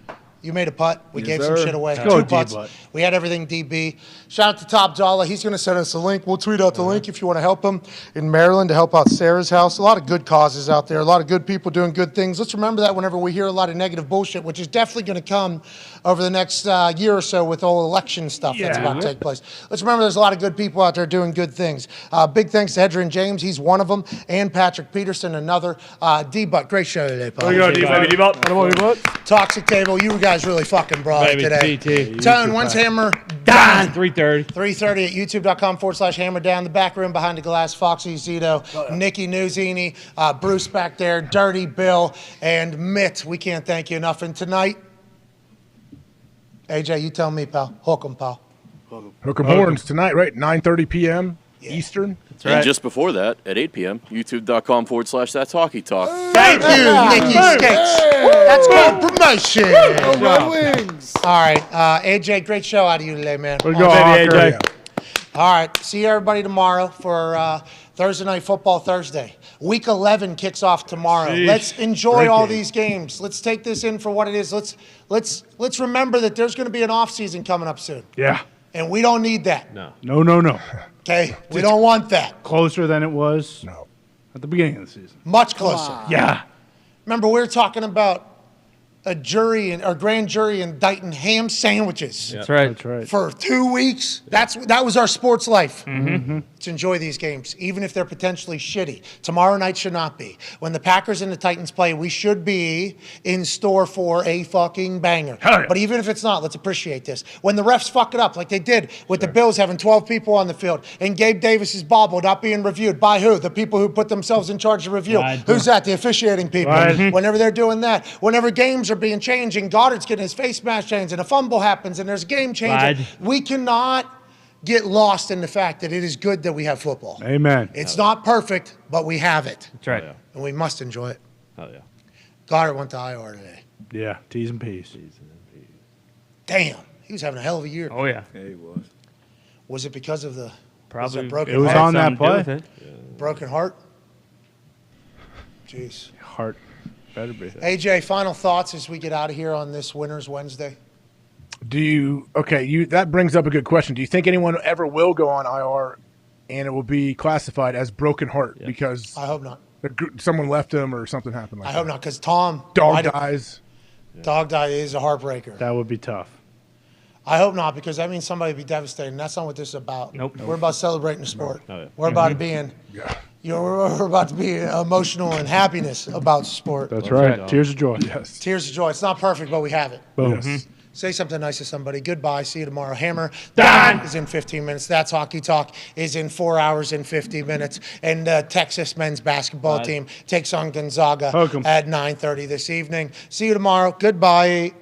Speaker 1: You made a putt. We
Speaker 5: Yes,
Speaker 1: gave
Speaker 5: sir.
Speaker 1: some shit away.
Speaker 3: Go
Speaker 1: 2 putts.
Speaker 3: D-Butt.
Speaker 1: We had everything DB. Shout out to Top Dollar. He's going to send us a link. We'll tweet out the link if you want to help him in Maryland to help out Sarah's house. A lot of good causes out there. A lot of good people doing good things. Let's remember that whenever we hear a lot of negative bullshit, which is definitely going to come over the next year or so with all election stuff that's about to take place. Let's remember there's a lot of good people out there doing good things. Big thanks to Edgerrin James. He's one of them. And Patrick Peterson, another. D-Butt, great show today, Paul.
Speaker 3: There you go, D-Butt.
Speaker 1: Toxic Table, you guys really fucking brought it
Speaker 10: Baby,
Speaker 1: today.
Speaker 10: TT.
Speaker 1: Tone, when's Hammer? Dahn.
Speaker 10: 3:30.
Speaker 1: 3:30 at youtube.com/Hammer Down. The back room behind the glass, Foxy Zito, Nikki Newsini, Bruce back there, Dirty Bill, and Mitt. We can't thank you enough. And tonight, AJ, you tell me, pal. Hook 'em, pal.
Speaker 16: Hook 'em horns tonight, right? 9:30 p.m. Eastern.
Speaker 9: That's right. And just before that, at 8 p.m., youtube.com/That's Hockey Talk.
Speaker 1: Thank you, Nikki Skates. That's called promotion.
Speaker 8: Red Wings.
Speaker 1: All right, AJ, great show out of you today, man.
Speaker 3: Way to go, AJ.
Speaker 1: All right, see everybody tomorrow for Thursday Night Football Thursday. Week 11 kicks off tomorrow.
Speaker 3: Sheesh.
Speaker 1: Let's enjoy
Speaker 3: Great
Speaker 1: all
Speaker 3: game.
Speaker 1: these games. Let's take this in for what it is. Let's remember that there's going to be an off season coming up soon,
Speaker 3: Yeah.
Speaker 1: and we don't need that.
Speaker 10: No.
Speaker 3: No.
Speaker 1: Okay, we don't want that.
Speaker 3: Closer than it was at the beginning of the season.
Speaker 1: Much closer.
Speaker 3: Yeah.
Speaker 1: Remember, we were talking about a jury or grand jury indicting ham sandwiches.
Speaker 10: That's right.
Speaker 3: That's right.
Speaker 1: For 2 weeks. That was our sports life.
Speaker 3: Mm-hmm.
Speaker 1: Let's enjoy these games, even if they're potentially shitty. Tomorrow night should not be. When the Packers and the Titans play, we should be in store for a fucking banger.
Speaker 3: Hell yeah.
Speaker 1: But even if it's not, let's appreciate this. When the refs fuck it up, like they did with the Bills having 12 people on the field, and Gabe Davis's bobble not being reviewed by who? The people who put themselves in charge of review.
Speaker 10: Right.
Speaker 1: Who's that? The officiating people.
Speaker 3: Right.
Speaker 1: Whenever they're doing that, whenever games are being changed and Goddard's getting his face mask changed and a fumble happens and there's a game changer,
Speaker 10: Right.
Speaker 1: we cannot get lost in the fact that it is good that we have football.
Speaker 3: Amen.
Speaker 1: It's not perfect, but we have it.
Speaker 10: That's right.
Speaker 1: And we must enjoy it.
Speaker 10: Oh, yeah.
Speaker 1: Goddard went to IR today.
Speaker 3: Yeah. T's and P's.
Speaker 1: Damn. He was having a hell of a year.
Speaker 7: Oh, yeah.
Speaker 5: Yeah, he was.
Speaker 1: Was it because of the
Speaker 7: Probably.
Speaker 1: broken
Speaker 3: It was
Speaker 1: heart?
Speaker 3: on that play.
Speaker 1: Broken heart? Jeez.
Speaker 3: Heart. Better be.
Speaker 1: AJ, final thoughts as we get out of here on this Winners Wednesday?
Speaker 16: That brings up a good question. Do you think anyone ever will go on IR and it will be classified as broken heart because
Speaker 1: I hope not.
Speaker 16: someone left him or something happened like
Speaker 1: I
Speaker 16: that?
Speaker 1: hope not, because Tom.
Speaker 16: Dog dies.
Speaker 1: Dog die is a heartbreaker.
Speaker 3: That would be tough.
Speaker 1: I hope not, because that means somebody would be devastated, and that's not what this is about.
Speaker 7: Nope.
Speaker 1: We're about celebrating the sport.
Speaker 10: No. Oh, yeah.
Speaker 1: We're about being, we're about to be emotional and happiness about sport.
Speaker 3: That's right. Tears of joy.
Speaker 16: Yes.
Speaker 1: Tears of joy. It's not perfect, but we have it.
Speaker 3: Boom.
Speaker 16: Yes.
Speaker 1: Say something nice to somebody. Goodbye. See you tomorrow. Hammer
Speaker 7: Dahn
Speaker 1: is in 15 minutes. That's Hockey Talk is in 4 hours and 50 minutes. And Texas men's basketball team takes on Gonzaga
Speaker 3: Hook 'em.
Speaker 1: at 9:30 this evening. See you tomorrow. Goodbye.